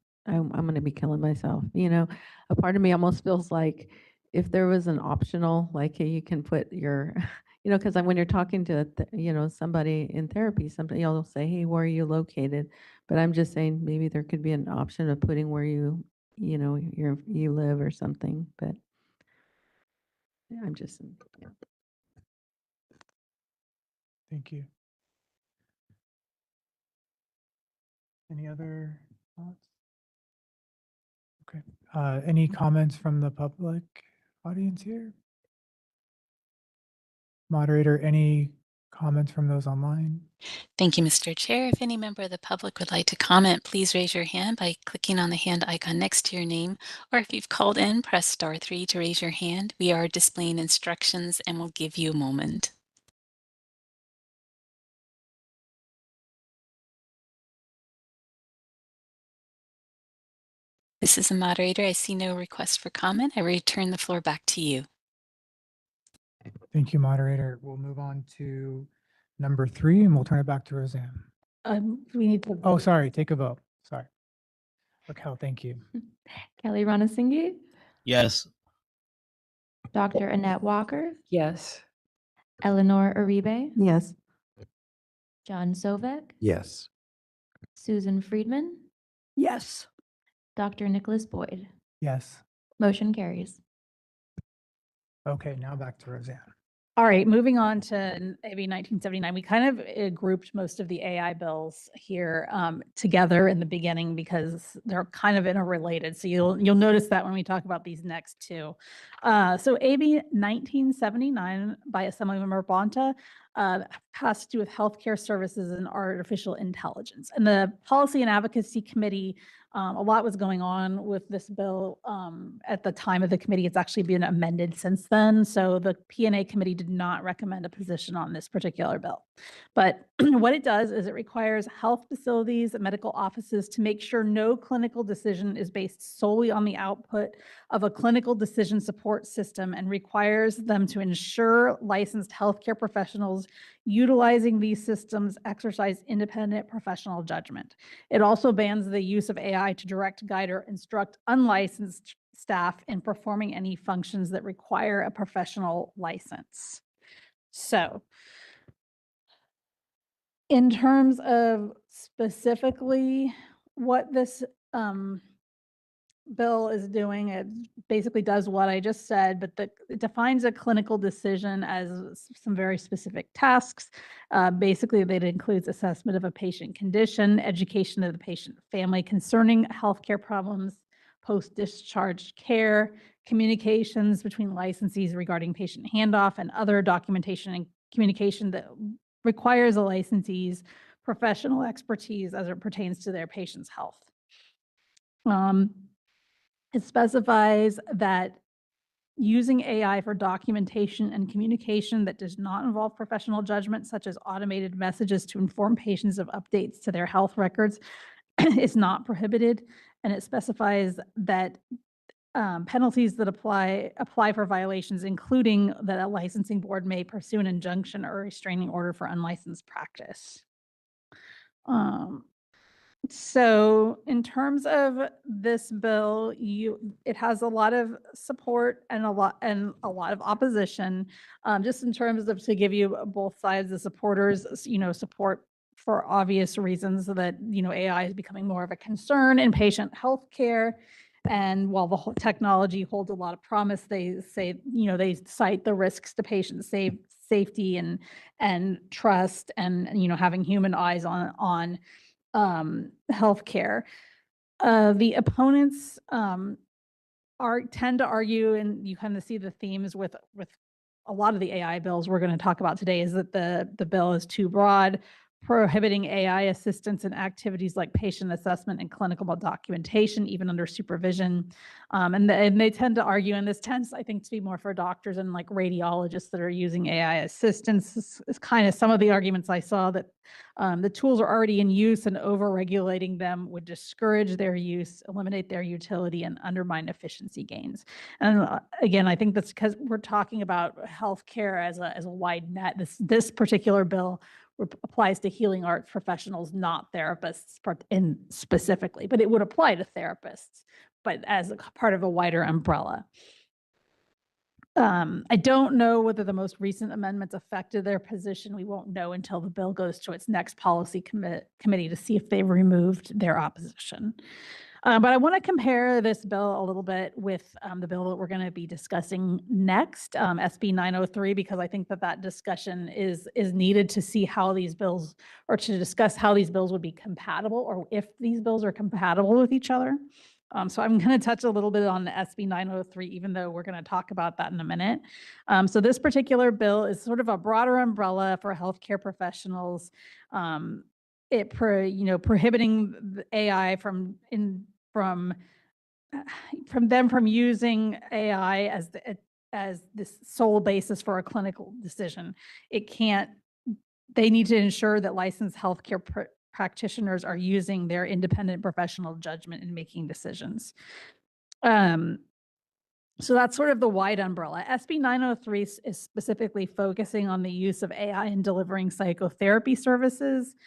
[SPEAKER 1] killing myself, a part of me almost feels like if there was an optional, like, hey, you can put your, because when you're talking to, somebody in therapy, somebody you'll say, hey, where are you located? But I'm just saying maybe there could be an option of putting where you live or something, but I'm just. Yeah.
[SPEAKER 6] Thank you. Any other thoughts? Okay. Any comments from the public audience here? Moderator, any comments from those online?
[SPEAKER 3] Thank you, Mr. Chair. If any member of the public would like to comment, please raise your hand by clicking on the hand icon next to your name, or if you've called in, press *3 to raise your hand. We are displaying instructions and we'll give you a moment. This is the moderator. I see no request for comment. I return the floor back to you.
[SPEAKER 6] Thank you, moderator. We'll move on to number 3 and we'll turn it back to Roseanne.
[SPEAKER 2] We need to.
[SPEAKER 6] Oh, sorry. Take a vote. Sorry. Raquel, thank you.
[SPEAKER 8] Kelly Ranasinghe,
[SPEAKER 5] Yes.
[SPEAKER 8] Dr. Annette Walker,
[SPEAKER 22] Yes.
[SPEAKER 8] Eleanor Uribe,
[SPEAKER 1] Yes.
[SPEAKER 8] John Sovek,
[SPEAKER 10] Yes.
[SPEAKER 8] Susan Friedman,
[SPEAKER 13] Yes.
[SPEAKER 8] Dr. Nicholas Boyd.
[SPEAKER 6] Yes.
[SPEAKER 8] Motion carries.
[SPEAKER 6] Okay, now back to Roseanne.
[SPEAKER 2] All right, moving on to AB 1979. We kind of grouped most of the AI bills here together in the beginning because they're kind of interrelated. So you'll notice that when we talk about these next 2. So AB 1979 by Assemblymember Bonta has to do with healthcare services and artificial intelligence. And the Policy and Advocacy Committee, a lot was going on with this bill at the time of the committee. It's actually been amended since then. So the P&A committee did not recommend a position on this particular bill. But what it does is it requires health facilities and medical offices to make sure no clinical decision is based solely on the output of a clinical decision support system, and requires them to ensure licensed healthcare professionals utilizing these systems exercise independent professional judgment. It also bans the use of AI to direct, guide, or instruct unlicensed staff in performing any functions that require a professional license. So, in terms of specifically what this bill is doing, it basically does what I just said, but it defines a clinical decision as some very specific tasks. Basically, that includes assessment of a patient condition, education of the patient family concerning healthcare problems, post-discharge care, communications between licensees regarding patient handoff, and other documentation and communication that requires a licensee's professional expertise as it pertains to their patient's health. It specifies that using AI for documentation and communication that does not involve professional judgment, such as automated messages to inform patients of updates to their health records, is not prohibited. And it specifies that penalties that apply for violations, including that a licensing board may pursue an injunction or restraining order for unlicensed practice. So in terms of this bill, it has a lot of support and a lot of opposition. Just in terms of, to give you both sides, the supporters, support for obvious reasons that AI is becoming more of a concern in patient health care. And while the whole technology holds a lot of promise, they say, they cite the risks to patient safety and trust, and having human eyes on healthcare. The opponents tend to argue, and you kind of see the themes with a lot of the AI bills we're going to talk about today, is that the bill is too broad, prohibiting AI assistance in activities like patient assessment and clinical documentation, even under supervision. And they tend to argue, and this tends, I think, to be more for doctors and like radiologists that are using AI assistance. Is kind of some of the arguments I saw, that the tools are already in use, and over-regulating them would discourage their use, eliminate their utility, and undermine efficiency gains. And again, I think that's because we're talking about healthcare as a wide net. This particular bill applies to healing arts professionals, not therapists specifically, but it would apply to therapists, but as a part of a wider umbrella. I don't know whether the most recent amendments affected their position. We won't know until the bill goes to its next policy committee to see if they've removed their opposition. But I want to compare this bill a little bit with the bill that we're going to be discussing next, SB 903, because I think that discussion is needed to see how these bills, or to discuss how these bills would be compatible, or if these bills are compatible with each other. So I'm going to touch a little bit on the SB 903, even though we're going to talk about that in a minute. So this particular bill is sort of a broader umbrella for healthcare professionals. Prohibiting the AI from using AI as this sole basis for a clinical decision. They need to ensure that licensed healthcare practitioners are using their independent professional judgment in making decisions. So that's sort of the wide umbrella. SB 903 is specifically focusing on the use of AI in delivering psychotherapy services,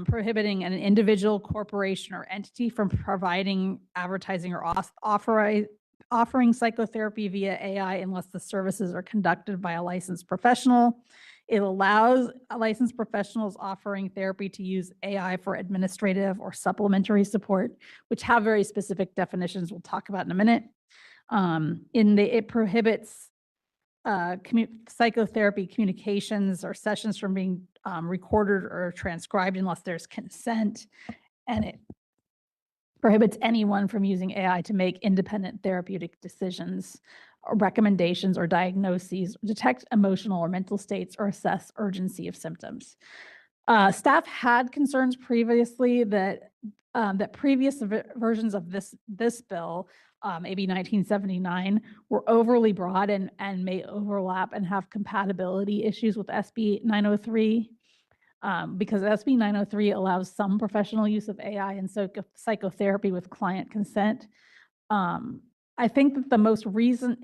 [SPEAKER 2] prohibiting an individual, corporation, or entity from providing, advertising, or offering psychotherapy via AI unless the services are conducted by a licensed professional. It allows licensed professionals offering therapy to use AI for administrative or supplementary support, which have very specific definitions we'll talk about in a minute. It prohibits psychotherapy communications or sessions from being recorded or transcribed unless there's consent, and it prohibits anyone from using AI to make independent therapeutic decisions recommendations or diagnoses, detect emotional or mental states, or assess urgency of symptoms. Staff had concerns previously that previous versions of this bill, AB 1979, were overly broad and may overlap and have compatibility issues with SB 903. Because SB 903 allows some professional use of AI and psychotherapy with client consent. I think that the most recent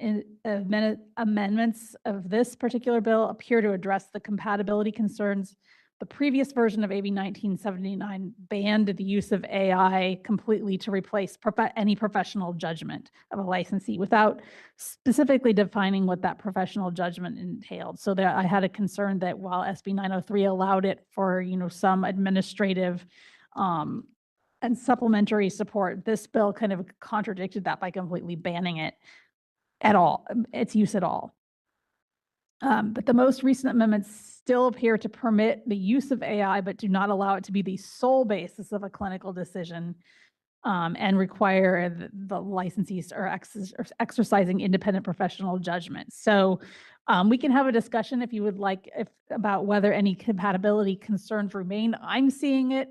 [SPEAKER 2] amendments of this particular bill appear to address the compatibility concerns. The previous version of AB 1979 banned the use of AI completely to replace any professional judgment of a licensee without specifically defining what that professional judgment entailed. So I had a concern that while SB 903 allowed it for, some administrative and supplementary support, this bill kind of contradicted that by completely banning it at all, its use at all. But the most recent amendments still appear to permit the use of AI, but do not allow it to be the sole basis of a clinical decision, and require the licensees or exercising independent professional judgment. So we can have a discussion if you would like about whether any compatibility concerns remain. I'm seeing it,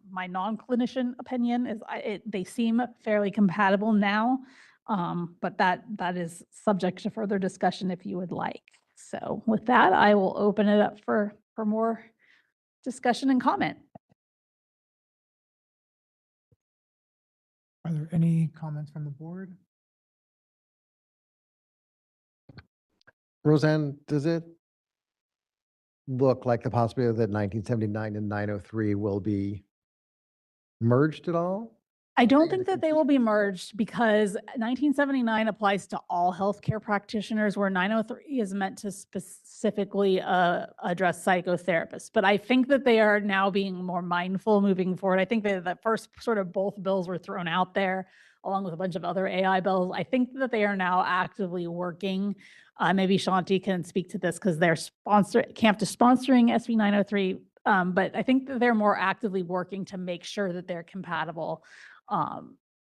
[SPEAKER 2] my non-clinician opinion is they seem fairly compatible now, but that is subject to further discussion if you would like. So with that, I will open it up for more discussion and comment.
[SPEAKER 6] Are there any comments from the board?
[SPEAKER 10] Roseanne, does it look like the possibility that 1979 and 903 will be merged at all?
[SPEAKER 2] I don't think that they will be merged because 1979 applies to all healthcare practitioners, where 903 is meant to specifically address psychotherapists. But I think that they are now being more mindful moving forward. I think that the first sort of both bills were thrown out there along with a bunch of other AI bills. I think that they are now actively working. Maybe Shanti can speak to this because they're CAMPT is sponsoring SB 903. But I think that they're more actively working to make sure that they're compatible.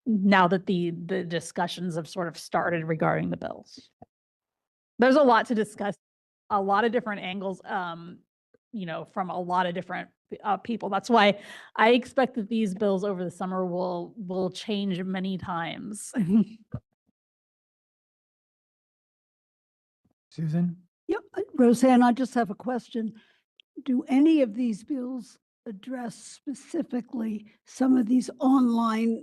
[SPEAKER 2] Now that the discussions have sort of started regarding the bills. There's a lot to discuss, a lot of different angles, from a lot of different people. That's why I expect that these bills over the summer will change many times.
[SPEAKER 6] Susan?
[SPEAKER 13] Yep, Roseanne, I just have a question. Do any of these bills address specifically some of these online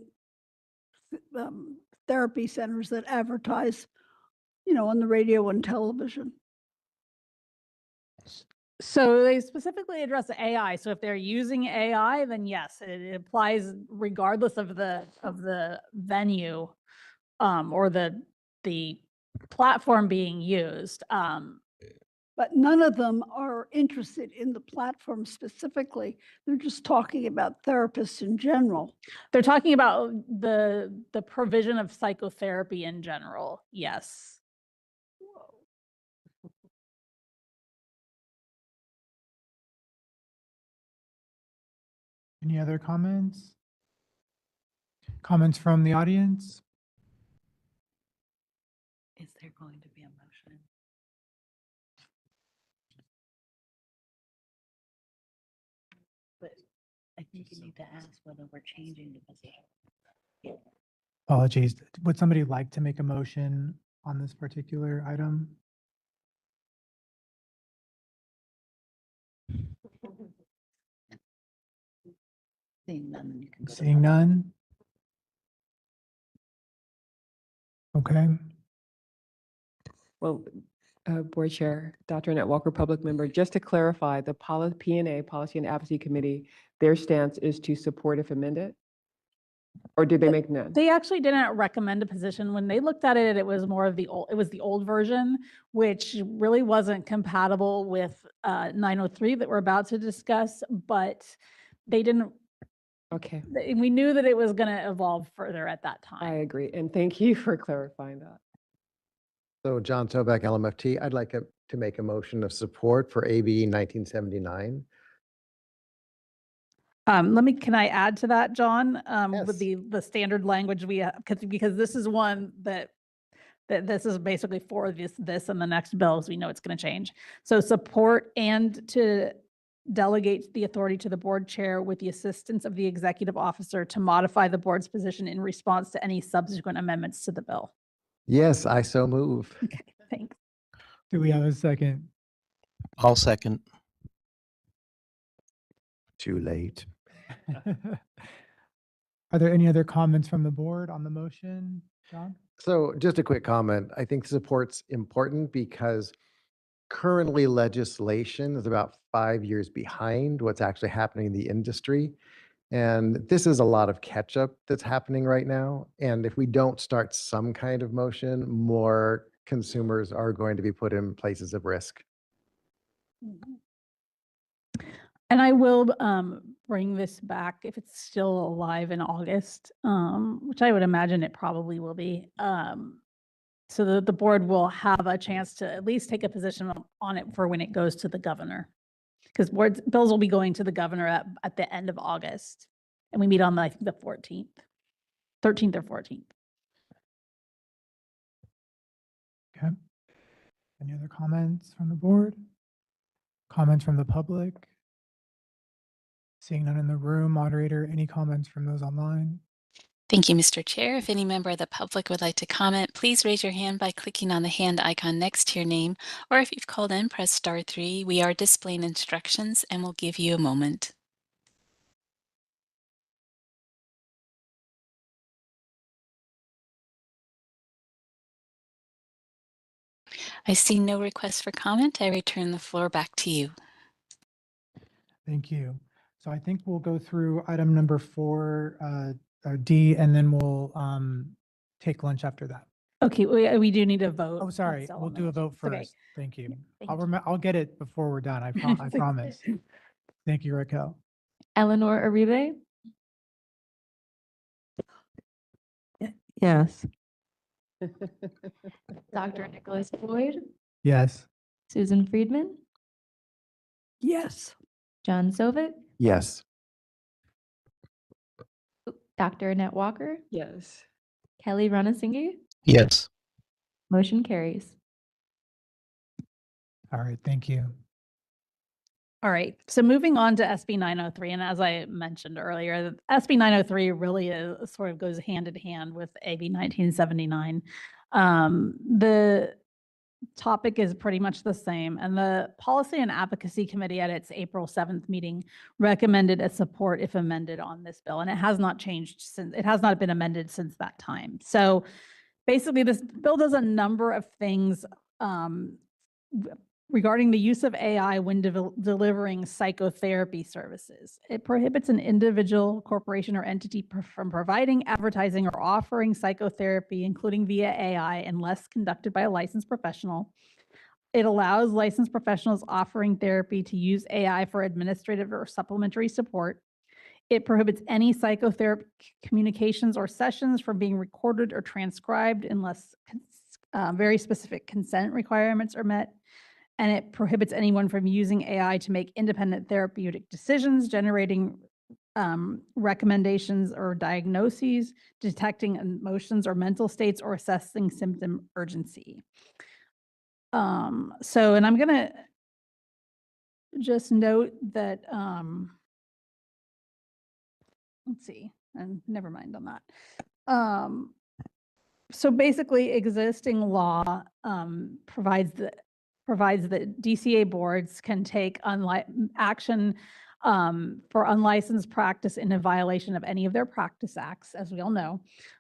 [SPEAKER 13] therapy centers that advertise, on the radio and television?
[SPEAKER 2] So they specifically address AI. So if they're using AI, then yes, it applies regardless of the venue or the platform being used.
[SPEAKER 13] But none of them are interested in the platform specifically. They're just talking about therapists in general.
[SPEAKER 2] They're talking about the provision of psychotherapy in general. Yes.
[SPEAKER 6] Any other comments? Comments from the audience?
[SPEAKER 12] Is there going to be a motion? But I think you need to ask whether we're changing the position.
[SPEAKER 6] Apologies. Would somebody like to make a motion on this particular item?
[SPEAKER 12] Seeing none, you can go to
[SPEAKER 6] Seeing
[SPEAKER 12] vote.
[SPEAKER 6] none? Okay.
[SPEAKER 22] Well, Board Chair, Dr. Annette Walker, Public Member, just to clarify, the PNA, Policy and Advocacy Committee, their stance is to support if amended? Or did they make none?
[SPEAKER 2] They actually didn't recommend a position. When they looked at it, it was more of the old version, which really wasn't compatible with 903 that we're about to discuss, but they didn't.
[SPEAKER 22] Okay.
[SPEAKER 2] We knew that it was going to evolve further at that time.
[SPEAKER 22] I agree. And thank you for clarifying that.
[SPEAKER 10] So John Sobek, LMFT, I'd like to make a motion of support for AB 1979.
[SPEAKER 2] Can I add to that, John? With
[SPEAKER 10] Yes.
[SPEAKER 2] the standard language we have, because this is one that that this is basically for this and the next bill, because we know it's going to change. So support and to delegate the authority to the board chair with the assistance of the executive officer to modify the board's position in response to any subsequent amendments to the bill.
[SPEAKER 10] Yes, I so move.
[SPEAKER 2] Okay, thanks.
[SPEAKER 6] Do we have a second?
[SPEAKER 5] I'll second.
[SPEAKER 10] Too late.
[SPEAKER 6] Are there any other comments from the board on the motion, John?
[SPEAKER 10] So just a quick comment. I think support's important because currently legislation is about 5 years behind what's actually happening in the industry. And this is a lot of catch up that's happening right now. And if we don't start some kind of motion, more consumers are going to be put in places of risk.
[SPEAKER 2] And I will bring this back if it's still alive in August, which I would imagine it probably will be. So that the board will have a chance to at least take a position on it for when it goes to the governor. Because bills will be going to the governor at the end of August. And we meet on, I think, the 14th, 13th or 14th.
[SPEAKER 6] Okay. Any other comments from the board? Comments from the public? Seeing none in the room, moderator, any comments from those online?
[SPEAKER 3] Thank you, Mr. Chair. If any member of the public would like to comment, please raise your hand by clicking on the hand icon next to your name, or if you've called in, press *3. We are displaying instructions and we'll give you a moment. I see no requests for comment. I return the floor back to you.
[SPEAKER 6] Thank you. So I think we'll go through item number 4, D, and then we'll take lunch after that.
[SPEAKER 2] Okay, we do need a vote.
[SPEAKER 6] Oh, sorry.
[SPEAKER 2] Still
[SPEAKER 6] We'll
[SPEAKER 2] on the
[SPEAKER 6] do a
[SPEAKER 2] motion.
[SPEAKER 6] vote
[SPEAKER 2] It's okay.
[SPEAKER 6] first. Thank you.
[SPEAKER 2] Thank
[SPEAKER 6] I'll get it before we're done. I promise. Thank you, Raquel.
[SPEAKER 8] Eleanor Uribe,
[SPEAKER 1] Yes.
[SPEAKER 8] Dr. Nicholas Boyd,
[SPEAKER 6] Yes.
[SPEAKER 8] Susan Friedman,
[SPEAKER 13] Yes.
[SPEAKER 8] John Sovic,
[SPEAKER 10] Yes.
[SPEAKER 8] Dr. Annette Walker,
[SPEAKER 22] Yes.
[SPEAKER 8] Kelly Ranasinghe.
[SPEAKER 5] Yes.
[SPEAKER 8] Motion carries.
[SPEAKER 6] All right. Thank you.
[SPEAKER 2] All right, so moving on to SB 903, and as I mentioned earlier, SB 903 really sort of goes hand in hand with AB 1979. The topic is pretty much the same, and the Policy and Advocacy Committee at its April 7th meeting recommended a support if amended on this bill, and it has not changed since, it has not been amended since that time. So basically, this bill does a number of things regarding the use of AI when delivering psychotherapy services. It prohibits an individual, corporation, or entity from providing, advertising, or offering psychotherapy, including via AI, unless conducted by a licensed professional. It allows licensed professionals offering therapy to use AI for administrative or supplementary support. It prohibits any psychotherapy communications or sessions from being recorded or transcribed unless very specific consent requirements are met. And it prohibits anyone from using AI to make independent therapeutic decisions, generating recommendations or diagnoses, detecting emotions or mental states, or assessing symptom urgency. And I'm going to just note that, let's see, and never mind on that. So basically, existing law provides that DCA boards can take action for unlicensed practice in a violation of any of their practice acts, as we all know.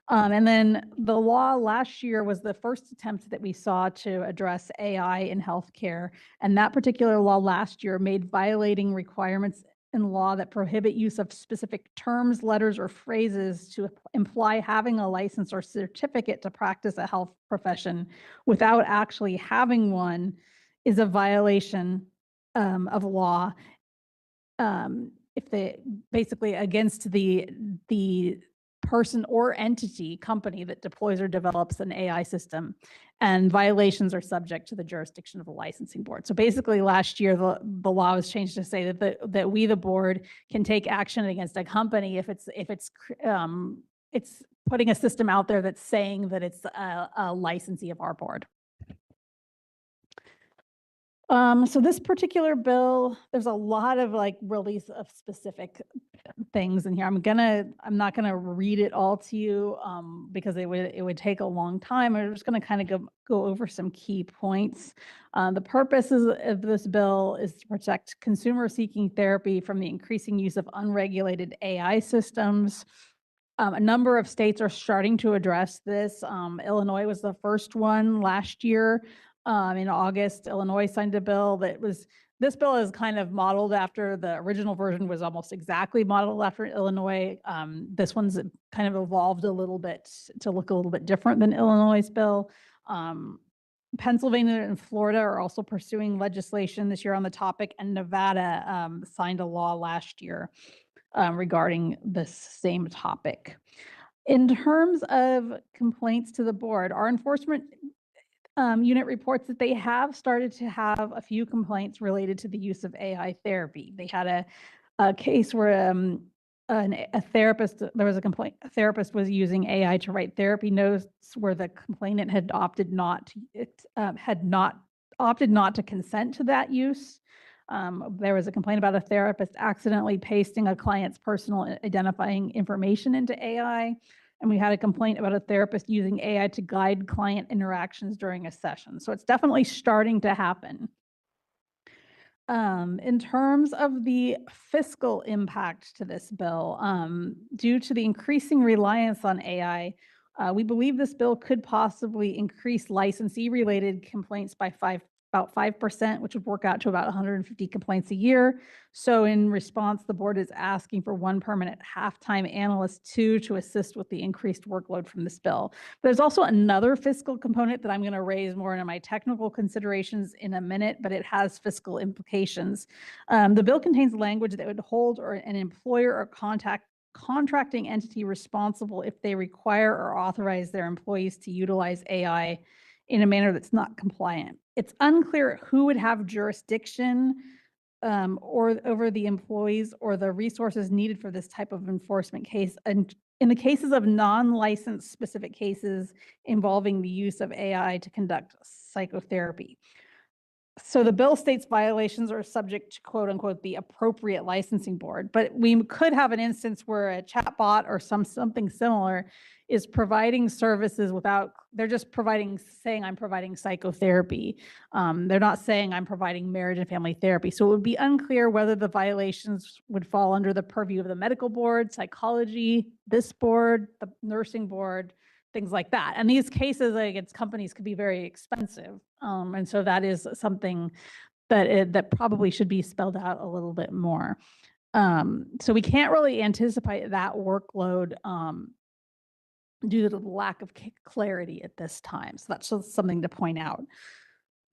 [SPEAKER 2] And then the law last year was the first attempt that we saw to address AI in healthcare. And that particular law last year made violating requirements in law that prohibit use of specific terms, letters, or phrases to imply having a license or certificate to practice a health profession without actually having one is a violation of law. If they basically against the person or entity, company that deploys or develops an AI system, and violations are subject to the jurisdiction of the licensing board. So basically, last year the law was changed to say that we, the board, can take action against a company if it's it's putting a system out there that's saying that it's a licensee of our board. So this particular bill, there's a lot of like release of specific things in here. I'm not gonna read it all to you because it would take a long time. I'm just gonna kind of go over some key points. The purposes of this bill is to protect consumers seeking therapy from the increasing use of unregulated AI systems. A number of states are starting to address this. Illinois was the first one last year. In August, Illinois signed a bill this bill is kind of modeled after the original version was almost exactly modeled after Illinois. This one's kind of evolved a little bit to look a little bit different than Illinois' bill. Pennsylvania and Florida are also pursuing legislation this year on the topic, and Nevada signed a law last year regarding this same topic. In terms of complaints to the board, our enforcement unit reports that they have started to have a few complaints related to the use of AI therapy. They had a case where a therapist, there was a complaint, a therapist was using AI to write therapy notes where the complainant had opted not to consent to that use. There was a complaint about a therapist accidentally pasting a client's personal identifying information into AI. And we had a complaint about a therapist using AI to guide client interactions during a session. So it's definitely starting to happen. In terms of the fiscal impact to this bill, due to the increasing reliance on AI, we believe this bill could possibly increase licensee-related complaints by about 5%, which would work out to about 150 complaints a year. So in response, the board is asking for one permanent half-time analyst to assist with the increased workload from this bill. There's also another fiscal component that I'm going to raise more into my technical considerations in a minute, but it has fiscal implications. The bill contains language that would hold an employer or contracting entity responsible if they require or authorize their employees to utilize AI in a manner that's not compliant. It's unclear who would have jurisdiction or over the employees or the resources needed for this type of enforcement case. And in the cases of non-licensed specific cases involving the use of AI to conduct psychotherapy. So the bill states violations are subject to quote unquote the appropriate licensing board, but we could have an instance where a chatbot or something similar is providing services without, they're just saying I'm providing psychotherapy. They're not saying I'm providing marriage and family therapy. So it would be unclear whether the violations would fall under the purview of the medical board, psychology, this board, the nursing board, things like that. And these cases against companies could be very expensive. And so that is something that probably should be spelled out a little bit more. So we can't really anticipate that workload due to the lack of clarity at this time. So that's just something to point out.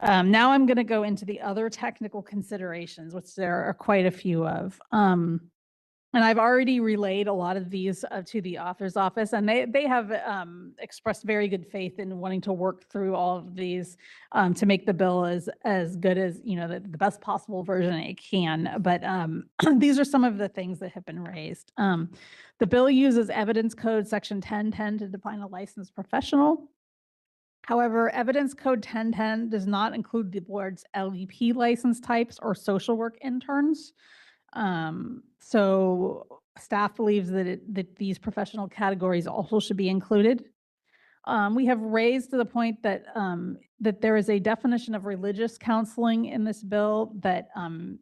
[SPEAKER 2] Now I'm going to go into the other technical considerations, which there are quite a few of. And I've already relayed a lot of these to the author's office, and they have expressed very good faith in wanting to work through all of these to make the bill as good as, the best possible version it can. But these are some of the things that have been raised. The bill uses Evidence Code Section 1010 to define a licensed professional. However, Evidence Code 1010 does not include the board's LEP license types or social work interns. So staff believes that these professional categories also should be included. We have raised to the point that that there is a definition of religious counseling in this bill that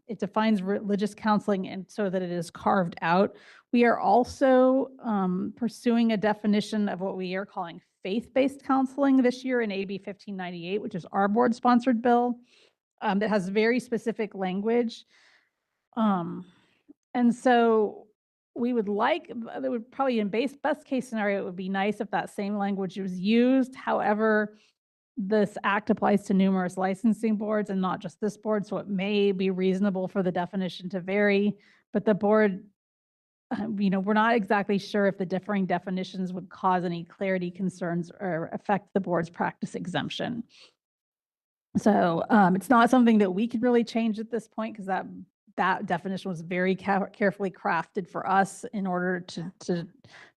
[SPEAKER 2] it defines religious counseling and so that it is carved out. We are also pursuing a definition of what we are calling faith-based counseling this year in AB 1598, which is our board-sponsored bill that has very specific language. And so we would like, that would probably in best case scenario, it would be nice if that same language was used. However, this act applies to numerous licensing boards and not just this board. So it may be reasonable for the definition to vary, but the board, we're not exactly sure if the differing definitions would cause any clarity concerns or affect the board's practice exemption. So it's not something that we could really change at this point because that that definition was very carefully crafted for us in order to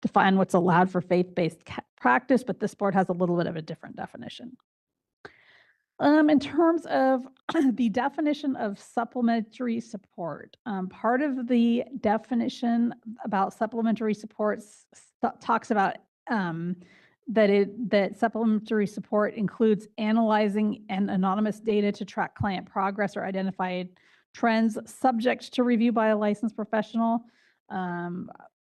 [SPEAKER 2] define what's allowed for faith-based practice, but this board has a little bit of a different definition. In terms of the definition of supplementary support, part of the definition about supplementary supports talks about that supplementary support includes analyzing and anonymous data to track client progress or identify trends subject to review by a licensed professional.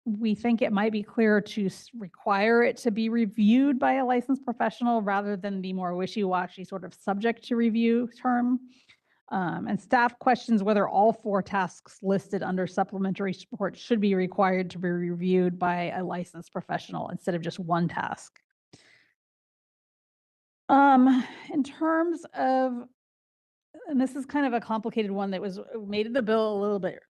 [SPEAKER 2] We think it might be clearer to require it to be reviewed by a licensed professional rather than the more wishy-washy sort of subject to review term. And staff questions whether all 4 tasks listed under supplementary support should be required to be reviewed by a licensed professional instead of just 1 task. In terms of, and this is kind of a complicated one that was made the bill a little bit,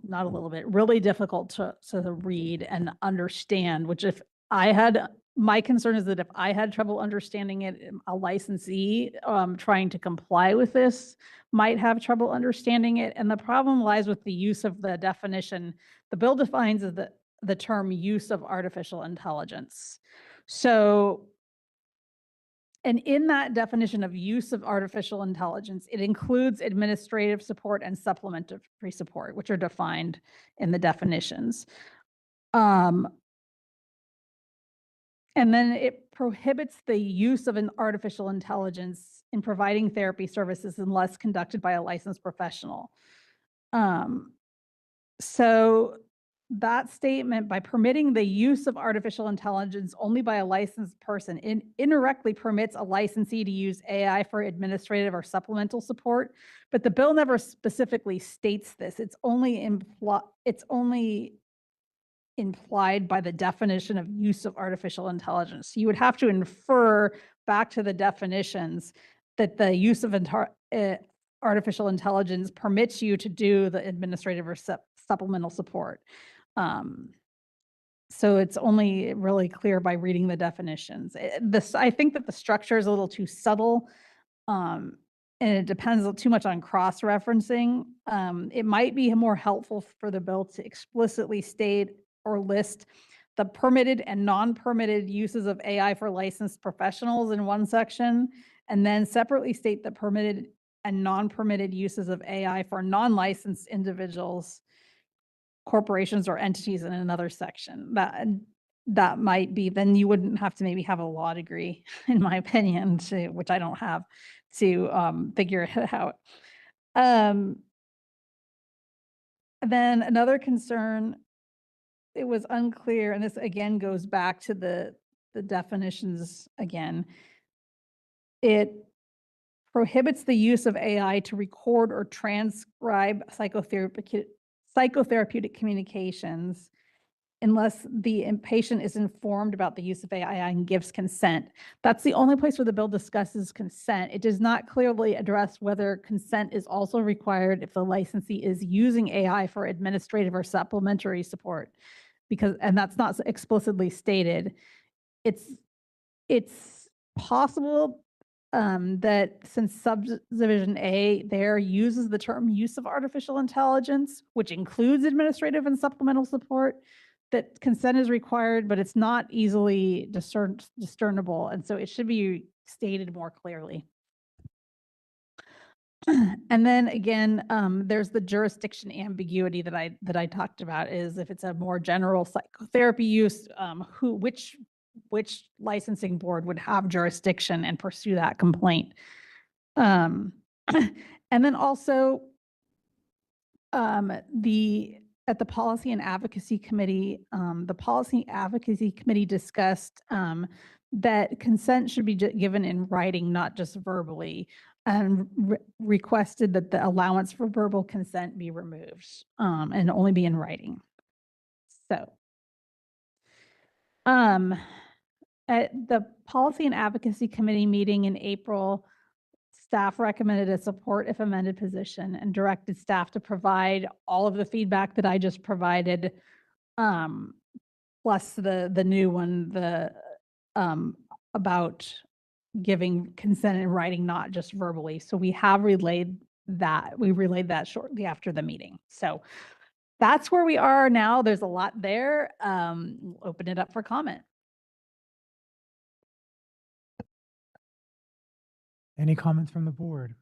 [SPEAKER 2] not a little bit, really difficult to read and understand, which if I had, my concern is that if I had trouble understanding it, a licensee trying to comply with this might have trouble understanding it. And the problem lies with the use of the definition. The bill defines the term use of artificial intelligence. So, and in that definition of use of artificial intelligence, it includes administrative support and supplementary support, which are defined in the definitions. And then it prohibits the use of an artificial intelligence in providing therapy services unless conducted by a licensed professional. So that statement, by permitting the use of artificial intelligence only by a licensed person, indirectly permits a licensee to use AI for administrative or supplemental support. But the bill never specifically states this. It's only implied by the definition of use of artificial intelligence. You would have to infer back to the definitions that the use of artificial intelligence permits you to do the administrative or supplemental support. So it's only really clear by reading the definitions. I think that the structure is a little too subtle, and it depends too much on cross-referencing. It might be more helpful for the bill to explicitly state or list the permitted and non-permitted uses of AI for licensed professionals in one section, and then separately state the permitted and non-permitted uses of AI for non-licensed individuals, corporations, or entities in another section. That might be, then you wouldn't have to maybe have a law degree, in my opinion, which I don't have, to figure it out. Then another concern, it was unclear, and this again goes back to the definitions again. It prohibits the use of AI to record or transcribe psychotherapeutic communications unless the patient is informed about the use of AI and gives consent. That's the only place where the bill discusses consent. It does not clearly address whether consent is also required if the licensee is using AI for administrative or supplementary support, and that's not explicitly stated. It's possible that since subdivision A there uses the term use of artificial intelligence, which includes administrative and supplemental support, that consent is required, but it's not easily discernible. And so it should be stated more clearly. And then again, there's the jurisdiction ambiguity that I talked about, is if it's a more general psychotherapy use, which licensing board would have jurisdiction and pursue that complaint. And then also at the Policy and Advocacy Committee, the Policy Advocacy Committee discussed that consent should be given in writing, not just verbally, and requested that the allowance for verbal consent be removed and only be in writing. So at the Policy and Advocacy Committee meeting in April, staff recommended a support if amended position and directed staff to provide all of the feedback that I just provided, plus the new one, about giving consent in writing, not just verbally. So we have relayed that, we relayed that shortly after the meeting. So that's where we are now. There's a lot there. We'll open it up for comment.
[SPEAKER 6] Any comments from the board?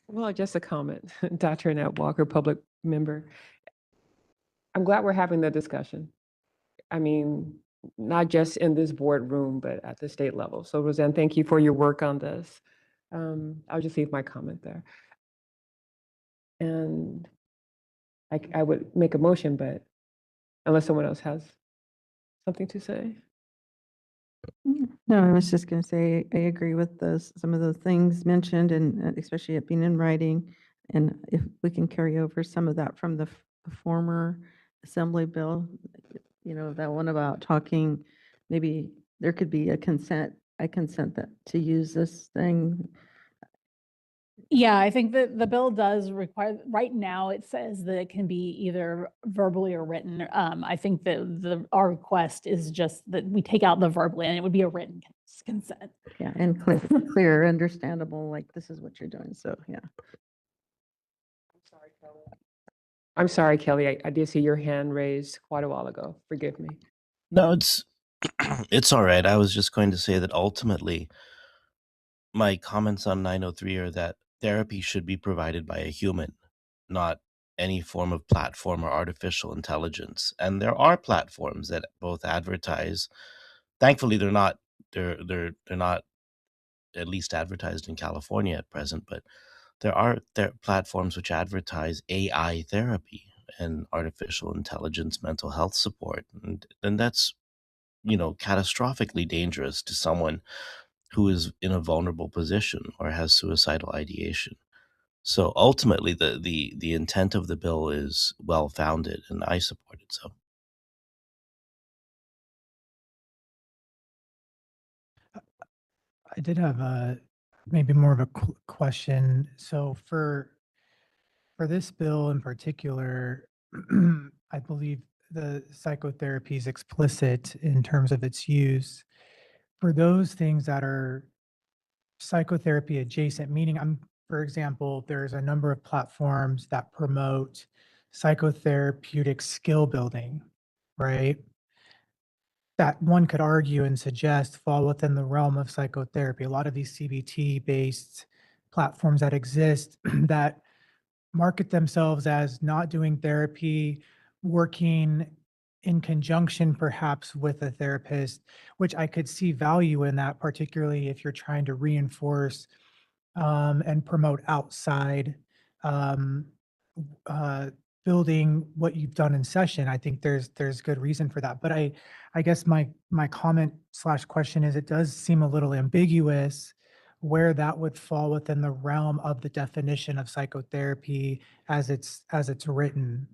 [SPEAKER 22] Well, just a comment. Dr. Annette Walker, public member. I'm glad we're having the discussion. I mean, not just in this boardroom, but at the state level. So Roseanne, thank you for your work on this. I'll just leave my comment there. And I would make a motion, but unless someone else has something to say.
[SPEAKER 1] No, I was just going to say, I agree with those, some of those things mentioned, and especially it being in writing. And if we can carry over some of that from the former assembly bill, that one about talking, maybe there could be a consent, I consent that to use this thing.
[SPEAKER 2] Yeah, I think that the bill does require, right now it says that it can be either verbally or written. I think that our request is just that we take out the verbally and it would be a written consent.
[SPEAKER 1] Yeah, and clear, understandable, like this is what you're doing. So, yeah.
[SPEAKER 22] I'm sorry, Kelly. I did see your hand raised quite a while ago. Forgive me.
[SPEAKER 5] No, it's all right. I was just going to say that ultimately, my comments on 903 are that therapy should be provided by a human, not any form of platform or artificial intelligence. And there are platforms that both advertise. Thankfully, they're not at least advertised in California at present, but there are platforms which advertise AI therapy and artificial intelligence mental health support, and that's catastrophically dangerous to someone who is in a vulnerable position or has suicidal ideation. So ultimately, the intent of the bill is well founded, and I support it. So.
[SPEAKER 6] I did have maybe more of a question. So for this bill in particular, I believe the psychotherapy is explicit in terms of its use. For those things that are psychotherapy adjacent, meaning for example, there's a number of platforms that promote psychotherapeutic skill building, right? That one could argue and suggest fall within the realm of psychotherapy. A lot of these CBT-based platforms that exist that market themselves as not doing therapy, working in conjunction perhaps with a therapist, which I could see value in that, particularly if you're trying to reinforce and promote outside building what you've done in session. I think there's good reason for that. But I guess my comment / question is, it does seem a little ambiguous where that would fall within the realm of the definition of psychotherapy as it's written.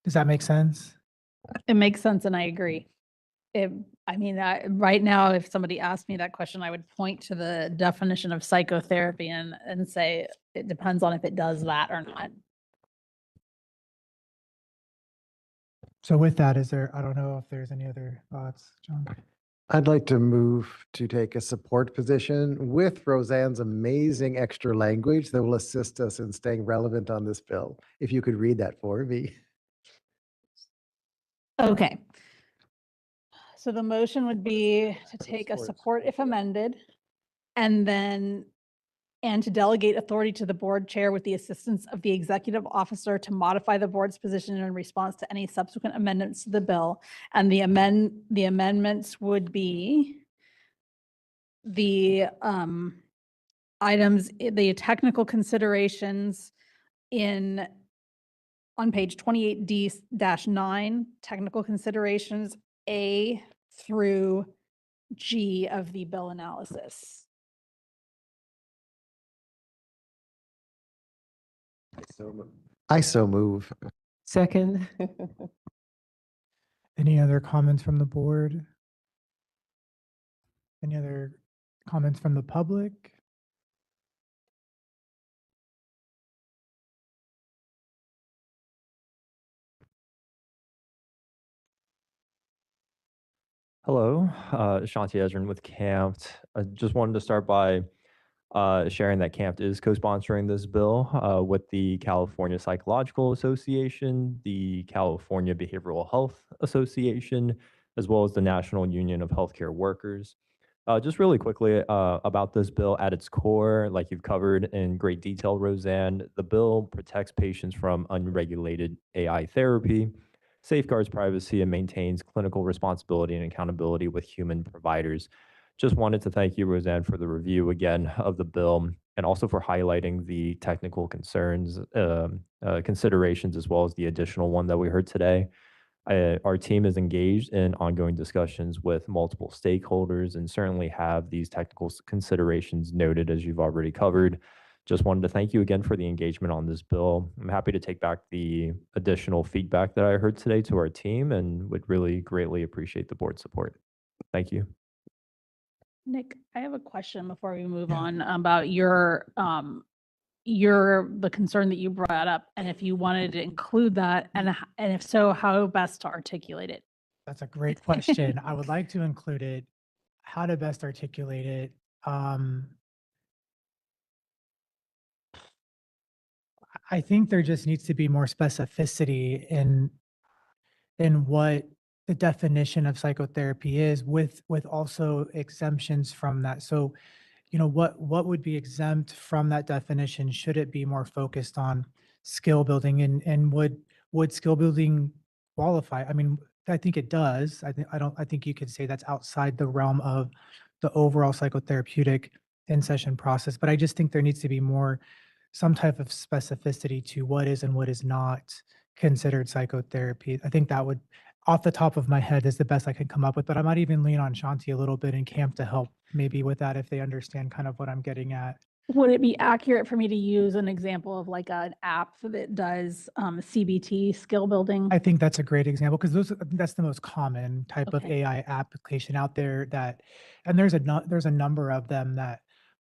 [SPEAKER 6] Does that make sense?
[SPEAKER 2] It makes sense, and I agree. Right now, if somebody asked me that question, I would point to the definition of psychotherapy and say it depends on if it does that or not.
[SPEAKER 6] So with that, I don't know if there's any other thoughts, John?
[SPEAKER 10] I'd like to move to take a support position with Roseanne's amazing extra language that will assist us in staying relevant on this bill. If you could read that for me.
[SPEAKER 2] Okay. So the motion would be to take a support if amended, and to delegate authority to the board chair with the assistance of the executive officer to modify the board's position in response to any subsequent amendments to the bill. And the amendments would be the items, the technical considerations on page 28D-9, technical considerations A through G of the bill analysis.
[SPEAKER 10] I so move.
[SPEAKER 22] Second.
[SPEAKER 6] Any other comments from the board? Any other comments from the public?
[SPEAKER 14] Hello, Shanti Ezrin with CAMPT. I just wanted to start by sharing that CAMPT is co-sponsoring this bill with the California Psychological Association, the California Behavioral Health Association, as well as the National Union of Healthcare Workers. Just really quickly about this bill at its core, like you've covered in great detail, Roseanne, the bill protects patients from unregulated AI therapy, safeguards privacy, and maintains clinical responsibility and accountability with human providers. Just wanted to thank you, Roseanne, for the review again of the bill and also for highlighting the technical concerns, considerations, as well as the additional one that we heard today. Our team is engaged in ongoing discussions with multiple stakeholders and certainly have these technical considerations noted as you've already covered. Just wanted to thank you again for the engagement on this bill. I'm happy to take back the additional feedback that I heard today to our team and would really greatly appreciate the board support. Thank you.
[SPEAKER 2] Nick, I have a question before we move
[SPEAKER 6] Yeah.
[SPEAKER 2] on about the concern that you brought up, and if you wanted to include that, and if so, how best to articulate it.
[SPEAKER 6] That's a great question. I would like to include it. How to best articulate it. I think there just needs to be more specificity in what the definition of psychotherapy is, with also exemptions from that. So, what would be exempt from that definition? Should it be more focused on skill building, and would skill building qualify? I mean, I think it does. I think you could say that's outside the realm of the overall psychotherapeutic in-session process, but I just think there needs to be some type of specificity to what is and what is not considered psychotherapy. I think that would, off the top of my head, is the best I could come up with, but I might even lean on Shanti a little bit in CAMP to help maybe with that if they understand kind of what I'm getting at.
[SPEAKER 2] Would it be accurate for me to use an example of like an app that does CBT, skill building?
[SPEAKER 6] I think that's a great example because that's the most common type of
[SPEAKER 2] Okay.
[SPEAKER 6] AI application out there and there's a number of them that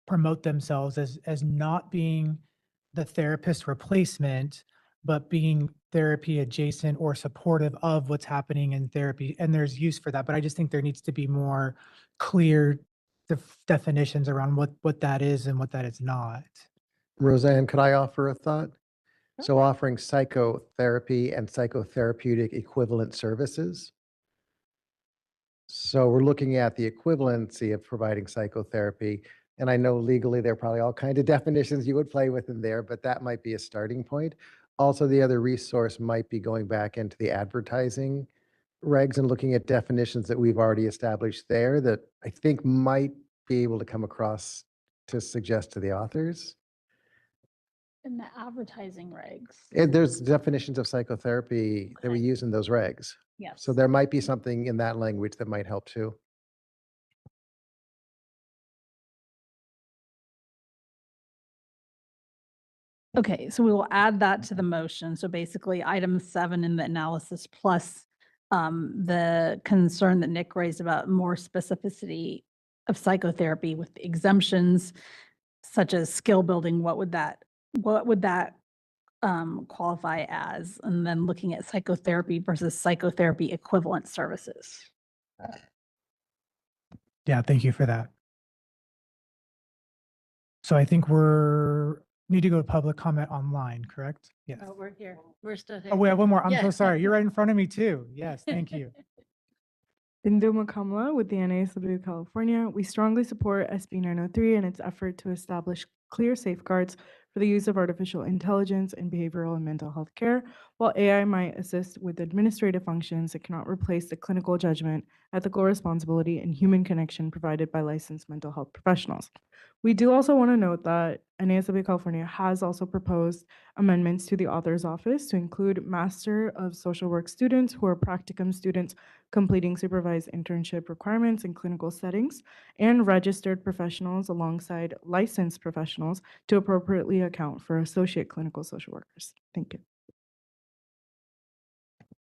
[SPEAKER 6] promote themselves as not being the therapist replacement, but being therapy adjacent or supportive of what's happening in therapy. And there's use for that, but I just think there needs to be more clear definitions around what that is and what that is not.
[SPEAKER 10] Roseanne, could I offer a thought? So offering psychotherapy and psychotherapeutic equivalent services. So we're looking at the equivalency of providing psychotherapy. And I know legally there are probably all kinds of definitions you would play with in there, but that might be a starting point. Also, the other resource might be going back into the advertising regs and looking at definitions that we've already established there that I think might be able to come across to suggest to the authors.
[SPEAKER 2] In the advertising regs.
[SPEAKER 10] There's definitions of psychotherapy that we use in those regs.
[SPEAKER 2] Yes.
[SPEAKER 10] So there might be something in that language that might help too.
[SPEAKER 2] Okay, so we will add that to the motion. So basically, item 7 in the analysis plus the concern that Nick raised about more specificity of psychotherapy with the exemptions such as skill building. What would that qualify as? And then looking at psychotherapy versus psychotherapy equivalent services.
[SPEAKER 6] Yeah, thank you for that. So I think need to go to public comment online, correct? Yes.
[SPEAKER 12] Oh, we're here. We're still here.
[SPEAKER 6] Oh, we have one more. I'm
[SPEAKER 12] Yeah.
[SPEAKER 6] so sorry. You're right in front of me too. Yes, thank you.
[SPEAKER 4] Bindu Makamla with the NASW California. We strongly support SB 903 and its effort to establish clear safeguards for the use of artificial intelligence in behavioral and mental health care. While AI might assist with administrative functions, it cannot replace the clinical judgment, ethical responsibility, and human connection provided by licensed mental health professionals. We do also want to note that NASW California has also proposed amendments to the author's office to include Master of Social Work students who are practicum students completing supervised internship requirements in clinical settings, and registered professionals alongside licensed professionals to appropriately account for associate clinical social workers. Thank you.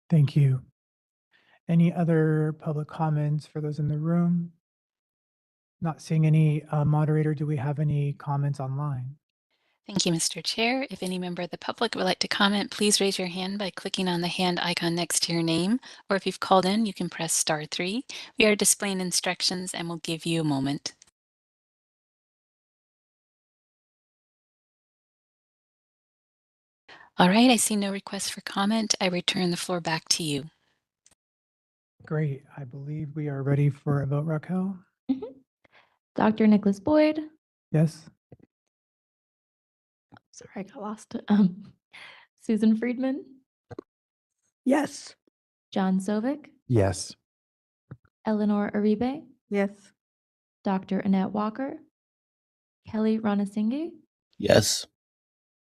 [SPEAKER 6] Thank you. Any other public comments for those in the room? Not seeing any. Moderator, do we have any comments online?
[SPEAKER 3] Thank you, Mr. Chair. If any member of the public would like to comment, please raise your hand by clicking on the hand icon next to your name, or if you've called in, you can press *3. We are displaying instructions and we'll give you a moment. All right, I see no requests for comment. I return the floor back to you.
[SPEAKER 6] Great. I believe we are ready for a vote, Raquel.
[SPEAKER 8] Dr. Nicholas Boyd.
[SPEAKER 6] Yes?
[SPEAKER 8] Sorry, I got lost. Susan Friedman,
[SPEAKER 13] Yes.
[SPEAKER 8] John Sovic,
[SPEAKER 10] Yes.
[SPEAKER 8] Eleanor Aribe,
[SPEAKER 1] Yes.
[SPEAKER 8] Dr. Annette Walker, Kelly Ranasinghe.
[SPEAKER 5] Yes.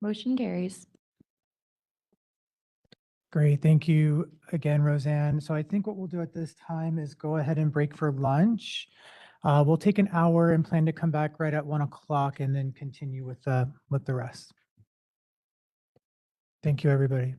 [SPEAKER 8] Motion carries.
[SPEAKER 6] Great. Thank you again, Roseanne. So I think what we'll do at this time is go ahead and break for lunch. We'll take an hour and plan to come back right at 1 o'clock and then continue with the rest. Thank you, everybody.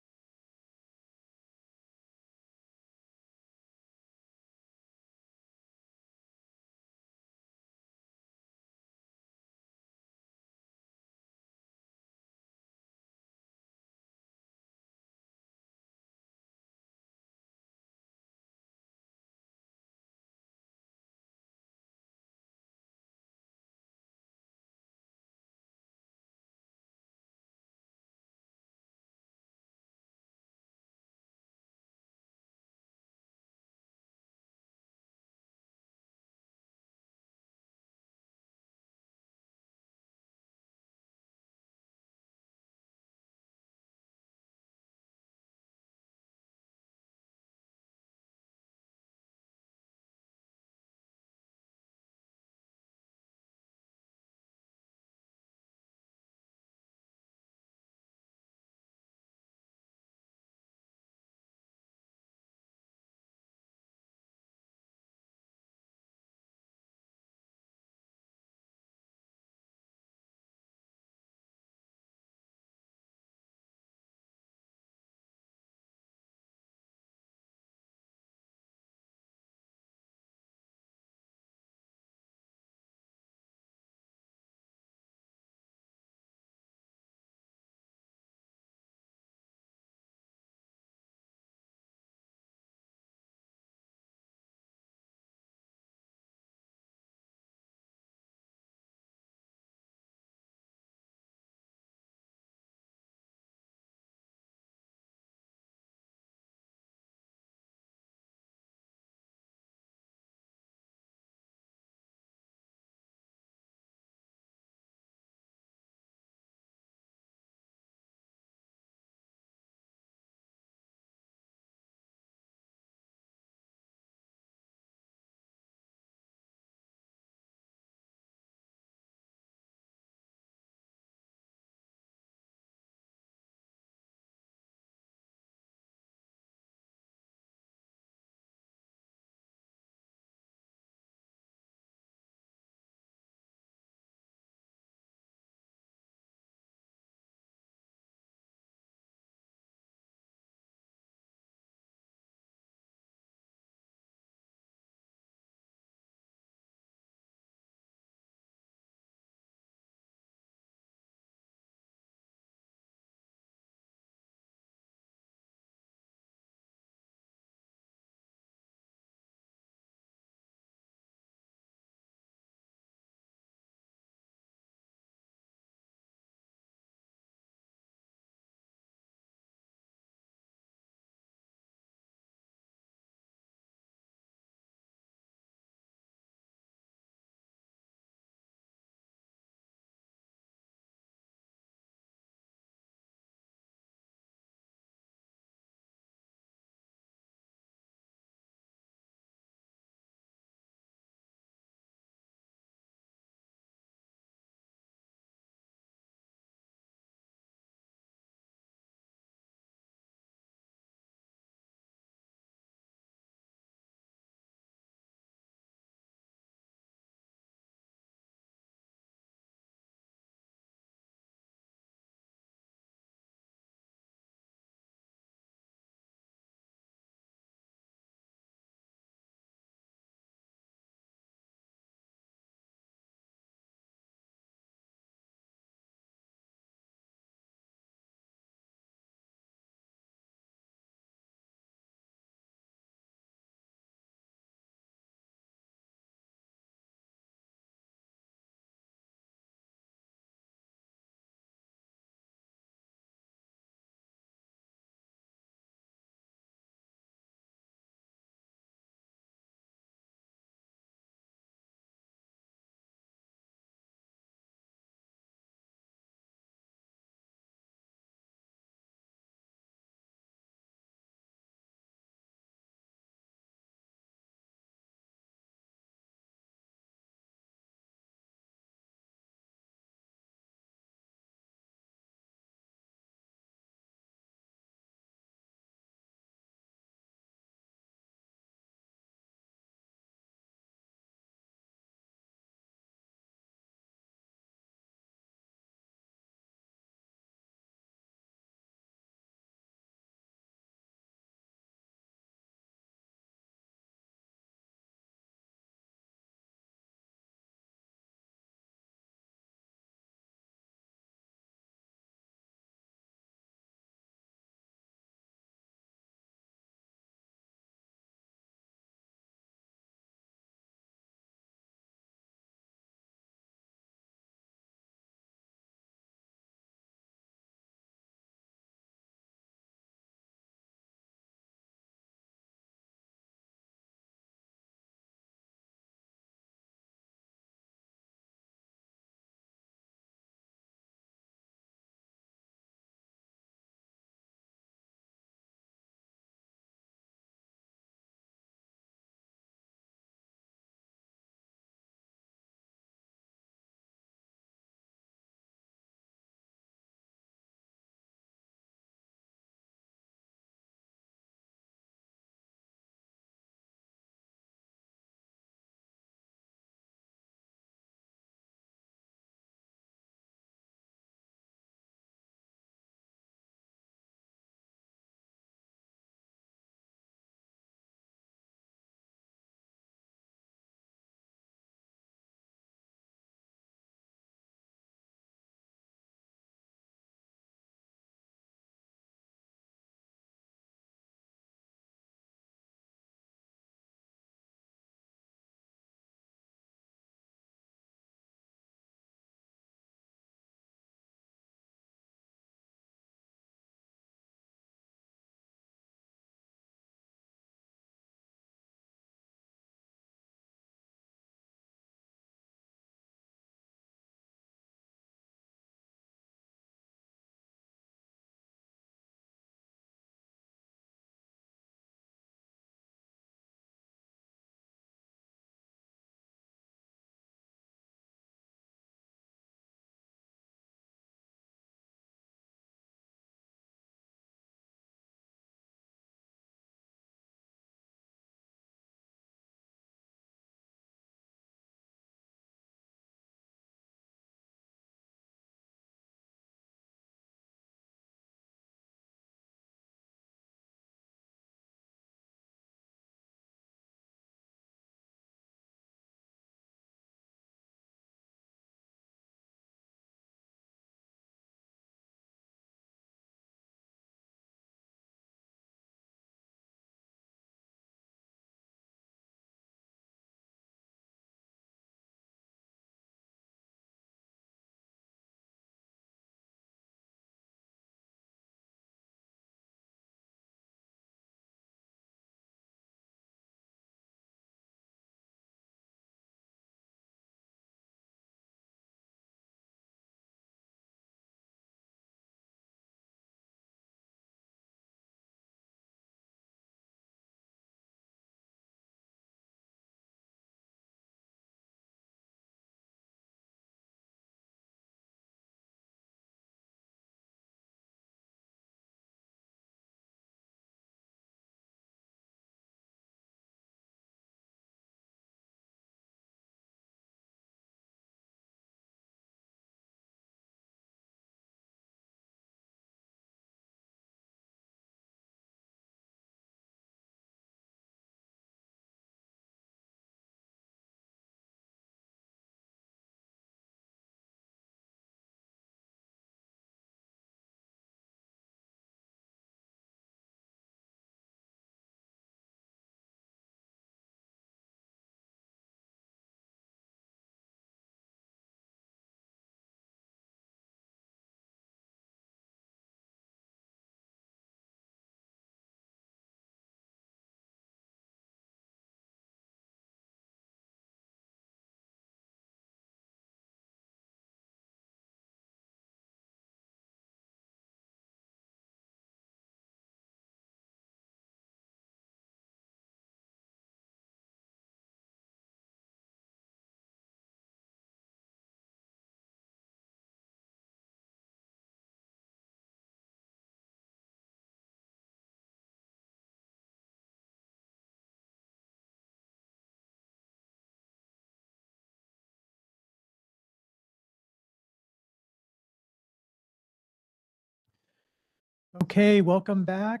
[SPEAKER 6] Okay, welcome back.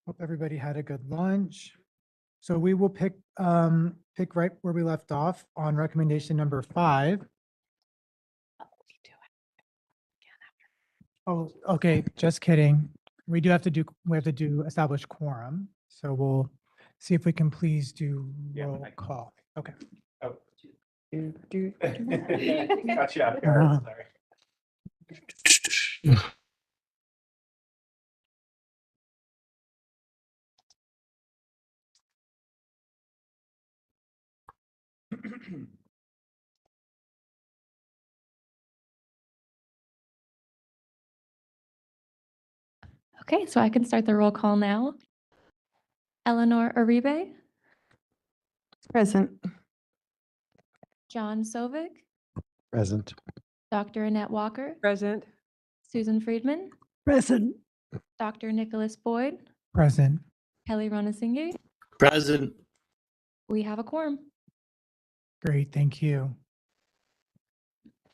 [SPEAKER 6] Hope everybody had a good lunch. So we will pick right where we left off on recommendation number 5. Oh, okay, just kidding. We have to do establish quorum. So we'll see if we can please do roll call. Okay.
[SPEAKER 11] Oh. Got you off guard, sorry.
[SPEAKER 8] Okay, so I can start the roll call now. Eleanor Uribe,
[SPEAKER 1] Present.
[SPEAKER 8] John Sovic,
[SPEAKER 10] Present.
[SPEAKER 8] Dr. Annette Walker,
[SPEAKER 22] Present.
[SPEAKER 8] Susan Friedman,
[SPEAKER 13] Present.
[SPEAKER 8] Dr. Nicholas Boyd,
[SPEAKER 6] Present.
[SPEAKER 8] Kelly Ranasinghe.
[SPEAKER 5] Present.
[SPEAKER 8] We have a quorum.
[SPEAKER 6] Great, thank you.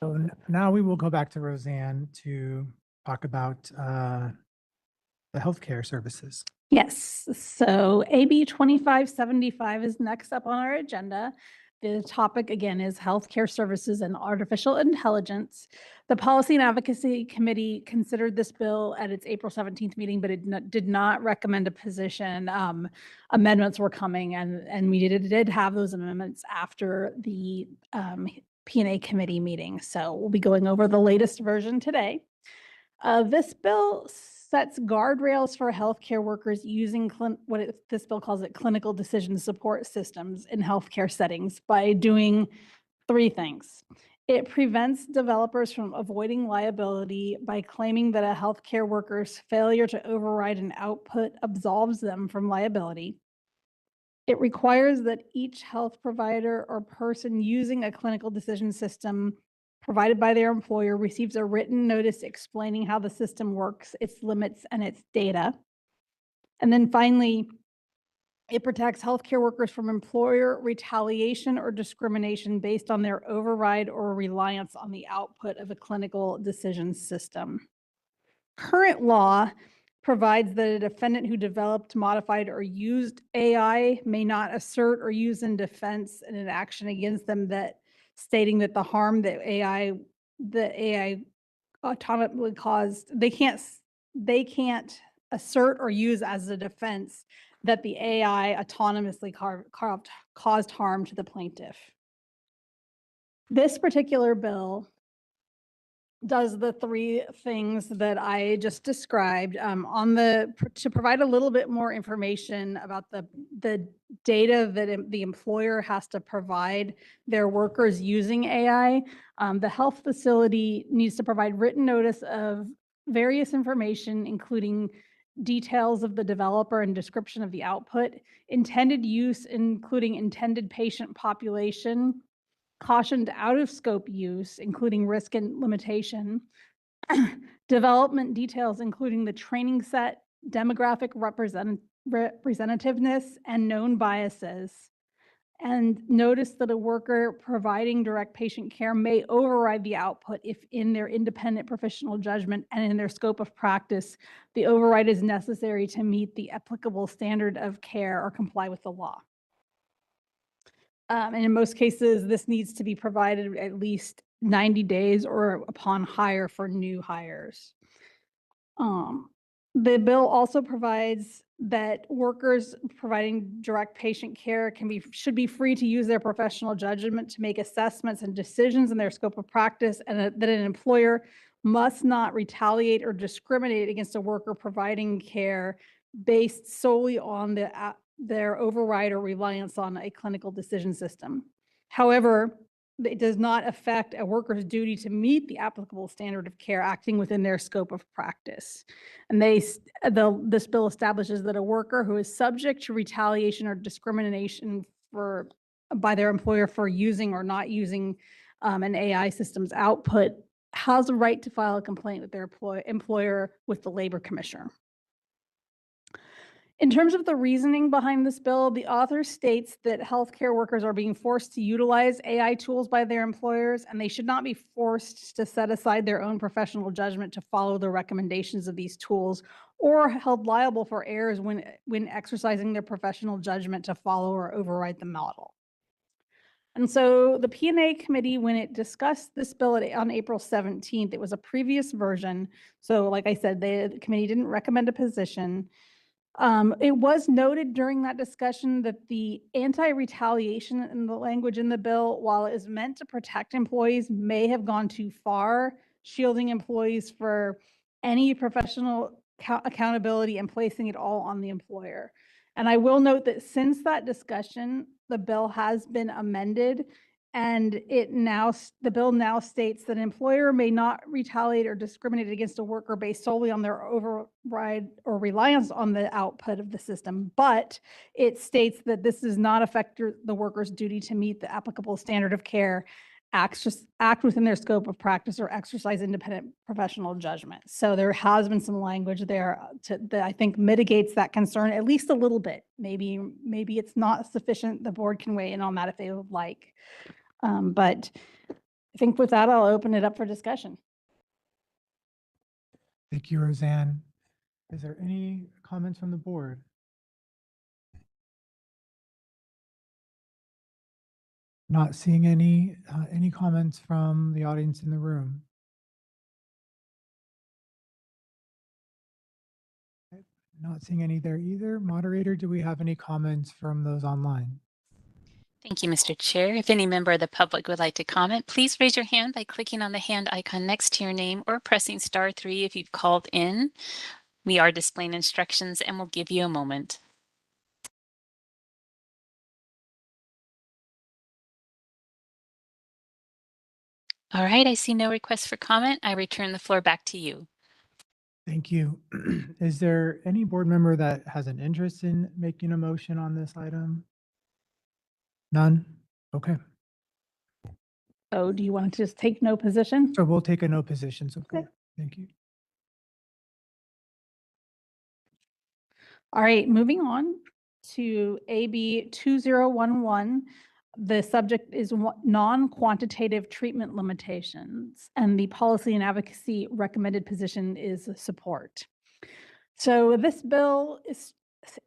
[SPEAKER 6] So now we will go back to Roseanne to talk about the healthcare services.
[SPEAKER 2] Yes, so AB 2575 is next up on our agenda. The topic again is healthcare services and artificial intelligence. The Policy and Advocacy Committee considered this bill at its April 17th meeting, but it did not recommend a position. Amendments were coming and we did have those amendments after the P&A committee meeting. So we'll be going over the latest version today. This bill sets guardrails for healthcare workers using this bill calls it clinical decision support systems in healthcare settings by doing 3 things. It prevents developers from avoiding liability by claiming that a healthcare worker's failure to override an output absolves them from liability. It requires that each health provider or person using a clinical decision system provided by their employer receives a written notice explaining how the system works, its limits, and its data. And then finally, it protects healthcare workers from employer retaliation or discrimination based on their override or reliance on the output of a clinical decision system. Current law provides that a defendant who developed, modified, or used AI may not assert or use in defense in an action against them that stating that the harm that AI autonomously caused, they can't assert or use as a defense that the AI autonomously caused harm to the plaintiff. This particular bill does the 3 things that I just described to provide a little bit more information about the data that the employer has to provide their workers using AI. The health facility needs to provide written notice of various information, including details of the developer and description of the output, intended use, including intended patient population, cautioned out of scope use, including risk and limitation, development details, including the training set, demographic representativeness, and known biases, and notice that a worker providing direct patient care may override the output if in their independent professional judgment and in their scope of practice, the override is necessary to meet the applicable standard of care or comply with the law. And in most cases, this needs to be provided at least 90 days or upon hire for new hires. The bill also provides that workers providing direct patient care should be free to use their professional judgment to make assessments and decisions in their scope of practice, and that an employer must not retaliate or discriminate against a worker providing care based solely on their override or reliance on a clinical decision system. However, it does not affect a worker's duty to meet the applicable standard of care acting within their scope of practice. And this bill establishes that a worker who is subject to retaliation or discrimination by their employer for using or not using an AI system's output has a right to file a complaint with their employer with the Labor Commissioner. In terms of the reasoning behind this bill, the author states that healthcare workers are being forced to utilize AI tools by their employers, and they should not be forced to set aside their own professional judgment to follow the recommendations of these tools, or held liable for errors when exercising their professional judgment to follow or override the model. And so the P&A committee, when it discussed this bill on April 17th, it was a previous version. So like I said, the committee didn't recommend a position. It was noted during that discussion that the anti-retaliation in the language in the bill, while it is meant to protect employees, may have gone too far, shielding employees for any professional accountability and placing it all on the employer. And I will note that since that discussion, the bill has been amended, and the bill now states that an employer may not retaliate or discriminate against a worker based solely on their override or reliance on the output of the system. But it states that this does not affect the worker's duty to meet the applicable standard of care, act within their scope of practice, or exercise independent professional judgment. So there has been some language there that I think mitigates that concern at least a little bit. Maybe it's not sufficient. The board can weigh in on that if they would like. But I think with that, I'll open it up for discussion.
[SPEAKER 6] Thank you, Roseanne. Is there any comments from the board? Not seeing any comments from the audience in the room. Not seeing any there either. Moderator, do we have any comments from those online?
[SPEAKER 3] Thank you, Mr. Chair. If any member of the public would like to comment, please raise your hand by clicking on the hand icon next to your name or pressing *3 if you've called in. We are displaying instructions and we'll give you a moment. All right, I see no requests for comment. I return the floor back to you.
[SPEAKER 6] Thank you. Is there any board member that has an interest in making a motion on this item? None? Okay.
[SPEAKER 2] So do you want to just take no position?
[SPEAKER 6] So we'll take a no position. So okay. Thank you.
[SPEAKER 2] All right, moving on to AB 2011. The subject is non-quantitative treatment limitations, and the policy and advocacy recommended position is support. So this bill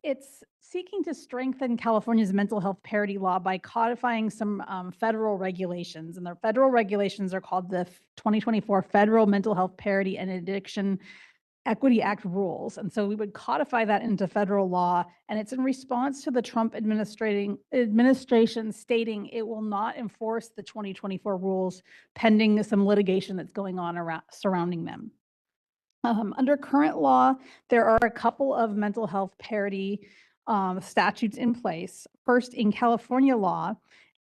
[SPEAKER 2] it's seeking to strengthen California's mental health parity law by codifying some federal regulations, and the federal regulations are called the 2024 Federal Mental Health Parity and Addiction Equity Act rules. And so we would codify that into federal law, and it's in response to the Trump administration stating it will not enforce the 2024 rules pending some litigation that's going on surrounding them. Under current law, there are a couple of mental health parity statutes in place. First, in California law,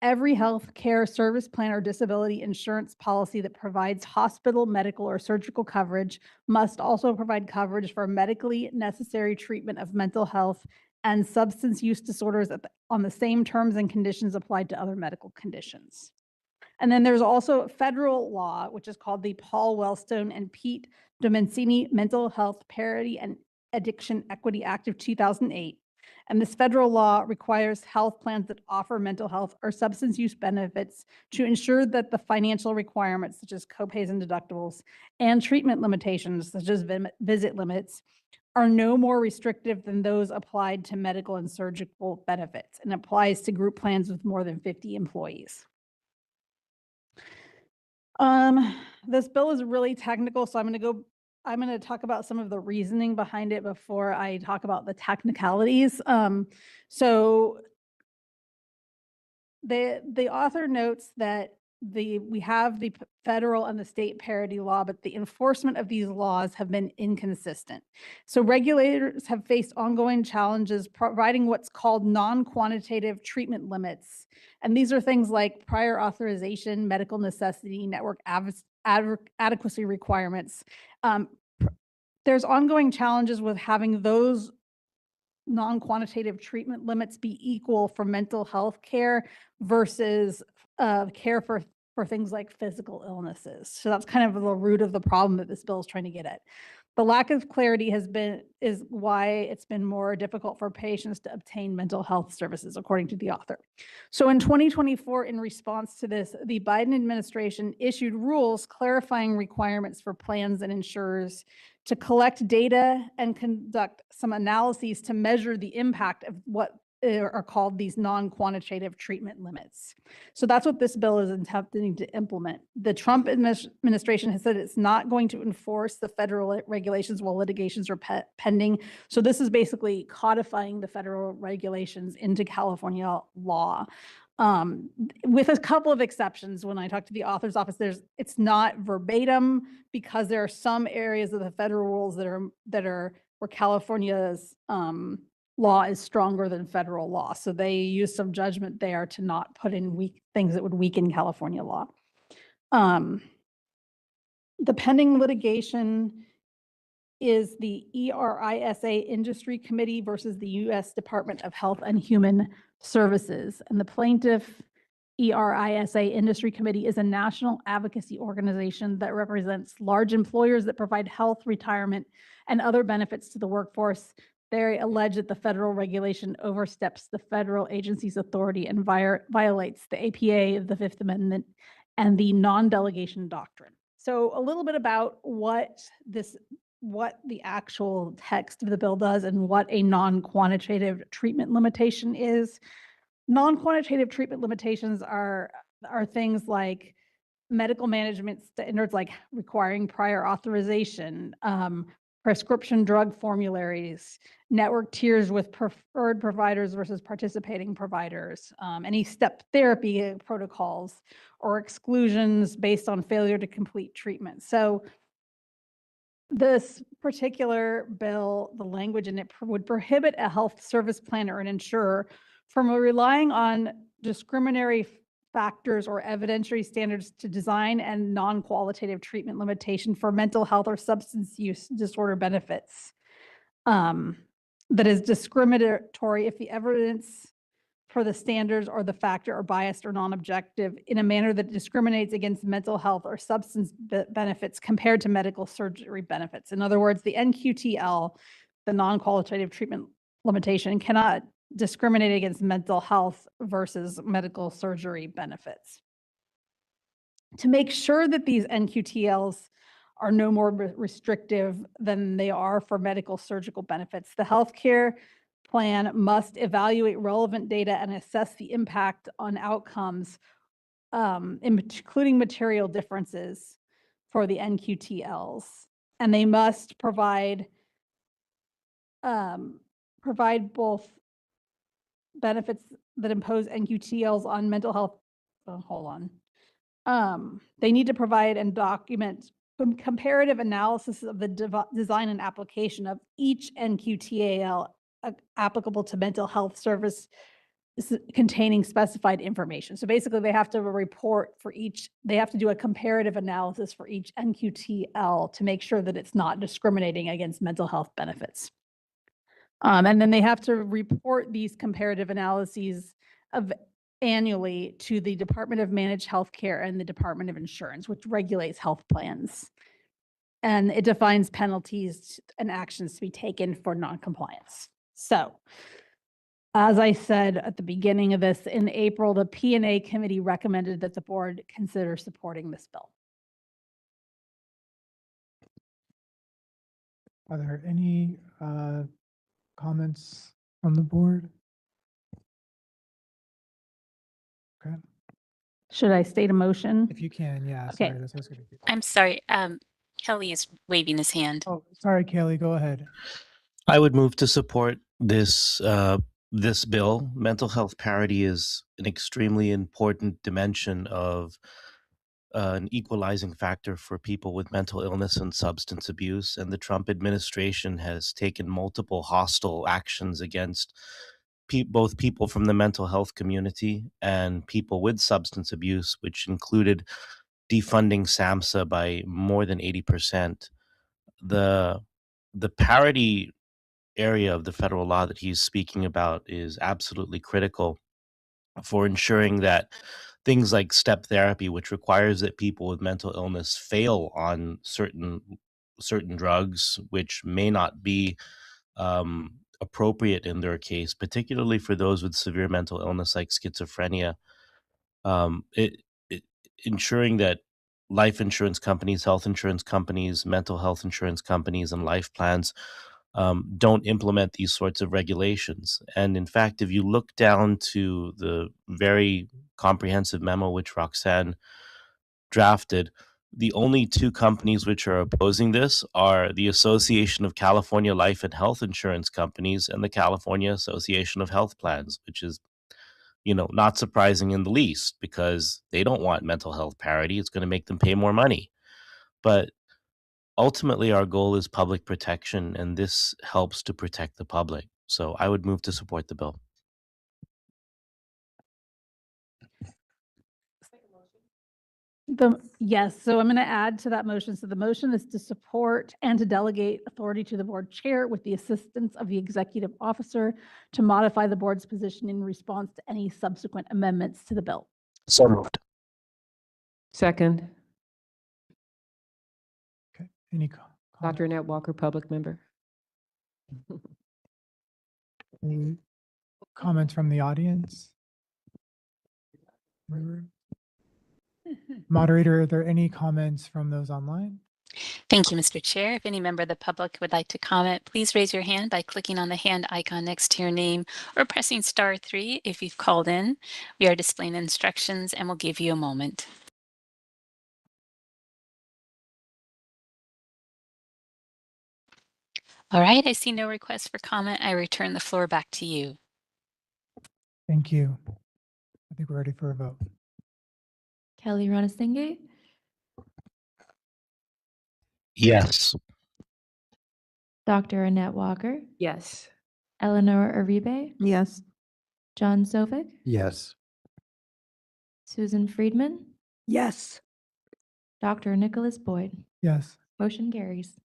[SPEAKER 2] every health care service plan or disability insurance policy that provides hospital, medical, or surgical coverage must also provide coverage for medically necessary treatment of mental health and substance use disorders on the same terms and conditions applied to other medical conditions. And then there's also federal law, which is called the Paul Wellstone and Pete Domenicini Mental Health Parity and Addiction Equity Act of 2008. And this federal law requires health plans that offer mental health or substance use benefits to ensure that the financial requirements, such as copays and deductibles, and treatment limitations, such as visit limits, are no more restrictive than those applied to medical and surgical benefits, and applies to group plans with more than 50 employees. This bill is really technical, so I'm going to talk about some of the reasoning behind it before I talk about the technicalities. So the author notes that we have the federal and the state parity law, but the enforcement of these laws have been inconsistent. So regulators have faced ongoing challenges providing what's called non-quantitative treatment limits. And these are things like prior authorization, medical necessity, network adequacy requirements. There's ongoing challenges with having those non-quantitative treatment limits be equal for mental health care versus care for things like physical illnesses. So that's kind of the root of the problem that this bill is trying to get at. The lack of clarity is why it's been more difficult for patients to obtain mental health services, according to the author. So in 2024, in response to this, the Biden administration issued rules clarifying requirements for plans and insurers to collect data and conduct some analyses to measure the impact of what are called these non-quantitative treatment limits. So that's what this bill is attempting to implement. The Trump administration has said it's not going to enforce the federal regulations while litigations are pending. So this is basically codifying the federal regulations into California law. With a couple of exceptions. When I talked to the author's office, it's not verbatim because there are some areas of the federal rules that are where California's law is stronger than federal law. So they use some judgment there to not put in things that would weaken California law. The pending litigation is the ERISA Industry Committee versus the U.S. Department of Health and Human Services. And the plaintiff ERISA Industry Committee is a national advocacy organization that represents large employers that provide health, retirement, and other benefits to the workforce. They allege that the federal regulation oversteps the federal agency's authority and violates the APA, the Fifth Amendment, and the non-delegation doctrine. So a little bit about what the actual text of the bill does and what a non-quantitative treatment limitation is. Non-quantitative treatment limitations are things like medical management standards, like requiring prior authorization, prescription drug formularies, network tiers with preferred providers versus participating providers, any step therapy protocols, or exclusions based on failure to complete treatment. So this particular bill, the language in it would prohibit a health service plan or an insurer from relying on discriminatory factors or evidentiary standards to design and non-qualitative treatment limitation for mental health or substance use disorder benefits. That is discriminatory if the evidence for the standards or the factor are biased or non-objective in a manner that discriminates against mental health or substance benefits compared to medical surgery benefits. In other words, the NQTL, the non-qualitative treatment limitation, cannot discriminate against mental health versus medical surgery benefits. To make sure that these NQTLs are no more restrictive than they are for medical surgical benefits, the healthcare plan must evaluate relevant data and assess the impact on outcomes, including material differences for the NQTLs. And they must provide both benefits that impose NQTLs on mental health. They need to provide and document comparative analysis of the design and application of each NQTL applicable to mental health service containing specified information. So basically they have to they have to do a comparative analysis for each NQTL to make sure that it's not discriminating against mental health benefits. And then they have to report these comparative analyses annually to the Department of Managed Healthcare and the Department of Insurance, which regulates health plans. And it defines penalties and actions to be taken for noncompliance. So, as I said at the beginning of this, in April, the P&A committee recommended that the board consider supporting this bill.
[SPEAKER 6] Are there any comments from the board? Okay.
[SPEAKER 2] Should I state a motion?
[SPEAKER 6] If you can, yeah.
[SPEAKER 2] Okay.
[SPEAKER 6] Sorry, that's what I was gonna do.
[SPEAKER 3] I'm sorry. Kelly is waving his hand.
[SPEAKER 6] Oh, sorry, Kaylee, go ahead.
[SPEAKER 5] I would move to support this this bill. Mental health parity is an extremely important dimension of an equalizing factor for people with mental illness and substance abuse. And the Trump administration has taken multiple hostile actions against both people from the mental health community and people with substance abuse, which included defunding SAMHSA by more than 80%. The parity area of the federal law that he's speaking about is absolutely critical for ensuring that things like step therapy, which requires that people with mental illness fail on certain certain drugs, which may not be appropriate in their case, particularly for those with severe mental illness like schizophrenia. It ensuring that life insurance companies, health insurance companies, mental health insurance companies, and life plans don't implement these sorts of regulations. And in fact, if you look down to the very comprehensive memo which Roxanne drafted, the only two companies which are opposing this are the Association of California Life and Health Insurance Companies and the California Association of Health Plans, which is, not surprising in the least because they don't want mental health parity. It's going to make them pay more money. But ultimately, our goal is public protection, and this helps to protect the public. So I would move to support the bill.
[SPEAKER 2] Yes, so I'm going to add to that motion. So the motion is to support and to delegate authority to the board chair with the assistance of the executive officer to modify the board's position in response to any subsequent amendments to the bill.
[SPEAKER 5] So moved.
[SPEAKER 22] Second,
[SPEAKER 6] Okay, any
[SPEAKER 22] Dr. Annette Walker, public member.
[SPEAKER 6] any comments from the audience? Moderator, are there any comments from those online?
[SPEAKER 3] Thank you, Mr. Chair. If any member of the public would like to comment, please raise your hand by clicking on the hand icon next to your name or pressing *3 if you've called in. We are displaying instructions and we'll give you a moment. All right, I see no requests for comment. I return the floor back to you.
[SPEAKER 6] Thank you. I think we're ready for a vote.
[SPEAKER 8] Kelly Ranasinghe,
[SPEAKER 5] Yes.
[SPEAKER 8] Dr. Annette Walker,
[SPEAKER 22] Yes.
[SPEAKER 8] Eleanor Uribe,
[SPEAKER 1] Yes.
[SPEAKER 8] John Sovic,
[SPEAKER 10] Yes.
[SPEAKER 8] Susan Friedman,
[SPEAKER 13] Yes.
[SPEAKER 8] Dr. Nicholas Boyd.
[SPEAKER 6] Yes.
[SPEAKER 8] Motion carries.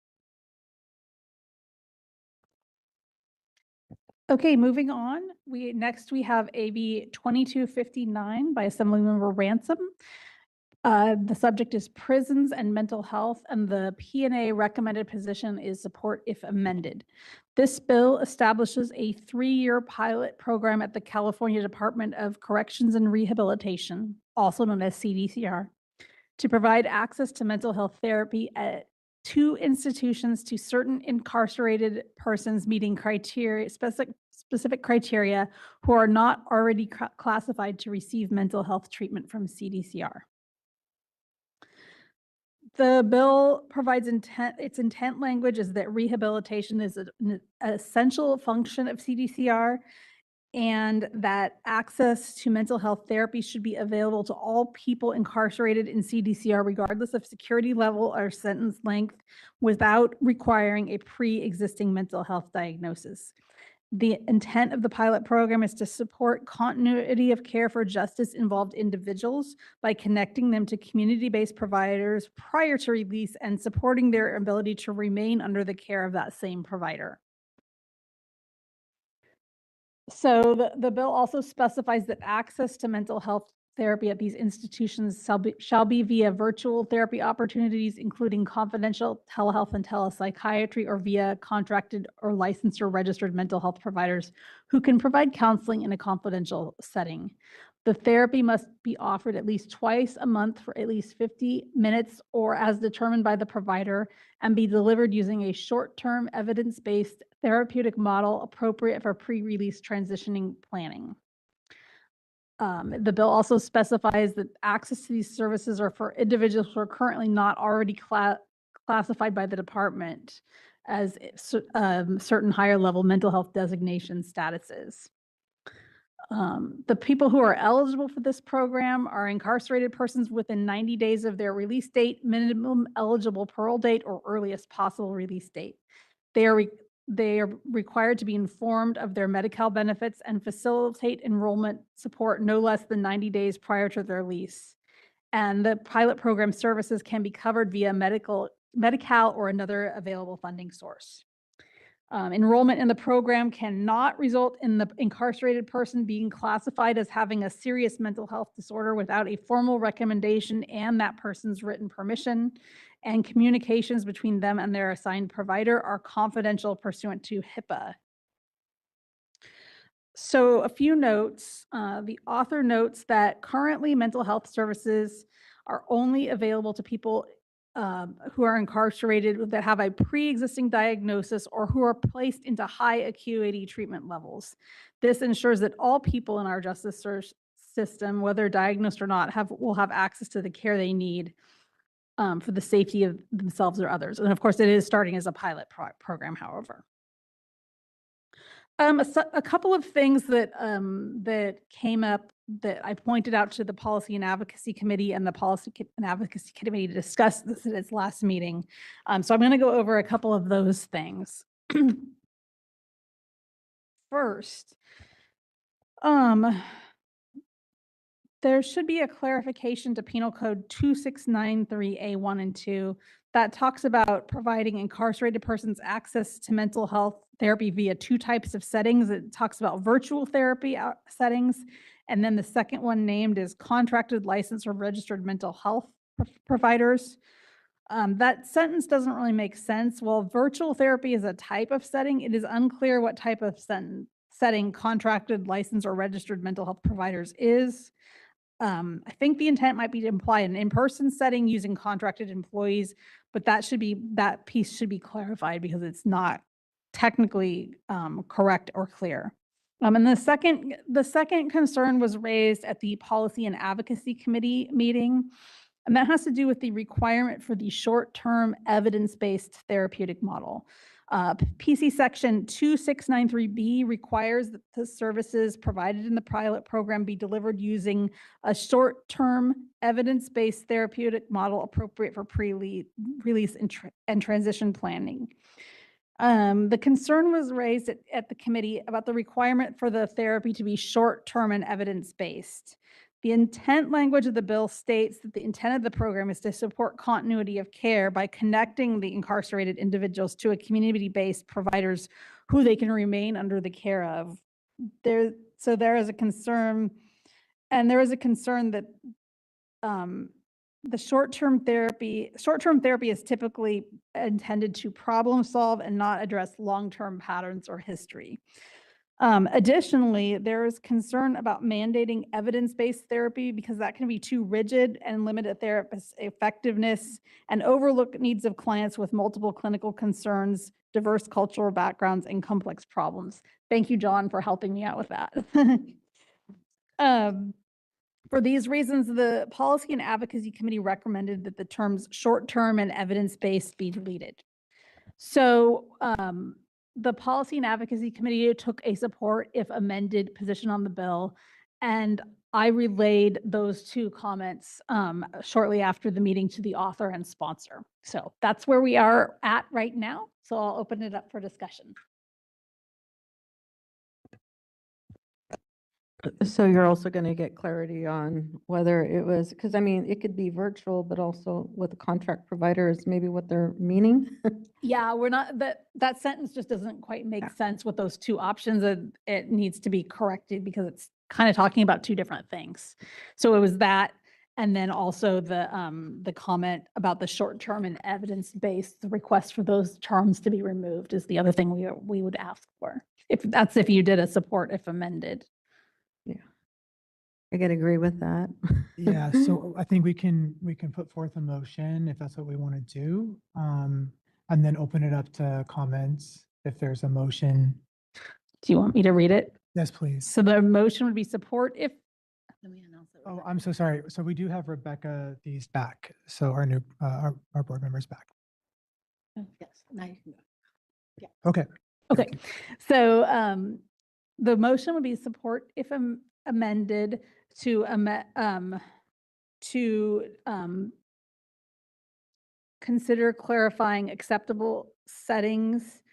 [SPEAKER 2] Okay, moving on. Next we have AB 2259 by Assemblymember Ransom. The subject is prisons and mental health, and the P&A recommended position is support if amended. This bill establishes a 3-year pilot program at the California Department of Corrections and Rehabilitation, also known as CDCR, to provide access to mental health therapy at 2 institutions to certain incarcerated persons meeting specific criteria who are not already classified to receive mental health treatment from CDCR. The bill provides its intent language is that rehabilitation is an essential function of CDCR, and that access to mental health therapy should be available to all people incarcerated in CDCR, regardless of security level or sentence length, without requiring a pre-existing mental health diagnosis. The intent of the pilot program is to support continuity of care for justice-involved individuals by connecting them to community-based providers prior to release and supporting their ability to remain under the care of that same provider. So the bill also specifies that access to mental health therapy at these institutions shall be via virtual therapy opportunities, including confidential telehealth and telepsychiatry, or via contracted or licensed or registered mental health providers who can provide counseling in a confidential setting. The therapy must be offered at least twice a month for at least 50 minutes or as determined by the provider, and be delivered using a short-term evidence-based therapeutic model appropriate for pre-release transitioning planning. The bill also specifies that access to these services are for individuals who are currently not already classified by the department as certain higher level mental health designation statuses. The people who are eligible for this program are incarcerated persons within 90 days of their release date, minimum eligible parole date, or earliest possible release date. They are required to be informed of their Medi-Cal benefits and facilitate enrollment support no less than 90 days prior to their release. And the pilot program services can be covered via Medi-Cal or another available funding source. Enrollment in the program cannot result in the incarcerated person being classified as having a serious mental health disorder without a formal recommendation and that person's written permission. and communications between them and their assigned provider are confidential pursuant to HIPAA. So a few notes. The author notes that currently mental health services are only available to people who are incarcerated that have a pre-existing diagnosis or who are placed into high acuity treatment levels. This ensures that all people in our justice system, whether diagnosed or not, will have access to the care they need for the safety of themselves or others. And of course, it is starting as a pilot program, however. A couple of things that that came up that I pointed out to the Policy and Advocacy Committee and the Policy and Advocacy Committee to discuss this at its last meeting. So I'm going to go over a couple of those things. First, there should be a clarification to Penal Code 2693A1 and 2 that talks about providing incarcerated persons access to mental health therapy via two types of settings. It talks about virtual therapy settings, and then the second one named is contracted, licensed, or registered mental health providers. That sentence doesn't really make sense. While virtual therapy is a type of setting, it is unclear what type of setting contracted, licensed, or registered mental health providers is. I think the intent might be to imply an in-person setting using contracted employees, but that piece should be clarified because it's not technically correct or clear. And the second concern was raised at the Policy and Advocacy Committee meeting, and that has to do with the requirement for the short-term evidence-based therapeutic model. PC section 2693B requires that the services provided in the pilot program be delivered using a short-term evidence-based therapeutic model appropriate for pre-release and transition planning. The concern was raised at the committee about the requirement for the therapy to be short-term and evidence-based. The intent language of the bill states that the intent of the program is to support continuity of care by connecting the incarcerated individuals to a community-based providers who they can remain under the care of. So there is a concern, and there is a concern that the short-term therapy is typically intended to problem solve and not address long-term patterns or history. Additionally, there is concern about mandating evidence-based therapy because that can be too rigid and limit a therapist's effectiveness and overlook needs of clients with multiple clinical concerns, diverse cultural backgrounds, and complex problems. Thank you, John, for helping me out with that. For these reasons, the Policy and Advocacy Committee recommended that the terms short-term and evidence-based be deleted. So, the Policy and Advocacy Committee took a support if amended position on the bill, and I relayed those two comments shortly after the meeting to the author and sponsor. So that's where we are at right now. So I'll open it up for discussion.
[SPEAKER 1] So you're also going to get clarity on whether it was, because I mean, it could be virtual, but also with the contract provider is maybe what they're meaning.
[SPEAKER 2] Yeah, we're not, that sentence just doesn't quite make sense with those two options. It needs to be corrected because it's kind of talking about two different things. So it was that, and then also the comment about the short-term and evidence-based, the request for those terms to be removed is the other thing we would ask for. If you did a support if amended.
[SPEAKER 1] Yeah, I can agree with that.
[SPEAKER 6] Yeah, so I think we can put forth a motion if that's what we want to do, and then open it up to comments if there's a motion.
[SPEAKER 2] Do you want me to read it?
[SPEAKER 6] Yes, please.
[SPEAKER 2] So the motion would be support if.
[SPEAKER 6] Oh, I'm so sorry. So we do have Rebecca Dees back. So our new our board member's back.
[SPEAKER 12] Yes, now you can go. Yeah.
[SPEAKER 6] Okay.
[SPEAKER 2] Okay. So the motion would be support if amended to consider clarifying acceptable settings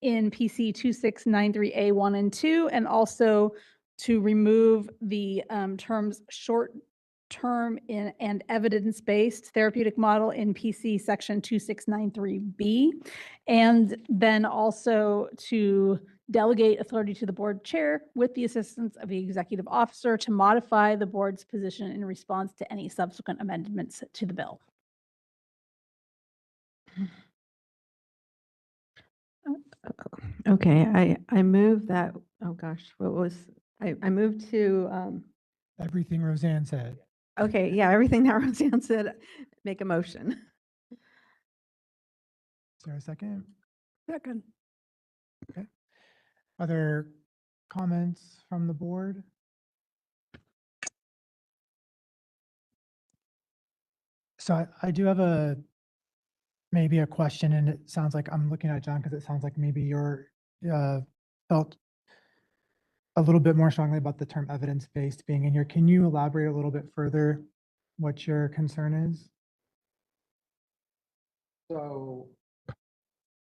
[SPEAKER 2] in PC 2693A1 and 2, and also to remove the terms short-term and evidence-based therapeutic model in PC section 2693B, and then also to delegate authority to the board chair with the assistance of the executive officer to modify the board's position in response to any subsequent amendments to the bill.
[SPEAKER 1] Okay, I move that, oh gosh, what was, I moved to,
[SPEAKER 6] Everything Roseanne said.
[SPEAKER 1] okay, yeah, everything that Roseanne said, make a motion.
[SPEAKER 6] Is there a second?
[SPEAKER 13] Second.
[SPEAKER 6] Okay. Are there comments from the board? So I do have maybe a question, and it sounds like I'm looking at John because it sounds like maybe you're felt a little bit more strongly about the term evidence-based being in here. Can you elaborate a little bit further what your concern is?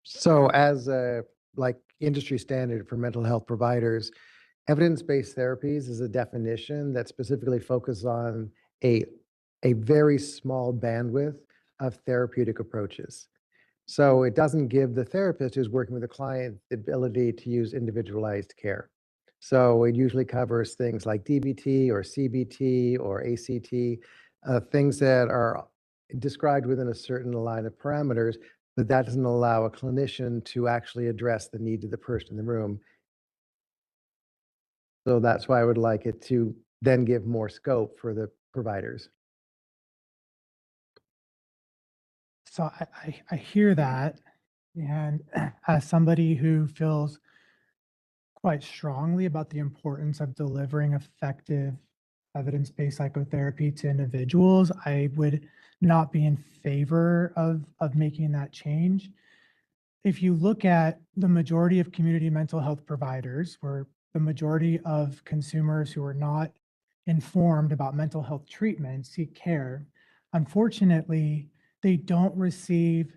[SPEAKER 10] So as a like industry standard for mental health providers, evidence-based therapies is a definition that specifically focuses on a very small bandwidth of therapeutic approaches. So it doesn't give the therapist who's working with the client the ability to use individualized care. So it usually covers things like DBT or CBT or ACT, things that are described within a certain line of parameters, but that doesn't allow a clinician to actually address the needs of the person in the room. So that's why I would like it to then give more scope for the providers.
[SPEAKER 6] So I hear that, and as somebody who feels quite strongly about the importance of delivering effective evidence-based psychotherapy to individuals, I would not be in favor of making that change. If you look at the majority of community mental health providers, where the majority of consumers who are not informed about mental health treatment seek care, unfortunately, they don't receive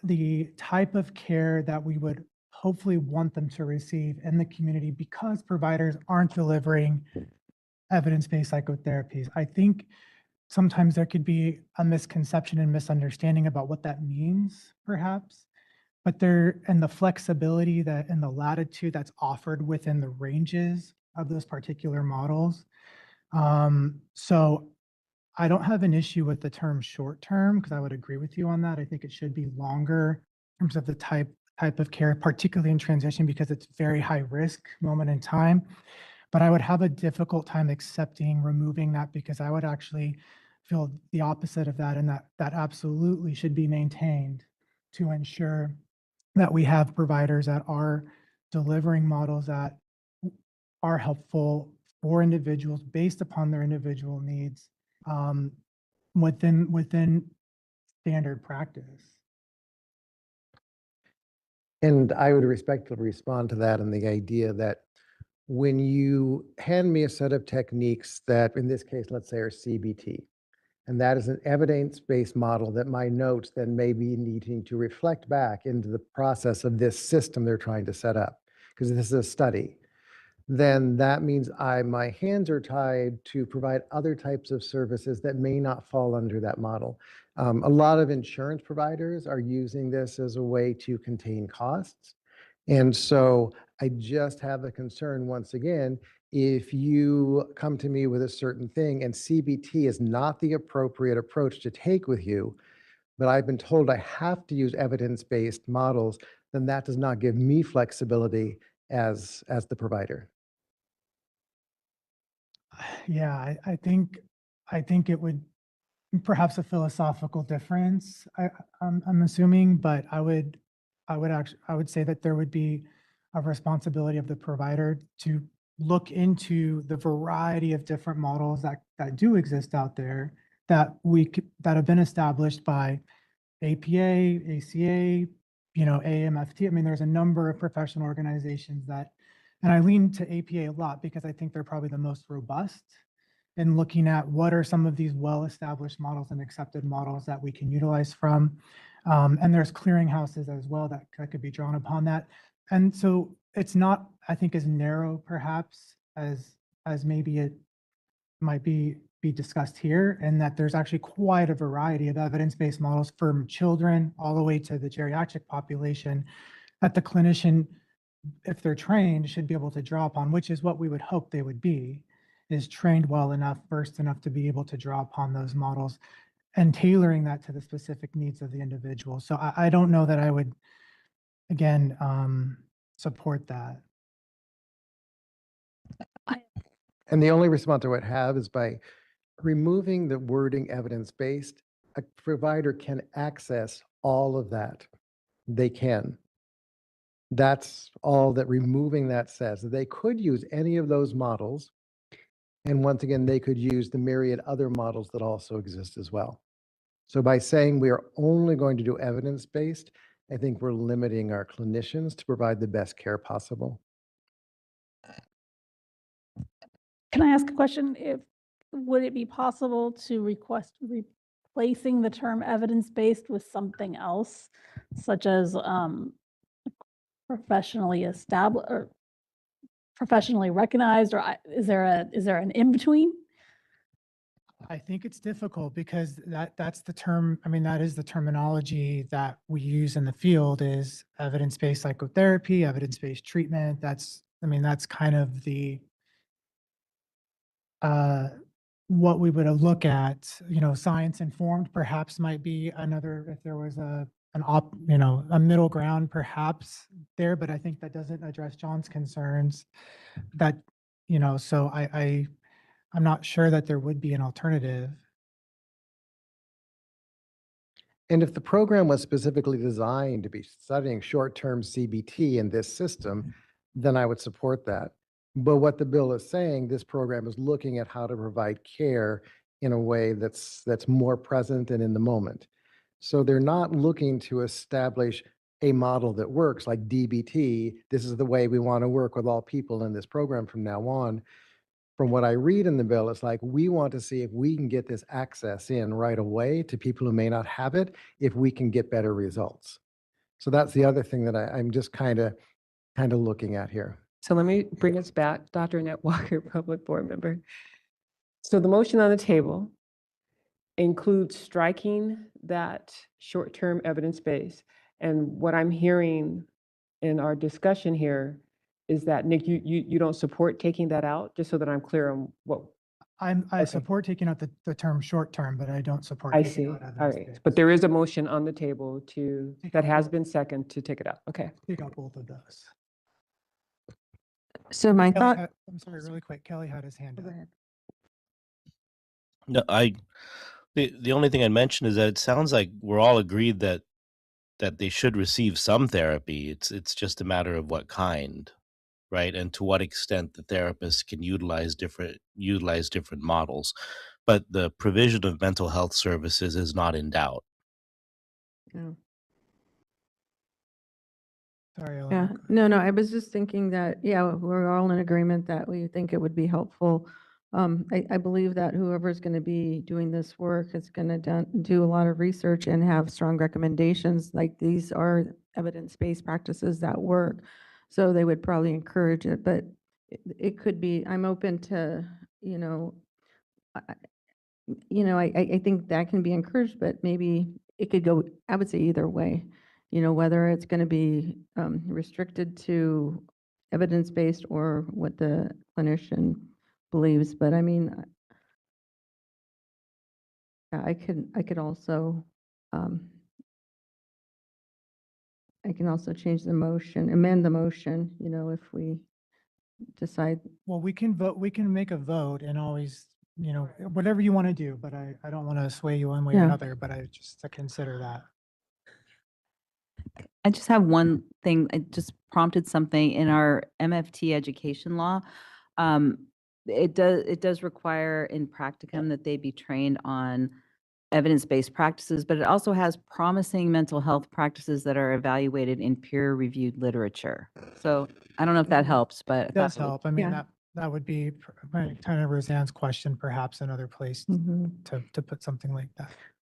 [SPEAKER 6] the type of care that we would hopefully want them to receive in the community because providers aren't delivering evidence-based psychotherapies. I think sometimes there could be a misconception and misunderstanding about what that means, perhaps, but and the flexibility that and the latitude that's offered within the ranges of those particular models. So I don't have an issue with the term short term because I would agree with you on that. I think it should be longer in terms of the type of care, particularly in transition because it's very high risk moment in time. But I would have a difficult time accepting removing that because I would actually feel the opposite of that, and that absolutely should be maintained to ensure that we have providers that are delivering models that are helpful for individuals based upon their individual needs within standard practice.
[SPEAKER 10] And I would respectfully respond to that and the idea that when you hand me a set of techniques that, in this case, let's say are CBT, and that is an evidence-based model that my notes then may be needing to reflect back into the process of this system they're trying to set up, because this is a study, then that means my hands are tied to provide other types of services that may not fall under that model. A lot of insurance providers are using this as a way to contain costs. And so I just have a concern, once again, if you come to me with a certain thing and CBT is not the appropriate approach to take with you, but I've been told I have to use evidence-based models, then that does not give me flexibility as the provider.
[SPEAKER 6] Yeah, I think it would perhaps a philosophical difference. I'm assuming, but I would say that there would be a responsibility of the provider to look into the variety of different models that do exist out there that have been established by APA, ACA, AMFT. I mean, there's a number of professional organizations and I lean to APA a lot because I think they're probably the most robust in looking at what are some of these well-established models and accepted models that we can utilize from. And there's clearinghouses as well that could be drawn upon that. And so it's not, I think, as narrow perhaps as maybe it might be discussed here, and that there's actually quite a variety of evidence-based models from children all the way to the geriatric population that the clinician, if they're trained, should be able to draw upon, which is what we would hope they would be, is trained well enough, versed enough to be able to draw upon those models and tailoring that to the specific needs of the individual. So I don't know that I would again, support that.
[SPEAKER 10] And the only response I would have is by removing the wording evidence-based, a provider can access all of that. They can. That's all that removing that says. They could use any of those models. And once again, they could use the myriad other models that also exist as well. So by saying we are only going to do evidence-based, I think we're limiting our clinicians to provide the best care possible.
[SPEAKER 2] Can I ask a question? Would it be possible to request replacing the term evidence-based with something else, such as professionally established or professionally recognized, or is there an in-between?
[SPEAKER 6] I think it's difficult because that's the term, I mean, that is the terminology that we use in the field is evidence-based psychotherapy, evidence-based treatment. That's kind of the what we would look at, science informed perhaps might be another, if there was a middle ground perhaps there, but I think that doesn't address John's concerns that, so I'm not sure that there would be an alternative.
[SPEAKER 10] And if the program was specifically designed to be studying short-term CBT in this system, then I would support that. But what the bill is saying, this program is looking at how to provide care in a way that's more present and in the moment. So they're not looking to establish a model that works like DBT. This is the way we want to work with all people in this program from now on. From what I read in the bill, it's like we want to see if we can get this access in right away to people who may not have it, if we can get better results. So that's the other thing that I'm just kind of looking at here.
[SPEAKER 22] So let me bring us back, Dr. Annette Walker, Public Board Member. So the motion on the table includes striking that short-term evidence base. And what I'm hearing in our discussion here is that, Nick, you don't support taking that out, just so that I'm clear on what.
[SPEAKER 6] I support taking out the term short-term, but I don't support.
[SPEAKER 22] I
[SPEAKER 6] taking
[SPEAKER 22] see.
[SPEAKER 6] out
[SPEAKER 22] All right.
[SPEAKER 6] evidence-based.
[SPEAKER 22] But there is a motion on the table that has been seconded to take it out. Okay.
[SPEAKER 6] Take out both of those.
[SPEAKER 1] So my
[SPEAKER 6] Kelly
[SPEAKER 1] thought,
[SPEAKER 6] I'm sorry, really quick. Kelly had his hand up.
[SPEAKER 5] No, the only thing I mentioned is that it sounds like we're all agreed that they should receive some therapy. It's just a matter of what kind, right? And to what extent the therapist can utilize different models. But the provision of mental health services is not in doubt.
[SPEAKER 1] no.
[SPEAKER 6] Sorry,
[SPEAKER 1] Yeah,
[SPEAKER 6] Elena.
[SPEAKER 1] no, I was just thinking that, yeah, we're all in agreement that we think it would be helpful. I believe that whoever's going to be doing this work is going to do a lot of research and have strong recommendations. Like these are evidence-based practices that work. So they would probably encourage it, but it could be, I'm open to, I think that can be encouraged, but maybe it could go, I would say either way, whether it's going to be restricted to evidence-based or what the clinician believes. But I mean, yeah, I could also, I can also change the motion, amend the motion, if we decide.
[SPEAKER 6] Well, we can vote, we can make a vote and always, whatever you want to do, but I don't want to sway you one way or
[SPEAKER 1] Yeah.
[SPEAKER 6] another, but I just to consider that.
[SPEAKER 19] I just have one thing. I just prompted something in our MFT education law. It does require in practicum that they be trained on evidence-based practices, but it also has promising mental health practices that are evaluated in peer-reviewed literature. So I don't know if that helps, but
[SPEAKER 6] It does help. I mean,
[SPEAKER 1] Yeah.
[SPEAKER 6] that would be kind of Roseanne's question, perhaps another place to put something like that.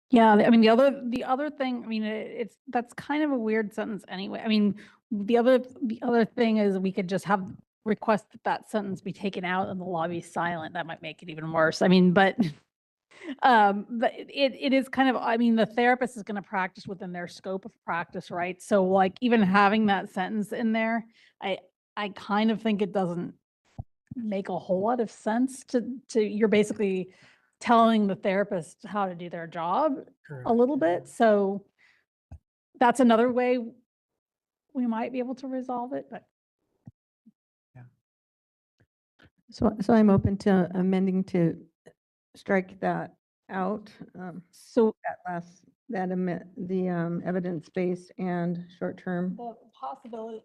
[SPEAKER 2] Yeah, I mean, the other thing, I mean, that's kind of a weird sentence anyway. I mean, the other thing is we could just have request that sentence be taken out and the law be silent. That might make it even worse. I mean, but it is kind of, I mean, the therapist is going to practice within their scope of practice, right? So like even having that sentence in there, I kind of think it doesn't make a whole lot of sense to you're basically telling the therapist how to do their job a little bit. So that's another way we might be able to resolve it, but
[SPEAKER 1] So I'm open to amending to strike that out.
[SPEAKER 2] So
[SPEAKER 1] that last, the evidence-based and short-term.
[SPEAKER 2] the possibility.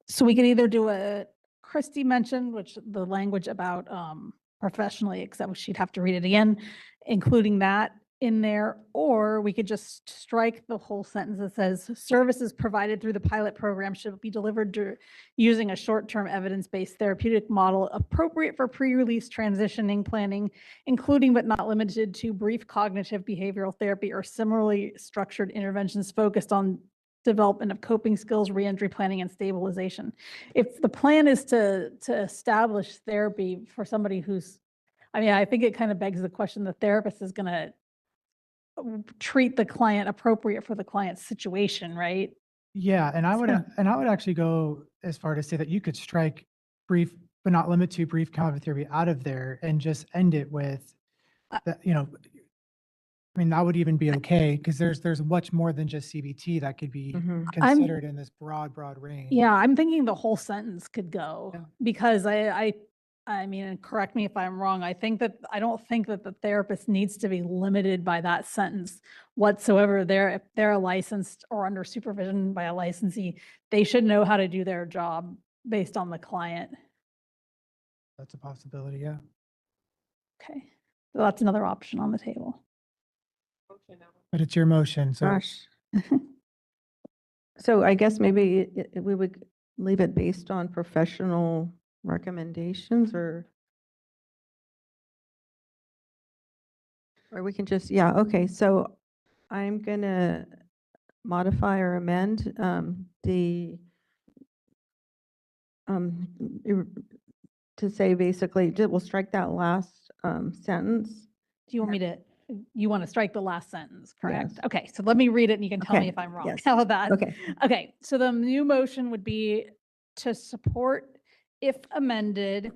[SPEAKER 2] So we could either do a, Christy mentioned, which the language about professionally, except she'd have to read it again, including that in there, or we could just strike the whole sentence that says services provided through the pilot program should be delivered using a short-term evidence-based therapeutic model appropriate for pre-release transitioning planning, including but not limited to brief cognitive behavioral therapy or similarly structured interventions focused on development of coping skills, reentry planning, and stabilization. If the plan is to establish therapy for somebody who's, I mean, I think it kind of begs the question, the therapist is going to treat the client appropriate for the client's situation, right?
[SPEAKER 6] Yeah, and I would actually go as far to say that you could strike brief, but not limit to brief cognitive therapy out of there and just end it with that, I mean, that would even be okay because there's much more than just CBT that could be considered in this broad range.
[SPEAKER 2] Yeah, I'm thinking the whole sentence could go because I mean, and correct me if I'm wrong, I don't think that the therapist needs to be limited by that sentence whatsoever. If they're licensed or under supervision by a licensee, they should know how to do their job based on the client.
[SPEAKER 6] That's a possibility, yeah.
[SPEAKER 2] Okay, so that's another option on the table.
[SPEAKER 6] But it's your motion, so.
[SPEAKER 1] Gosh. So I guess maybe we would leave it based on professional recommendations or we can just, yeah, okay. So I'm gonna modify or amend to say basically, we'll strike that last sentence.
[SPEAKER 2] Do you want me to, you want to strike the last sentence, correct? Okay, so let me read it and you can tell me
[SPEAKER 1] Okay,
[SPEAKER 2] if I'm wrong.
[SPEAKER 1] yes.
[SPEAKER 2] How about that?
[SPEAKER 1] Okay.
[SPEAKER 2] Okay, so the new motion would be to support, if amended,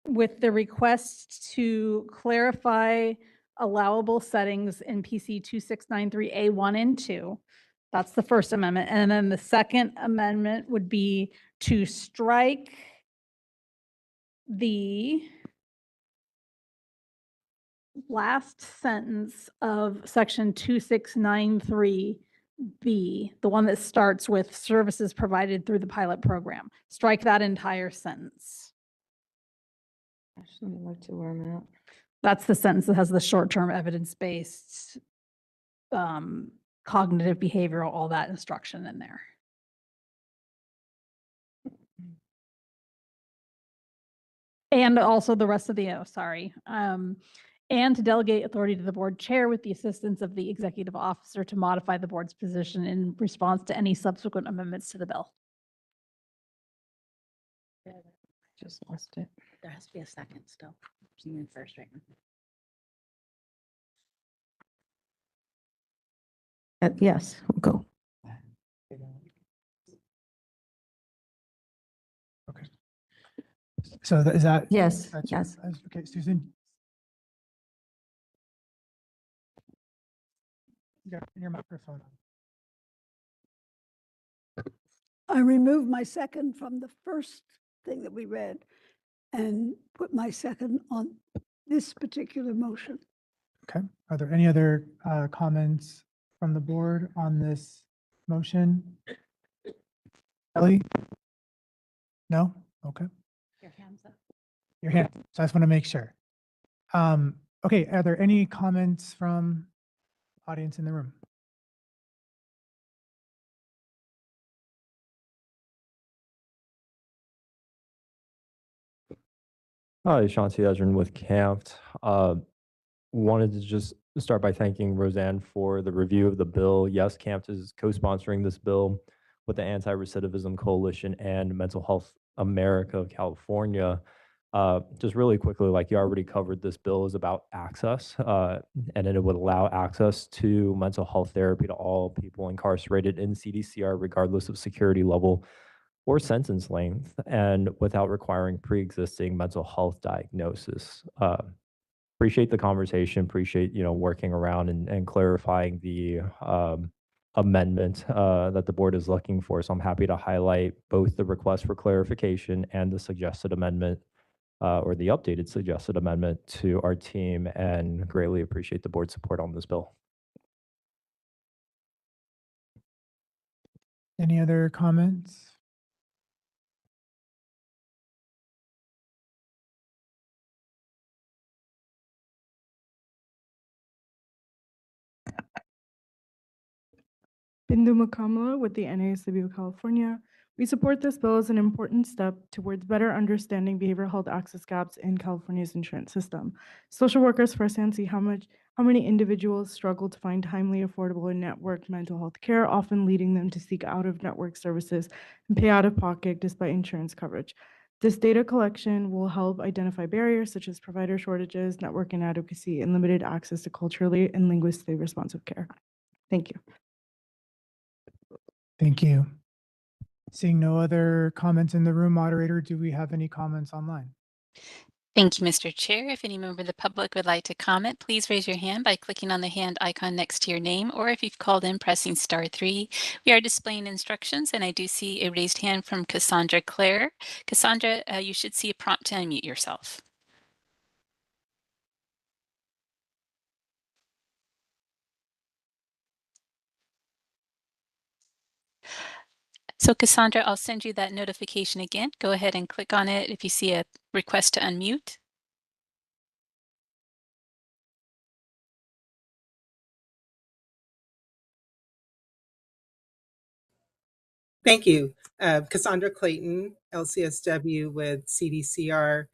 [SPEAKER 2] with the request to clarify allowable settings in PC 2693A1 and 2. That's the first amendment. And then the second amendment would be to strike the last sentence of section 2693B, the one that starts with services provided through the pilot program. Strike that entire sentence.
[SPEAKER 1] Actually, let me look to where I'm at.
[SPEAKER 2] That's the sentence that has the short-term evidence-based cognitive behavioral, all that instruction in there. And also the rest of the, and to delegate authority to the board chair with the assistance of the executive officer to modify the board's position in response to any subsequent amendments to the bill.
[SPEAKER 1] Just lost it.
[SPEAKER 12] There has to be a second still. You in first right now.
[SPEAKER 1] Yes, we'll go.
[SPEAKER 6] Okay. So is that?
[SPEAKER 1] Yes,
[SPEAKER 6] that's-
[SPEAKER 1] yes.
[SPEAKER 6] Okay, Susan. You got your microphone on.
[SPEAKER 13] I removed my second from the first thing that we read and put my second on this particular motion.
[SPEAKER 6] Okay, are there any other comments from the board on this motion? Ellie? No? Okay.
[SPEAKER 2] Your hands up.
[SPEAKER 6] Your hand, so I just want to make sure. Okay, are there any comments from audience in the room?
[SPEAKER 14] Hi, Shanti Ezrin with CAMPT. Wanted to just start by thanking Roseanne for the review of the bill. Yes, CAMPT is co-sponsoring this bill with the Anti-Recidivism Coalition and Mental Health America of California. Just really quickly, like you already covered, this bill is about access, and it would allow access to mental health therapy to all people incarcerated in CDCR, regardless of security level or sentence length, and without requiring pre-existing mental health diagnosis. Appreciate the conversation, appreciate, working around and clarifying the amendment that the board is looking for. So I'm happy to highlight both the request for clarification and the suggested amendment or the updated suggested amendment to our team, and greatly appreciate the board's support on this bill.
[SPEAKER 6] Any other comments?
[SPEAKER 4] Bindu Mukamala with the NASW California. We support this bill as an important step towards better understanding behavioral health access gaps in California's insurance system. Social workers firsthand see how many individuals struggle to find timely, affordable, and networked mental health care, often leading them to seek out-of-network services and pay out of pocket despite insurance coverage. This data collection will help identify barriers such as provider shortages, network inadequacy, and limited access to culturally and linguistically responsive care. Thank you.
[SPEAKER 6] Thank you. Seeing no other comments in the room, moderator, do we have any comments online?
[SPEAKER 3] Thank you, Mr. Chair. If any member of the public would like to comment, please raise your hand by clicking on the hand icon next to your name, or if you've called in, pressing *3. We are displaying instructions, and I do see a raised hand from Cassandra Clare. Cassandra, you should see a prompt to unmute yourself. So Cassandra, I'll send you that notification again. Go ahead and click on it if you see a request to unmute.
[SPEAKER 15] Thank you. Cassandra Clayton, LCSW with CDCR.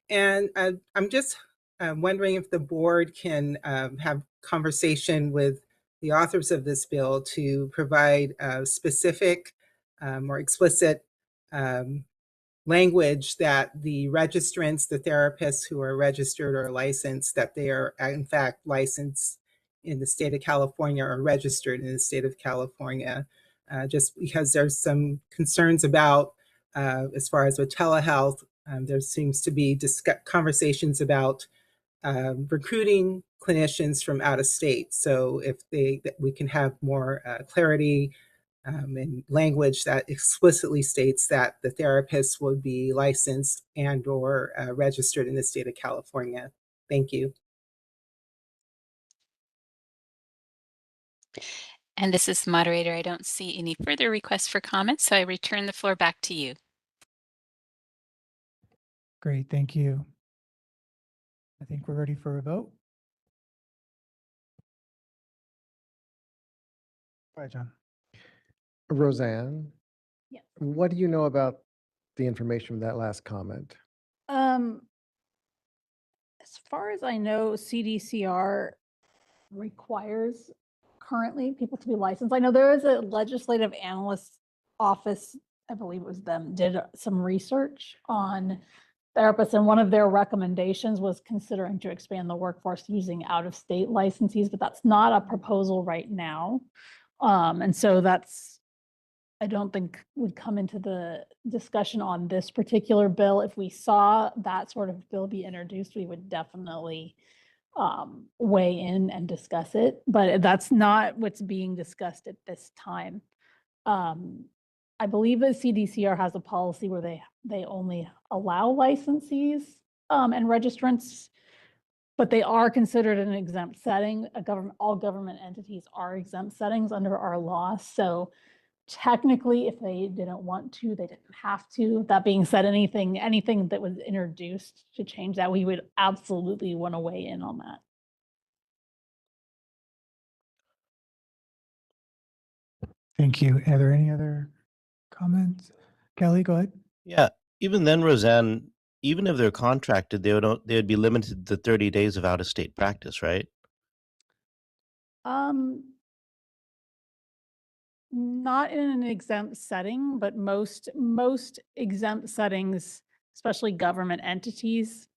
[SPEAKER 15] And I'm just wondering if the board can have conversation with the authors of this bill to provide specific or explicit language that the registrants, the therapists who are registered or licensed, that they are in fact licensed in the state of California or registered in the state of California. Just because there's some concerns about, as far as with telehealth, there seems to be conversations about recruiting clinicians from out of state. So if we can have more clarity and language that explicitly states that the therapist would be licensed and or registered in the state of California. Thank you.
[SPEAKER 3] And this is the moderator. I don't see any further requests for comments, so I return the floor back to you.
[SPEAKER 6] Great, thank you. I think we're ready for a vote. Go ahead, John.
[SPEAKER 10] Roseanne?
[SPEAKER 2] Yes.
[SPEAKER 10] What do you know about the information from that last comment?
[SPEAKER 2] As far as I know, CDCR requires currently people to be licensed. I know there is a legislative analyst office, I believe it was them, did some research on therapists, and one of their recommendations was considering to expand the workforce using out-of-state licensees, but that's not a proposal right now. And so that's, I don't think would come into the discussion on this particular bill. If we saw that sort of bill be introduced, we would definitely weigh in and discuss it, but that's not what's being discussed at this time. I believe that CDCR has a policy where they only allow licensees and registrants, but they are considered an exempt setting. All government entities are exempt settings under our law. So technically, if they didn't want to, they didn't have to. That being said, anything that was introduced to change that, we would absolutely want to weigh in on that.
[SPEAKER 6] Thank you. Are there any other comments? Kelly, go ahead.
[SPEAKER 5] Yeah, even then, Roseanne, even if they're contracted, they would be limited to 30 days of out-of-state practice, right?
[SPEAKER 2] Not in an exempt setting, but most exempt settings, especially government entities,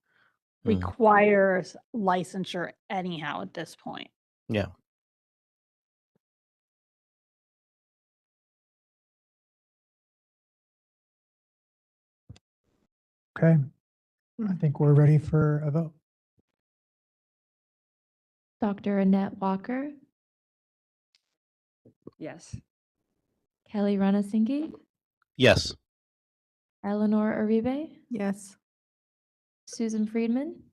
[SPEAKER 2] requires licensure anyhow at this point.
[SPEAKER 5] Yeah.
[SPEAKER 6] Okay. I think we're ready for a vote.
[SPEAKER 8] Dr. Annette Walker,
[SPEAKER 22] Yes.
[SPEAKER 8] Kelly Ranasinghe,
[SPEAKER 5] Yes.
[SPEAKER 8] Eleanor Uribe,
[SPEAKER 1] Yes.
[SPEAKER 8] Susan Friedman,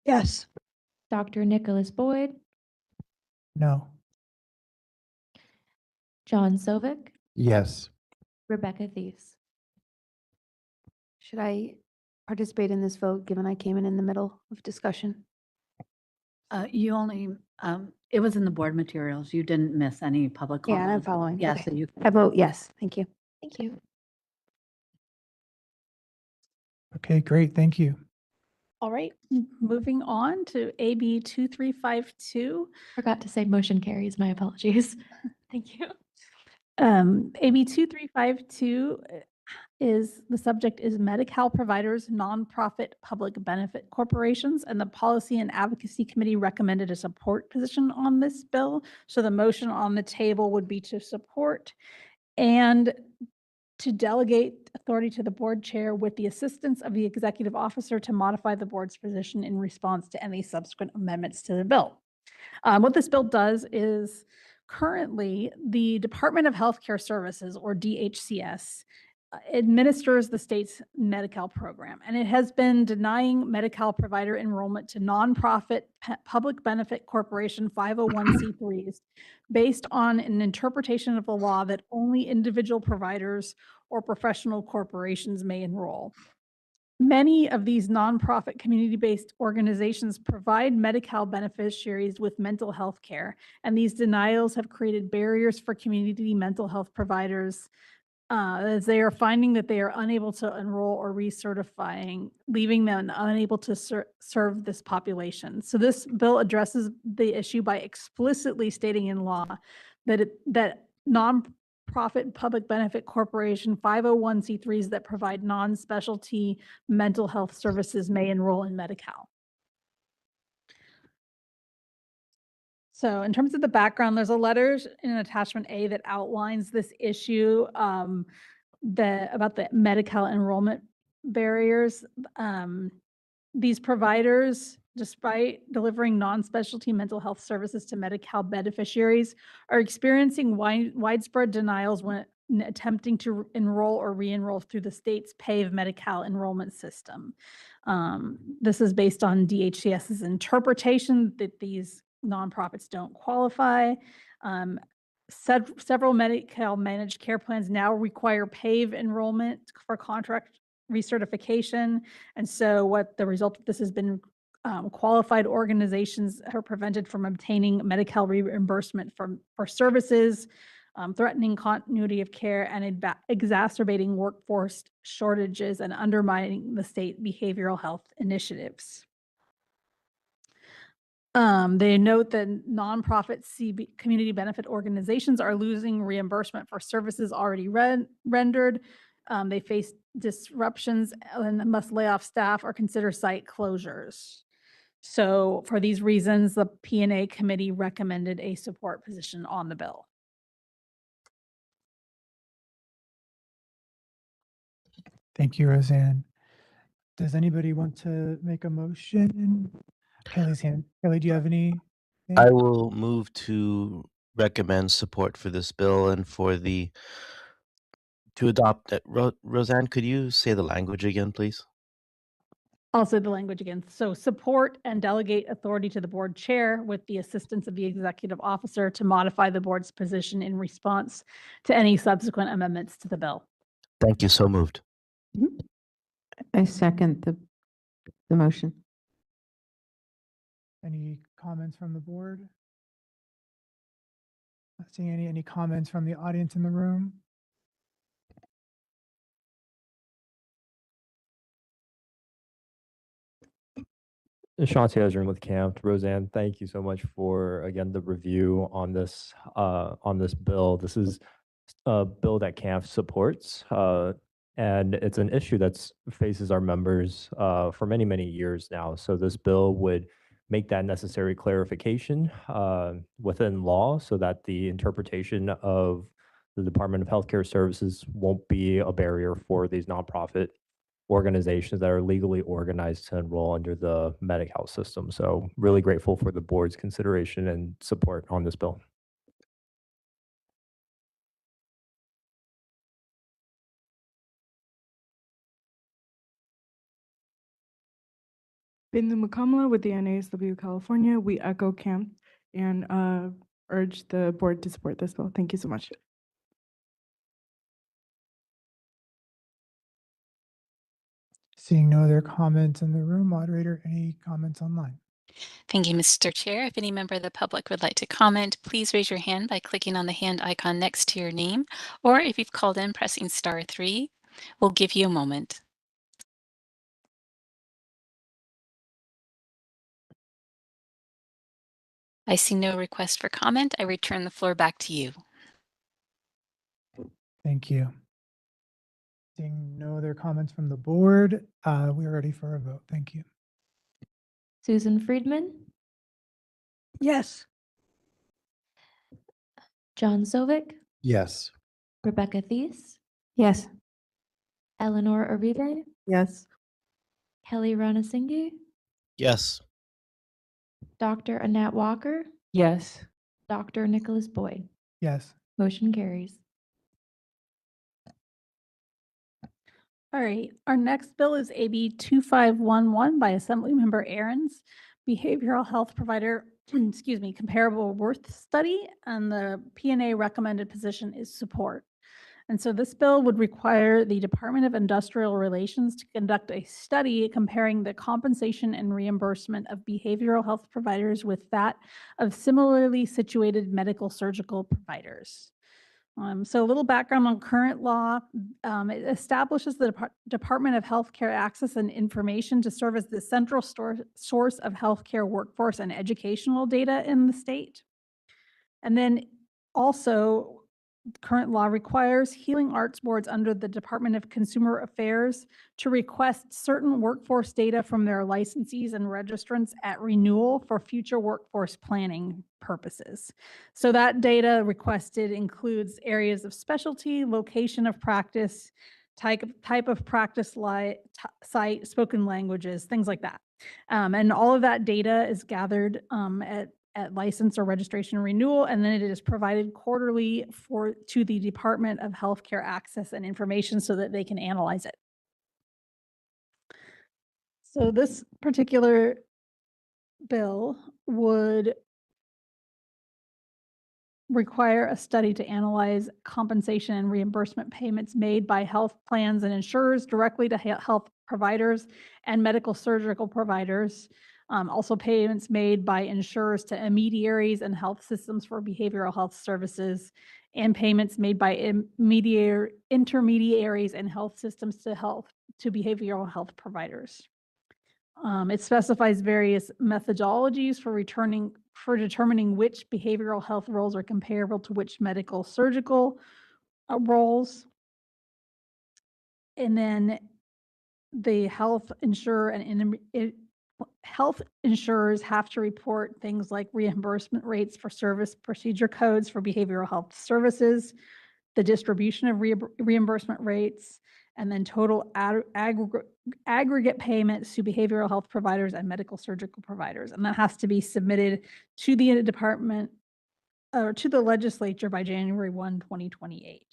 [SPEAKER 13] Yes.
[SPEAKER 8] Dr. Nicholas Boyd,
[SPEAKER 6] No.
[SPEAKER 8] John Sovic,
[SPEAKER 10] Yes.
[SPEAKER 8] Rebecca Thies.
[SPEAKER 9] Should I participate in this vote, given I came in the middle of discussion?
[SPEAKER 12] You only, it was in the board materials. You didn't miss any public
[SPEAKER 9] Yeah,
[SPEAKER 12] comment.
[SPEAKER 9] I'm following.
[SPEAKER 12] Yeah,
[SPEAKER 9] Okay.
[SPEAKER 12] so you.
[SPEAKER 9] I vote yes. Thank you.
[SPEAKER 8] Thank you.
[SPEAKER 6] Okay, great. Thank you.
[SPEAKER 2] All right, moving on to AB 2352.
[SPEAKER 8] Forgot to say motion carries. My apologies. Thank you.
[SPEAKER 2] AB 2352 is, the subject is Medi-Cal providers, nonprofit public benefit corporations, and the Policy and Advocacy Committee recommended a support position on this bill. So the motion on the table would be to support and to delegate authority to the board chair with the assistance of the executive officer to modify the board's position in response to any subsequent amendments to the bill. What this bill does is currently the Department of Healthcare Services, or DHCS, administers the state's Medi-Cal program, and it has been denying Medi-Cal provider enrollment to nonprofit public benefit corporation 501c3s based on an interpretation of the law that only individual providers or professional corporations may enroll. Many of these nonprofit community-based organizations provide Medi-Cal beneficiaries with mental health care, and these denials have created barriers for community mental health providers as they are finding that they are unable to enroll or recertifying, leaving them unable to serve this population. So this bill addresses the issue by explicitly stating in law that nonprofit public benefit corporation 501c3s that provide non-specialty mental health services may enroll in Medi-Cal. So in terms of the background, there's a letter in attachment A that outlines this issue about the Medi-Cal enrollment barriers. These providers, despite delivering non-specialty mental health services to Medi-Cal beneficiaries, are experiencing widespread denials when attempting to enroll or re-enroll through the state's PAVE Medi-Cal enrollment system. This is based on DHCS's interpretation that these nonprofits don't qualify. Several Medi-Cal managed care plans now require PAVE enrollment for contract recertification. And so what the result of this has been, qualified organizations are prevented from obtaining Medi-Cal reimbursement for services, threatening continuity of care and exacerbating workforce shortages and undermining the state behavioral health initiatives. They note that nonprofit community benefit organizations are losing reimbursement for services already rendered. They face disruptions and must lay off staff or consider site closures. So for these reasons, the P&A committee recommended a support position on the bill.
[SPEAKER 6] Thank you, Roseanne. Does anybody want to make a motion? Kelly's hand. Kelly, do you have any?
[SPEAKER 5] I will move to recommend support for this bill and for the to adopt it. Roseanne, could you say the language again, please?
[SPEAKER 2] Also the language again. So support and delegate authority to the board chair with the assistance of the executive officer to modify the board's position in response to any subsequent amendments to the bill.
[SPEAKER 5] Thank you. So moved.
[SPEAKER 1] I second the motion.
[SPEAKER 6] Any comments from the board? Not seeing any comments from the audience in the room?
[SPEAKER 14] Shanti Ezrin with CAMP. Roseanne, thank you so much for, again, the review on this bill. This is a bill that CAMP supports, and it's an issue that faces our members for many, many years now. So this bill would make that necessary clarification within law so that the interpretation of the Department of Healthcare Services won't be a barrier for these nonprofit organizations that are legally organized to enroll under the Medi-Cal system. So really grateful for the board's consideration and support on this bill.
[SPEAKER 4] Bindu Mukamala with the NASW California. We echo camp and urge the board to support this bill. Thank you so much.
[SPEAKER 6] Seeing no other comments in the room, moderator, any comments online?
[SPEAKER 3] Thank you, Mr. Chair. If any member of the public would like to comment, please raise your hand by clicking on the hand icon next to your name, or if you've called in, pressing *3. We'll give you a moment. I see no request for comment. I return the floor back to you.
[SPEAKER 6] Thank you. Seeing no other comments from the board, we're ready for a vote. Thank you.
[SPEAKER 8] Susan Friedman,
[SPEAKER 13] Yes.
[SPEAKER 8] John Sovic,
[SPEAKER 10] Yes.
[SPEAKER 8] Rebecca Thies,
[SPEAKER 7] Yes.
[SPEAKER 8] Eleanor Uribe,
[SPEAKER 1] Yes.
[SPEAKER 8] Kelly Ranasinghe,
[SPEAKER 5] Yes.
[SPEAKER 8] Dr. Annette Walker,
[SPEAKER 22] Yes.
[SPEAKER 8] Dr. Nicholas Boyd.
[SPEAKER 6] Yes.
[SPEAKER 8] Motion carries.
[SPEAKER 2] All right, our next bill is AB 2511 by Assemblymember Aaron's Behavioral Health Provider, excuse me, Comparable Worth Study, and the PNA recommended position is support. And so this bill would require the Department of Industrial Relations to conduct a study comparing the compensation and reimbursement of behavioral health providers with that of similarly situated medical surgical providers. So a little background on current law. It establishes the Department of Healthcare Access and Information to serve as the central source of healthcare workforce and educational data in the state. And then also, current law requires healing arts boards under the Department of Consumer Affairs to request certain workforce data from their licensees and registrants at renewal for future workforce planning purposes. So that data requested includes areas of specialty, location of practice, type of practice site, spoken languages, things like that. And all of that data is gathered at license or registration renewal, and then it is provided quarterly to the Department of Healthcare Access and Information so that they can analyze it. So this particular bill would require a study to analyze compensation and reimbursement payments made by health plans and insurers directly to health providers and medical surgical providers. Also payments made by insurers to intermediaries and health systems for behavioral health services, and payments made by intermediaries and health systems to behavioral health providers. It specifies various methodologies for determining which behavioral health roles are comparable to which medical surgical roles. And then the health insurer and health insurers have to report things like reimbursement rates for service procedure codes for behavioral health services, the distribution of reimbursement rates, and then total aggregate payments to behavioral health providers and medical surgical providers. And that has to be submitted to the department or to the legislature by January 1, 2028.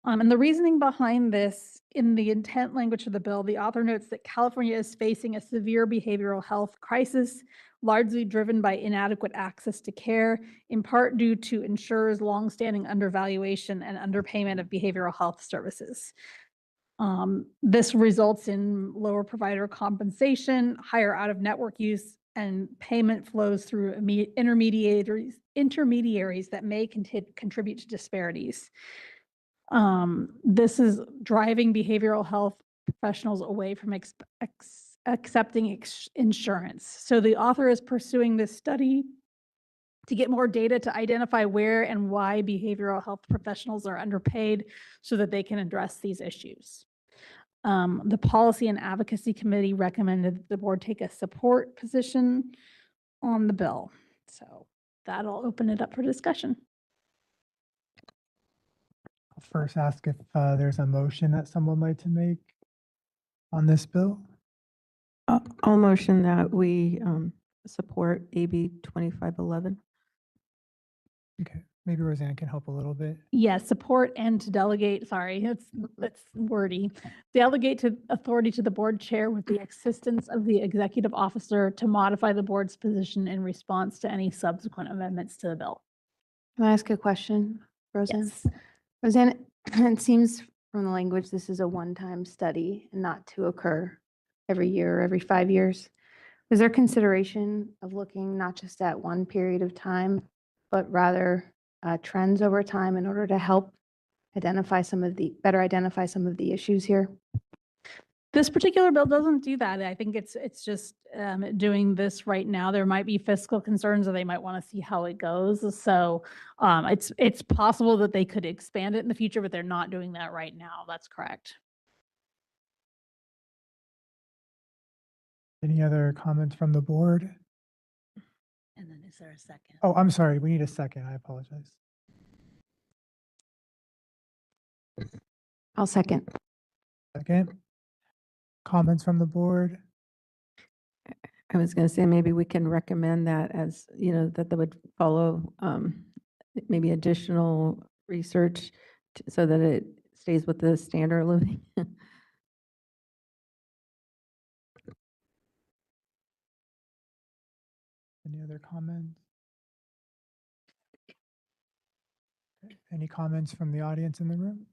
[SPEAKER 2] And the reasoning behind this, in the intent language of the bill, the author notes that California is facing a severe behavioral health crisis, largely driven by inadequate access to care, in part due to insurers' longstanding undervaluation and underpayment of behavioral health services. This results in lower provider compensation, higher out-of-network use, and payment flows through intermediaries that may contribute to disparities. This is driving behavioral health professionals away from accepting insurance. So the author is pursuing this study to get more data to identify where and why behavioral health professionals are underpaid so that they can address these issues. The Policy and Advocacy Committee recommended that the board take a support position on the bill. So that'll open it up for discussion.
[SPEAKER 6] I'll first ask if there's a motion that someone would like to make on this bill.
[SPEAKER 1] I'll motion that we support AB 2511.
[SPEAKER 6] Okay, Maybe Roseanne can help a little bit.
[SPEAKER 2] Yes, support and to delegate, sorry, it's wordy. Delegate to authority to the board chair with the assistance of the executive officer to modify the board's position in response to any subsequent amendments to the bill.
[SPEAKER 9] Can I ask a question, Roseanne?
[SPEAKER 2] Yes.
[SPEAKER 9] Roseanne, it seems from the language, this is a one-time study and not to occur every year or every 5 years. Was there consideration of looking not just at one period of time, but rather trends over time in order to help better identify some of the issues here?
[SPEAKER 2] This particular bill doesn't do that. I think it's just doing this right now. There might be fiscal concerns, or they might want to see how it goes. So it's possible that they could expand it in the future, but they're not doing that right now. That's correct.
[SPEAKER 6] Any other comments from the board?
[SPEAKER 12] And then is there a second?
[SPEAKER 6] Oh, I'm sorry. We need a second. I apologize.
[SPEAKER 9] I'll second.
[SPEAKER 6] Second. Comments from the board?
[SPEAKER 1] I was going to say, maybe we can recommend that as, that they would follow maybe additional research so that it stays with the standard of living.
[SPEAKER 6] Any other comments? Okay. Any comments from the audience in the room?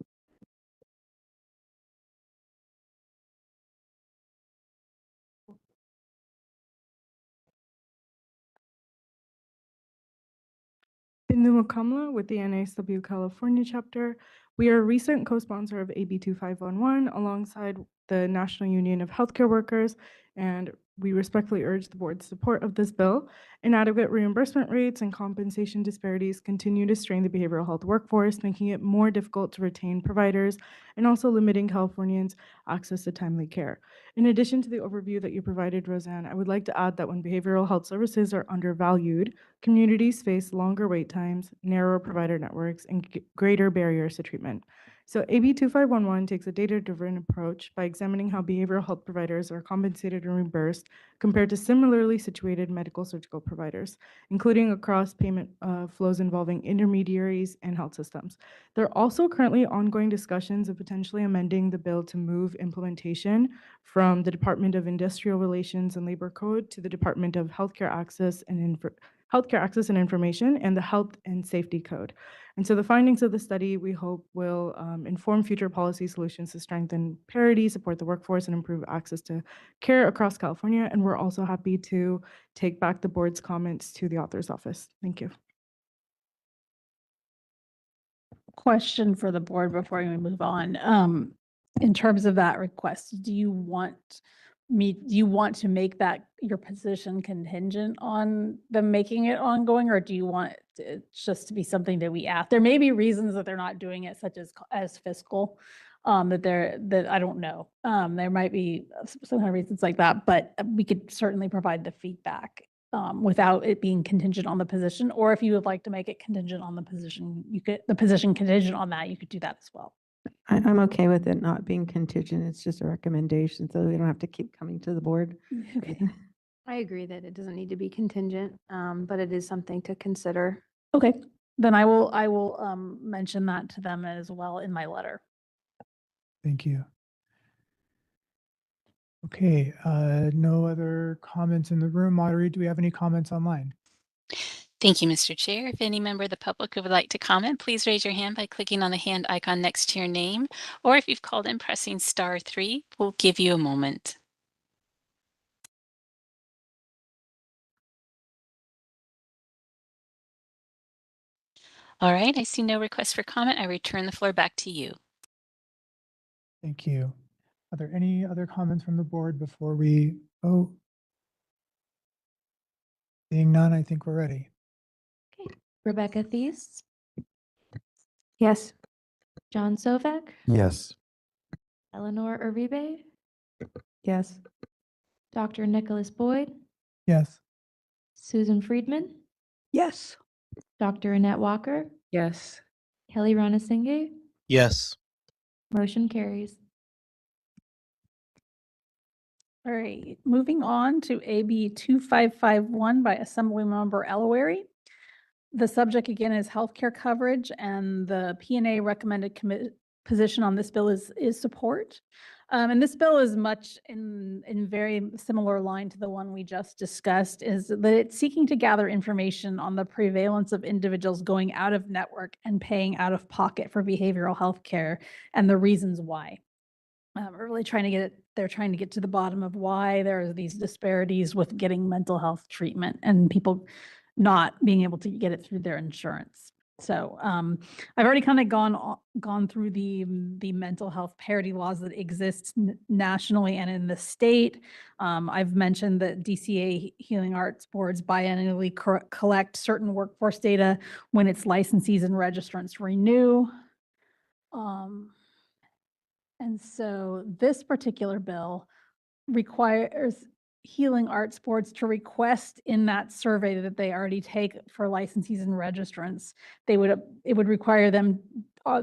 [SPEAKER 4] Bindu Makamla with the NASW California chapter. We are a recent co-sponsor of AB 2511 alongside the National Union of Healthcare Workers, and we respectfully urge the board's support of this bill. Inadequate reimbursement rates and compensation disparities continue to strain the behavioral health workforce, making it more difficult to retain providers and also limiting Californians' access to timely care. In addition to the overview that you provided, Roseanne, I would like to add that when behavioral health services are undervalued, communities face longer wait times, narrower provider networks, and greater barriers to treatment. So AB 2511 takes a data-driven approach by examining how behavioral health providers are compensated and reimbursed compared to similarly situated medical surgical providers, including across payment flows involving intermediaries and health systems. There are also currently ongoing discussions of potentially amending the bill to move implementation from the Department of Industrial Relations and Labor Code to the Department of Healthcare Access and Information and the Health and Safety Code. And so the findings of the study, we hope, will inform future policy solutions to strengthen parity, support the workforce, and improve access to care across California. And we're also happy to take back the board's comments to the author's office. Thank you.
[SPEAKER 2] Question for the board before we move on. In terms of that request, do you want to make that your position contingent on them making it ongoing, or do you want it just to be something that we ask? There may be reasons that they're not doing it, such as fiscal, that I don't know. There might be some kind of reasons like that, but we could certainly provide the feedback without it being contingent on the position. Or if you would like to make it contingent on the position, the position contingent on that, you could do that as well.
[SPEAKER 1] I'm okay with it not being contingent. It's just a recommendation, so we don't have to keep coming to the board.
[SPEAKER 2] Okay.
[SPEAKER 9] I agree that it doesn't need to be contingent, but it is something to consider.
[SPEAKER 2] Okay, then I will mention that to them as well in my letter.
[SPEAKER 6] Thank you. Okay, no other comments in the room. Moderator, do we have any comments online?
[SPEAKER 3] Thank you, Mr. Chair. If any member of the public who would like to comment, please raise your hand by clicking on the hand icon next to your name, or if you've called in, pressing *3. We'll give you a moment. All right, I see no request for comment. I return the floor back to you.
[SPEAKER 6] Thank you. Are there any other comments from the board before we vote? Seeing none, I think we're ready.
[SPEAKER 8] Rebecca Thies,
[SPEAKER 9] Yes.
[SPEAKER 8] John Sovek,
[SPEAKER 10] Yes.
[SPEAKER 8] Eleanor Uribe,
[SPEAKER 1] Yes.
[SPEAKER 8] Dr. Nicholas Boyd,
[SPEAKER 6] Yes.
[SPEAKER 8] Susan Friedman,
[SPEAKER 13] Yes.
[SPEAKER 8] Dr. Annette Walker,
[SPEAKER 22] Yes.
[SPEAKER 8] Kelly Ranasinghe.
[SPEAKER 5] Yes.
[SPEAKER 8] Motion carries.
[SPEAKER 2] All right, moving on to AB 2551 by Assemblymember Ellery. The subject again is healthcare coverage, and the P&A recommended position on this bill is support. And this bill is much in very similar line to the one we just discussed, is that it's seeking to gather information on the prevalence of individuals going out of network and paying out of pocket for behavioral health care and the reasons why. We're really they're trying to get to the bottom of why there are these disparities with getting mental health treatment and people not being able to get it through their insurance. So I've already kind of gone through the mental health parity laws that exist nationally and in the state. I've mentioned that DCA Healing Arts Boards biannually collect certain workforce data when its licensees and registrants renew. And so this particular bill requires Healing Arts Boards to request in that survey that they already take for licensees and registrants. It would require them,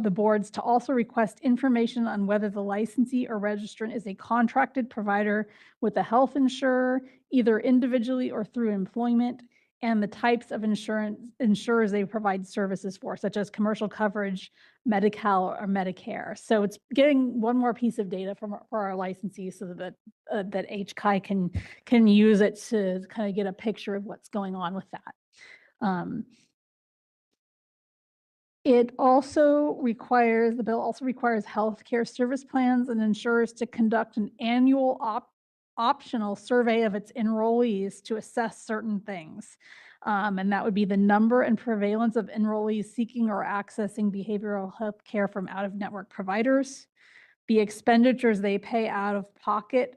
[SPEAKER 2] the boards, to also request information on whether the licensee or registrant is a contracted provider with a health insurer, either individually or through employment, and the types of insurers they provide services for, such as commercial coverage, Medi-Cal, or Medicare. So it's getting one more piece of data for our licensees so that that HCI can use it to kind of get a picture of what's going on with that. It also requires, the bill also requires healthcare service plans and insurers to conduct an annual optional survey of its enrollees to assess certain things. And that would be the number and prevalence of enrollees seeking or accessing behavioral health care from out-of-network providers, the expenditures they pay out of pocket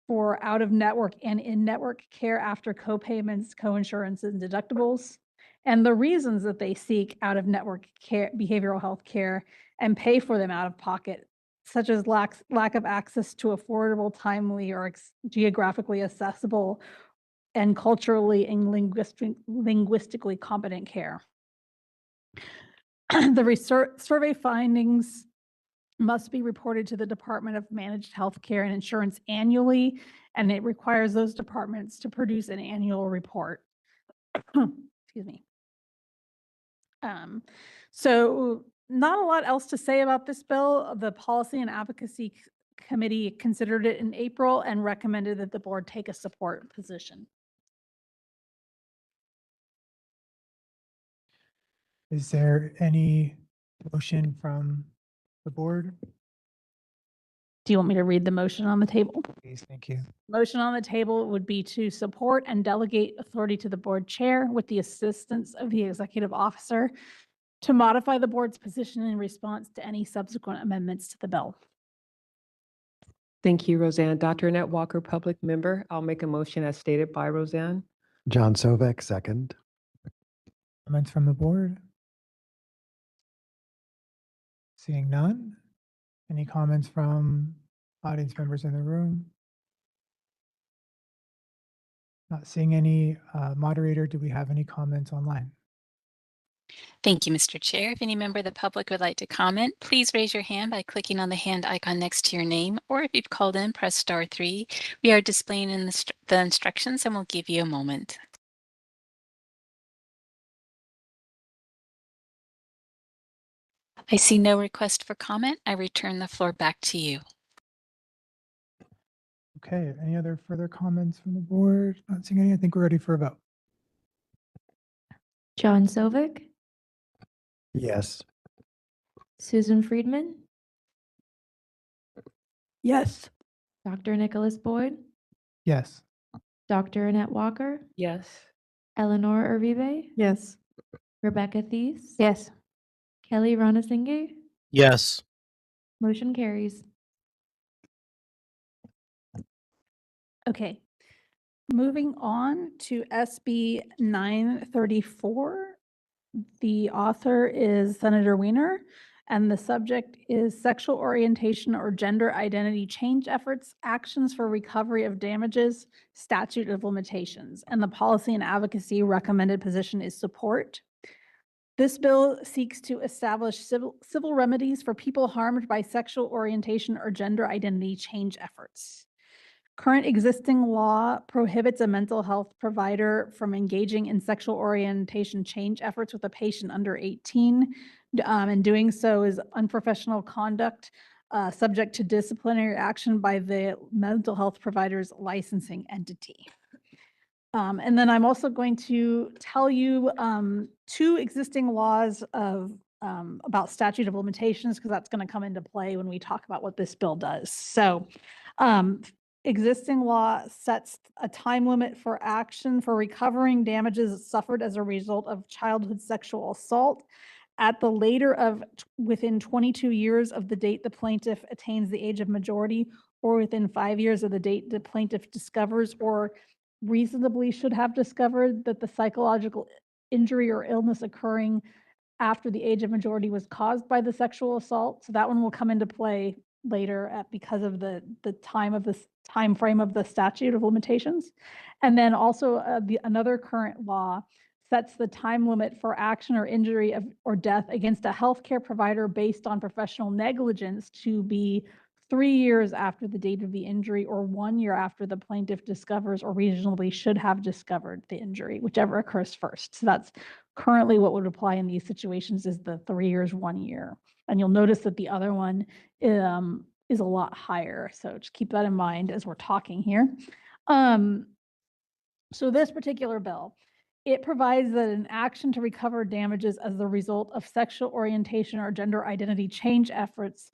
[SPEAKER 2] for out-of-network and in-network care after co-payments, co-insurance, and deductibles, and the reasons that they seek out-of-network care, behavioral health care, and pay for them out of pocket, such as lack of access to affordable, timely, or geographically accessible and culturally and linguistically competent care. The survey findings must be reported to the Department of Managed Healthcare and Insurance annually, and it requires those departments to produce an annual report. Excuse me. So not a lot else to say about this bill. The Policy and Advocacy Committee considered it in April and recommended that the board take a support position.
[SPEAKER 6] Is there any motion from the board?
[SPEAKER 2] Do you want me to read the motion on the table?
[SPEAKER 6] Please, thank you.
[SPEAKER 2] Motion on the table would be to support and delegate authority to the board chair with the assistance of the executive officer to modify the board's position in response to any subsequent amendments to the bill.
[SPEAKER 22] Thank you, Roseanne. Dr. Annette Walker, public member. I'll make a motion as stated by Roseanne.
[SPEAKER 10] John Sovek, second.
[SPEAKER 6] Comments from the board? Seeing none. Any comments from audience members in the room? Not seeing any. Moderator, do we have any comments online?
[SPEAKER 3] Thank you, Mr. Chair. If any member of the public would like to comment, please raise your hand by clicking on the hand icon next to your name, or if you've called in, press *3. We are displaying in the instructions and we'll give you a moment. I see no request for comment. I return the floor back to you.
[SPEAKER 6] Okay, any other further comments from the board? Not seeing any. I think we're ready for a vote.
[SPEAKER 8] John Sovik,
[SPEAKER 10] Yes.
[SPEAKER 8] Susan Friedman,
[SPEAKER 13] Yes.
[SPEAKER 8] Dr. Nicholas Boyd,
[SPEAKER 6] Yes.
[SPEAKER 8] Dr. Annette Walker,
[SPEAKER 22] Yes.
[SPEAKER 8] Eleanor Uribe,
[SPEAKER 1] Yes.
[SPEAKER 8] Rebecca Thies,
[SPEAKER 9] Yes.
[SPEAKER 8] Kelly Ranasinghe.
[SPEAKER 5] Yes.
[SPEAKER 8] Motion carries.
[SPEAKER 2] Okay, moving on to SB 934. The author is Senator Wiener, and the subject is sexual orientation or gender identity change efforts, actions for recovery of damages, statute of limitations, and the policy and advocacy recommended position is support. This bill seeks to establish civil remedies for people harmed by sexual orientation or gender identity change efforts. Current existing law prohibits a mental health provider from engaging in sexual orientation change efforts with a patient under 18. And doing so is unprofessional conduct, subject to disciplinary action by the mental health provider's licensing entity. And then I'm also going to tell you two existing laws of about statute of limitations, because that's going to come into play when we talk about what this bill does. So existing law sets a time limit for action for recovering damages suffered as a result of childhood sexual assault at the later of within 22 years of the date the plaintiff attains the age of majority, or within 5 years of the date the plaintiff discovers or reasonably should have discovered that the psychological injury or illness occurring after the age of majority was caused by the sexual assault. So that one will come into play later because of the time frame of the statute of limitations. And then also another current law sets the time limit for action or injury or death against a healthcare provider based on professional negligence to be 3 years after the date of the injury or 1 year after the plaintiff discovers or reasonably should have discovered the injury, whichever occurs first. So that's currently what would apply in these situations, is the 3 years, 1 year. And you'll notice that the other one is a lot higher. So just keep that in mind as we're talking here. So this particular bill, it provides that an action to recover damages as the result of sexual orientation or gender identity change efforts,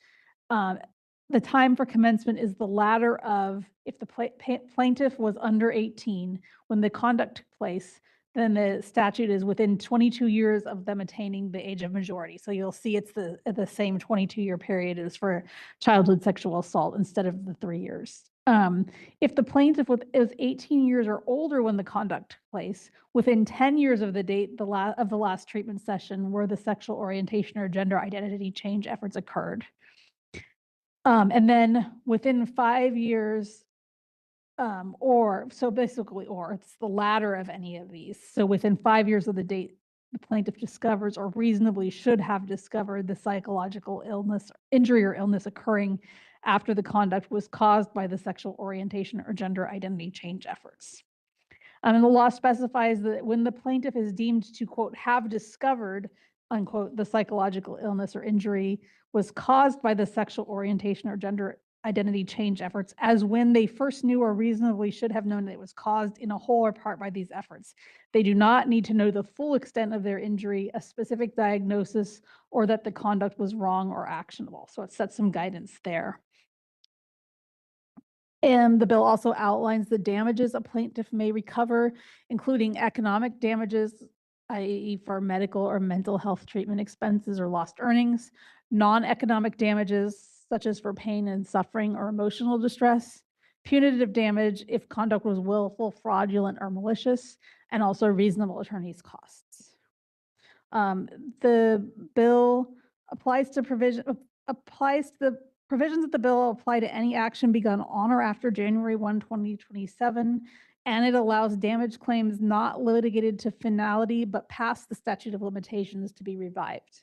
[SPEAKER 2] the time for commencement is the latter of, if the plaintiff was under 18 when the conduct took place, then the statute is within 22 years of them attaining the age of majority. So you'll see it's the same 22-year period as for childhood sexual assault instead of the 3 years. If the plaintiff was 18 years or older when the conduct took place, within 10 years of the date of the last treatment session where the sexual orientation or gender identity change efforts occurred. And then within 5 years, so basically, it's the latter of any of these. So within 5 years of the date the plaintiff discovers or reasonably should have discovered the psychological illness, injury or illness occurring after the conduct was caused by the sexual orientation or gender identity change efforts. And the law specifies that when the plaintiff is deemed to, quote, have discovered, unquote, the psychological illness or injury was caused by the sexual orientation or gender identity change efforts, as when they first knew or reasonably should have known that it was caused in a whole or part by these efforts. They do not need to know the full extent of their injury, a specific diagnosis, or that the conduct was wrong or actionable. So it sets some guidance there. And the bill also outlines the damages a plaintiff may recover, including economic damages, i.e. for medical or mental health treatment expenses or lost earnings, non-economic damages, such as for pain and suffering or emotional distress, punitive damage if conduct was willful, fraudulent, or malicious, and also reasonable attorney's costs. The bill applies to the provisions of the bill apply to any action begun on or after January 1, 2027, and it allows damage claims not litigated to finality but past the statute of limitations to be revived.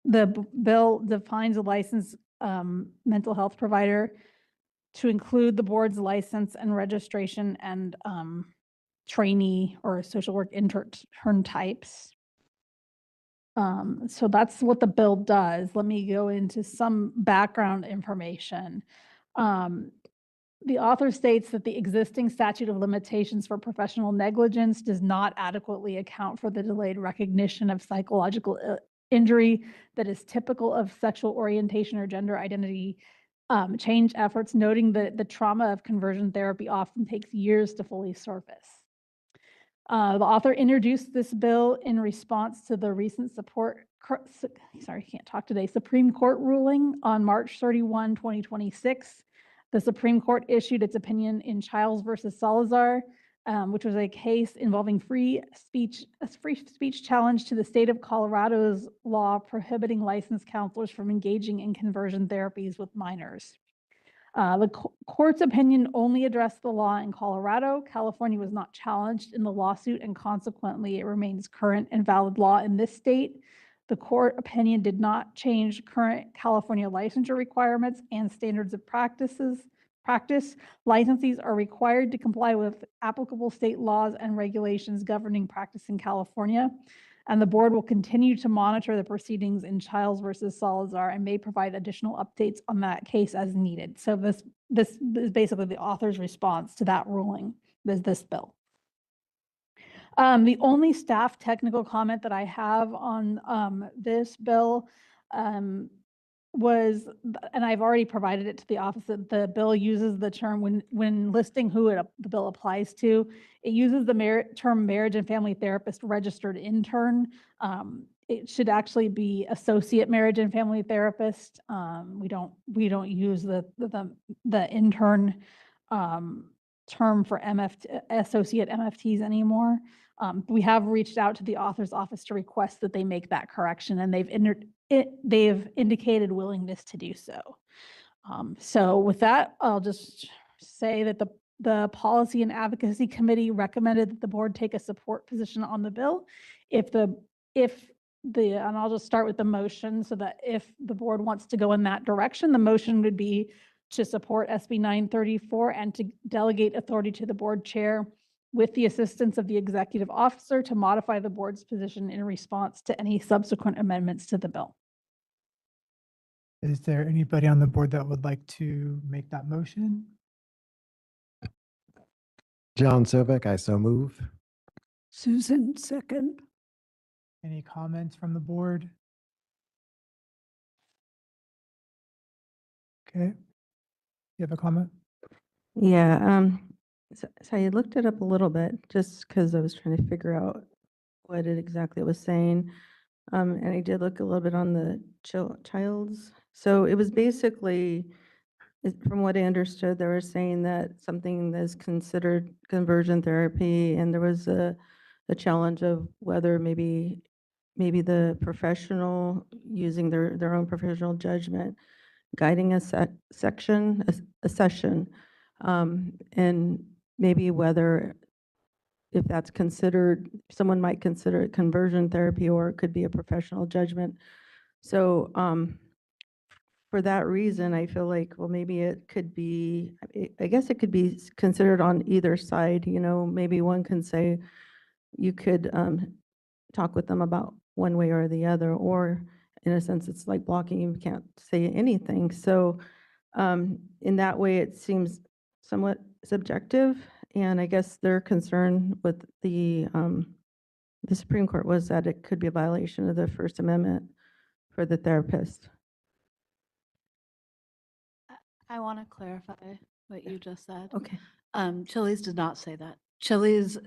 [SPEAKER 2] The bill defines a licensed mental health provider to include the board's license and registration and trainee or social work intern types. So that's what the bill does. Let me go into some background information. The author states that the existing statute of limitations for professional negligence does not adequately account for the delayed recognition of psychological injury that is typical of sexual orientation or gender identity change efforts, noting that the trauma of conversion therapy often takes years to fully surface. The author introduced this bill in response to the recent Supreme Court ruling on March 31, 2026. The Supreme Court issued its opinion in Childs versus Salazar, which was a case involving free speech challenge to the state of Colorado's law prohibiting licensed counselors from engaging in conversion therapies with minors. The court's opinion only addressed the law in Colorado. California was not challenged in the lawsuit, and consequently, it remains current and valid law in this state. The court opinion did not change current California licensure requirements and standards of practice. Licensees are required to comply with applicable state laws and regulations governing practice in California. And the board will continue to monitor the proceedings in Childs versus Salazar and may provide additional updates on that case as needed. So this is basically the author's response to that ruling, this bill. The only staff technical comment that I have on this bill was, and I've already provided it to the office, that the bill uses the term when listing who the bill applies to, it uses the term marriage and family therapist registered intern. It should actually be associate marriage and family therapist. We don't use the intern term for associate MFTs anymore. We have reached out to the author's office to request that they make that correction, and they've indicated willingness to do so. So with that, I'll just say that the Policy and Advocacy Committee recommended that the board take a support position on the bill. And I'll just start with the motion, so that if the board wants to go in that direction, the motion would be to support SB 934 and to delegate authority to the board chair with the assistance of the executive officer to modify the board's position in response to any subsequent amendments to the bill.
[SPEAKER 6] Is there anybody on the board that would like to make that motion?
[SPEAKER 10] John Sovik, I so move.
[SPEAKER 13] Susan, second.
[SPEAKER 6] Any comments from the board? Okay. You have a comment?
[SPEAKER 1] Yeah, so I looked it up a little bit just because I was trying to figure out what it exactly was saying. And I did look a little bit on the Childs. So it was basically, from what I understood, they were saying that something that's considered conversion therapy, and there was a challenge of whether maybe the professional using their own professional judgment guiding a session, and maybe whether, if that's considered, someone might consider it conversion therapy, or it could be a professional judgment. So for that reason, I feel like, well, maybe it could be, I guess it could be considered on either side. You know, maybe one can say you could talk with them about one way or the other, or in a sense, it's like blocking, you can't say anything. So in that way, it seems somewhat subjective. And I guess their concern with the Supreme Court was that it could be a violation of the First Amendment for the therapist.
[SPEAKER 12] I want to clarify what you just said.
[SPEAKER 1] Okay.
[SPEAKER 12] Chili's did not say that. Chili's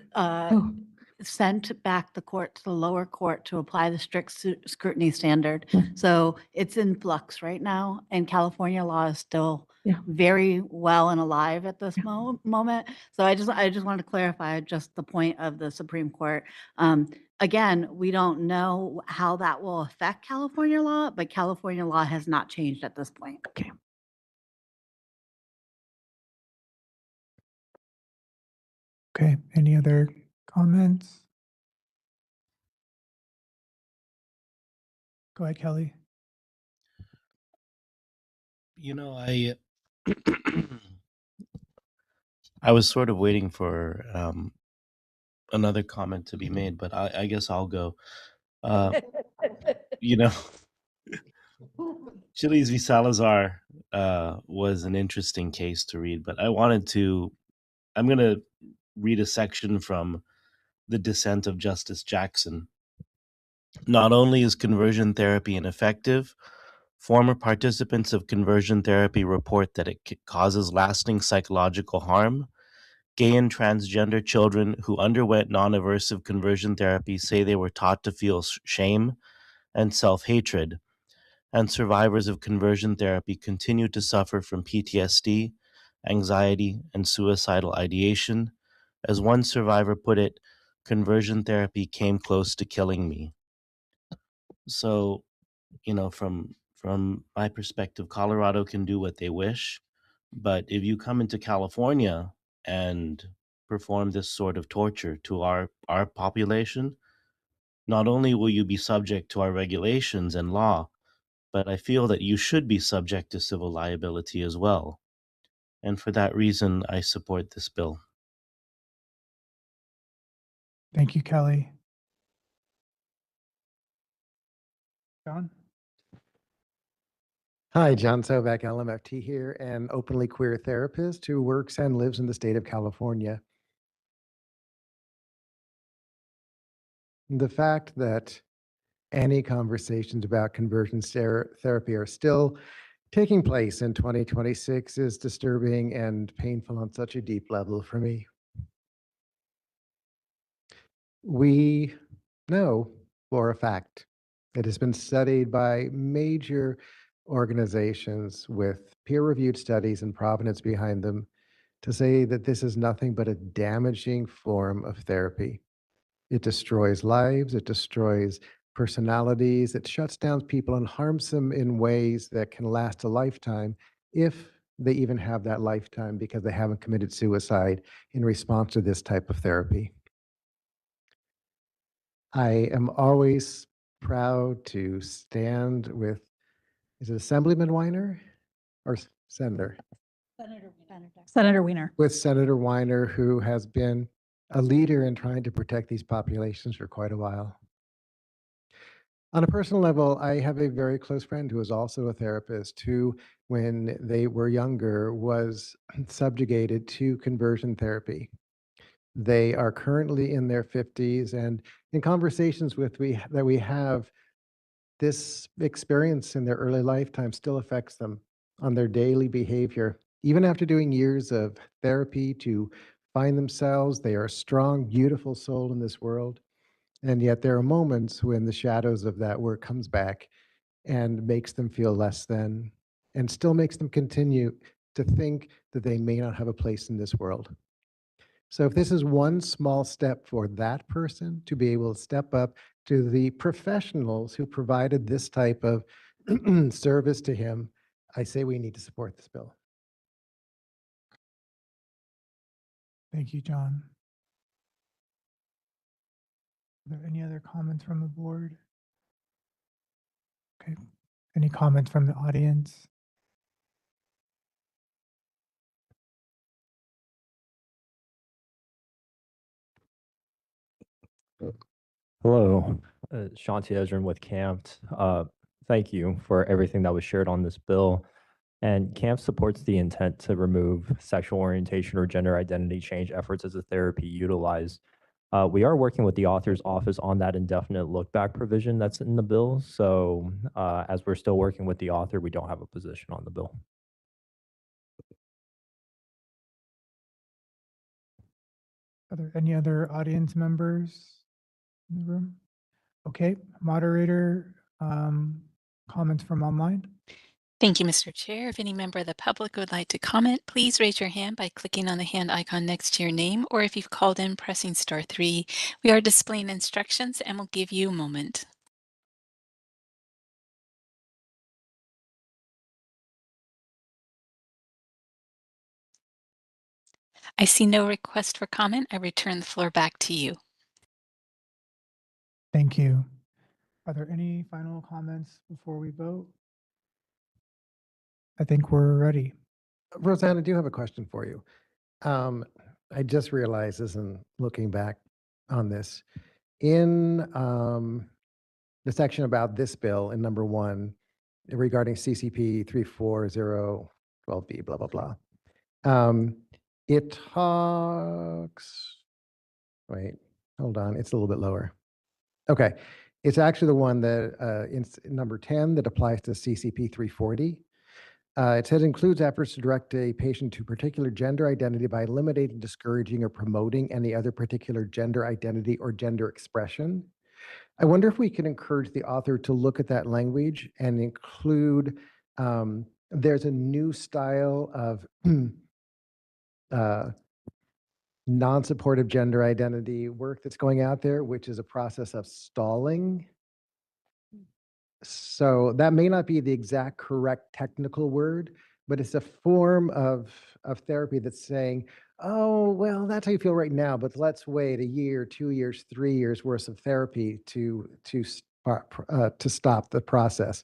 [SPEAKER 12] sent back the court to the lower court to apply the strict scrutiny standard. So it's in flux right now, and California law is still very well and alive at this moment. So I just wanted to clarify just the point of the Supreme Court. Again, we don't know how that will affect California law, but California law has not changed at this point.
[SPEAKER 1] Okay.
[SPEAKER 6] Okay, any other comments? Go ahead, Kelly.
[SPEAKER 5] You know, I was sort of waiting for another comment to be made, but I guess I'll go. You know, Chili's v. Salazar was an interesting case to read, but I'm going to read a section from the dissent of Justice Jackson. Not only is conversion therapy ineffective, former participants of conversion therapy report that it causes lasting psychological harm. Gay and transgender children who underwent non-aversive conversion therapy say they were taught to feel shame and self-hatred, and survivors of conversion therapy continue to suffer from PTSD, anxiety, and suicidal ideation. As one survivor put it, conversion therapy came close to killing me. So, you know, from my perspective, Colorado can do what they wish, but if you come into California and perform this sort of torture to our population, not only will you be subject to our regulations and law, but I feel that you should be subject to civil liability as well. And for that reason, I support this bill.
[SPEAKER 6] Thank you, Kelly. John?
[SPEAKER 10] Hi, John Sovak, LMFT here, an openly queer therapist who works and lives in the state of California. The fact that any conversations about conversion therapy are still taking place in 2026 is disturbing and painful on such a deep level for me. We know for a fact, it has been studied by major organizations with peer-reviewed studies and provenance behind them to say that this is nothing but a damaging form of therapy. It destroys lives, it destroys personalities, it shuts down people and harms them in ways that can last a lifetime if they even have that lifetime because they haven't committed suicide in response to this type of therapy. I am always proud to stand with, is it Assemblyman Weiner or Senator?
[SPEAKER 2] Senator Wiener.
[SPEAKER 10] With Senator Weiner, who has been a leader in trying to protect these populations for quite a while. On a personal level, I have a very close friend who is also a therapist who, when they were younger, was subjugated to conversion therapy. They are currently in their 50s, and in conversations that we have, this experience in their early lifetime still affects them on their daily behavior. Even after doing years of therapy to find themselves, they are a strong, beautiful soul in this world. And yet there are moments when the shadows of that work comes back and makes them feel less than, and still makes them continue to think that they may not have a place in this world. So if this is one small step for that person to be able to step up to the professionals who provided this type of service to him, I say we need to support this bill.
[SPEAKER 6] Thank you, John. Are there any other comments from the board? Okay. Any comments from the audience?
[SPEAKER 14] Hello, Shanti Ezrin with CAMPT. Thank you for everything that was shared on this bill. And CAMPT supports the intent to remove sexual orientation or gender identity change efforts as a therapy utilized. We are working with the author's office on that indefinite look back provision that's in the bill. So as we're still working with the author, we don't have a position on the bill.
[SPEAKER 6] Are there any other audience members in the room? Okay, moderator, comments from online?
[SPEAKER 3] Thank you, Mr. Chair. If any member of the public would like to comment, please raise your hand by clicking on the hand icon next to your name, or if you've called in, pressing *3. We are displaying instructions and will give you a moment. I see no request for comment. I return the floor back to you.
[SPEAKER 6] Thank you. Are there any final comments before we vote? I think we're ready.
[SPEAKER 10] Roseanne, I do have a question for you. I just realized this and looking back on this. In the section about this bill in number 1 regarding CCP 34012B, blah, blah, blah. It talks, wait, hold on, it's a little bit lower. Okay, it's actually the one that in number 10 that applies to CCP 340. It says includes efforts to direct a patient to particular gender identity by eliminating, discouraging, or promoting any other particular gender identity or gender expression. I wonder if we can encourage the author to look at that language and include, there's a new style of non-supportive gender identity work that's going out there, which is a process of stalling. So that may not be the exact correct technical word, but it's a form of therapy that's saying, oh, well, that's how you feel right now, but let's wait a year, 2 years, 3 years worth of therapy to stop the process.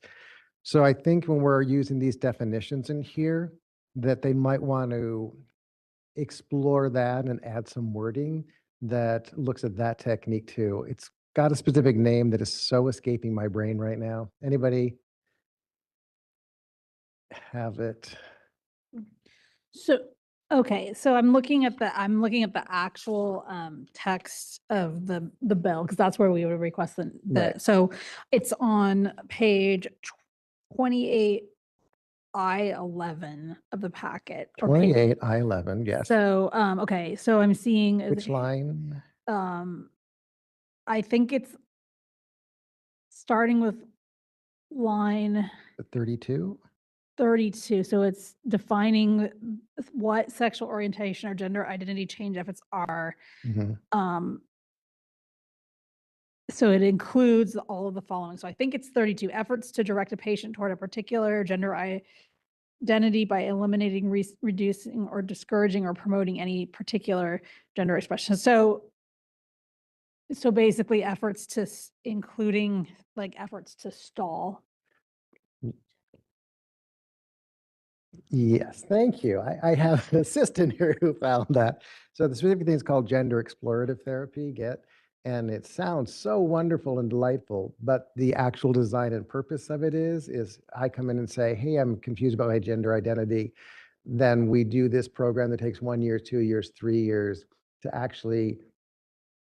[SPEAKER 10] So I think when we're using these definitions in here, that they might want to explore that and add some wording that looks at that technique too. It's got a specific name that is so escaping my brain right now. Anybody have it?
[SPEAKER 2] So, okay, so I'm looking at the actual text of the bill, because that's where we would request
[SPEAKER 10] Right.
[SPEAKER 2] so it's on page 28I11 of the packet. or page-
[SPEAKER 10] 28 I11, yes.
[SPEAKER 2] So, okay, so I'm seeing.
[SPEAKER 10] Which line?
[SPEAKER 2] I think it's starting with line
[SPEAKER 10] 32?
[SPEAKER 2] 32. So it's defining what sexual orientation or gender identity change efforts are.
[SPEAKER 10] Mhm.
[SPEAKER 2] So it includes all of the following. So I think it's 32 efforts to direct a patient toward a particular gender identity by eliminating, reducing, or discouraging or promoting any particular gender expression. So basically efforts to, including like efforts to stall.
[SPEAKER 10] Yes, thank you. I have an assistant here who found that. So the specific thing is called gender explorative therapy, GET, and it sounds so wonderful and delightful, but the actual design and purpose of it is I come in and say, hey, I'm confused about my gender identity. Then we do this program that takes 1 year, 2 years, 3 years to actually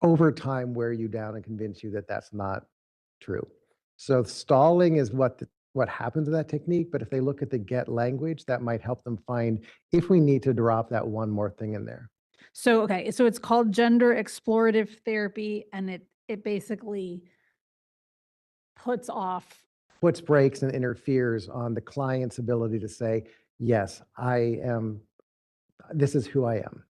[SPEAKER 10] over time wear you down and convince you that that's not true. So stalling is what happens in that technique, but if they look at the GET language, that might help them find if we need to drop that one more thing in there.
[SPEAKER 2] So, okay, so it's called gender explorative therapy, and it basically puts off.
[SPEAKER 10] Puts brakes and interferes on the client's ability to say, yes, this is who I am.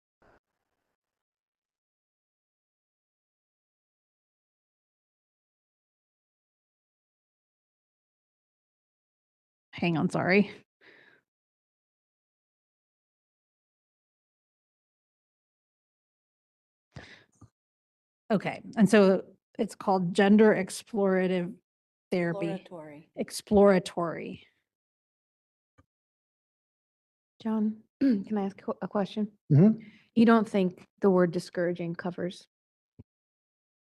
[SPEAKER 2] Hang on, sorry. Okay, and so it's called gender explorative therapy. Exploratory.
[SPEAKER 9] John, can I ask a question?
[SPEAKER 10] Mhm.
[SPEAKER 9] You don't think the word discouraging covers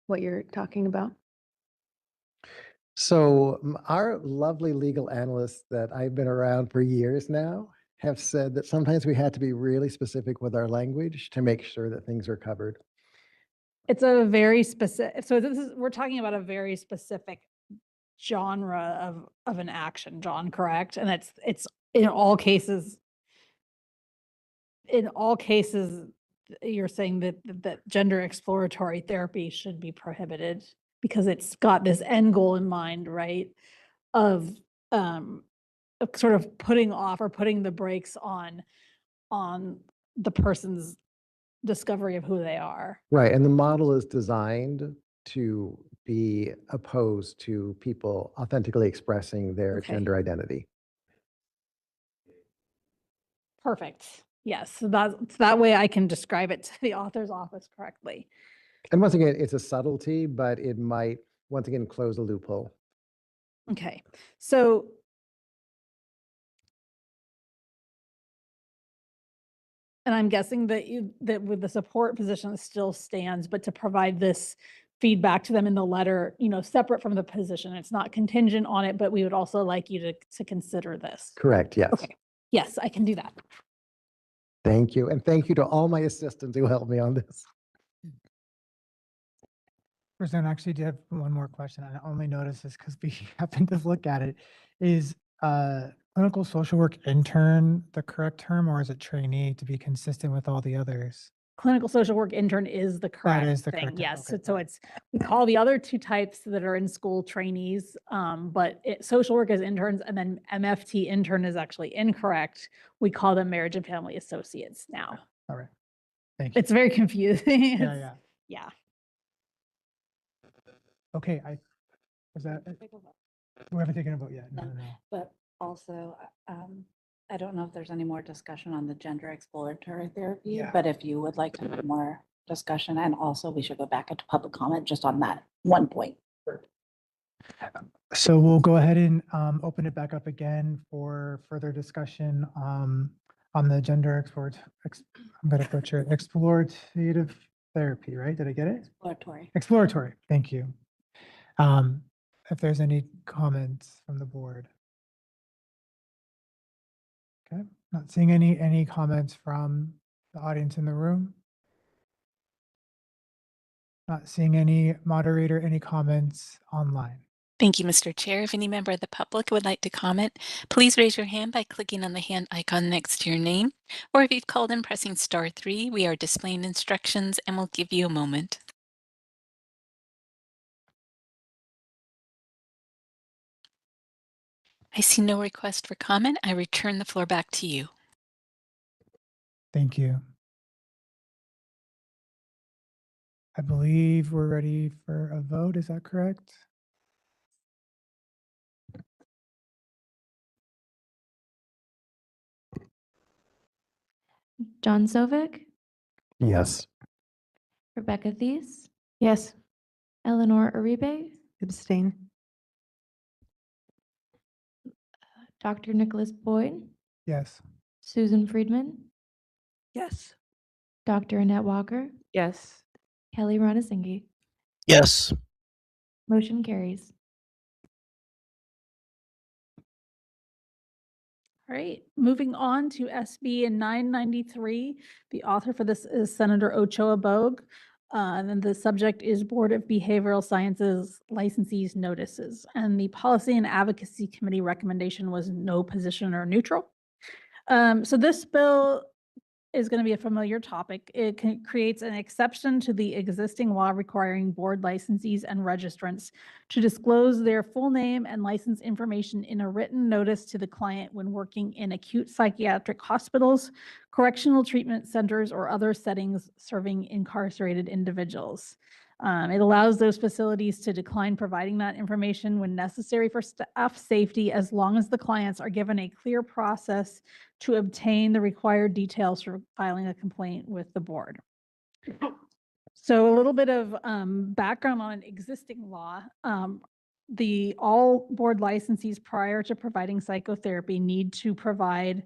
[SPEAKER 9] what you're talking about?
[SPEAKER 10] So our lovely legal analysts that I've been around for years now have said that sometimes we had to be really specific with our language to make sure that things are covered.
[SPEAKER 2] It's a very specific, so we're talking about a very specific genre of an action, John, correct? And it's in all cases, you're saying that gender exploratory therapy should be prohibited because it's got this end goal in mind, right? Of sort of putting off or putting the brakes on the person's discovery of who they are.
[SPEAKER 10] Right, and the model is designed to be opposed to people authentically expressing their
[SPEAKER 2] Okay.
[SPEAKER 10] gender identity.
[SPEAKER 2] Perfect. Yes, so that way I can describe it to the author's office correctly.
[SPEAKER 10] And once again, it's a subtlety, but it might, once again, close a loophole.
[SPEAKER 2] Okay, so and I'm guessing that with the support position it still stands, but to provide this feedback to them in the letter, separate from the position, it's not contingent on it, but we would also like you to consider this.
[SPEAKER 10] Correct, yes.
[SPEAKER 2] Okay, yes, I can do that.
[SPEAKER 10] Thank you. And thank you to all my assistants who helped me on this.
[SPEAKER 6] President, I actually do have one more question. I only noticed this because we happened to look at it. Is clinical social work intern the correct term, or is it trainee to be consistent with all the others?
[SPEAKER 2] Clinical social work intern is the correct
[SPEAKER 6] is the
[SPEAKER 2] thing.
[SPEAKER 6] correct term,
[SPEAKER 2] Yes,
[SPEAKER 6] okay.
[SPEAKER 2] so we call the other two types that are in school trainees, but social work is interns, and then MFT intern is actually incorrect. We call them marriage and family associates now.
[SPEAKER 6] All right. Thank you.
[SPEAKER 2] It's very confusing.
[SPEAKER 6] Yeah,
[SPEAKER 2] It's-
[SPEAKER 6] yeah.
[SPEAKER 2] Yeah.
[SPEAKER 6] Okay, was that it? We haven't taken a vote yet. No.
[SPEAKER 16] But also,
[SPEAKER 12] I don't know if there's any more discussion on the gender exploratory therapy,
[SPEAKER 6] Yeah.
[SPEAKER 12] but if you would like to have more discussion, and also we should go back into public comment just on that one point.
[SPEAKER 6] So we'll go ahead and open it back up again for further discussion on the gender I'm going to butcher it, explorative therapy, right? Did I get it?
[SPEAKER 12] Exploratory.
[SPEAKER 6] Exploratory, thank you. If there's any comments from the board. Okay, not seeing any comments from the audience in the room. Not seeing any moderator, any comments online.
[SPEAKER 3] Thank you, Mr. Chair. If any member of the public would like to comment, please raise your hand by clicking on the hand icon next to your name. Or if you've called in pressing *3, we are displaying instructions and we'll give you a moment. I see no request for comment. I return the floor back to you.
[SPEAKER 6] Thank you. I believe we're ready for a vote. Is that correct?
[SPEAKER 8] John Sovic,
[SPEAKER 10] Yes.
[SPEAKER 8] Rebecca Thies,
[SPEAKER 9] Yes.
[SPEAKER 8] Eleanor Uribe,
[SPEAKER 1] Abstain.
[SPEAKER 8] Dr. Nicholas Boyd,
[SPEAKER 6] Yes.
[SPEAKER 8] Susan Friedman,
[SPEAKER 13] Yes.
[SPEAKER 8] Dr. Annette Walker,
[SPEAKER 9] Yes.
[SPEAKER 8] Kelly Ronasingi.
[SPEAKER 5] Yes.
[SPEAKER 8] Motion carries.
[SPEAKER 2] All right, moving on to SB 993. The author for this is Senator Ochoa Bogue. And then the subject is Board of Behavioral Sciences licensees notices. And the Policy and Advocacy Committee recommendation was no position or neutral. So this bill is going to be a familiar topic. It creates an exception to the existing law requiring board licensees and registrants to disclose their full name and license information in a written notice to the client when working in acute psychiatric hospitals, correctional treatment centers, or other settings serving incarcerated individuals. It allows those facilities to decline providing that information when necessary for staff safety, as long as the clients are given a clear process to obtain the required details for filing a complaint with the board. So a little bit of background on existing law. All board licensees prior to providing psychotherapy need to provide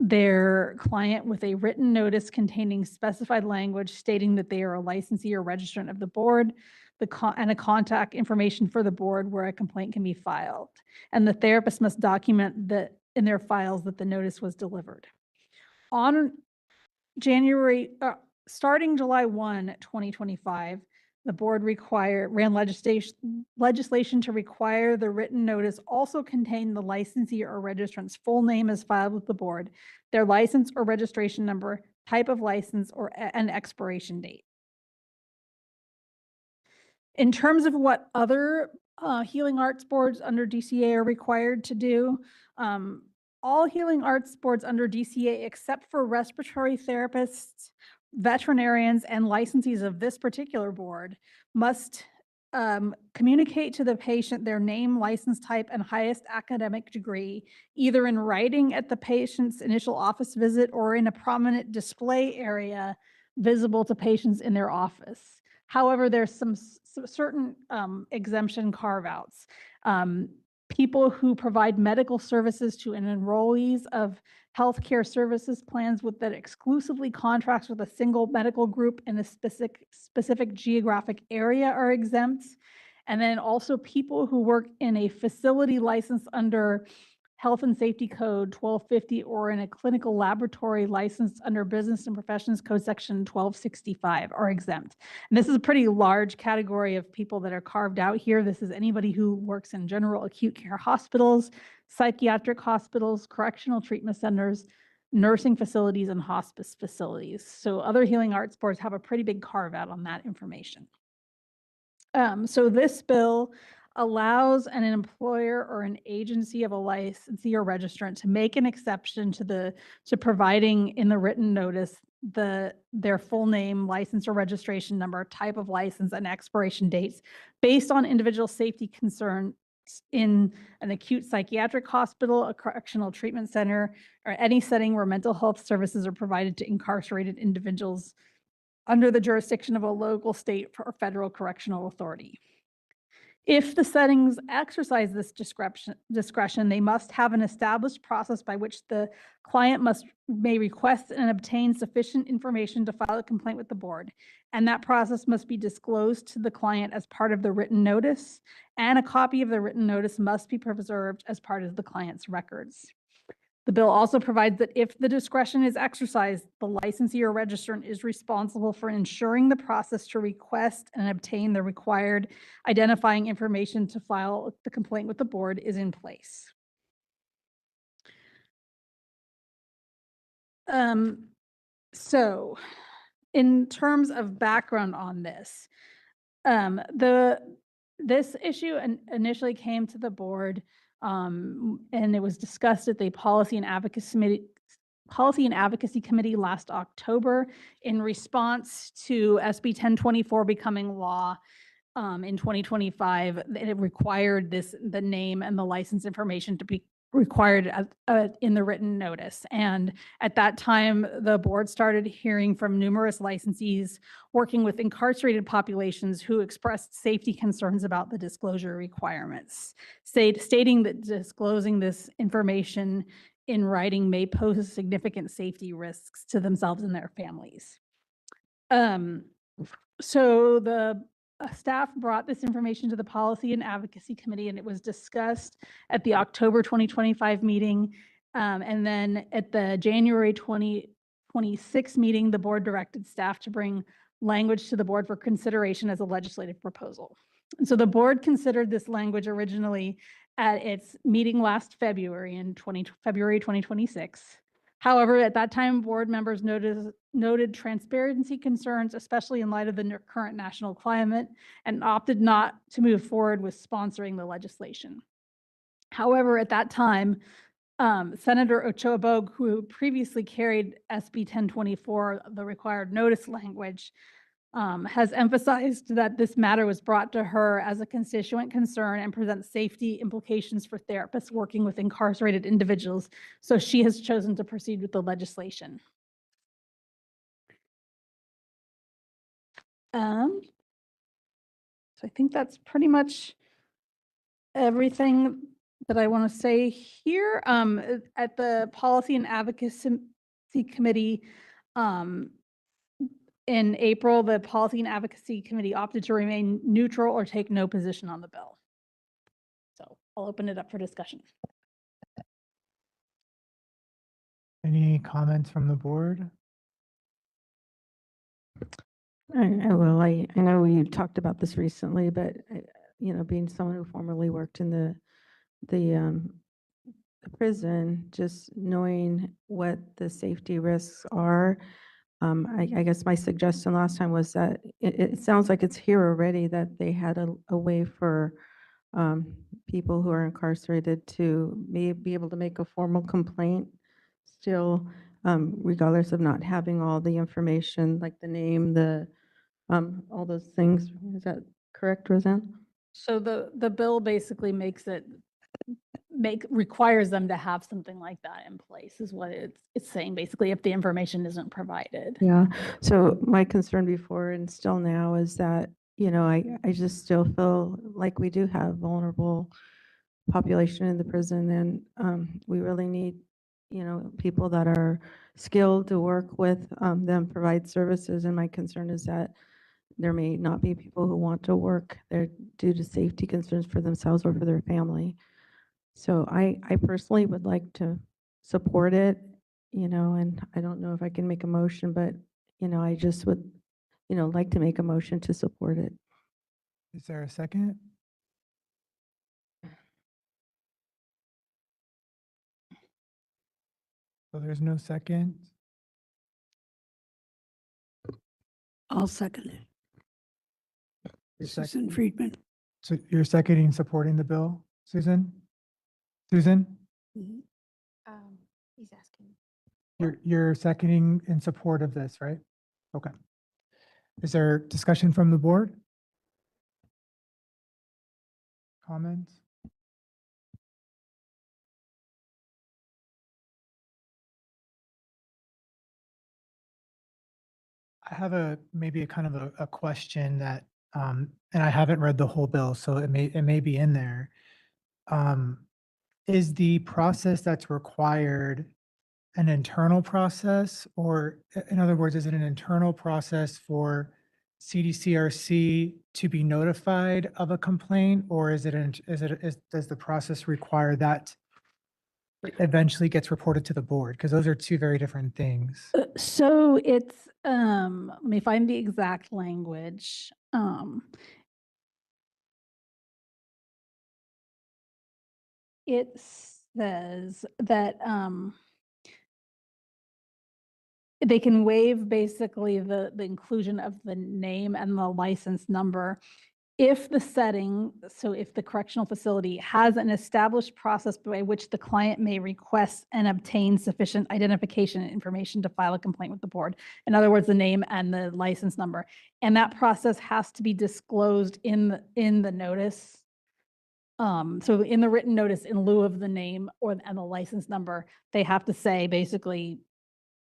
[SPEAKER 2] their client with a written notice containing specified language stating that they are a licensee or registrant of the board, and a contact information for the board where a complaint can be filed. And the therapist must document that in their files that the notice was delivered. On starting July 1, 2025, the board ran legislation to require the written notice also contain the licensee or registrant's full name as filed with the board, their license or registration number, type of license, or an expiration date. In terms of what other healing arts boards under DCA are required to do, all healing arts boards under DCA, except for respiratory therapists, veterinarians, and licensees of this particular board, must communicate to the patient their name, license type, and highest academic degree, either in writing at the patient's initial office visit or in a prominent display area visible to patients in their office. However, there's some certain exemption carve-outs. People who provide medical services to an enrollees of healthcare services plans that exclusively contracts with a single medical group in a specific geographic area are exempt. And then also people who work in a facility licensed under Health and Safety Code 1250 or in a clinical laboratory licensed under Business and Professions Code Section 1265 are exempt. And this is a pretty large category of people that are carved out here. This is anybody who works in general acute care hospitals, psychiatric hospitals, correctional treatment centers, nursing facilities, and hospice facilities. So other healing arts boards have a pretty big carve out on that information. So this bill allows an employer or an agency of a licensee or registrant to make an exception to providing in the written notice their full name, license or registration number, type of license, and expiration dates based on individual safety concerns in an acute psychiatric hospital, a correctional treatment center, or any setting where mental health services are provided to incarcerated individuals under the jurisdiction of a local, state, or federal correctional authority. If the settings exercise this discretion, they must have an established process by which the client may request and obtain sufficient information to file a complaint with the board. And that process must be disclosed to the client as part of the written notice, and a copy of the written notice must be preserved as part of the client's records. The bill also provides that if the discretion is exercised, the licensee or registrant is responsible for ensuring the process to request and obtain the required identifying information to file the complaint with the board is in place. So in terms of background on this, this issue initially came to the board and it was discussed at the Policy and Advocacy Committee last October in response to SB 1024 becoming law in 2025. It required the name and the license information to be required in the written notice. And at that time, the board started hearing from numerous licensees working with incarcerated populations who expressed safety concerns about the disclosure requirements, stating that disclosing this information in writing may pose significant safety risks to themselves and their families. So the staff brought this information to the Policy and Advocacy Committee, and it was discussed at the October 2025 meeting. And then at the January 2026 meeting, the board directed staff to bring language to the board for consideration as a legislative proposal. And so the board considered this language originally at its meeting last February in February 2026. However, at that time, board members noted transparency concerns, especially in light of the current national climate, and opted not to move forward with sponsoring the legislation. However, at that time, Senator Ochoa Bogue, who previously carried SB 1024, the required notice language, has emphasized that this matter was brought to her as a constituent concern and presents safety implications for therapists working with incarcerated individuals. So she has chosen to proceed with the legislation. So I think that's pretty much everything that I want to say here. At the Policy and Advocacy Committee, in April, the Policy and Advocacy Committee opted to remain neutral or take no position on the bill. So I'll open it up for discussion.
[SPEAKER 6] Any comments from the board?
[SPEAKER 1] I know we talked about this recently, but being someone who formerly worked in the prison, just knowing what the safety risks are. I guess my suggestion last time was that it sounds like it's here already, that they had a way for people who are incarcerated to be able to make a formal complaint still, regardless of not having all the information, like the name, all those things. Is that correct, Roseanne?
[SPEAKER 2] So the bill basically requires them to have something like that in place, is what it's saying, basically, if the information isn't provided.
[SPEAKER 1] Yeah. So my concern before and still now is that, I just still feel like we do have vulnerable population in the prison, and we really need, people that are skilled to work with them, provide services. And my concern is that there may not be people who want to work there due to safety concerns for themselves or for their family. So I personally would like to support it, and I don't know if I can make a motion, but, I just would, like to make a motion to support it.
[SPEAKER 6] Is there a second? So there's no second.
[SPEAKER 13] I'll second it. Susan Friedman.
[SPEAKER 6] So you're seconding supporting the bill, Susan? Susan?
[SPEAKER 9] He's asking.
[SPEAKER 6] You're seconding in support of this, right? Okay. Is there discussion from the board? Comments? I have maybe a kind of a question that, and I haven't read the whole bill, so it may be in there. Is the process that's required an internal process, or in other words, is it an internal process for CDCRC to be notified of a complaint, or does the process require that eventually gets reported to the board? Because those are two very different things.
[SPEAKER 2] So it's, let me find the exact language. It says that they can waive basically the inclusion of the name and the license number if the setting, so if the correctional facility has an established process by which the client may request and obtain sufficient identification information to file a complaint with the board. In other words, the name and the license number. And that process has to be disclosed in the notice. So in the written notice, in lieu of the name and the license number, they have to say basically,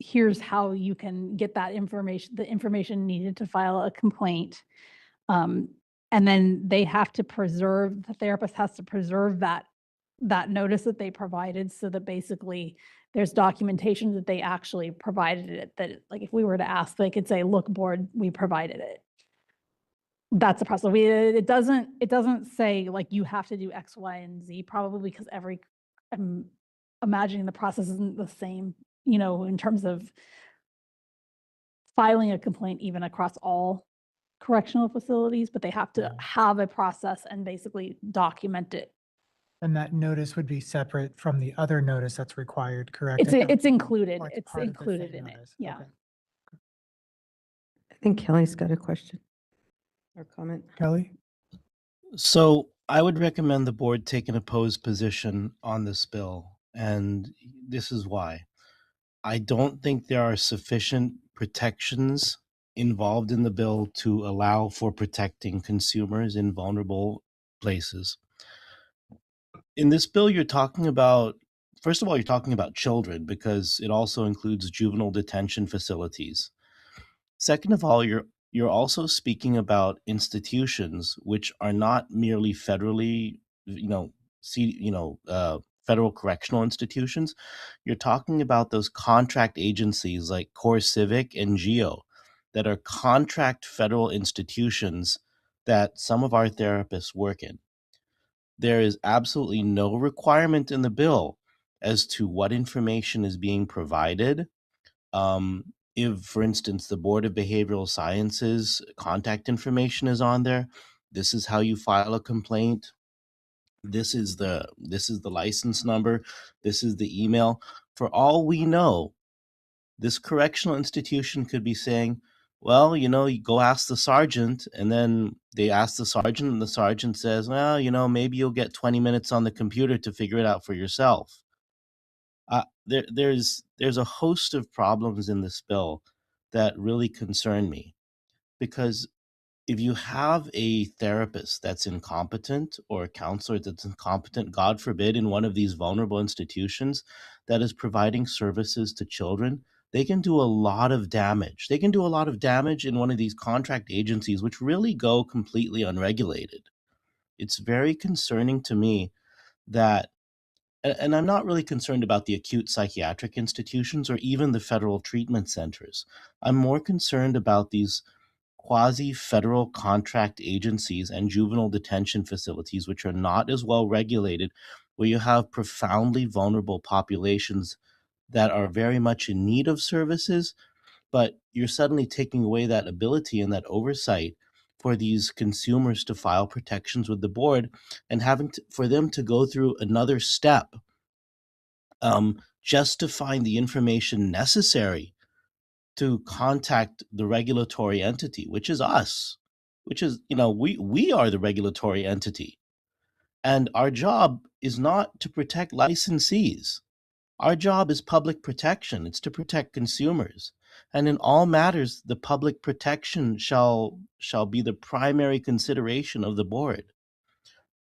[SPEAKER 2] here's how you can get that information, the information needed to file a complaint. And then they have to preserve, the therapist has to preserve that notice that they provided, so that basically there's documentation that they actually provided it, that like if we were to ask, they could say, look, board, we provided it. That's the process. It doesn't say like you have to do X, Y, and Z, probably because I'm imagining the process isn't the same, you know, in terms of filing a complaint even across all correctional facilities, but they have to have a process and basically document it.
[SPEAKER 6] And that notice would be separate from the other notice that's required, correct?
[SPEAKER 2] It's included.
[SPEAKER 6] Or
[SPEAKER 2] It's
[SPEAKER 6] part of the
[SPEAKER 2] included
[SPEAKER 6] same
[SPEAKER 2] in it.
[SPEAKER 6] notice.
[SPEAKER 2] Yeah.
[SPEAKER 6] Okay.
[SPEAKER 1] I think Kelly's got a question or comment.
[SPEAKER 6] Kelly?
[SPEAKER 5] So I would recommend the board take an opposed position on this bill, and this is why. I don't think there are sufficient protections involved in the bill to allow for protecting consumers in vulnerable places. In this bill, you're talking about, first of all, you're talking about children because it also includes juvenile detention facilities. Second of all, you're also speaking about institutions which are not merely federally, federal correctional institutions. You're talking about those contract agencies like Core Civic and GEO that are contract federal institutions that some of our therapists work in. There is absolutely no requirement in the bill as to what information is being provided. If, for instance, the Board of Behavioral Sciences contact information is on there, this is how you file a complaint. This is the license number. This is the email. For all we know, this correctional institution could be saying, well, you go ask the sergeant, and then they ask the sergeant, and the sergeant says, well, maybe you'll get 20 minutes on the computer to figure it out for yourself. There's a host of problems in this bill that really concern me, because if you have a therapist that's incompetent or a counselor that's incompetent, God forbid, in one of these vulnerable institutions that is providing services to children, they can do a lot of damage. They can do a lot of damage in one of these contract agencies, which really go completely unregulated. It's very concerning to me that, and I'm not really concerned about the acute psychiatric institutions or even the federal treatment centers. I'm more concerned about these quasi-federal contract agencies and juvenile detention facilities, which are not as well regulated, where you have profoundly vulnerable populations that are very much in need of services, but you're suddenly taking away that ability and that oversight for these consumers to file protections with the board, and for them to go through another step just to find the information necessary to contact the regulatory entity, which is us, which is, we are the regulatory entity. And our job is not to protect licensees. Our job is public protection. It's to protect consumers. And in all matters, the public protection shall be the primary consideration of the board.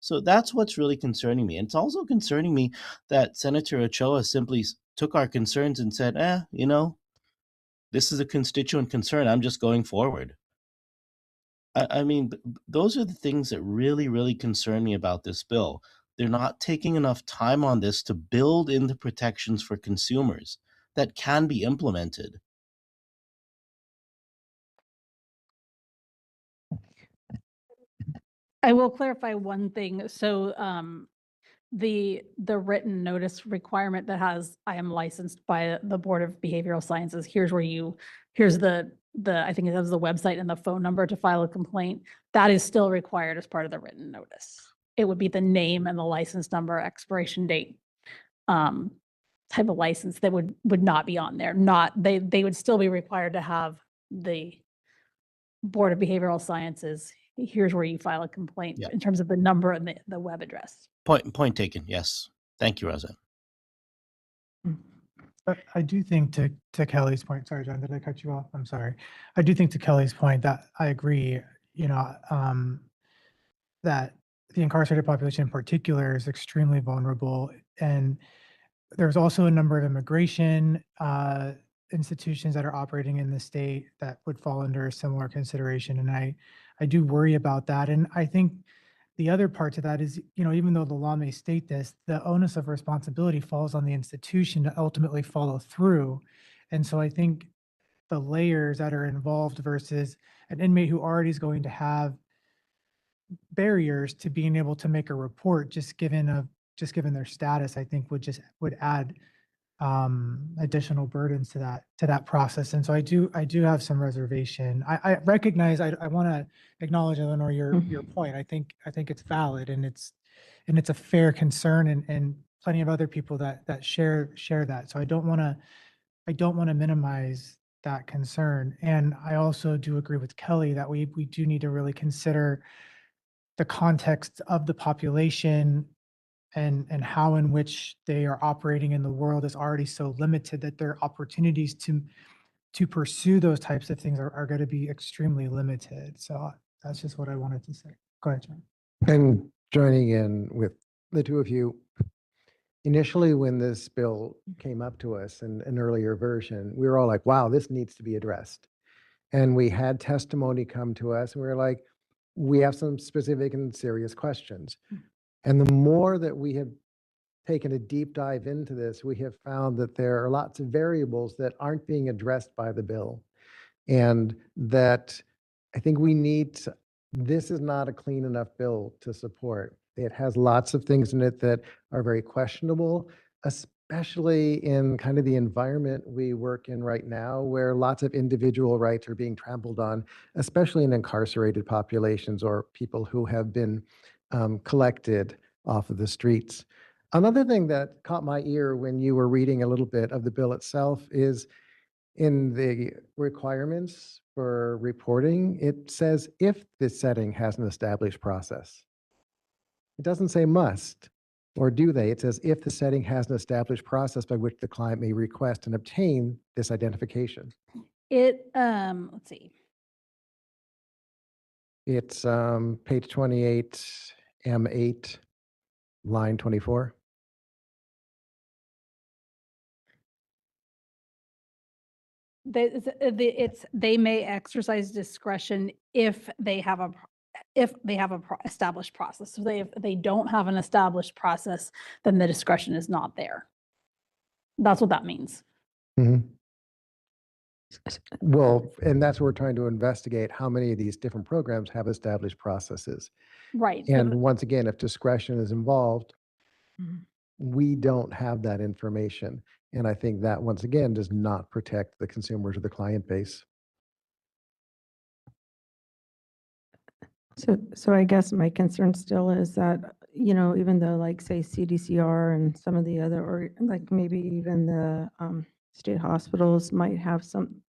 [SPEAKER 5] So that's what's really concerning me. And it's also concerning me that Senator Ochoa simply took our concerns and said, this is a constituent concern. I'm just going forward. I mean, those are the things that really, really concern me about this bill. They're not taking enough time on this to build in the protections for consumers that can be implemented.
[SPEAKER 2] I will clarify one thing. So the written notice requirement that has, I am licensed by the Board of Behavioral Sciences, here's the I think it has the website and the phone number to file a complaint. That is still required as part of the written notice. It would be the name and the license number, expiration date, type of license that would not be on there. They would still be required to have the Board of Behavioral Sciences. Here's where you file a complaint
[SPEAKER 5] Yeah.
[SPEAKER 2] in terms of the number and the web address.
[SPEAKER 5] Point taken. Yes. Thank you, Roseanne.
[SPEAKER 6] But I do think to Kelly's point, sorry, John, did I cut you off? I'm sorry. I do think to Kelly's point that I agree, that the incarcerated population in particular is extremely vulnerable. And there's also a number of immigration institutions that are operating in the state that would fall under a similar consideration. And I do worry about that. And I think the other part to that is, even though the law may state this, the onus of responsibility falls on the institution to ultimately follow through. And so I think the layers that are involved versus an inmate who already is going to have barriers to being able to make a report, just given their status, I think would add additional burdens to that process. And so I do have some reservation. I recognize, I want to acknowledge, Eleanor, your point. I think it's valid, and it's a fair concern, and plenty of other people that share that. So I don't want to minimize that concern. And I also do agree with Kelly that we do need to really consider the context of the population and how in which they are operating in the world is already so limited that their opportunities to pursue those types of things are going to be extremely limited. So that's just what I wanted to say. Go ahead, John.
[SPEAKER 10] And joining in with the two of you, initially when this bill came up to us in an earlier version, we were all like, wow, this needs to be addressed. And we had testimony come to us, and we were like, we have some specific and serious questions. And the more that we have taken a deep dive into this, we have found that there are lots of variables that aren't being addressed by the bill. And that I think this is not a clean enough bill to support. It has lots of things in it that are very questionable, especially in kind of the environment we work in right now, where lots of individual rights are being trampled on, especially in incarcerated populations or people who have been collected off of the streets. Another thing that caught my ear when you were reading a little bit of the bill itself is in the requirements for reporting, it says if the setting has an established process. It doesn't say must, or do they? It says if the setting has an established process by which the client may request and obtain this identification.
[SPEAKER 2] Let's see.
[SPEAKER 10] It's page 28, M8, line 24.
[SPEAKER 2] They may exercise discretion if they have a established process. So if they don't have an established process, then the discretion is not there. That's what that means.
[SPEAKER 10] Mm-hmm. Well, and that's what we're trying to investigate, how many of these different programs have established processes.
[SPEAKER 2] Right.
[SPEAKER 10] And once again, if discretion is involved, we don't have that information. And I think that, once again, does not protect the consumers or the client base.
[SPEAKER 1] So I guess my concern still is that, even though like say CDCR and some of the other, or like maybe even the state hospitals might have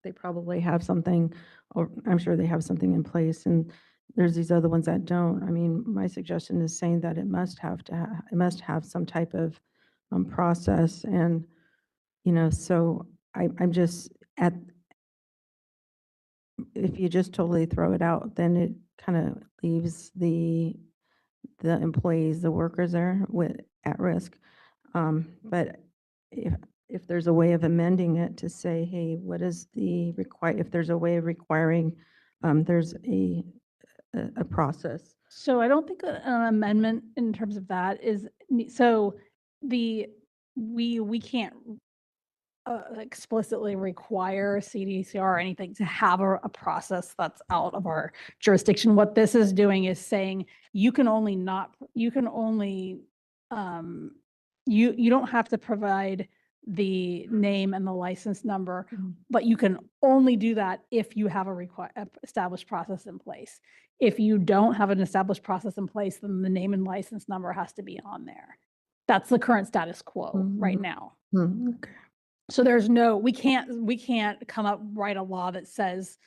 [SPEAKER 1] they probably have something, or I'm sure they have something in place, and there's these other ones that don't. I mean, my suggestion is saying that it must have some type of process. And, so I'm just if you just totally throw it out, then it kind of leaves the employees, the workers there at risk. But if there's a way of amending it to say, hey, what is the if there's a way of requiring, there's a process.
[SPEAKER 2] So I don't think an amendment in terms of that is, so we can't explicitly require CDCR or anything to have a process that's out of our jurisdiction. What this is doing is saying you can only, you don't have to provide the name and the license number, but you can only do that if you have a established process in place. If you don't have an established process in place, then the name and license number has to be on there. That's the current status quo right now.
[SPEAKER 1] Okay.
[SPEAKER 2] So we can't come up, write a law that says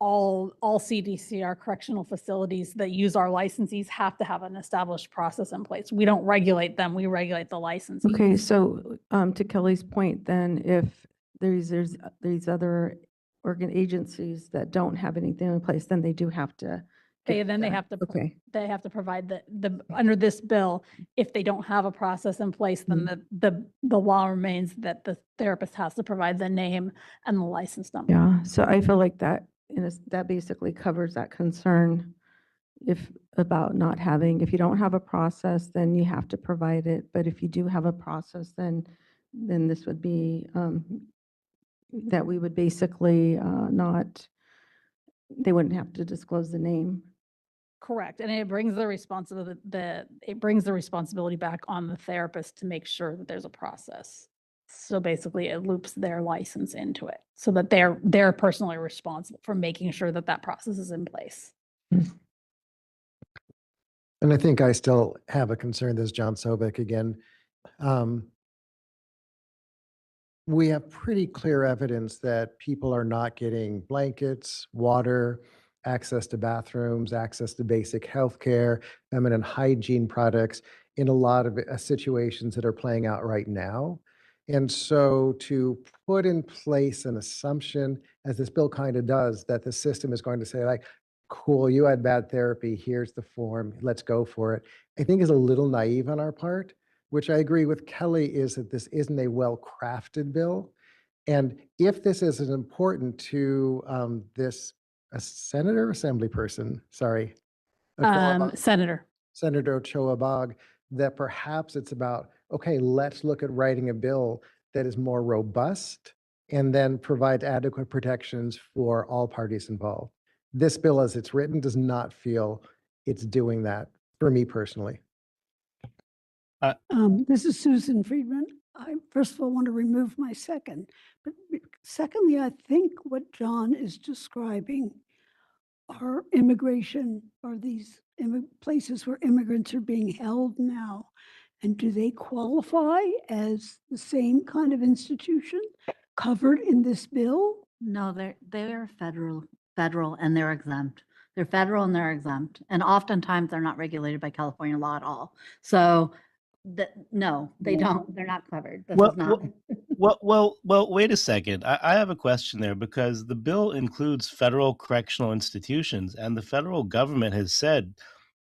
[SPEAKER 2] all CDCR correctional facilities that use our licensees have to have an established process in place. We don't regulate them, we regulate the licensees.
[SPEAKER 1] Okay, so to Kelly's point, then if there's these other agencies that don't have anything in place, then they do have to.
[SPEAKER 2] They have to, they have to provide the under this bill, if they don't have a process in place, then the law remains that the therapist has to provide the name and the license number.
[SPEAKER 1] Yeah, so I feel like that, that basically covers that concern about not having, if you don't have a process, then you have to provide it. But if you do have a process, then this would be, that we would basically they wouldn't have to disclose the name.
[SPEAKER 2] Correct, and it brings the responsibility back on the therapist to make sure that there's a process. So basically, it loops their license into it, so that they're personally responsible for making sure that that process is in place.
[SPEAKER 10] And I think I still have a concern. This is John Sobek again. We have pretty clear evidence that people are not getting blankets, water, access to bathrooms, access to basic healthcare, feminine hygiene products in a lot of situations that are playing out right now. And so to put in place an assumption, as this bill kind of does, that the system is going to say like, cool, you had bad therapy, here's the form, let's go for it, I think is a little naive on our part, which I agree with Kelly, is that this isn't a well-crafted bill. And if this is as important to a senator, assembly person, sorry.
[SPEAKER 2] Senator.
[SPEAKER 10] Senator Ochoa Bog, that perhaps it's about, okay, let's look at writing a bill that is more robust and then provide adequate protections for all parties involved. This bill as it's written does not feel it's doing that for me personally.
[SPEAKER 13] This is Susan Friedman. I first of all want to remove my second, but secondly, I think what John is describing are immigration, or these places where immigrants are being held now. And do they qualify as the same kind of institution covered in this bill?
[SPEAKER 12] No, they're federal and they're exempt. They're federal and they're exempt. And oftentimes they're not regulated by California law at all. So no, they don't. They're not covered. This is not.
[SPEAKER 5] Well, wait a second. I have a question there, because the bill includes federal correctional institutions, and the federal government has said,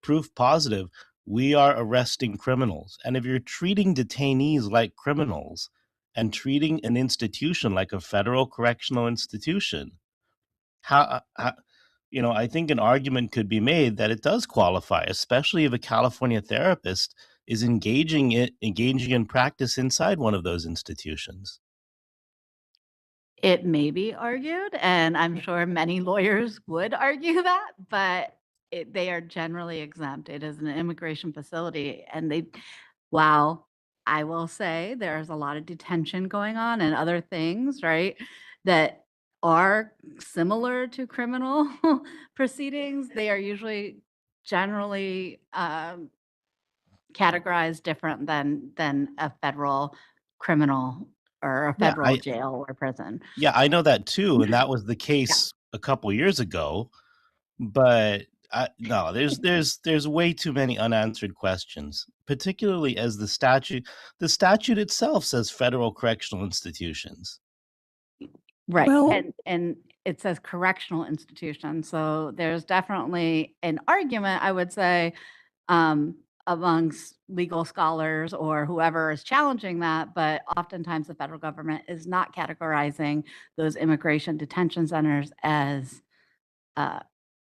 [SPEAKER 5] proof positive, we are arresting criminals. And if you're treating detainees like criminals and treating an institution like a federal correctional institution, how I think an argument could be made that it does qualify, especially if a California therapist is engaging in practice inside one of those institutions.
[SPEAKER 12] It may be argued, and I'm sure many lawyers would argue that, but they are generally exempt. It is an immigration facility, and wow, I will say there's a lot of detention going on and other things, right, that are similar to criminal proceedings. They are usually generally categorized different than a federal criminal or a federal jail or prison.
[SPEAKER 5] Yeah, I know that too, and that was the case a couple years ago. But no, there's way too many unanswered questions, particularly as the statute itself says federal correctional institutions.
[SPEAKER 12] Right, and it says correctional institution. So there's definitely an argument, I would say, amongst legal scholars or whoever is challenging that, but oftentimes the federal government is not categorizing those immigration detention centers as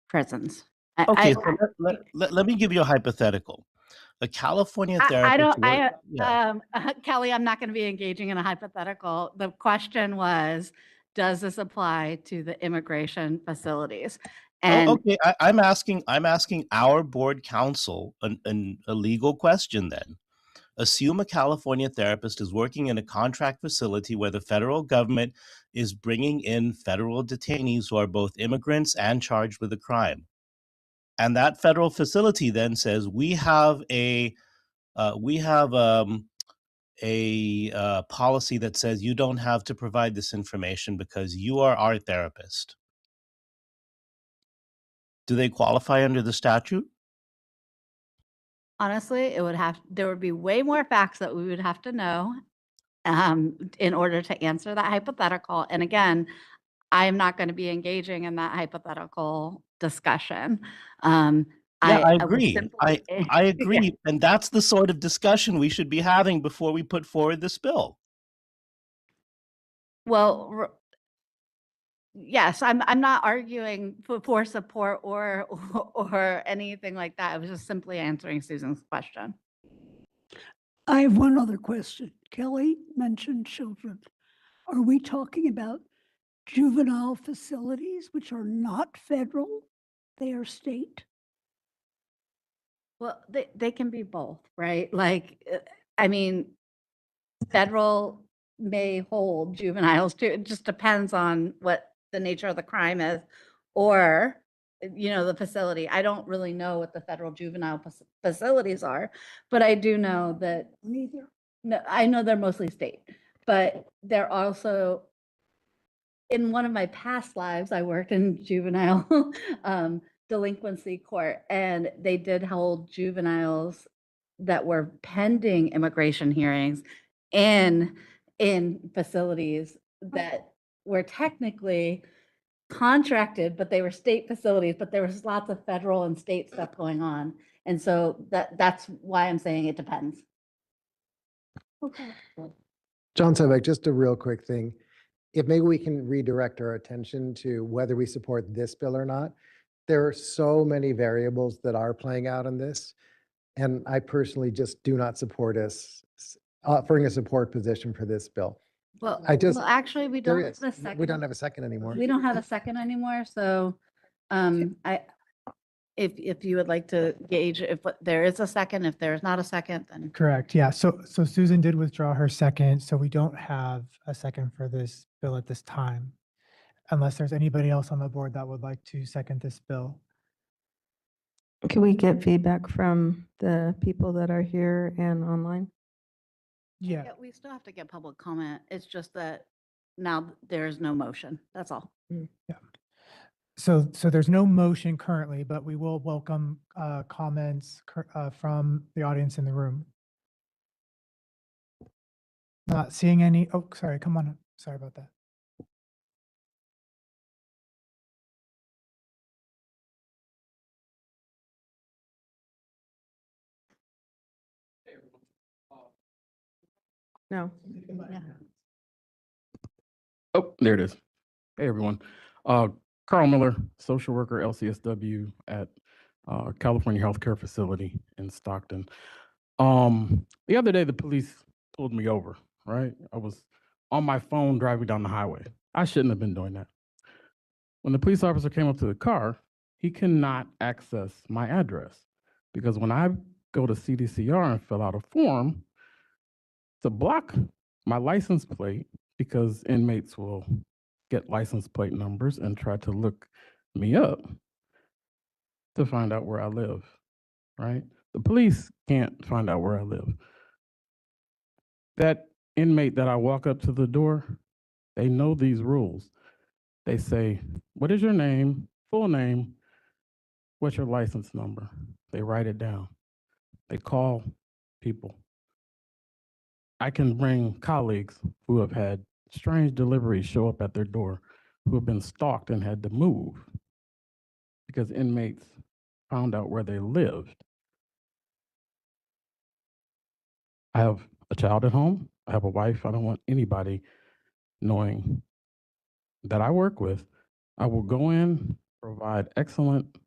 [SPEAKER 12] prisons.
[SPEAKER 5] Okay, so let me give you a hypothetical. A California therapist.
[SPEAKER 12] I don't,
[SPEAKER 5] yeah.
[SPEAKER 12] Kelly, I'm not going to be engaging in a hypothetical. The question was, does this apply to the immigration facilities? And
[SPEAKER 5] Okay, I'm asking our board counsel a legal question then. Assume a California therapist is working in a contract facility where the federal government is bringing in federal detainees who are both immigrants and charged with a crime. And that federal facility then says, we have a policy that says you don't have to provide this information because you are our therapist. Do they qualify under the statute?
[SPEAKER 12] honestly, there would be way more facts that we would have to know in order to answer that hypothetical. And again, I am not going to be engaging in that hypothetical discussion.
[SPEAKER 5] Yeah, I
[SPEAKER 12] would
[SPEAKER 5] agree.
[SPEAKER 12] simply-
[SPEAKER 5] I agree. And that's the sort of discussion we should be having before we put forward this bill.
[SPEAKER 12] Well, yes, I'm not arguing for support or anything like that. I was just simply answering Susan's question.
[SPEAKER 13] I have one other question. Kelly mentioned children. Are we talking about juvenile facilities, which are not federal? They are state?
[SPEAKER 12] Well, they can be both, right? Like, I mean, federal may hold juveniles too. It just depends on what the nature of the crime is, or, the facility. I don't really know what the federal juvenile facilities are, but I do know that.
[SPEAKER 13] Neither.
[SPEAKER 12] No, I know they're mostly state, but they're also, in one of my past lives, I worked in juvenile delinquency court, and they did hold juveniles that were pending immigration hearings in facilities that were technically contracted, but they were state facilities, but there was lots of federal and state stuff going on. And so that's why I'm saying it depends.
[SPEAKER 13] Okay.
[SPEAKER 10] John Sevek, just a real quick thing. If maybe we can redirect our attention to whether we support this bill or not. There are so many variables that are playing out in this. And I personally just do not support us offering a support position for this bill.
[SPEAKER 12] Well,
[SPEAKER 10] well,
[SPEAKER 12] actually, we don't have a second.
[SPEAKER 10] We don't have a second anymore.
[SPEAKER 12] We don't have a second anymore, so if you would like to gauge if there is a second, if there is not a second, then.
[SPEAKER 6] Correct, yeah. So Susan did withdraw her second, so we don't have a second for this bill at this time, unless there's anybody else on the board that would like to second this bill.
[SPEAKER 1] Can we get feedback from the people that are here and online?
[SPEAKER 6] Yeah.
[SPEAKER 12] We still have to get public comment. It's just that now there is no motion. That's all.
[SPEAKER 6] Yeah. So there's no motion currently, but we will welcome comments from the audience in the room. Not seeing any. Oh, sorry. Come on. Sorry about that.
[SPEAKER 1] No.
[SPEAKER 20] Oh, there it is. Hey, everyone. Carl Miller, social worker, LCSW at California Healthcare Facility in Stockton. The other day, the police pulled me over, right? I was on my phone driving down the highway. I shouldn't have been doing that. When the police officer came up to the car, he cannot access my address because when I go to CDCR and fill out a form to block my license plate, because inmates will get license plate numbers and try to look me up to find out where I live, right? The police can't find out where I live. That inmate that I walk up to the door, they know these rules. They say, what is your name, full name, what's your license number? They write it down. They call people. I can bring colleagues who have had strange deliveries show up at their door, who have been stalked and had to move because inmates found out where they lived. I have a child at home. I have a wife. I don't want anybody knowing that I work with. I will go in, provide excellent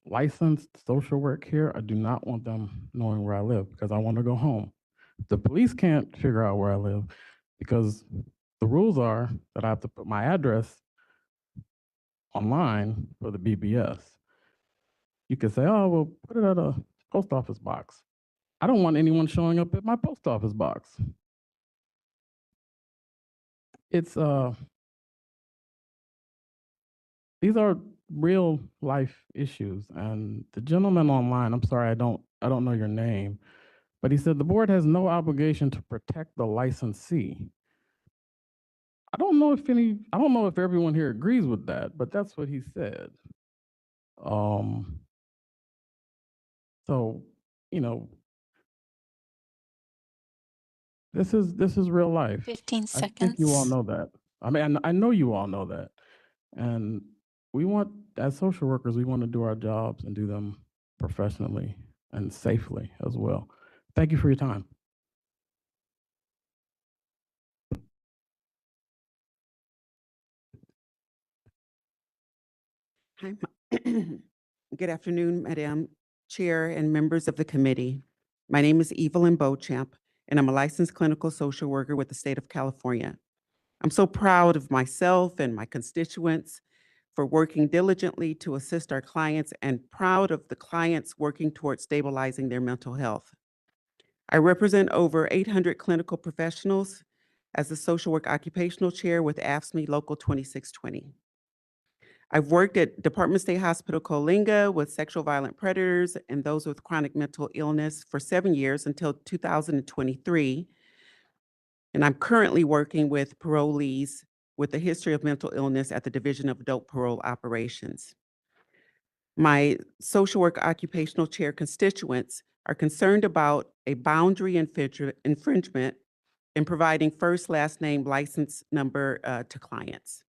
[SPEAKER 20] licensed social work here. I do not want them knowing where I live because I want to go home. The police can't figure out where I live because the rules are that I have to put my address online for the BBS. You could say, oh, well, put it at a post office box. I don't want anyone showing up at my post office box. It's these are real life issues. And the gentleman online, I'm sorry, I don't know your name, but he said the board has no obligation to protect the licensee. I don't know if everyone here agrees with that, but that's what he said. So, you know, this is real life.
[SPEAKER 3] 15
[SPEAKER 20] I think you all
[SPEAKER 3] seconds.
[SPEAKER 20] know that. I mean, I know you all know that. And we want, as social workers, we want to do our jobs and do them professionally and safely as well. Thank you for your time.
[SPEAKER 16] Hi. Good afternoon, Madam Chair and members of the committee. My name is Evelyn Beauchamp, and I'm a licensed clinical social worker with the state of California. I'm so proud of myself and my constituents for working diligently to assist our clients and proud of the clients working towards stabilizing their mental health. I represent over 800 clinical professionals as the social work occupational chair with AFSCME Local 2620. I've worked at Department State Hospital Coalinga with sexual violent predators and those with chronic mental illness for 7 years until 2023. And I'm currently working with parolees with a history of mental illness at the Division of Adult Parole Operations. My social work occupational chair constituents are concerned about a boundary infringement in providing first, last name, license number to clients.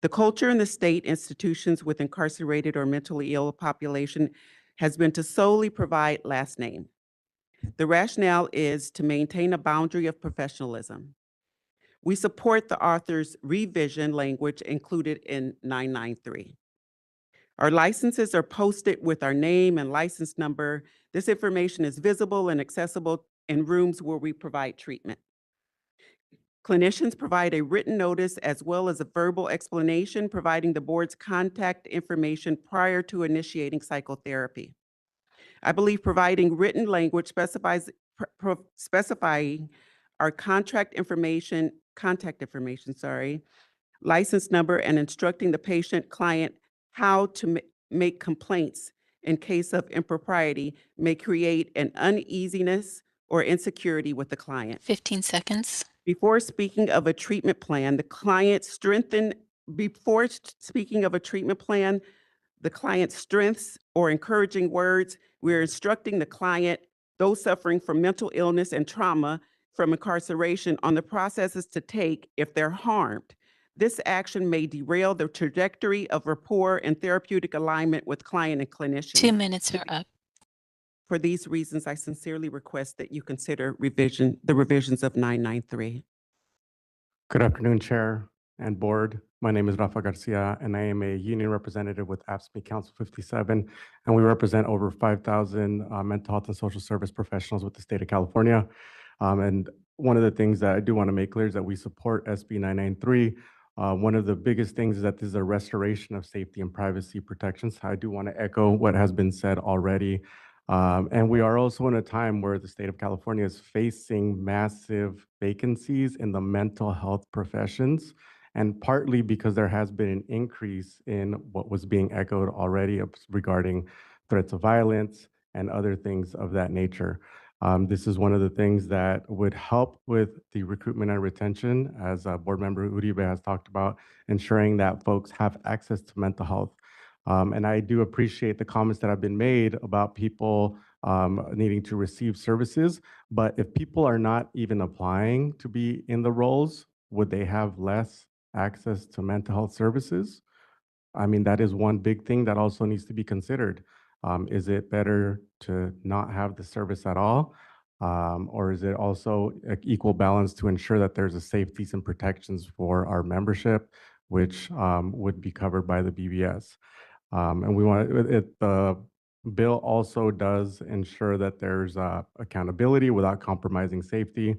[SPEAKER 16] The culture in the state institutions with incarcerated or mentally ill population has been to solely provide last name. The rationale is to maintain a boundary of professionalism. We support the author's revision language included in 993. Our licenses are posted with our name and license number. This information is visible and accessible in rooms where we provide treatment. Clinicians provide a written notice as well as a verbal explanation, providing the board's contact information prior to initiating psychotherapy. I believe providing written language specifying our contact information, license number, and instructing the patient client how to make complaints in case of impropriety may create an uneasiness or insecurity with the client.
[SPEAKER 3] 15 seconds.
[SPEAKER 16] Before speaking of a treatment plan, the client's strengths or encouraging words, we're instructing the client, those suffering from mental illness and trauma from incarceration, on the processes to take if they're harmed. This action may derail the trajectory of rapport and therapeutic alignment with client and clinician.
[SPEAKER 3] 2 minutes are up.
[SPEAKER 16] For these reasons, I sincerely request that you consider the revisions of 993.
[SPEAKER 21] Good afternoon, Chair and Board. My name is Rafa Garcia, and I am a union representative with AFSCME Council 57, and we represent over 5,000 mental health and social service professionals with the state of California. And one of the things that I do want to make clear is that we support SB 993. One of the biggest things is that this is a restoration of safety and privacy protections. I do want to echo what has been said already. And we are also in a time where the state of California is facing massive vacancies in the mental health professions, and partly because there has been an increase in what was being echoed already regarding threats of violence and other things of that nature. This is one of the things that would help with the recruitment and retention, as Board Member Uribe has talked about, ensuring that folks have access to mental health. And I do appreciate the comments that have been made about people needing to receive services, but if people are not even applying to be in the roles, would they have less access to mental health services? I mean, that is one big thing that also needs to be considered. Is it better to not have the service at all? Or is it also equal balance to ensure that there's a safeties and protections for our membership, which would be covered by the BBS? And we want the bill also does ensure that there's accountability without compromising safety.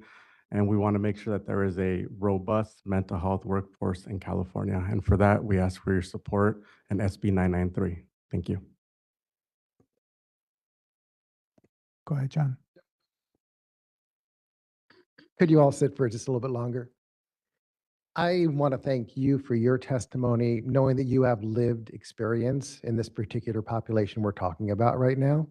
[SPEAKER 21] And we want to make sure that there is a robust mental health workforce in California. And for that, we ask for your support in SB 993. Thank you.
[SPEAKER 6] Go ahead, John.
[SPEAKER 10] Could you all sit for just a little bit longer? I want to thank you for your testimony, knowing that you have lived experience in this particular population we're talking about right now.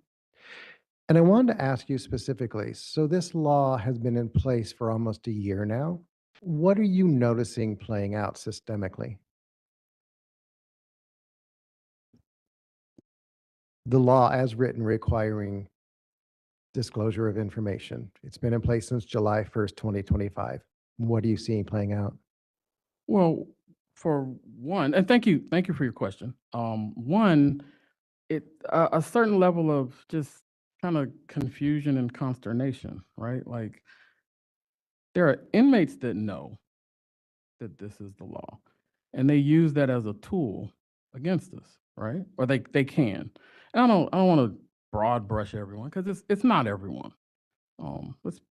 [SPEAKER 10] And I wanted to ask you specifically, so this law has been in place for almost a year now. What are you noticing playing out systemically? The law as written requiring disclosure of information. It's been in place since July 1st, 2025. What are you seeing playing out?
[SPEAKER 20] Well, for one, and thank you for your question. One, a certain level of just kind of confusion and consternation, right? Like there are inmates that know that this is the law, and they use that as a tool against us, right? Or they can. And I don't want to broad brush everyone because it's not everyone.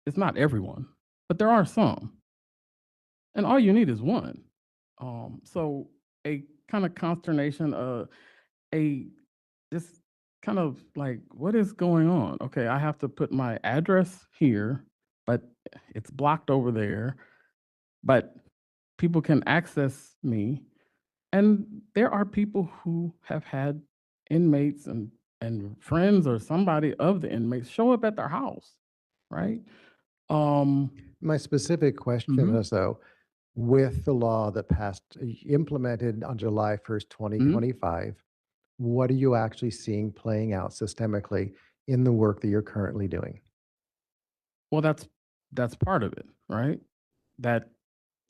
[SPEAKER 20] It's not everyone, but there are some, and all you need is one. So a kind of consternation, just kind of like, what is going on? Okay, I have to put my address here, but it's blocked over there, but people can access me. And there are people who have had inmates and friends or somebody of the inmates show up at their house, right?
[SPEAKER 10] My specific question is though, with the law that passed, implemented on July 1st, 2025, what are you actually seeing playing out systemically in the work that you're currently doing?
[SPEAKER 20] Well, that's part of it, right? That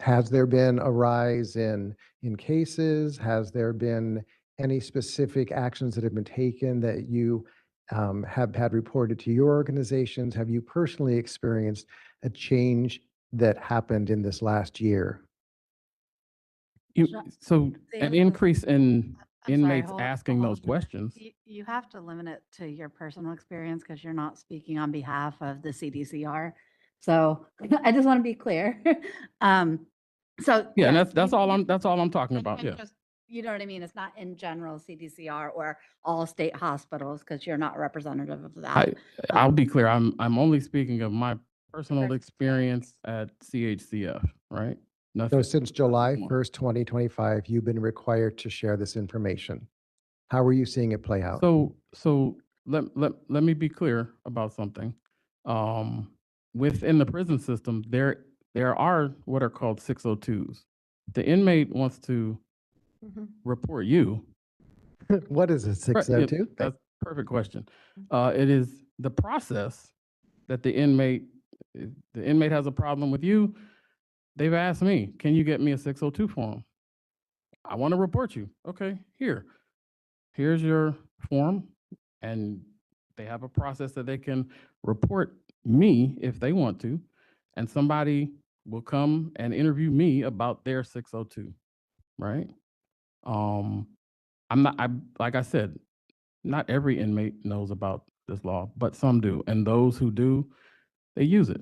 [SPEAKER 10] Has there been a rise in cases? Has there been any specific actions that have been taken that you have had reported to your organizations? Have you personally experienced a change that happened in this last year?
[SPEAKER 20] So an increase in
[SPEAKER 12] I'm sorry,
[SPEAKER 20] inmates
[SPEAKER 12] hold-
[SPEAKER 20] asking
[SPEAKER 12] hold
[SPEAKER 20] those
[SPEAKER 12] on.
[SPEAKER 20] questions.
[SPEAKER 12] You have to limit it to your personal experience because you're not speaking on behalf of the CDCR. So I just want to be clear. So.
[SPEAKER 20] Yeah, and
[SPEAKER 12] yes,
[SPEAKER 20] that's
[SPEAKER 12] you-
[SPEAKER 20] all
[SPEAKER 12] you-
[SPEAKER 20] I'm talking
[SPEAKER 12] and-
[SPEAKER 20] about.
[SPEAKER 12] and
[SPEAKER 20] Yeah.
[SPEAKER 12] just- You know what I mean? It's not in general CDCR or all state hospitals because you're not representative of that.
[SPEAKER 20] I'll be clear. I'm only speaking of my personal experience at CHCF, right?
[SPEAKER 10] So
[SPEAKER 20] Nothing.
[SPEAKER 10] since July 1st, 2025, you've been required to share this information. How are you seeing it play out?
[SPEAKER 20] So let me be clear about something. Within the prison system, there are what are called 602s. The inmate wants to report you.
[SPEAKER 10] What is a
[SPEAKER 20] Right, yeah,
[SPEAKER 10] 602?
[SPEAKER 20] that's a perfect question. It is the process that the inmate has a problem with you. They've asked me, can you get me a 602 form? I want to report you. Okay, here's your form. And they have a process that they can report me if they want to. And somebody will come and interview me about their 602, right? Like I said, not every inmate knows about this law, but some do. And those who do, they use it.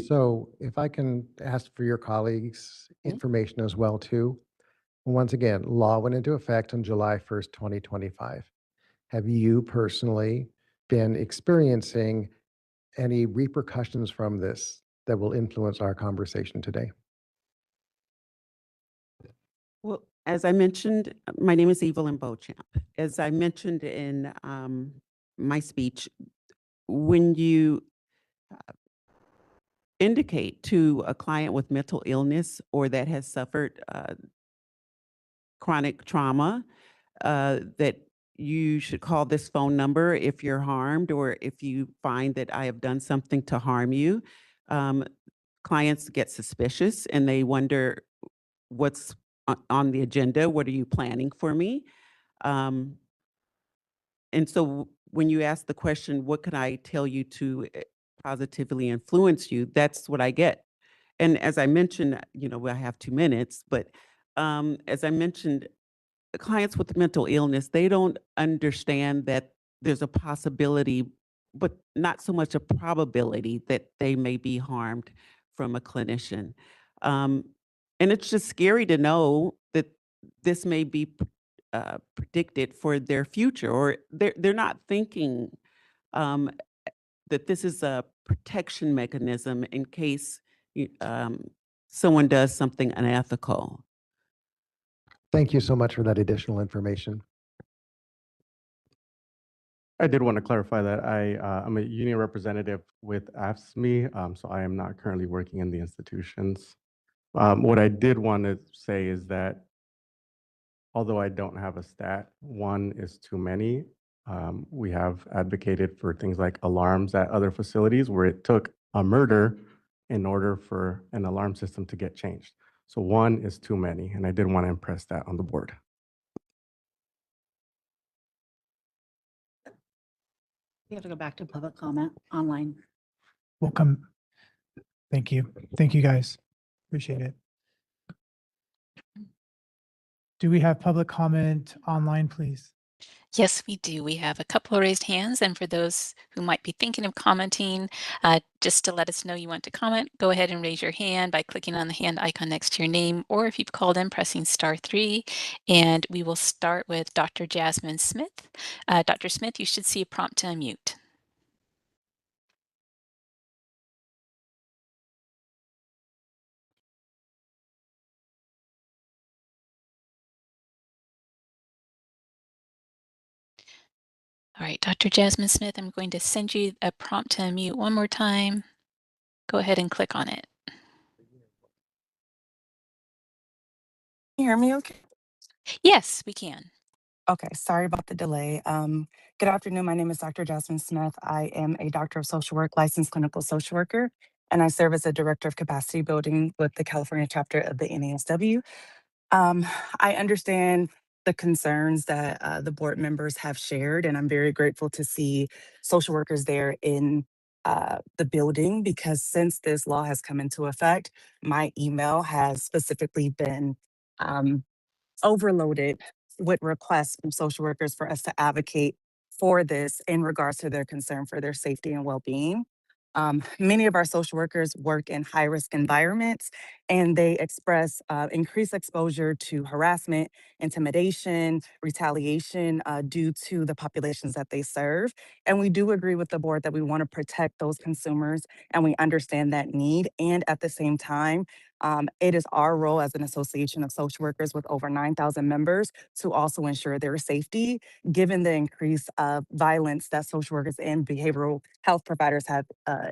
[SPEAKER 10] So if I can ask for your colleagues' information as well too. Once again, law went into effect on July 1st, 2025. Have you personally been experiencing any repercussions from this that will influence our conversation today?
[SPEAKER 16] Well, as I mentioned, my name is Evelyn Beauchamp. As I mentioned in my speech, when you indicate to a client with mental illness or that has suffered chronic trauma, that you should call this phone number if you're harmed or if you find that I have done something to harm you. Clients get suspicious and they wonder what's on the agenda. What are you planning for me? And so when you ask the question, what can I tell you to positively influence you, that's what I get. And as I mentioned, I have 2 minutes, but as I mentioned, clients with mental illness, they don't understand that there's a possibility, but not so much a probability that they may be harmed from a clinician. Um, and it's just scary to know that this may be predicted for their future, or they're not thinking um, that this is a protection mechanism in case someone does something unethical.
[SPEAKER 10] Thank you so much for that additional information.
[SPEAKER 21] I did want to clarify that I'm a union representative with AFSCME, so I am not currently working in the institutions. What I did want to say is that although I don't have a stat, 1 is too many. We have advocated for things like alarms at other facilities where it took a murder in order for an alarm system to get changed. So 1 is too many, and I did want to impress that on the board.
[SPEAKER 12] We have to go back to public comment online.
[SPEAKER 6] Welcome. Thank you. Thank you, guys. Appreciate it. Do we have public comment online, please?
[SPEAKER 3] Yes, we do. We have a couple of raised hands, and for those who might be thinking of commenting, just to let us know you want to comment, go ahead and raise your hand by clicking on the hand icon next to your name, or if you've called in, pressing *3. And we will start with Dr. Jasmine Smith. Dr. Smith, you should see a prompt to unmute. All right, Dr. Jasmine Smith, I'm going to send you a prompt to unmute one more time. Go ahead and click on it.
[SPEAKER 17] Can you hear me okay?
[SPEAKER 3] Yes, we can.
[SPEAKER 17] Okay, sorry about the delay. Good afternoon. My name is Dr. Jasmine Smith. I am a doctor of social work, licensed clinical social worker, and I serve as a director of capacity building with the California chapter of the NASW. I understand the concerns that the board members have shared, and I'm very grateful to see social workers there in the building, because since this law has come into effect, my email has specifically been overloaded with requests from social workers for us to advocate for this in regards to their concern for their safety and well-being. Many of our social workers work in high-risk environments, and they express increased exposure to harassment, intimidation, retaliation due to the populations that they serve. And we do agree with the board that we want to protect those consumers, and we understand that need. And at the same time, it is our role as an association of social workers with over 9,000 members to also ensure their safety, given the increase of violence that social workers and behavioral health providers have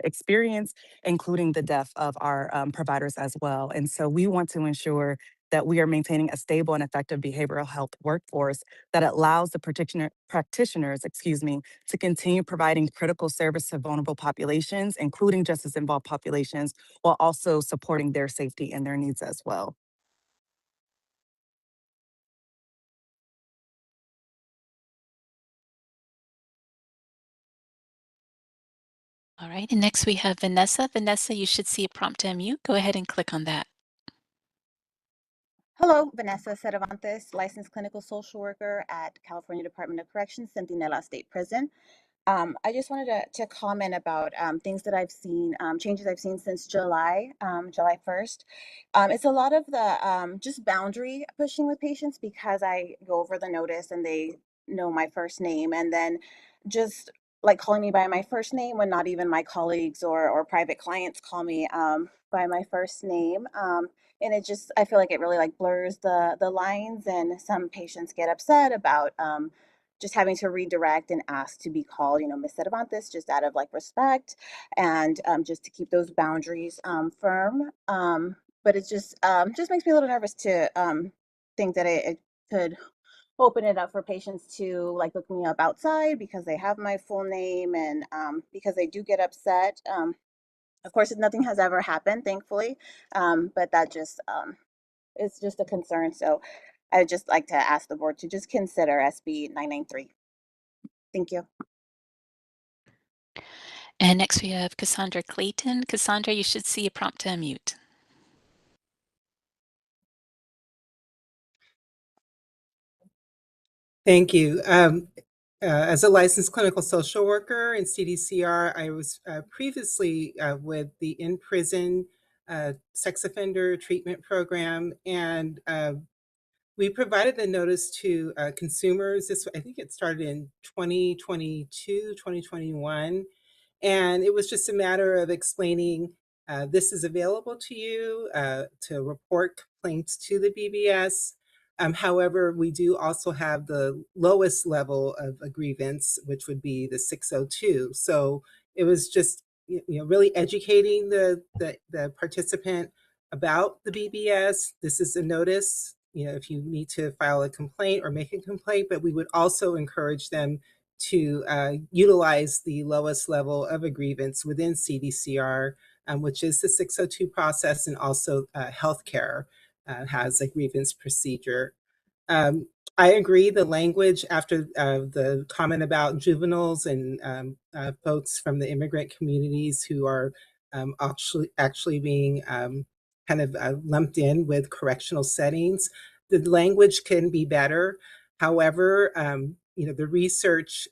[SPEAKER 17] experienced, including the death of our providers as well. And so we want to ensure that we are maintaining a stable and effective behavioral health workforce that allows the practitioners, to continue providing critical service to vulnerable populations, including justice-involved populations, while also supporting their safety and their needs as well.
[SPEAKER 3] All right, and next we have Vanessa. Vanessa, you should see a prompt to unmute. Go ahead and click on that.
[SPEAKER 18] Hello, Vanessa Cervantes, licensed clinical social worker at California Department of Corrections, Centinela State Prison. I just wanted to comment about things that I've seen, changes I've seen since July 1st. It's a lot of the just boundary pushing with patients, because I go over the notice and they know my first name, and then just like calling me by my first name when not even my colleagues or private clients call me by my first name. And it just, I feel like it really like blurs the lines, and some patients get upset about just having to redirect and ask to be called, Miss Cervantes, just out of like respect, and just to keep those boundaries firm. But it just makes me a little nervous to think that it could open it up for patients to like look me up outside because they have my full name, and because they do get upset. Of course, nothing has ever happened, thankfully, but that just it's just a concern. So I would just like to ask the board to just consider SB 993. Thank you.
[SPEAKER 3] And next we have Cassandra Clayton. Cassandra, you should see a prompt to unmute.
[SPEAKER 15] Thank you. As a licensed clinical social worker in CDCR, I was previously with the in-prison sex offender treatment program, and we provided the notice to consumers. I think it started in 2022, 2021, and it was just a matter of explaining this is available to you to report complaints to the BBS. However, we do also have the lowest level of a grievance, which would be the 602. So it was just really educating the participant about the BBS. This is a notice, if you need to file a complaint or make a complaint, but we would also encourage them to utilize the lowest level of a grievance within CDCR, which is the 602 process, and also healthcare has a grievance procedure. I agree the language after the comment about juveniles and folks from the immigrant communities who are actually being kind of lumped in with correctional settings. The language can be better. However, the research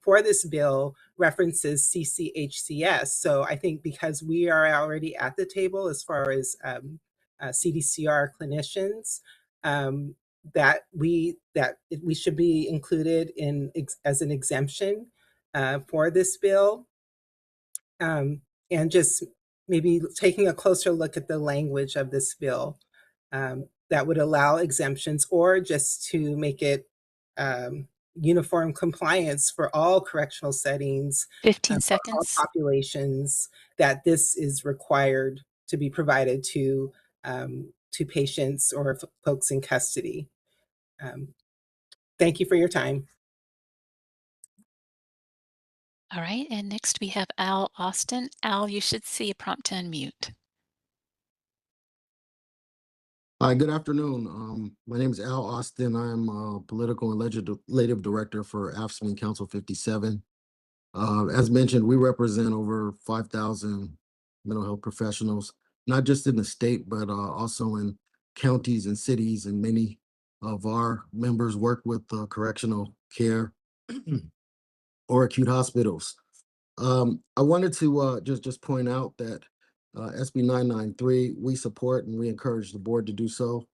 [SPEAKER 15] for this bill references CCHCS. So I think because we are already at the table as far as CDCR clinicians, that we should be included in as an exemption for this bill, and just maybe taking a closer look at the language of this bill that would allow exemptions, or just to make it uniform compliance for all correctional settings,
[SPEAKER 3] 15
[SPEAKER 15] for all
[SPEAKER 3] seconds.
[SPEAKER 15] populations, that this is required to be provided to patients or folks in custody. Thank you for your time.
[SPEAKER 3] All right, and next we have Al Austin. Al, you should see a prompt to unmute.
[SPEAKER 11] Hi, good afternoon. My name is Al Austin. I'm a political and legislative director for AFSCME Council 57. As mentioned, we represent over 5,000 mental health professionals, not just in the state, but also in counties and cities, and many of our members work with correctional care or acute hospitals. I wanted to just point out that SB 993, we support and we encourage the board to do so.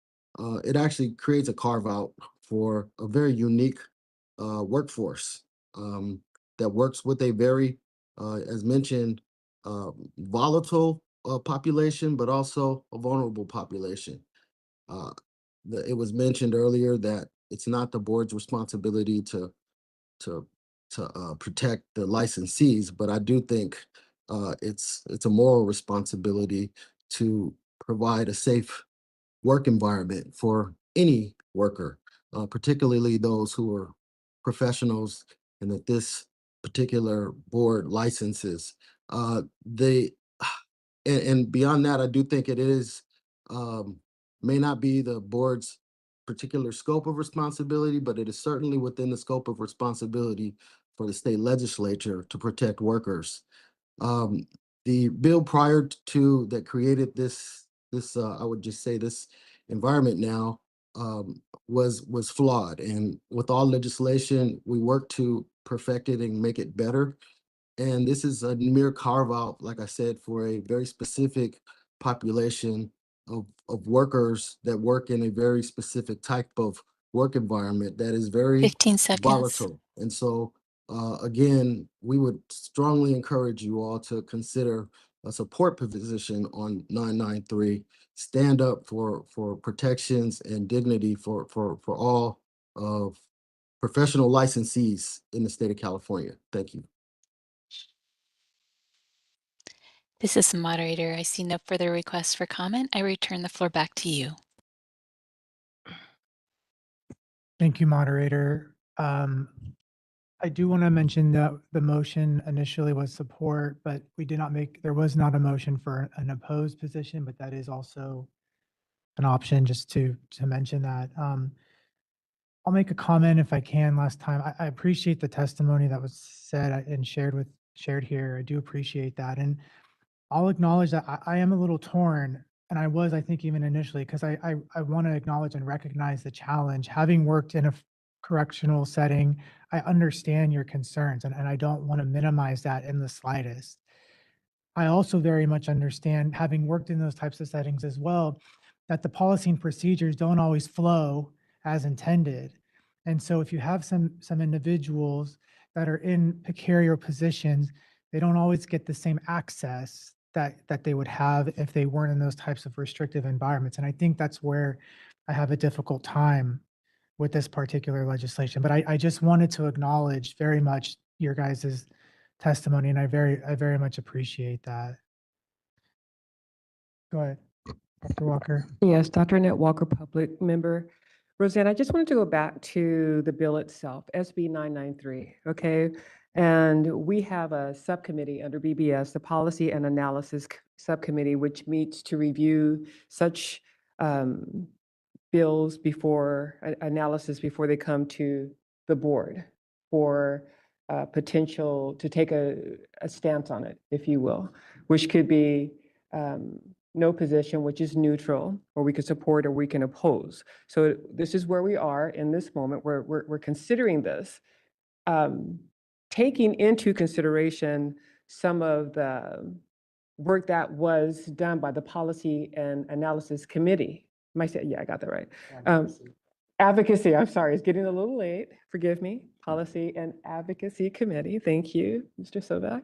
[SPEAKER 11] It actually creates a carve out for a very unique workforce that works with a very, as mentioned, volatile population, but also a vulnerable population. It was mentioned earlier that it's not the board's responsibility to protect the licensees, but I do think it's a moral responsibility to provide a safe work environment for any worker, particularly those who are professionals, and that this particular board licenses. And beyond that, I do think it is may not be the board's particular scope of responsibility, but it is certainly within the scope of responsibility for the state legislature to protect workers. The bill prior to that created this I would just say this environment now was flawed, and with all legislation, we work to perfect it and make it better. And this is a mere carve out, like I said, for a very specific population of workers that work in a very specific type of work environment that is very
[SPEAKER 3] 15 seconds.
[SPEAKER 11] volatile. And so, again, we would strongly encourage you all to consider a support position on 993. Stand up for protections and dignity for all of professional licensees in the state of California. Thank you.
[SPEAKER 3] This is the moderator. I see no further requests for comment. I return the floor back to you.
[SPEAKER 6] Thank you, moderator. I do want to mention that the motion initially was support, but there was not a motion for an opposed position, but that is also an option, just to mention that. I'll make a comment if I can. Last time, I appreciate the testimony that was said and shared with shared here. I do appreciate that. And I'll acknowledge that I am a little torn, and I was, I think, even initially, because I want to acknowledge and recognize the challenge. Having worked in a correctional setting, I understand your concerns, and I don't want to minimize that in the slightest. I also very much understand, having worked in those types of settings as well, that the policy and procedures don't always flow as intended. And so if you have some individuals that are in precarious positions, they don't always get the same access that they would have if they weren't in those types of restrictive environments. And I think that's where I have a difficult time with this particular legislation. But I just wanted to acknowledge very much your guys' testimony, and I very much appreciate that. Go ahead, Dr. Walker.
[SPEAKER 22] Yes, Dr. Annette Walker, public member. Roseanne, I just wanted to go back to the bill itself, SB 993, okay? And we have a subcommittee under BBS, the Policy and Analysis Subcommittee, which meets to review such bills before, analysis before they come to the board for potential to take a stance on it, if you will, which could be no position, which is neutral, or we could support or we can oppose. So this is where we are in this moment. We're considering this, taking into consideration some of the work that was done by the Policy and Analysis Committee. Am I saying, yeah, I got that right. Advocacy, I'm sorry, it's getting a little late. Forgive me. Policy and Advocacy Committee. Thank you, Mr. Sovak.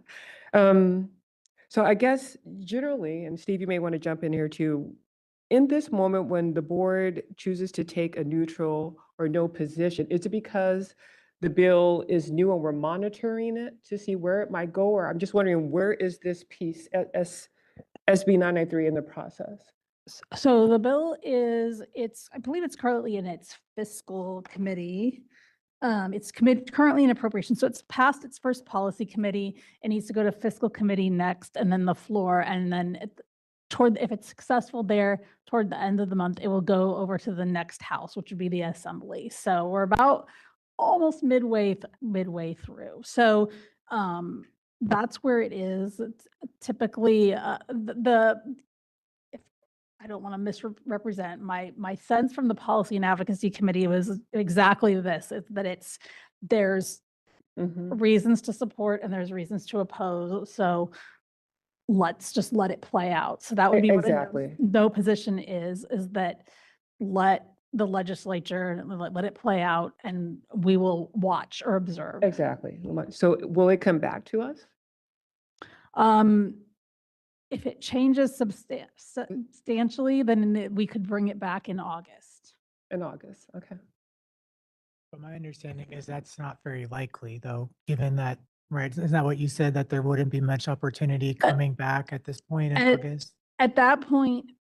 [SPEAKER 22] So I guess generally, and Steve, you may want to jump in here too, in this moment when the board chooses to take a neutral or no position, is it because the bill is new and we're monitoring it to see where it might go? Or I'm just wondering, where is this piece, SB 993 in the process?
[SPEAKER 2] So the bill is, I believe it's currently in its fiscal committee. It's currently in appropriation. So it's passed its first policy committee. It needs to go to fiscal committee next, and then the floor. And then if it's successful there, toward the end of the month, it will go over to the next house, which would be the assembly. So we're about almost midway through. So that's where it is. It's typically I don't want to misrepresent my sense from the Policy and Advocacy Committee was exactly this, that there's reasons to support and there's reasons to oppose. So let's just let it play out. So that would be
[SPEAKER 22] exactly
[SPEAKER 2] what no position is that let the legislature, let it play out, and we will watch or observe.
[SPEAKER 22] Exactly. So will it come back to us?
[SPEAKER 2] If it changes substantially, then we could bring it back in August.
[SPEAKER 22] In August, okay.
[SPEAKER 6] But my understanding is that's not very likely, though, given that, right, isn't that what you said, that there wouldn't be much opportunity coming back at this point in August?
[SPEAKER 2] At that point,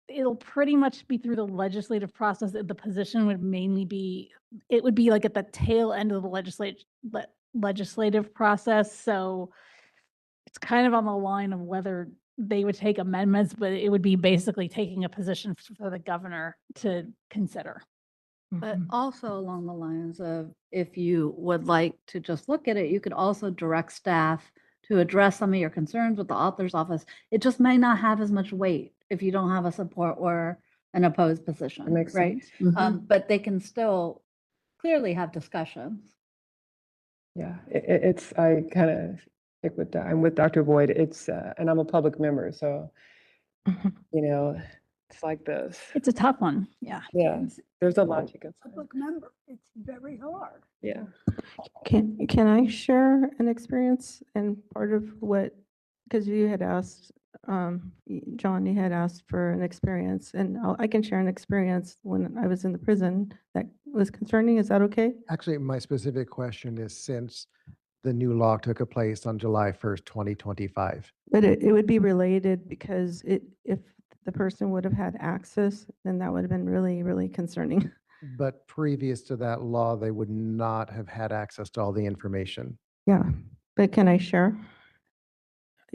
[SPEAKER 2] it'll pretty much be through the legislative process. The position would mainly be, it would be like at the tail end of the legislative process. So it's kind of on the line of whether they would take amendments, but it would be basically taking a position for the governor to consider.
[SPEAKER 12] But also along the lines of, if you would like to just look at it, you could also direct staff to address some of your concerns with the author's office. It just may not have as much weight if you don't have a support or an opposed position,
[SPEAKER 22] That makes
[SPEAKER 12] right?
[SPEAKER 22] sense.
[SPEAKER 12] But they can still clearly have discussions.
[SPEAKER 22] Yeah, I kind of stick with that. I'm with Dr. Boyd. And I'm a public member, so, it's like this.
[SPEAKER 2] It's a tough one. Yeah.
[SPEAKER 22] Yeah, there's a lot you can say.
[SPEAKER 13] Public member, it's very hard.
[SPEAKER 22] Yeah.
[SPEAKER 1] Can I share an experience and part of what, because you had asked, John, you had asked for an experience, and I can share an experience when I was in the prison that was concerning. Is that okay?
[SPEAKER 10] Actually, my specific question is, since the new law took place on July 1st, 2025.
[SPEAKER 1] But it would be related, because if the person would have had access, then that would have been really, really concerning.
[SPEAKER 10] But previous to that law, they would not have had access to all the information.
[SPEAKER 1] Yeah, but can I share?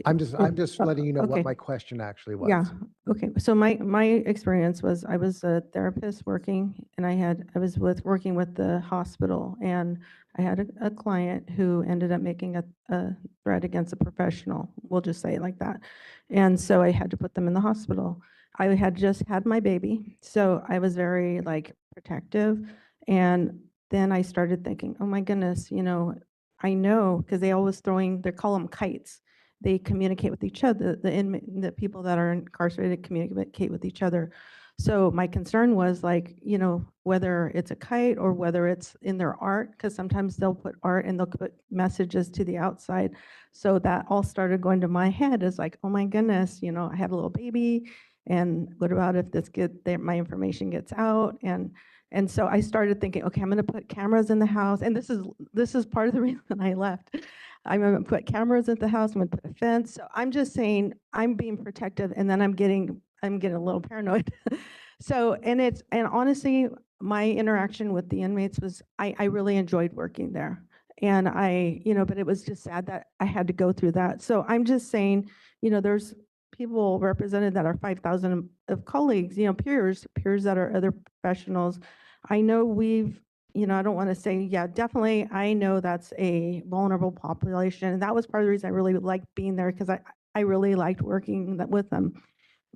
[SPEAKER 10] I'm just letting you know
[SPEAKER 1] okay.
[SPEAKER 10] what my question actually was.
[SPEAKER 1] Yeah, okay. So my experience was I was a therapist working and I was working with the hospital, and I had a client who ended up making a threat against a professional. We'll just say it like that. And so I had to put them in the hospital. I had just had my baby, so I was very like protective. And then I started thinking, oh my goodness, I know, because they call them kites. They communicate with each other. The people that are incarcerated communicate with each other. So my concern was like, whether it's a kite or whether it's in their art, because sometimes they'll put art and they'll put messages to the outside. So that all started going to my head as like, oh my goodness, I have a little baby, and what about if my information gets out? And so I started thinking, okay, I'm going to put cameras in the house, and this is part of the reason I left. I'm going to put cameras at the house. I'm going to put a fence. So I'm just saying I'm being protective, and then I'm getting a little paranoid. So and honestly, my interaction with the inmates was I really enjoyed working there, and but it was just sad that I had to go through that. So I'm just saying, there's people represented that are 5,000 of colleagues, peers that are other professionals. I know I don't want to say, yeah, definitely. I know that's a vulnerable population. And that was part of the reason I really liked being there, because I really liked working with them.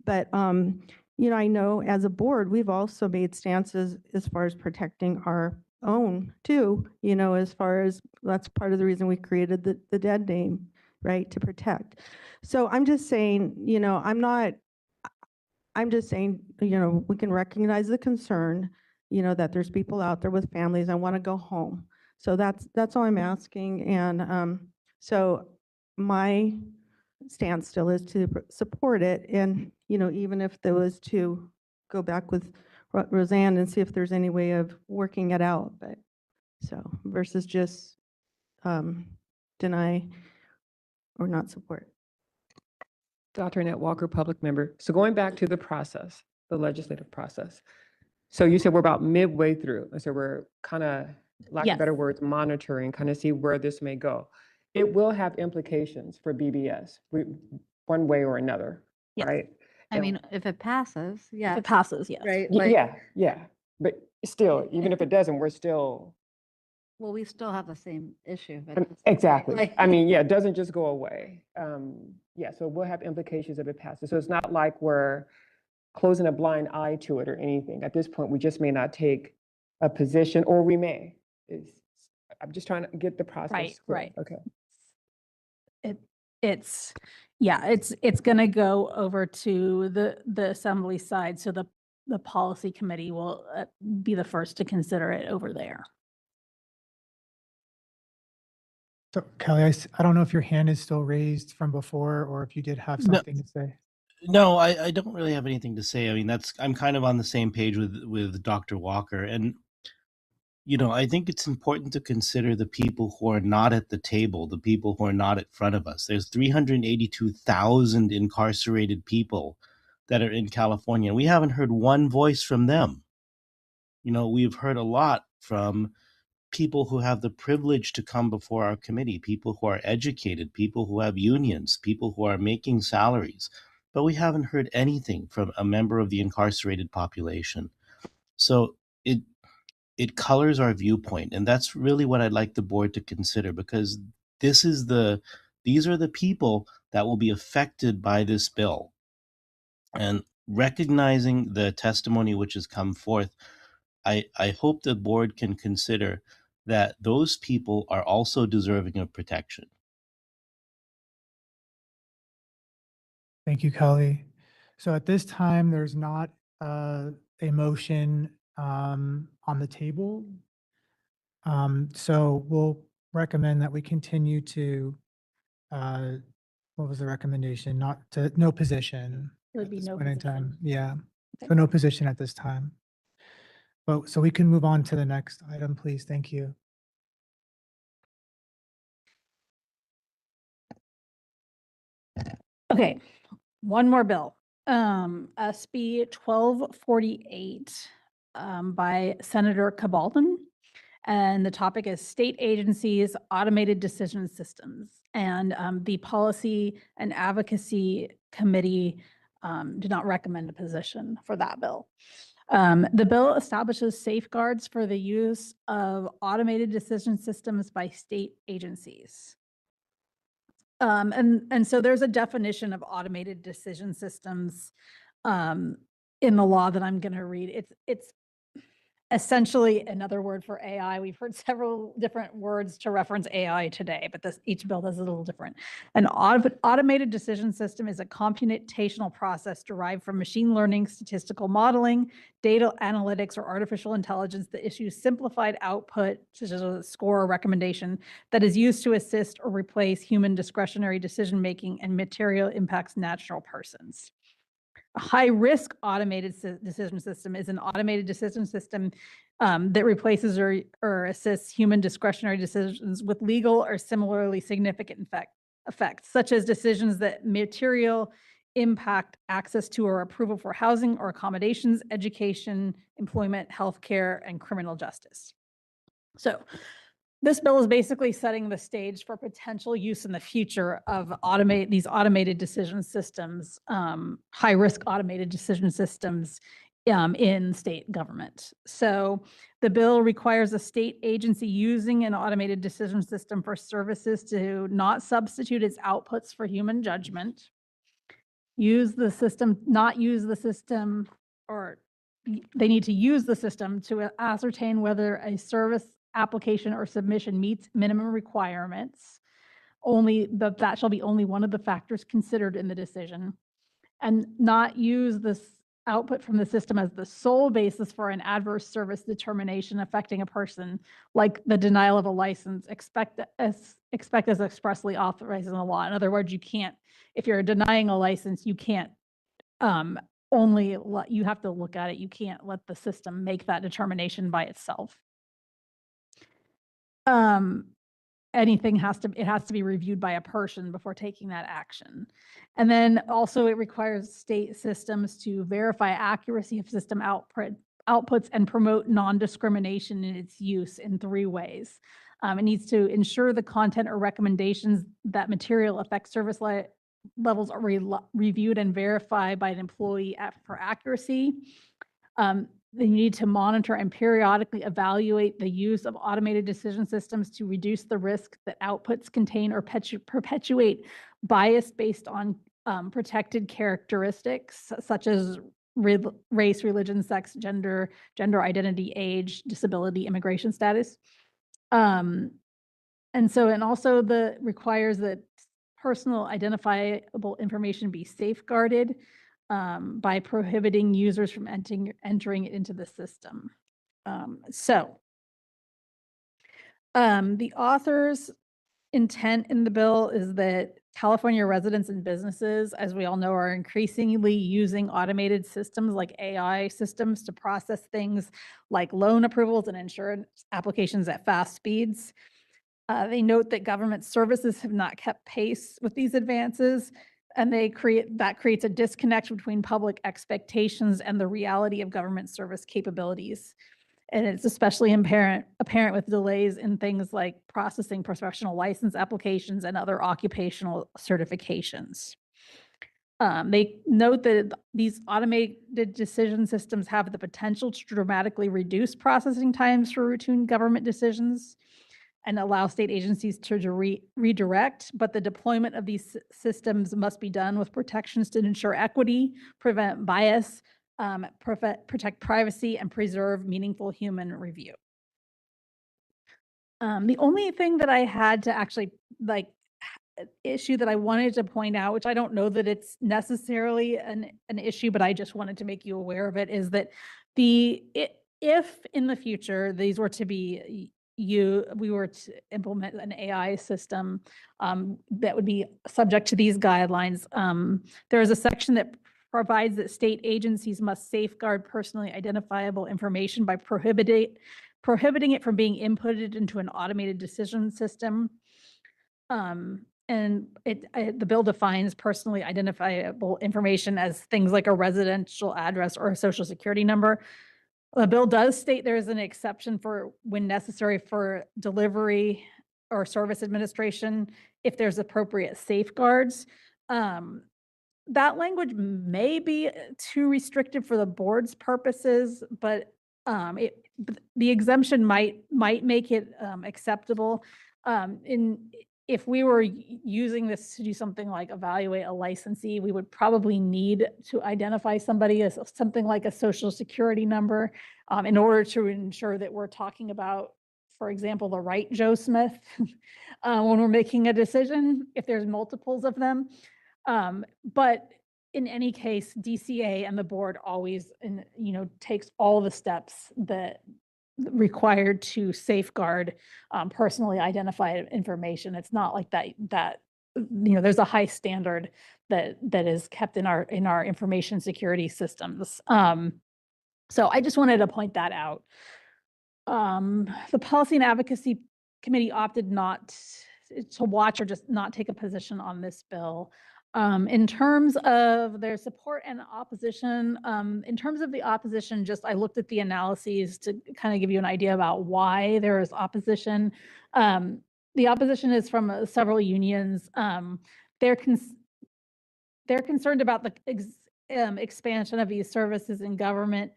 [SPEAKER 1] But, I know as a board, we've also made stances as far as protecting our own too, as far as that's part of the reason we created the dead name, right, to protect. So I'm just saying, I'm just saying, we can recognize the concern, that there's people out there with families. I want to go home. So that's all I'm asking. And so my stance still is to support it. And, even if there was to go back with Roseanne and see if there's any way of working it out, but so versus just deny or not support.
[SPEAKER 22] Dr. Annette Walker, public member. So going back to the process, the legislative process. So you said we're about midway through. So we're kind of, lack of better words, monitoring, kind of see where this may go. It will have implications for BBS one way or another, right?
[SPEAKER 12] I mean, if it passes, yeah.
[SPEAKER 2] If it passes, yes.
[SPEAKER 12] Right?
[SPEAKER 22] Yeah. But still, even if it doesn't, we're still.
[SPEAKER 12] Well, we still have the same issue.
[SPEAKER 22] Exactly. I mean, yeah, it doesn't just go away. So we'll have implications if it passes. So it's not like we're closing a blind eye to it or anything. At this point, we just may not take a position, or we may. I'm just trying to get the process.
[SPEAKER 2] Right.
[SPEAKER 22] Okay.
[SPEAKER 2] It's going to go over to the assembly side. So the policy committee will be the first to consider it over there.
[SPEAKER 6] So Kelly, I don't know if your hand is still raised from before, or if you did have something to say.
[SPEAKER 5] No, I don't really have anything to say. I mean, I'm kind of on the same page with Dr. Walker. And, I think it's important to consider the people who are not at the table, the people who are not in front of us. There's 382,000 incarcerated people that are in California. We haven't heard one voice from them. We've heard a lot from people who have the privilege to come before our committee, people who are educated, people who have unions, people who are making salaries. But we haven't heard anything from a member of the incarcerated population. So it colors our viewpoint. And that's really what I'd like the board to consider, because these are the people that will be affected by this bill. And recognizing the testimony which has come forth, I hope the board can consider that those people are also deserving of protection.
[SPEAKER 6] Thank you, Kelly. So at this time, there's not a motion on the table. So we'll recommend that we continue to, what was the recommendation? No position.
[SPEAKER 2] It would
[SPEAKER 6] at
[SPEAKER 2] be
[SPEAKER 6] this
[SPEAKER 2] no
[SPEAKER 6] point in
[SPEAKER 2] position.
[SPEAKER 6] time. Yeah,
[SPEAKER 2] Okay.
[SPEAKER 6] so no position at this time. But so we can move on to the next item, please. Thank you.
[SPEAKER 2] Okay, one more bill. SB 1248 by Senator Cabaldon. And the topic is state agencies, automated decision systems. And the Policy and Advocacy Committee did not recommend a position for that bill. The bill establishes safeguards for the use of automated decision systems by state agencies. And so there's a definition of automated decision systems in the law that I'm going to read. It's essentially another word for AI. We've heard several different words to reference AI today, but each bill does it a little different. An automated decision system is a computational process derived from machine learning, statistical modeling, data analytics, or artificial intelligence that issues simplified output, such as a score or recommendation, that is used to assist or replace human discretionary decision-making and material impacts natural persons. A high-risk automated decision system is an automated decision system that replaces or assists human discretionary decisions with legal or similarly significant effects, such as decisions that material impact access to or approval for housing or accommodations, education, employment, healthcare, and criminal justice. So this bill is basically setting the stage for potential use in the future of these automated decision systems, high-risk automated decision systems in state government. So the bill requires a state agency using an automated decision system for services to not substitute its outputs for human judgment, not use the system, or they need to use the system to ascertain whether a service application or submission meets minimum requirements. That shall be only one of the factors considered in the decision, and not use this output from the system as the sole basis for an adverse service determination affecting a person, like the denial of a license, expect as expressly authorized in the law. In other words, you can't, if you're denying a license, you can't you have to look at it. You can't let the system make that determination by itself. It has to be reviewed by a person before taking that action. And then also it requires state systems to verify accuracy of system outputs and promote non-discrimination in its use in 3 ways. It needs to ensure the content or recommendations that material affect service levels are reviewed and verified by an employee for accuracy. They need to monitor and periodically evaluate the use of automated decision systems to reduce the risk that outputs contain or perpetuate bias based on protected characteristics such as race, religion, sex, gender identity, age, disability, immigration status. And also requires that personal identifiable information be safeguarded by prohibiting users from entering it into the system. The author's intent in the bill is that California residents and businesses, as we all know, are increasingly using automated systems like AI systems to process things like loan approvals and insurance applications at fast speeds. They note that government services have not kept pace with these advances, and that creates a disconnect between public expectations and the reality of government service capabilities. And it's especially apparent with delays in things like processing professional license applications and other occupational certifications. They note that these automated decision systems have the potential to dramatically reduce processing times for routine government decisions and allow state agencies to redirect, but the deployment of these systems must be done with protections to ensure equity, prevent bias, protect privacy, and preserve meaningful human review. The only thing that I had to actually issue that I wanted to point out, which I don't know that it's necessarily an issue, but I just wanted to make you aware of it, is that if in the future these were to be we were to implement an AI system that would be subject to these guidelines, there is a section that provides that state agencies must safeguard personally identifiable information by prohibiting it from being inputted into an automated decision system. And the bill defines personally identifiable information as things like a residential address or a social security number. The bill does state there is an exception for when necessary for delivery or Service Administration if there's appropriate safeguards. That language may be too restrictive for the board's purposes, but the exemption might make it acceptable. If we were using this to do something like evaluate a licensee, we would probably need to identify somebody as something like a social security number in order to ensure that we're talking about, for example, the right Joe Smith when we're making a decision, if there's multiples of them. But in any case, DCA and the board always, takes all the steps that required to safeguard personally identified information. It's not like that there's a high standard that is kept in our information security systems. So I just wanted to point that out. The Policy and Advocacy Committee opted not to watch or just not take a position on this bill. In terms of their support and opposition, in terms of the opposition, I looked at the analyses to kind of give you an idea about why there is opposition. The opposition is from several unions. They're concerned about the expansion of these services in government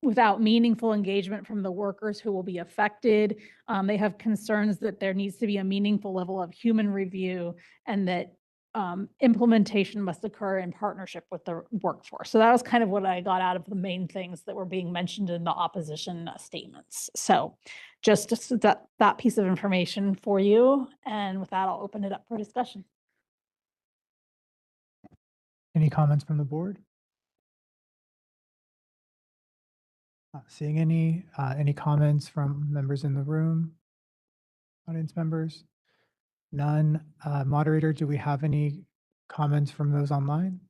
[SPEAKER 2] without meaningful engagement from the workers who will be affected. They have concerns that there needs to be a meaningful level of human review and that implementation must occur in partnership with the workforce. So that was kind of what I got out of the main things that were being mentioned in the opposition statements. So just that piece of information for you. And with that, I'll open it up for discussion.
[SPEAKER 6] Any comments from the board? Not seeing any comments from members in the room? Audience members? None. Moderator, do we have any comments from those online?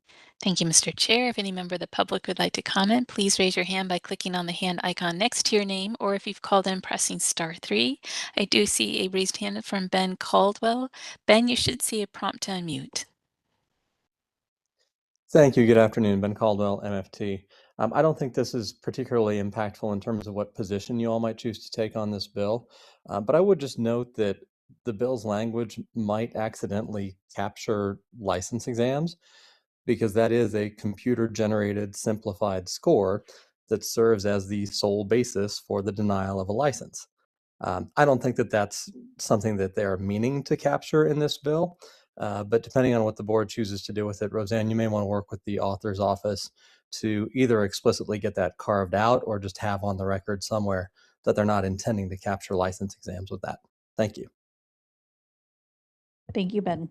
[SPEAKER 3] Thank you, Mr. Chair. If any member of the public would like to comment, please raise your hand by clicking on the hand icon next to your name, or if you've called in, pressing *3. I do see a raised hand from Ben Caldwell. Ben, you should see a prompt to unmute.
[SPEAKER 7] Thank you. Good afternoon. Ben Caldwell, MFT. I don't think this is particularly impactful in terms of what position you all might choose to take on this bill, but I would just note that the bill's language might accidentally capture license exams because that is a computer-generated simplified score that serves as the sole basis for the denial of a license. I don't think that that's something that they're meaning to capture in this bill, but depending on what the board chooses to do with it, Roseanne, you may want to work with the author's office to either explicitly get that carved out or just have on the record somewhere that they're not intending to capture license exams with that. Thank you.
[SPEAKER 2] Thank you, Ben.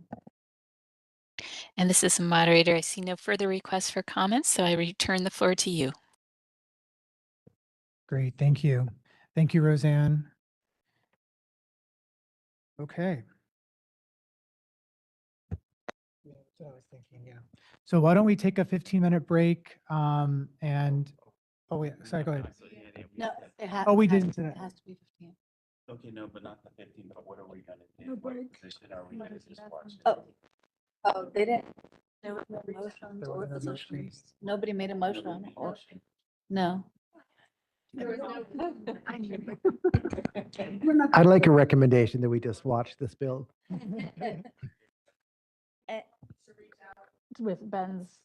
[SPEAKER 3] And this is the moderator. I see no further requests for comments, so I return the floor to you.
[SPEAKER 6] Great, thank you. Thank you, Roseanne. Okay. That's what I was thinking, yeah. So why don't we take a 15-minute break and, oh, wait, sorry, go ahead.
[SPEAKER 12] No,
[SPEAKER 6] Oh, we didn't.
[SPEAKER 12] It has to be 15.
[SPEAKER 5] Okay, no, but not the 15, but what are we going to do?
[SPEAKER 13] No
[SPEAKER 5] What
[SPEAKER 13] break.
[SPEAKER 5] position are we going to dispatch?
[SPEAKER 12] Oh, they didn't. There was no motion
[SPEAKER 6] There
[SPEAKER 12] or
[SPEAKER 6] wasn't a motion.
[SPEAKER 12] positions. Nobody made a motion. No.
[SPEAKER 10] I'd like a recommendation that we just watch this bill.
[SPEAKER 2] With Ben's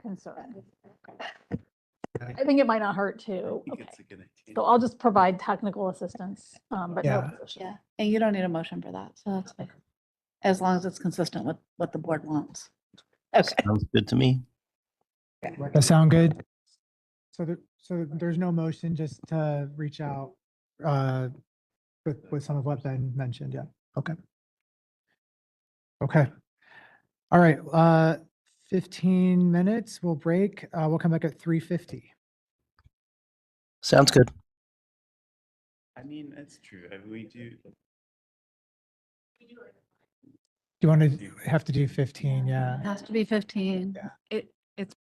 [SPEAKER 2] concern. I think it might not hurt to. Okay. So I'll just provide technical assistance, but no
[SPEAKER 6] Yeah.
[SPEAKER 2] position.
[SPEAKER 12] Yeah, and you don't need a motion for that, so that's fine. As long as it's consistent with what the board wants. Okay.
[SPEAKER 5] Sounds good to me.
[SPEAKER 6] That sound good? So there's no motion, just to reach out with some of what Ben mentioned, yeah, okay. Okay. All right, 15 minutes, we'll break. We'll come back at 3:50.
[SPEAKER 5] Sounds good.
[SPEAKER 19] I mean, that's true. We do.
[SPEAKER 6] Do you want to have to do 15? Yeah.
[SPEAKER 12] It has to be 15.
[SPEAKER 6] Yeah.
[SPEAKER 12] It's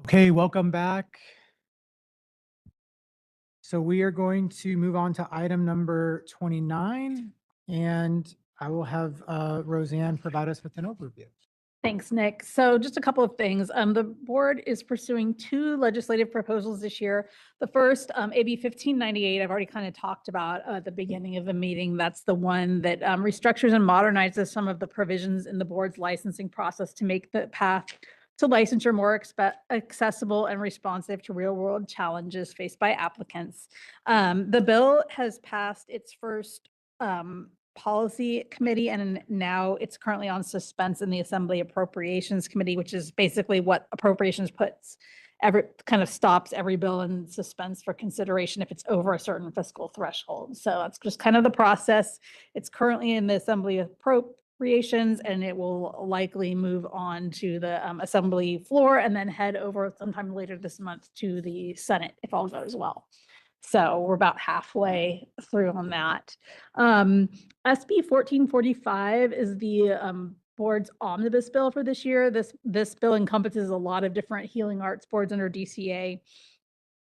[SPEAKER 6] Okay, welcome back. So we are going to move on to item number 29, and I will have Roseanne provide us with an overview.
[SPEAKER 2] Thanks, Nick. So just a couple of things. The board is pursuing two legislative proposals this year. The first, AB 1598, I've already kind of talked about at the beginning of the meeting. That's the one that restructures and modernizes some of the provisions in the board's licensing process to make the path to licensure more accessible and responsive to real-world challenges faced by applicants. The bill has passed its first policy committee, and now it's currently on suspense in the Assembly Appropriations Committee, which is basically what appropriations puts kind of stops every bill in suspense for consideration if it's over a certain fiscal threshold. So that's just kind of the process. It's currently in the Assembly Appropriations, and it will likely move on to the Assembly floor and then head over sometime later this month to the Senate if all goes well. So we're about halfway through on that. SB 1445 is the board's omnibus bill for this year. This bill encompasses a lot of different healing arts boards under DCA.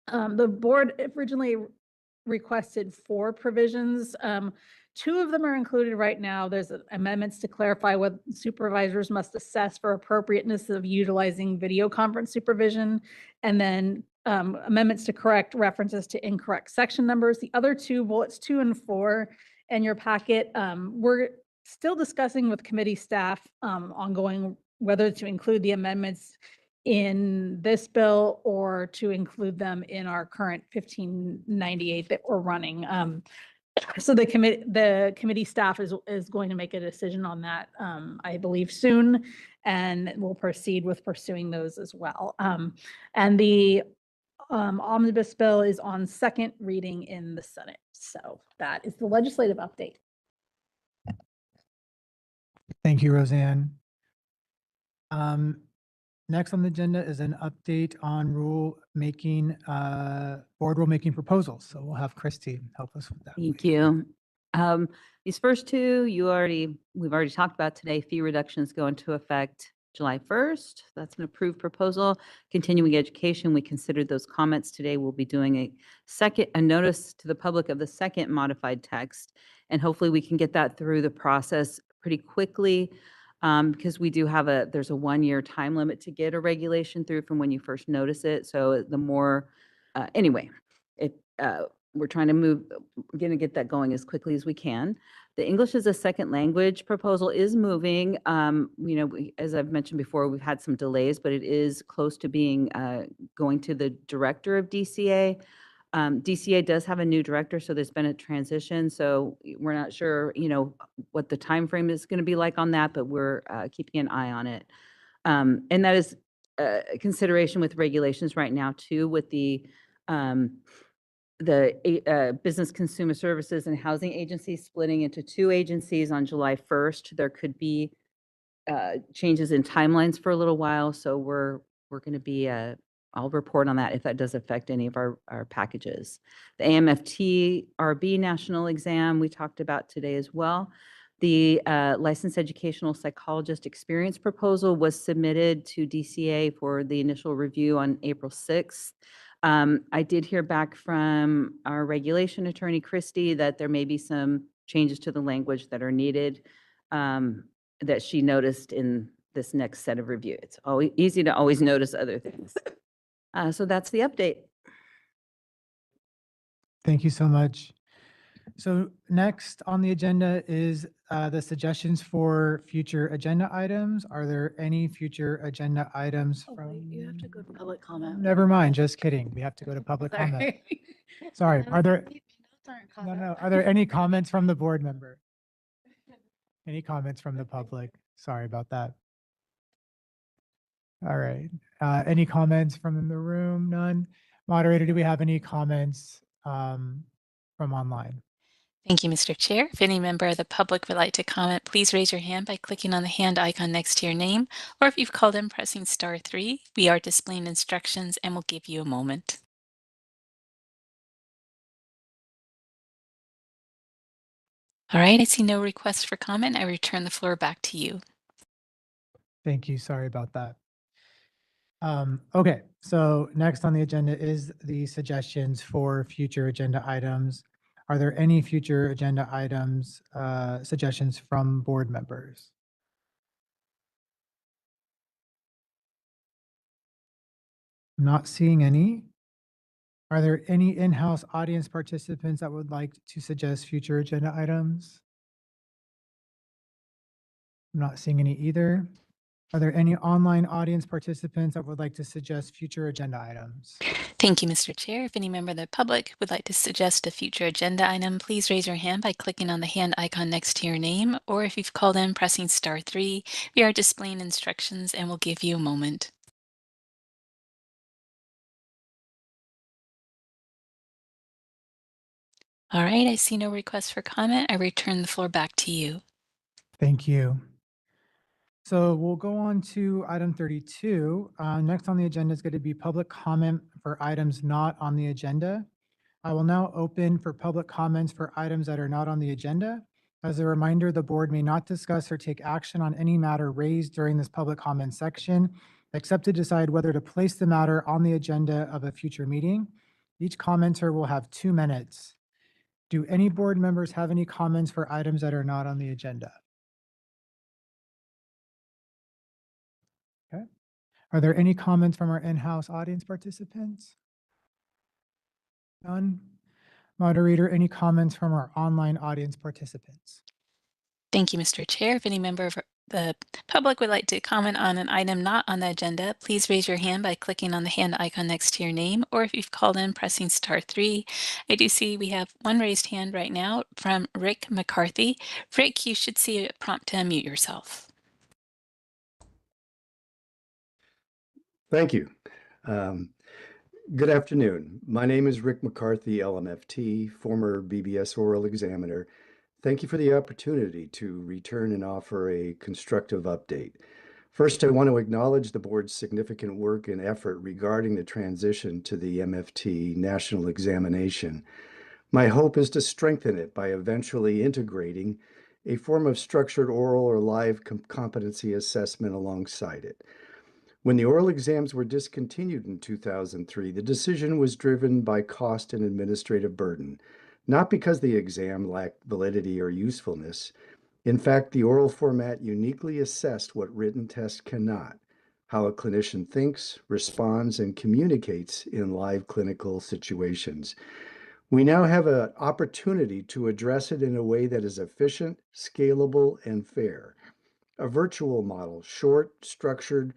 [SPEAKER 2] The board originally requested 4 provisions. 2 of them are included right now. There's amendments to clarify what supervisors must assess for appropriateness of utilizing video conference supervision, and then amendments to correct references to incorrect section numbers. The other 2, bullets 2 and 4 in your packet, we're still discussing with committee staff ongoing whether to include the amendments in this bill or to include them in our current 1598 that we're running. So the committee staff is going to make a decision on that, I believe soon, and we'll proceed with pursuing those as well. And the omnibus bill is on second reading in the Senate. So that is the legislative update.
[SPEAKER 6] Thank you, Roseanne. Next on the agenda is an update on board rulemaking proposals. So we'll have Christy help us with that.
[SPEAKER 4] Thank you. These first 2, we've already talked about today. Fee reductions go into effect July 1st. That's an approved proposal. Continuing education, we considered those comments today. We'll be doing a notice to the public of the second modified text, and hopefully we can get that through the process pretty quickly. Because we do have there's a 1-year time limit to get a regulation through from when you first notice it. So the more, anyway, we're trying to get that going as quickly as we can. The English as a second language proposal is moving. As I've mentioned before, we've had some delays, but it is close to being going to the director of DCA. DCA does have a new director, so there's been a transition. So we're not sure, what the time frame is going to be like on that, but we're keeping an eye on it. And that is a consideration with regulations right now too, with the Business Consumer Services and Housing Agency splitting into 2 agencies on July 1st. There could be changes in timelines for a little while, so we're going to be I'll report on that if that does affect any of our packages. The AMFT RB national exam we talked about today as well. The licensed educational psychologist experience proposal was submitted to DCA for the initial review on April 6th. I did hear back from our regulation attorney, Christy, that there may be some changes to the language that are needed that she noticed in this next set of review. It's always easy to always notice other things. So that's the update.
[SPEAKER 6] Thank you so much. So next on the agenda is the suggestions for future agenda items. Are there any future agenda items from?
[SPEAKER 12] You have to go to public comment.
[SPEAKER 6] Never mind, just kidding. We have to go to public comment. Sorry, are there? No. Are there any comments from the board member? Any comments from the public? Sorry about that. All right. Any comments from the room? None. Moderator, do we have any comments from online?
[SPEAKER 3] Thank you, Mr. Chair. If any member of the public would like to comment, please raise your hand by clicking on the hand icon next to your name, or if you've called in, pressing *3. We are displaying instructions and we'll give you a moment. All right, I see no requests for comment. I return the floor back to you.
[SPEAKER 6] Thank you. Sorry about that. Okay, so next on the agenda is the suggestions for future agenda items. Are there any future agenda items, suggestions from board members? Not seeing any. Are there any in-house audience participants that would like to suggest future agenda items? I'm not seeing any either. Are there any online audience participants that would like to suggest future agenda items?
[SPEAKER 3] Thank you, Mr. Chair. If any member of the public would like to suggest a future agenda item, please raise your hand by clicking on the hand icon next to your name, or if you've called in, pressing *3. We are displaying instructions and we'll give you a moment. All right, I see no requests for comment. I return the floor back to you.
[SPEAKER 6] Thank you. So we'll go on to item 32. Next on the agenda is going to be public comment for items not on the agenda. I will now open for public comments for items that are not on the agenda. As a reminder, the board may not discuss or take action on any matter raised during this public comment section, except to decide whether to place the matter on the agenda of a future meeting. Each commenter will have 2 minutes. Do any board members have any comments for items that are not on the agenda? Okay. Are there any comments from our in-house audience participants? None. Moderator, any comments from our online audience participants?
[SPEAKER 3] Thank you, Mr. Chair. If any member of the public would like to comment on an item not on the agenda, please raise your hand by clicking on the hand icon next to your name, or if you've called in, pressing *3. I do see we have one raised hand right now from Rick McCarthy. Rick, you should see a prompt to unmute yourself.
[SPEAKER 8] Thank you. Good afternoon. My name is Rick McCarthy, LMFT, former BBS oral examiner. Thank you for the opportunity to return and offer a constructive update. First, I want to acknowledge the board's significant work and effort regarding the transition to the MFT national examination. My hope is to strengthen it by eventually integrating a form of structured oral or live competency assessment alongside it. When the oral exams were discontinued in 2003, the decision was driven by cost and administrative burden, not because the exam lacked validity or usefulness. In fact, the oral format uniquely assessed what written tests cannot: how a clinician thinks, responds, and communicates in live clinical situations. We now have an opportunity to address it in a way that is efficient, scalable, and fair. A virtual model, short, structured,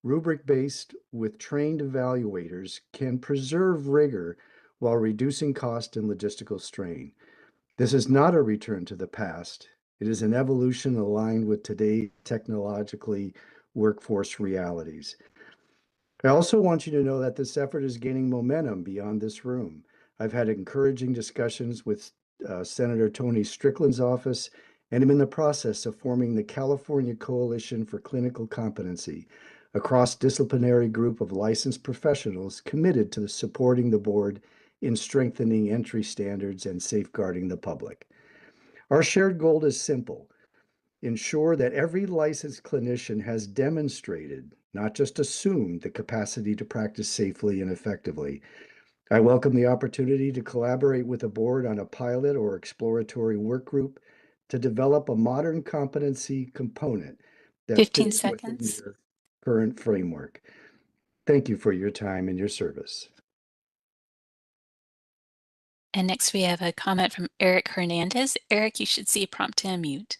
[SPEAKER 8] rubric-based with trained evaluators, can preserve rigor while reducing cost and logistical strain. This is not a return to the past. It is an evolution aligned with today's technologically workforce realities. I also want you to know that this effort is gaining momentum beyond this room. I've had encouraging discussions with Senator Tony Strickland's office, and I'm in the process of forming the California Coalition for Clinical Competency, a cross-disciplinary group of licensed professionals committed to supporting the board in strengthening entry standards and safeguarding the public. Our shared goal is simple: ensure that every licensed clinician has demonstrated, not just assumed, the capacity to practice safely and effectively. I welcome the opportunity to collaborate with the board on a pilot or exploratory work group to develop a modern competency component that
[SPEAKER 3] 15
[SPEAKER 8] fits within
[SPEAKER 3] seconds.
[SPEAKER 8] your current framework. Thank you for your time and your service.
[SPEAKER 3] And next we have a comment from Eric Hernandez. Eric, you should see a prompt to unmute.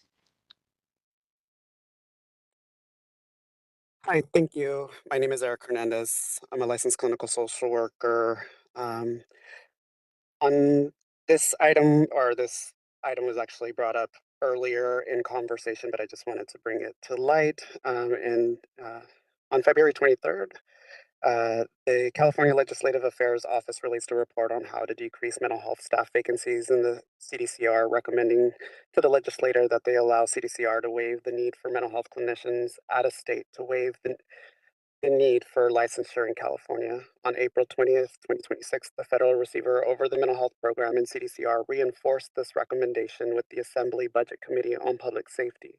[SPEAKER 14] Hi, thank you. My name is Eric Hernandez. I'm a licensed clinical social worker. On this item, or this item was actually brought up earlier in conversation, but I just wanted to bring it to light. On February 23rd, the California Legislative Affairs Office released a report on how to decrease mental health staff vacancies in the CDCR, recommending to the legislator that they allow CDCR to waive the need for mental health clinicians out of state to waive the need for licensure in California. On April 20th, 2026, the federal receiver over the mental health program in CDCR reinforced this recommendation with the Assembly Budget Committee on Public Safety.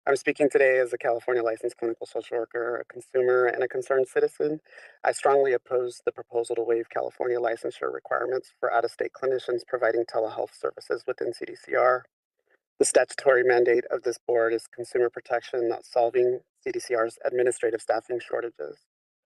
[SPEAKER 14] I'm speaking today as a California licensed clinical social worker, a consumer, and a concerned citizen. I strongly oppose the proposal to waive California licensure requirements for out-of-state clinicians providing telehealth services within CDCR. The statutory mandate of this board is consumer protection, not solving CDCR's administrative staffing shortages.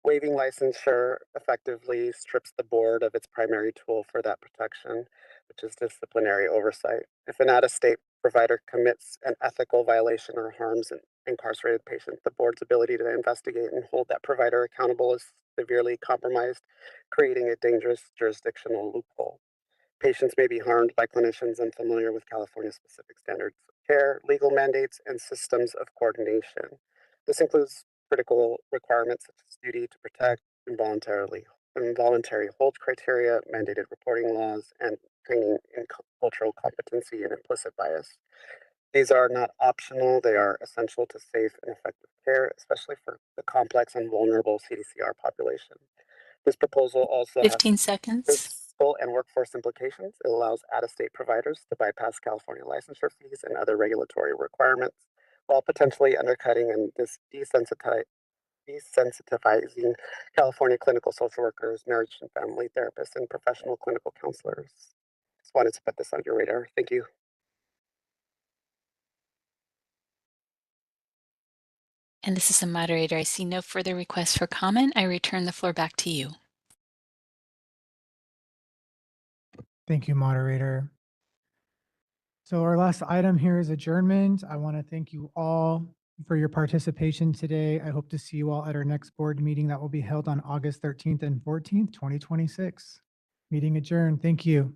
[SPEAKER 14] Waiving licensure effectively strips the board of its primary tool for that protection, which is disciplinary oversight. If an out-of-state provider commits an ethical violation or harms an incarcerated patient, the board's ability to investigate and hold that provider accountable is severely compromised, creating a dangerous jurisdictional loophole. Patients may be harmed by clinicians unfamiliar with California specific standards of care, legal mandates, and systems of coordination. This includes critical requirements such as duty to protect, involuntary hold criteria, mandated reporting laws, and training in cultural competency and implicit bias. These are not optional, they are essential to safe and effective care, especially for the complex and vulnerable CDCR population. This proposal also has
[SPEAKER 3] 15 seconds.
[SPEAKER 14] fiscal and workforce implications. It allows out-of-state providers to bypass California licensure fees and other regulatory requirements while potentially undercutting and desensitizing California clinical social workers, marriage and family therapists, and professional clinical counselors. Just wanted to put this on your radar. Thank you.
[SPEAKER 3] And this is the moderator. I see no further requests for comment. I return the floor back to you.
[SPEAKER 6] Thank you, moderator. So our last item here is adjournment. I want to thank you all for your participation today. I hope to see you all at our next board meeting that will be held on August 13th and 14th, 2026. Meeting adjourned. Thank you.